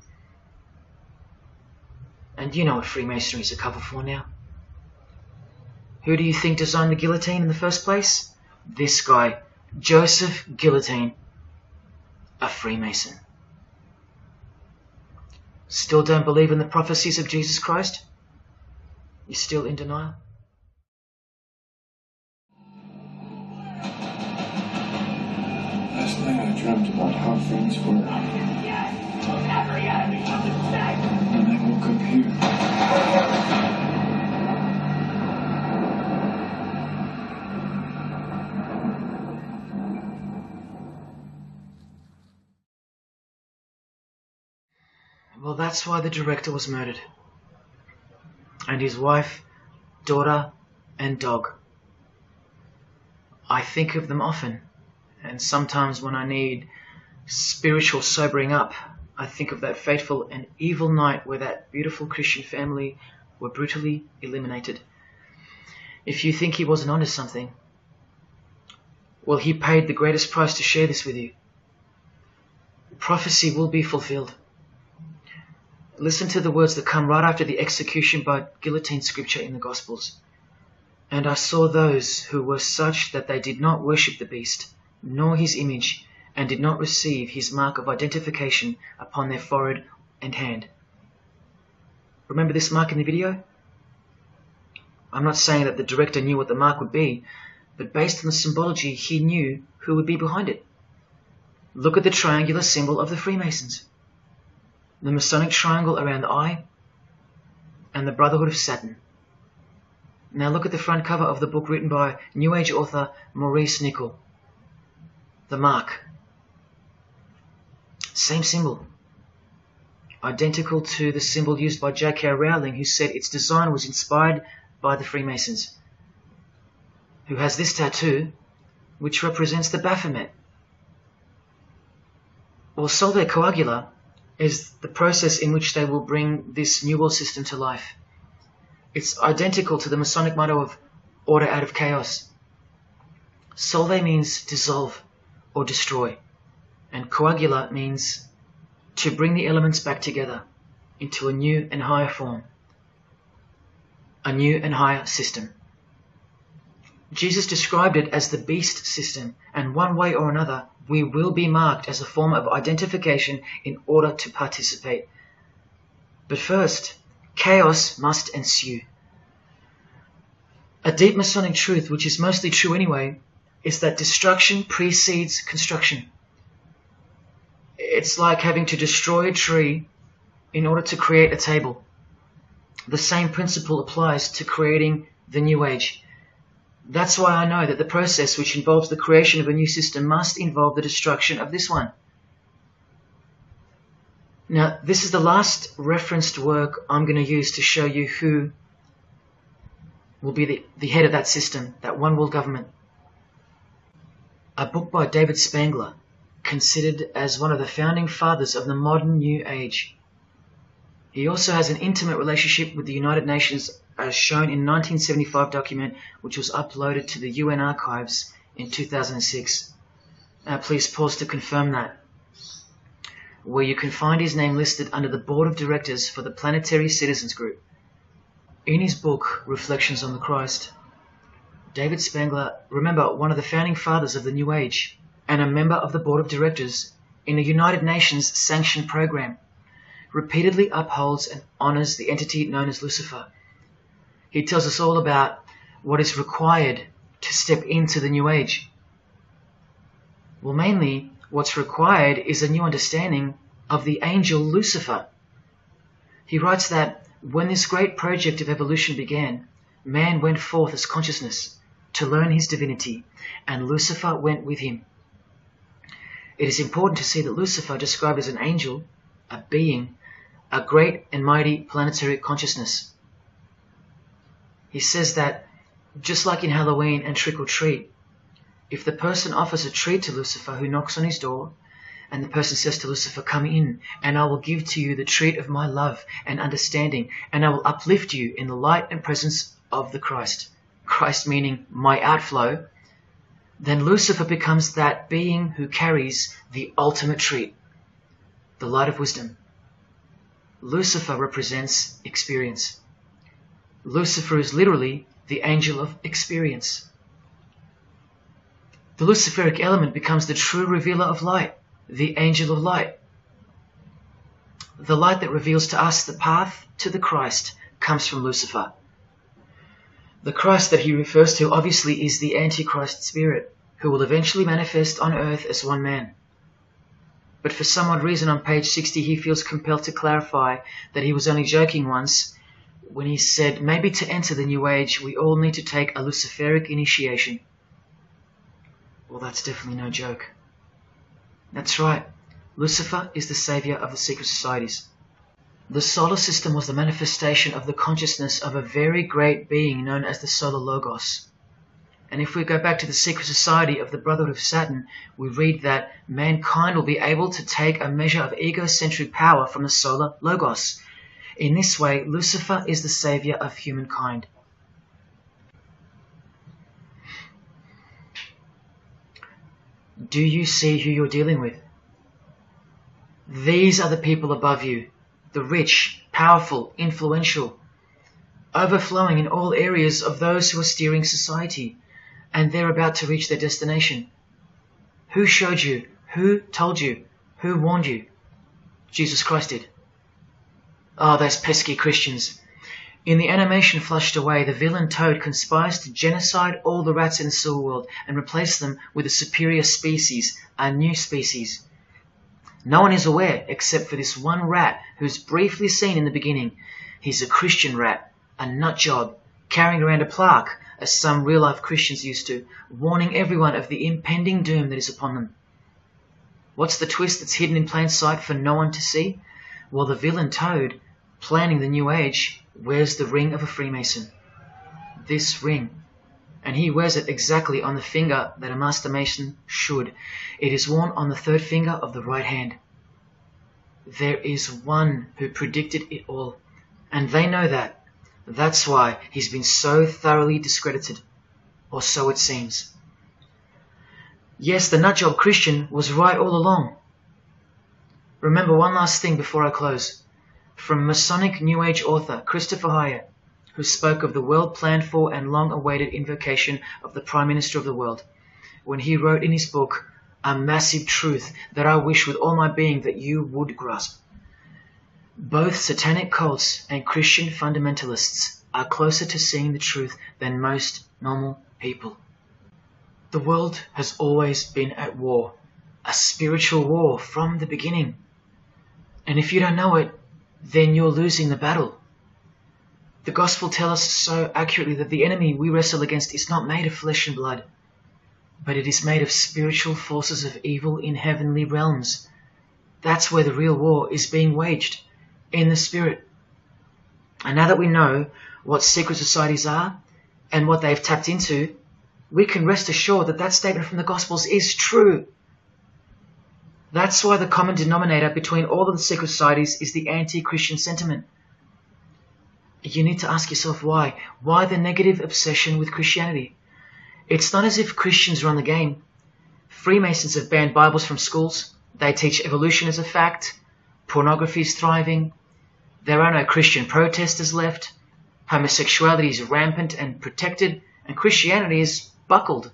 And you know what Freemasonry is a cover for now. Who do you think designed the guillotine in the first place? This guy, Joseph Guillotine, a Freemason. Still don't believe in the prophecies of Jesus Christ? You're still in denial? Last night I dreamt about how things were. And I woke up here. Well, that's why the director was murdered. And his wife, daughter, and dog. I think of them often, and sometimes when I need spiritual sobering up, I think of that fateful and evil night where that beautiful Christian family were brutally eliminated. If you think he wasn't onto something, well, he paid the greatest price to share this with you. Prophecy will be fulfilled. Listen to the words that come right after the execution by guillotine scripture in the Gospels. And I saw those who were such that they did not worship the beast, nor his image, and did not receive his mark of identification upon their forehead and hand. Remember this mark in the video? I'm not saying that the director knew what the mark would be, but based on the symbology, he knew who would be behind it. Look at the triangular symbol of the Freemasons. The Masonic triangle around the eye, and the Brotherhood of Saturn. Now look at the front cover of the book written by New Age author Maurice Nicoll. The mark. Same symbol. Identical to the symbol used by J.K. Rowling, who said its design was inspired by the Freemasons. Who has this tattoo, which represents the Baphomet. Well, Solve Coagula is the process in which they will bring this New World system to life. It's identical to the Masonic motto of order out of chaos. Solve means dissolve or destroy, and coagula means to bring the elements back together into a new and higher form, a new and higher system. Jesus described it as the beast system, and one way or another, we will be marked as a form of identification in order to participate. But first, chaos must ensue. A deep Masonic truth, which is mostly true anyway, is that destruction precedes construction. It's like having to destroy a tree in order to create a table. The same principle applies to creating the New Age. That's why I know that the process which involves the creation of a new system must involve the destruction of this one. Now, this is the last referenced work I'm going to use to show you who will be the head of that system, that one world government. A book by David Spangler, considered as one of the founding fathers of the modern New Age. He also has an intimate relationship with the United Nations, as shown in 1975 document which was uploaded to the UN archives in 2006. Please pause to confirm that, where you can find his name listed under the Board of Directors for the Planetary Citizens Group. In his book, Reflections on the Christ, David Spangler, remember, one of the founding fathers of the New Age and a member of the Board of Directors in a United Nations sanctioned program, repeatedly upholds and honors the entity known as Lucifer. He tells us all about what is required to step into the New Age. Well, mainly, what's required is a new understanding of the angel Lucifer. He writes that when this great project of evolution began, man went forth as consciousness to learn his divinity, and Lucifer went with him. It is important to see that Lucifer, described as an angel, a being, a great and mighty planetary consciousness. He says that, just like in Halloween and trick or treat, if the person offers a treat to Lucifer who knocks on his door, And the person says to Lucifer, "Come in, and I will give to you the treat of my love and understanding, and I will uplift you in the light and presence of the Christ." Christ meaning my outflow. Then Lucifer becomes that being who carries the ultimate treat, the light of wisdom. Lucifer represents experience. Lucifer is literally the angel of experience. The Luciferic element becomes the true revealer of light, the angel of light. The light that reveals to us the path to the Christ comes from Lucifer. The Christ that he refers to obviously is the Antichrist spirit, who will eventually manifest on earth as one man. But for some odd reason on page 60 he feels compelled to clarify that he was only joking once when he said maybe to enter the New Age we all need to take a Luciferic initiation. Well, that's definitely no joke. That's right, Lucifer is the savior of the secret societies. The solar system was the manifestation of the consciousness of a very great being known as the solar logos. And if we go back to the secret society of the Brotherhood of Saturn, we read that mankind will be able to take a measure of egocentric power from the solar logos. In this way, Lucifer is the savior of humankind. Do you see who you're dealing with? These are the people above you, the rich, powerful, influential, overflowing in all areas of those who are steering society, and they're about to reach their destination. Who showed you? Who told you? Who warned you? Jesus Christ did. Oh, those pesky Christians. In the animation flushed away, the villain Toad conspires to genocide all the rats in the sewer world and replace them with a superior species, a new species. No one is aware except for this one rat who's briefly seen in the beginning. He's a Christian rat, a nut job, carrying around a plaque, as some real-life Christians used to, warning everyone of the impending doom that is upon them. What's the twist that's hidden in plain sight for no one to see? Well, the villain Toad, planning the New Age, wears the ring of a Freemason. This ring. And he wears it exactly on the finger that a Master Mason should. It is worn on the third finger of the right hand. There is one who predicted it all, and they know that. That's why he's been so thoroughly discredited, or so it seems. Yes, the nutjob Christian was right all along. Remember one last thing before I close. From Masonic New Age author Christopher Hyatt, who spoke of the well-planned-for and long-awaited invocation of the Prime Minister of the world, when he wrote in his book, "A massive truth that I wish with all my being that you would grasp. Both satanic cults and Christian fundamentalists are closer to seeing the truth than most normal people. The world has always been at war, a spiritual war from the beginning. And if you don't know it, then you're losing the battle. The gospel tells us so accurately that the enemy we wrestle against is not made of flesh and blood, but it is made of spiritual forces of evil in heavenly realms. That's where the real war is being waged, in the spirit. And now that we know what secret societies are and what they've tapped into, we can rest assured that that statement from the Gospels is true. That's why the common denominator between all of the secret societies is the anti-Christian sentiment. You need to ask yourself why. Why the negative obsession with Christianity? It's not as if Christians run the game. Freemasons have banned Bibles from schools. They teach evolution as a fact. Pornography is thriving. There are no Christian protesters left. Homosexuality is rampant and protected, and Christianity is buckled.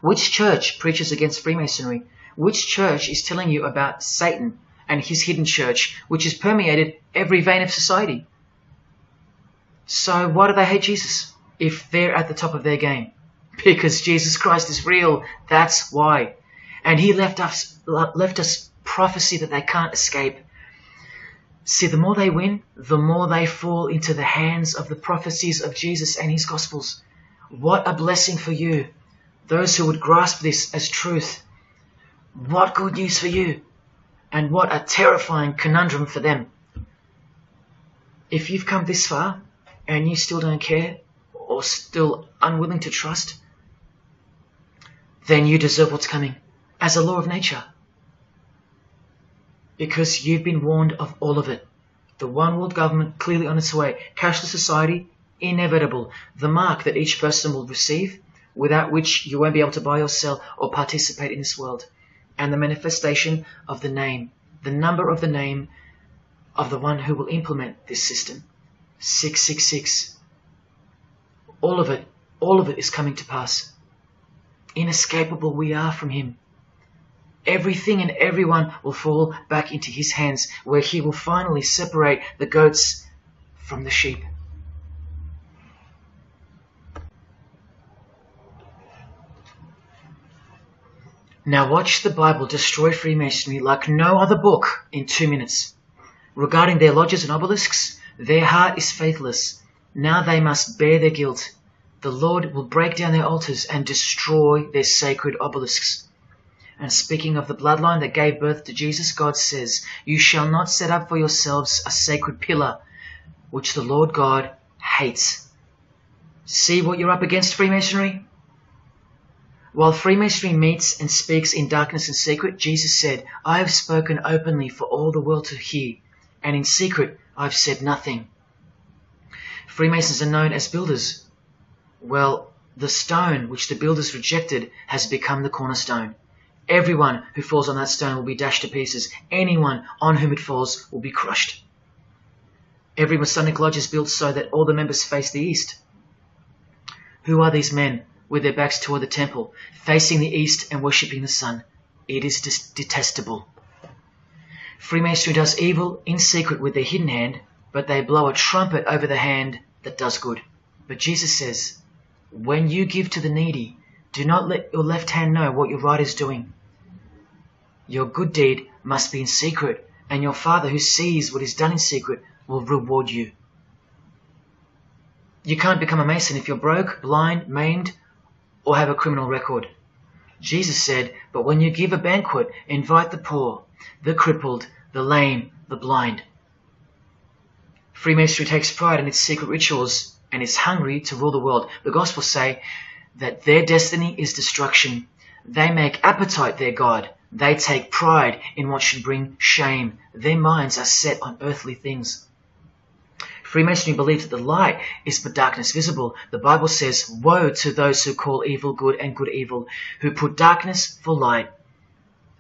Which church preaches against Freemasonry? Which church is telling you about Satan and his hidden church, which has permeated every vein of society? So why do they hate Jesus if they're at the top of their game? Because Jesus Christ is real, that's why. And he left us prophecy that they can't escape. See, the more they win, the more they fall into the hands of the prophecies of Jesus and his Gospels. What a blessing for you, those who would grasp this as truth. What good news for you, and what a terrifying conundrum for them. If you've come this far, and you still don't care, or still unwilling to trust, then you deserve what's coming, as a law of nature. Because you've been warned of all of it. The one world government clearly on its way. Cashless society, inevitable. The mark that each person will receive, without which you won't be able to buy or sell or participate in this world. And the manifestation of the name, the number of the name of the one who will implement this system. 666. All of it is coming to pass. Inescapable we are from him. Everything and everyone will fall back into his hands, where he will finally separate the goats from the sheep. Now watch the Bible destroy Freemasonry like no other book in 2 minutes. Regarding their lodges and obelisks, their heart is faithless. Now they must bear their guilt. The Lord will break down their altars and destroy their sacred obelisks. And speaking of the bloodline that gave birth to Jesus, God says, "You shall not set up for yourselves a sacred pillar, which the Lord God hates." See what you're up against, Freemasonry? While Freemasonry meets and speaks in darkness and secret, Jesus said, "I have spoken openly for all the world to hear, and in secret I've said nothing." Freemasons are known as builders. Well, the stone which the builders rejected has become the cornerstone. Everyone who falls on that stone will be dashed to pieces. Anyone on whom it falls will be crushed. Every Masonic lodge is built so that all the members face the east. Who are these men with their backs toward the temple, facing the east and worshipping the sun? It is detestable. Freemasonry does evil in secret with their hidden hand, but they blow a trumpet over the hand that does good. But Jesus says, when you give to the needy, do not let your left hand know what your right is doing. Your good deed must be in secret, and your Father who sees what is done in secret will reward you. You can't become a Mason if you're broke, blind, maimed, or have a criminal record. Jesus said, but when you give a banquet, invite the poor, the crippled, the lame, the blind. Freemasonry takes pride in its secret rituals and is hungry to rule the world. The Gospels say that their destiny is destruction. They make appetite their God. They take pride in what should bring shame. Their minds are set on earthly things. Freemasonry believes that the light is for darkness visible. The Bible says, woe to those who call evil good and good evil, who put darkness for light.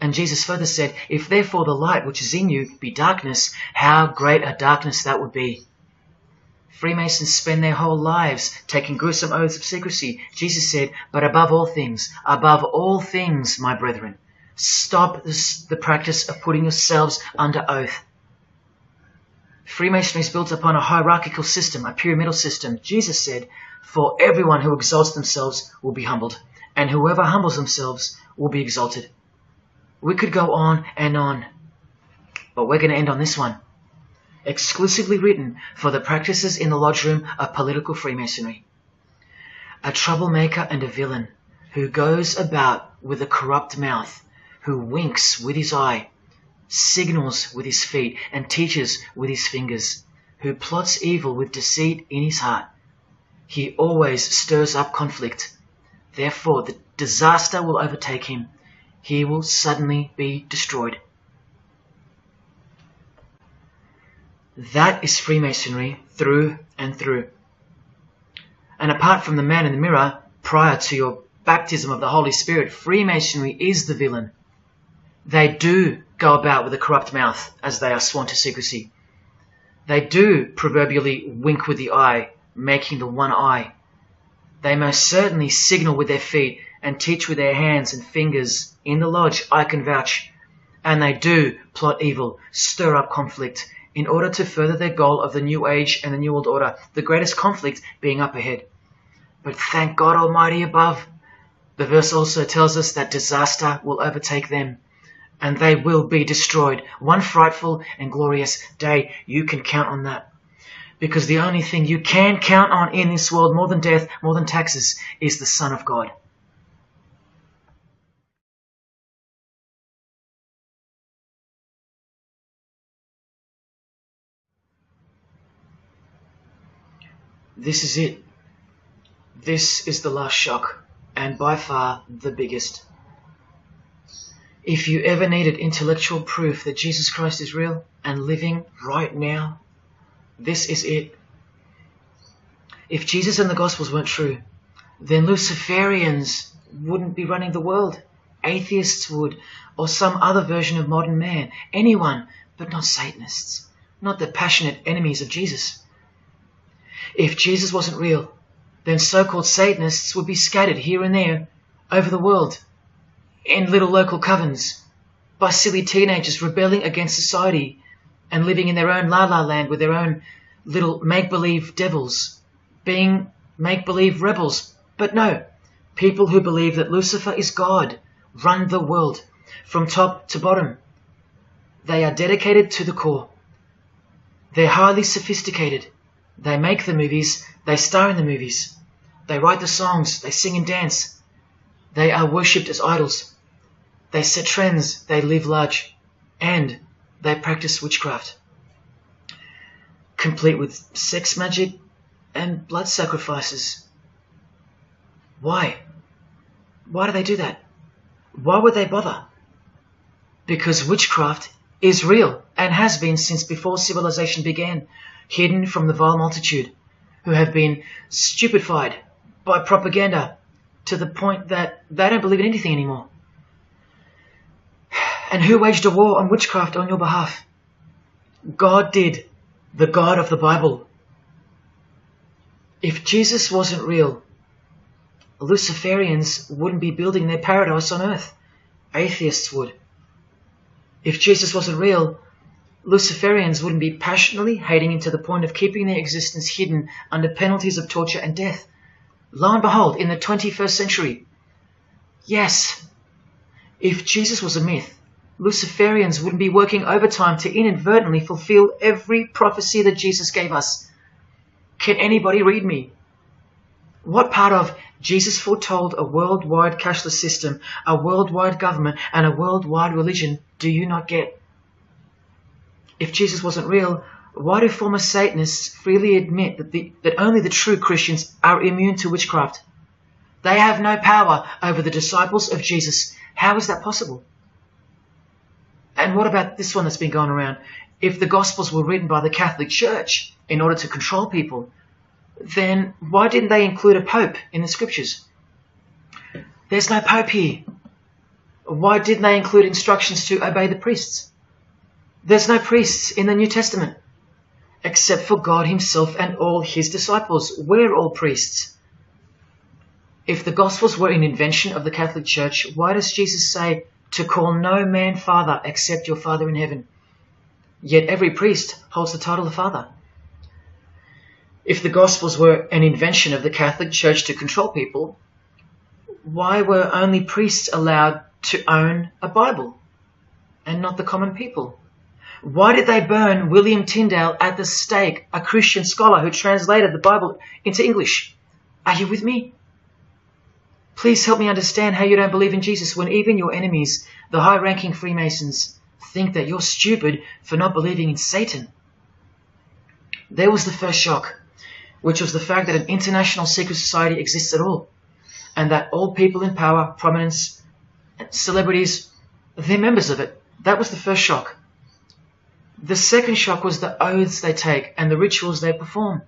And Jesus further said, if therefore the light which is in you be darkness, how great a darkness that would be. Freemasons spend their whole lives taking gruesome oaths of secrecy. Jesus said, but above all things, my brethren, stop the practice of putting yourselves under oath. Freemasonry is built upon a hierarchical system, a pyramidal system. Jesus said, for everyone who exalts themselves will be humbled, and whoever humbles themselves will be exalted. We could go on and on, but we're going to end on this one. Exclusively written for the practices in the lodge room of political Freemasonry. A troublemaker and a villain who goes about with a corrupt mouth, who winks with his eye, signals with his feet, and teaches with his fingers, who plots evil with deceit in his heart. He always stirs up conflict. Therefore, the disaster will overtake him. He will suddenly be destroyed. That is Freemasonry through and through. And apart from the man in the mirror, prior to your baptism of the Holy Spirit, Freemasonry is the villain. They do go about with a corrupt mouth as they are sworn to secrecy. They do proverbially wink with the eye, making the one eye. They most certainly signal with their feet and teach with their hands and fingers. In the lodge, I can vouch. And they do plot evil, stir up conflict, in order to further their goal of the New Age and the New World Order, the greatest conflict being up ahead. But thank God Almighty above, the verse also tells us that disaster will overtake them, and they will be destroyed. One frightful and glorious day, you can count on that. Because the only thing you can count on in this world, more than death, more than taxes, is the Son of God. This is it. This is the last shock, and by far the biggest. If you ever needed intellectual proof that Jesus Christ is real and living right now, this is it. If Jesus and the Gospels weren't true, then Luciferians wouldn't be running the world. Atheists would, or some other version of modern man. Anyone, but not Satanists, not the passionate enemies of Jesus. If Jesus wasn't real, then so-called Satanists would be scattered here and there over the world in little local covens by silly teenagers rebelling against society and living in their own la-la land with their own little make-believe devils, being make-believe rebels. But no, people who believe that Lucifer is God run the world from top to bottom. They are dedicated to the core. They're highly sophisticated. They make the movies. They star in the movies. They write the songs. They sing and dance. They are worshipped as idols. They set trends. They live large. And they practice witchcraft, complete with sex magic and blood sacrifices. Why? Why do they do that? Why would they bother? Because witchcraft is real and has been since before civilization began, hidden from the vile multitude who have been stupefied by propaganda to the point that they don't believe in anything anymore. And who waged a war on witchcraft on your behalf? God did, the God of the Bible. If Jesus wasn't real, Luciferians wouldn't be building their paradise on earth. Atheists would. If Jesus wasn't real, Luciferians wouldn't be passionately hating him to the point of keeping their existence hidden under penalties of torture and death. Lo and behold, in the 21st century, yes, if Jesus was a myth, Luciferians wouldn't be working overtime to inadvertently fulfill every prophecy that Jesus gave us. Can anybody read me? What part of Jesus foretold a worldwide cashless system, a worldwide government, and a worldwide religion do you not get? If Jesus wasn't real, why do former Satanists freely admit that only the true Christians are immune to witchcraft? They have no power over the disciples of Jesus. How is that possible? And what about this one that's been going around? If the Gospels were written by the Catholic Church in order to control people, then why didn't they include a Pope in the Scriptures? There's no Pope here. Why didn't they include instructions to obey the priests? There's no priests in the New Testament, except for God himself and all his disciples. We're all priests. If the Gospels were an invention of the Catholic Church, why does Jesus say to call no man Father except your Father in heaven? Yet every priest holds the title of Father. If the Gospels were an invention of the Catholic Church to control people, why were only priests allowed to own a Bible and not the common people? Why did they burn William Tyndale at the stake, a Christian scholar who translated the Bible into English? Are you with me? Please help me understand how you don't believe in Jesus when even your enemies, the high-ranking Freemasons, think that you're stupid for not believing in Satan. There was the first shock, which was the fact that an international secret society exists at all, and that all people in power, prominence, celebrities, they're members of it. That was the first shock. The second shock was the oaths they take and the rituals they perform.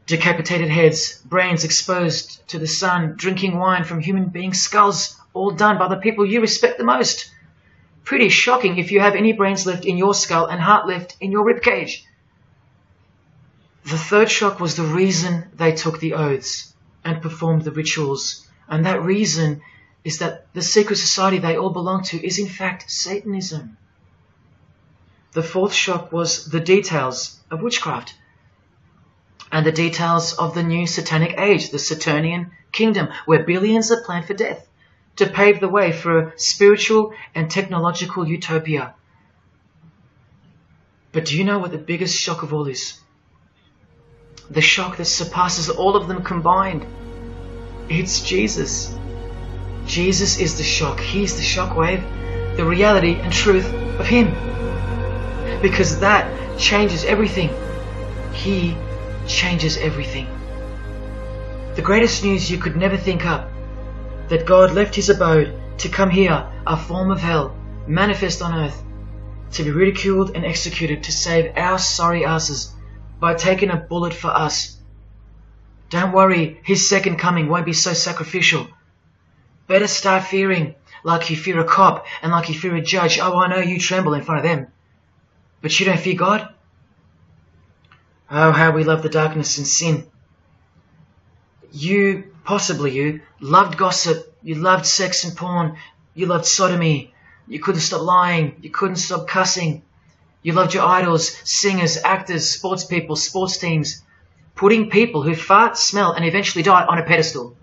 Decapitated heads, brains exposed to the sun, drinking wine from human beings' skulls, all done by the people you respect the most. Pretty shocking if you have any brains left in your skull and heart left in your ribcage. The third shock was the reason they took the oaths and performed the rituals. And that reason is that the secret society they all belong to is in fact Satanism. The fourth shock was the details of witchcraft and the details of the new satanic age, the Saturnian kingdom, where billions are planned for death to pave the way for a spiritual and technological utopia. But do you know what the biggest shock of all is? The shock that surpasses all of them combined. It's Jesus. Jesus is the shock. He's the shockwave, the reality and truth of him. Because that changes everything. He changes everything. The greatest news you could never think up, that God left his abode to come here, a form of hell, manifest on earth, to be ridiculed and executed, to save our sorry asses by taking a bullet for us. Don't worry, his second coming won't be so sacrificial. Better start fearing like you fear a cop and like you fear a judge. Oh, I know you tremble in front of them. But you don't fear God? Oh, how we love the darkness and sin. Possibly you, loved gossip, you loved sex and porn, you loved sodomy, you couldn't stop lying, you couldn't stop cussing, you loved your idols, singers, actors, sports people, sports teams, putting people who fart, smell and eventually die on a pedestal.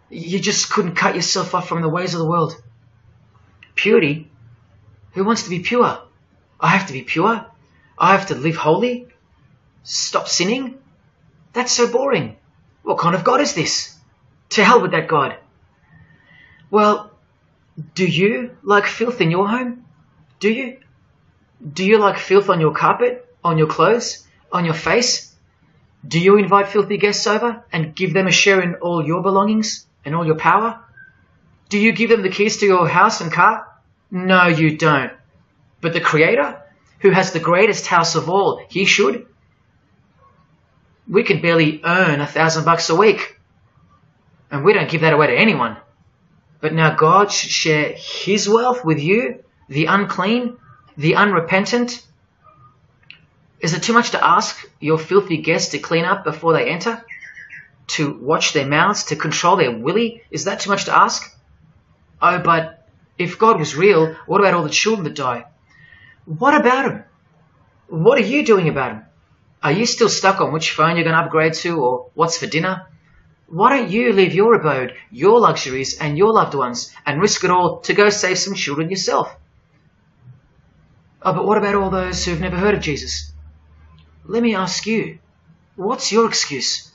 You just couldn't cut yourself off from the ways of the world. Purity? Who wants to be pure? I have to be pure? I have to live holy? Stop sinning? That's so boring. What kind of God is this? To hell with that God. Well, do you like filth in your home? Do you? Do you like filth on your carpet, on your clothes, on your face? Do you invite filthy guests over and give them a share in all your belongings and all your power? Do you give them the keys to your house and car? No, you don't. But the Creator, who has the greatest house of all, he should. We can barely earn $1,000 a week, and we don't give that away to anyone. But now God should share his wealth with you, the unclean, the unrepentant. Is it too much to ask your filthy guests to clean up before they enter? To watch their mouths, to control their willy? Is that too much to ask? Oh, but if God was real, what about all the children that die? What about them? What are you doing about them? Are you still stuck on which phone you're going to upgrade to or what's for dinner? Why don't you leave your abode, your luxuries and your loved ones and risk it all to go save some children yourself? Oh, but what about all those who've never heard of Jesus? Let me ask you, what's your excuse?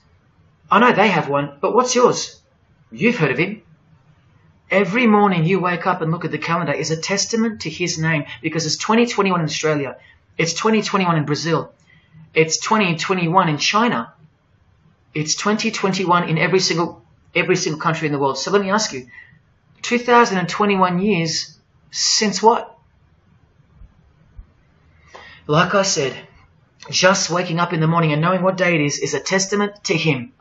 I know they have one, but what's yours? You've heard of him. Every morning you wake up and look at the calendar is a testament to his name, because it's 2021 in Australia, it's 2021 in Brazil, it's 2021 in China, it's 2021 in every single country in the world. So let me ask you, 2021 years since what? Like I said, just waking up in the morning and knowing what day it is a testament to him.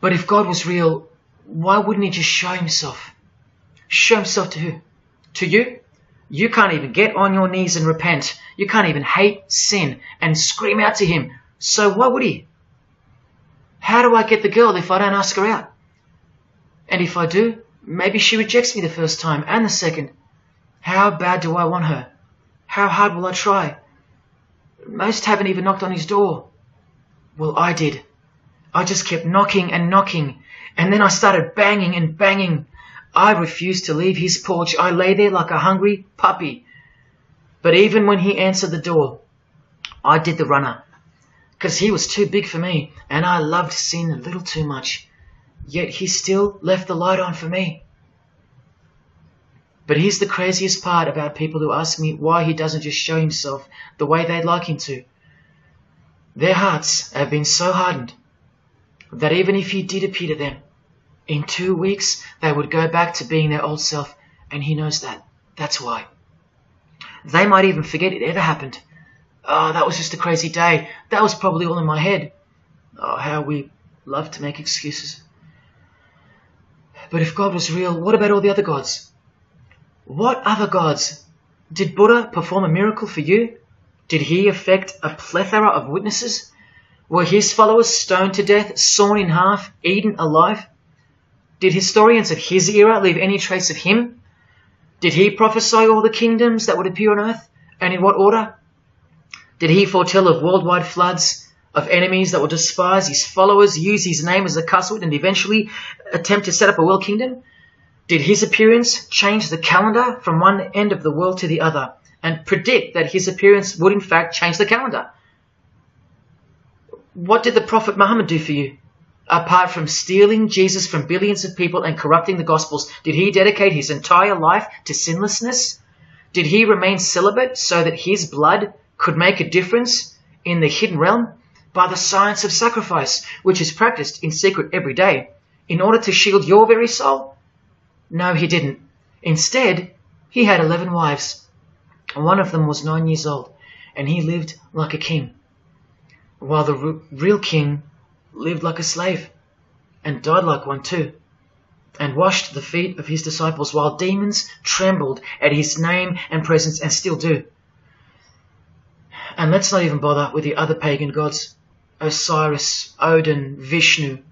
But if God was real, why wouldn't he just show himself? Show himself to who? To you? You can't even get on your knees and repent. You can't even hate sin and scream out to him. So why would he? How do I get the girl if I don't ask her out? And if I do, maybe she rejects me the first time and the second. How bad do I want her? How hard will I try? Most haven't even knocked on his door. Well, I did. I just kept knocking and knocking, and then I started banging and banging. I refused to leave his porch. I lay there like a hungry puppy. But even when he answered the door, I did the runner, because he was too big for me, and I loved sin a little too much. Yet he still left the light on for me. But here's the craziest part about people who ask me why he doesn't just show himself the way they'd like him to. Their hearts have been so hardened that even if he did appear to them, in 2 weeks they would go back to being their old self, and he knows that. That's why. They might even forget it ever happened. Oh, that was just a crazy day. That was probably all in my head. Oh, how we love to make excuses. But if God was real, what about all the other gods? What other gods? Did Buddha perform a miracle for you? Did he affect a plethora of witnesses? Were his followers stoned to death, sawn in half, eaten alive? Did historians of his era leave any trace of him? Did he prophesy all the kingdoms that would appear on earth, and in what order? Did he foretell of worldwide floods, of enemies that would despise his followers, use his name as a cuss word, and eventually attempt to set up a world kingdom? Did his appearance change the calendar from one end of the world to the other, and predict that his appearance would in fact change the calendar? What did the Prophet Muhammad do for you? Apart from stealing Jesus from billions of people and corrupting the Gospels, did he dedicate his entire life to sinlessness? Did he remain celibate so that his blood could make a difference in the hidden realm? By the science of sacrifice, which is practiced in secret every day, in order to shield your very soul? No, he didn't. Instead, he had 11 wives. One of them was 9 years old, and he lived like a king, while the real king lived like a slave, and died like one too, and washed the feet of his disciples, while demons trembled at his name and presence, and still do. And let's not even bother with the other pagan gods, Osiris, Odin, Vishnu,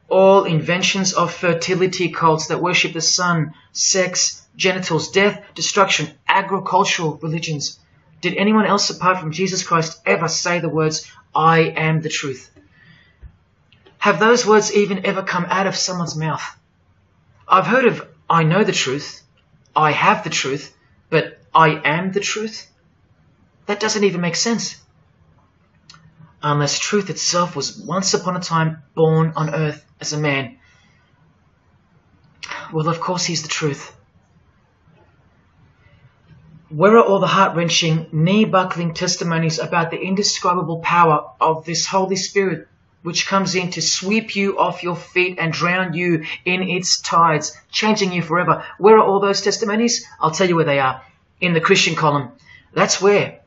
all inventions of fertility cults that worship the sun, sex, genitals, death, destruction, agricultural religions. Did anyone else apart from Jesus Christ ever say the words, I am the truth? Have those words even ever come out of someone's mouth? I've heard of, I know the truth, I have the truth, but I am the truth? That doesn't even make sense. Unless truth itself was once upon a time born on earth as a man. Well, of course he's the truth. Where are all the heart-wrenching, knee-buckling testimonies about the indescribable power of this Holy Spirit, which comes in to sweep you off your feet and drown you in its tides, changing you forever? Where are all those testimonies? I'll tell you where they are. In the Christian column. That's where.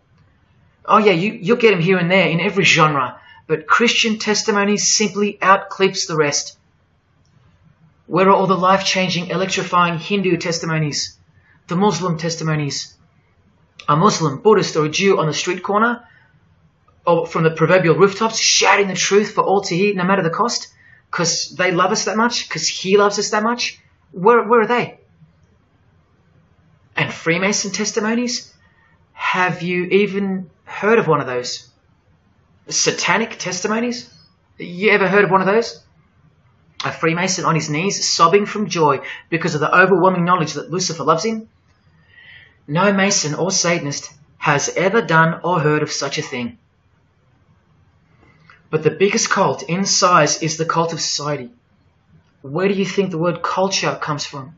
Oh yeah, you'll get them here and there in every genre, but Christian testimonies simply outclips the rest. Where are all the life-changing, electrifying Hindu testimonies? The Muslim testimonies? A Muslim, Buddhist, or a Jew on the street corner, or from the proverbial rooftops, shouting the truth for all to hear, no matter the cost, because they love us that much, because he loves us that much? Where are they? And Freemason testimonies? Have you even heard of one of those? Satanic testimonies? You ever heard of one of those? A Freemason on his knees, sobbing from joy because of the overwhelming knowledge that Lucifer loves him? No Mason or Satanist has ever done or heard of such a thing. But the biggest cult in size is the cult of society. Where do you think the word culture comes from?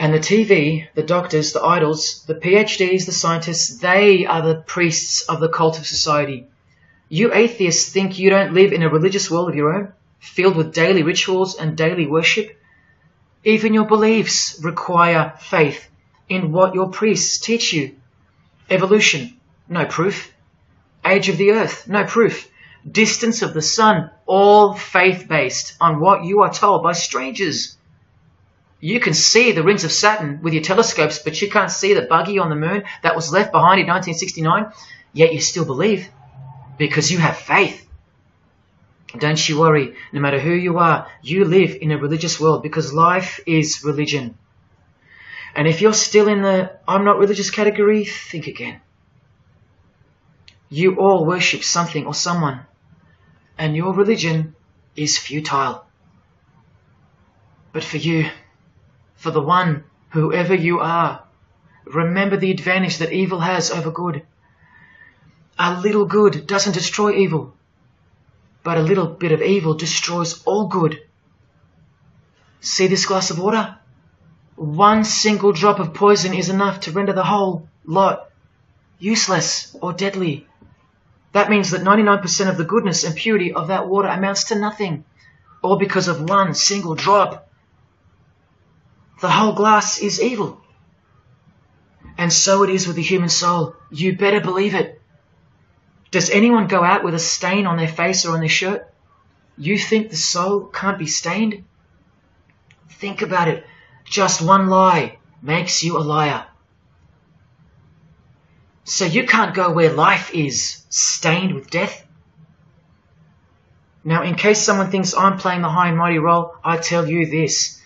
And the TV, the doctors, the idols, the PhDs, the scientists, they are the priests of the cult of society. You atheists think you don't live in a religious world of your own, filled with daily rituals and daily worship? Even your beliefs require faith in what your priests teach you. Evolution, no proof. Age of the earth, no proof. Distance of the sun, all faith-based on what you are told by strangers. You can see the rings of Saturn with your telescopes, but you can't see the buggy on the moon that was left behind in 1969, yet you still believe, because you have faith. Don't you worry, no matter who you are, you live in a religious world, because life is religion. And if you're still in the I'm not religious category, think again. You all worship something or someone, and your religion is futile. But for you, for the one, whoever you are, remember the advantage that evil has over good. A little good doesn't destroy evil, but a little bit of evil destroys all good. See this glass of water? One single drop of poison is enough to render the whole lot useless or deadly. That means that 99% of the goodness and purity of that water amounts to nothing, all because of one single drop. The whole glass is evil. And so it is with the human soul. You better believe it. Does anyone go out with a stain on their face or on their shirt? You think the soul can't be stained? Think about it. Just one lie makes you a liar. So you can't go where life is, stained with death. Now, in case someone thinks I'm playing the high and mighty role, I tell you this.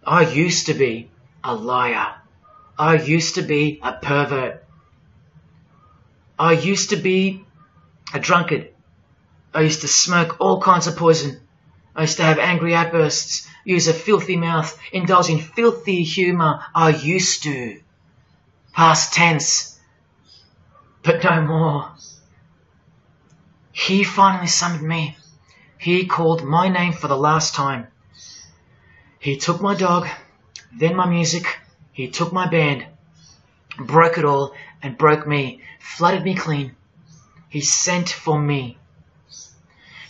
I used to be a liar. I used to be a pervert. I used to be a drunkard. I used to smoke all kinds of poison. I used to have angry outbursts, use a filthy mouth, indulge in filthy humour. I used to. Past tense. But no more. He finally summoned me. He called my name for the last time. He took my dog, then my music. He took my band, broke it all, and broke me, flooded me clean. He sent for me.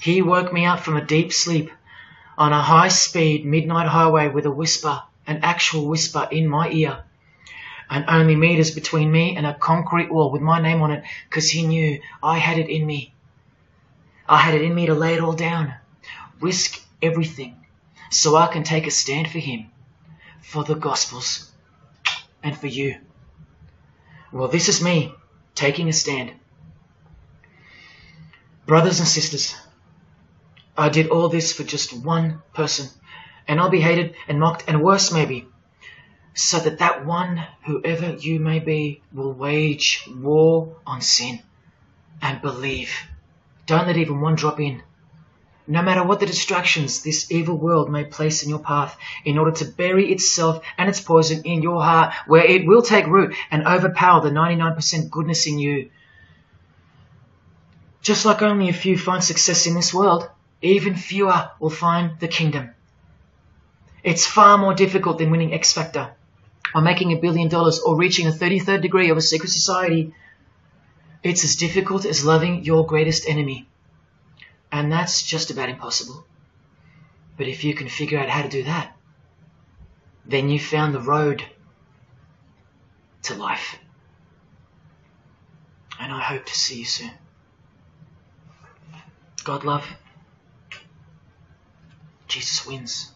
He woke me up from a deep sleep. on a high-speed midnight highway with a whisper, an actual whisper in my ear, and only meters between me and a concrete wall with my name on it, because he knew I had it in me. I had it in me to lay it all down, risk everything, so I can take a stand for him, for the Gospels, and for you. Well, this is me taking a stand. Brothers and sisters, I did all this for just one person, and I'll be hated and mocked and worse maybe, so that that one, whoever you may be, will wage war on sin and believe. Don't let even one drop in. No matter what the distractions this evil world may place in your path, in order to bury itself and its poison in your heart, where it will take root and overpower the 99% goodness in you. Just like only a few find success in this world, even fewer will find the kingdom. It's far more difficult than winning X Factor, or making $1 billion, or reaching a 33rd degree of a secret society. It's as difficult as loving your greatest enemy. And that's just about impossible. But if you can figure out how to do that, then you found the road to life. And I hope to see you soon. God love. Jesus wins.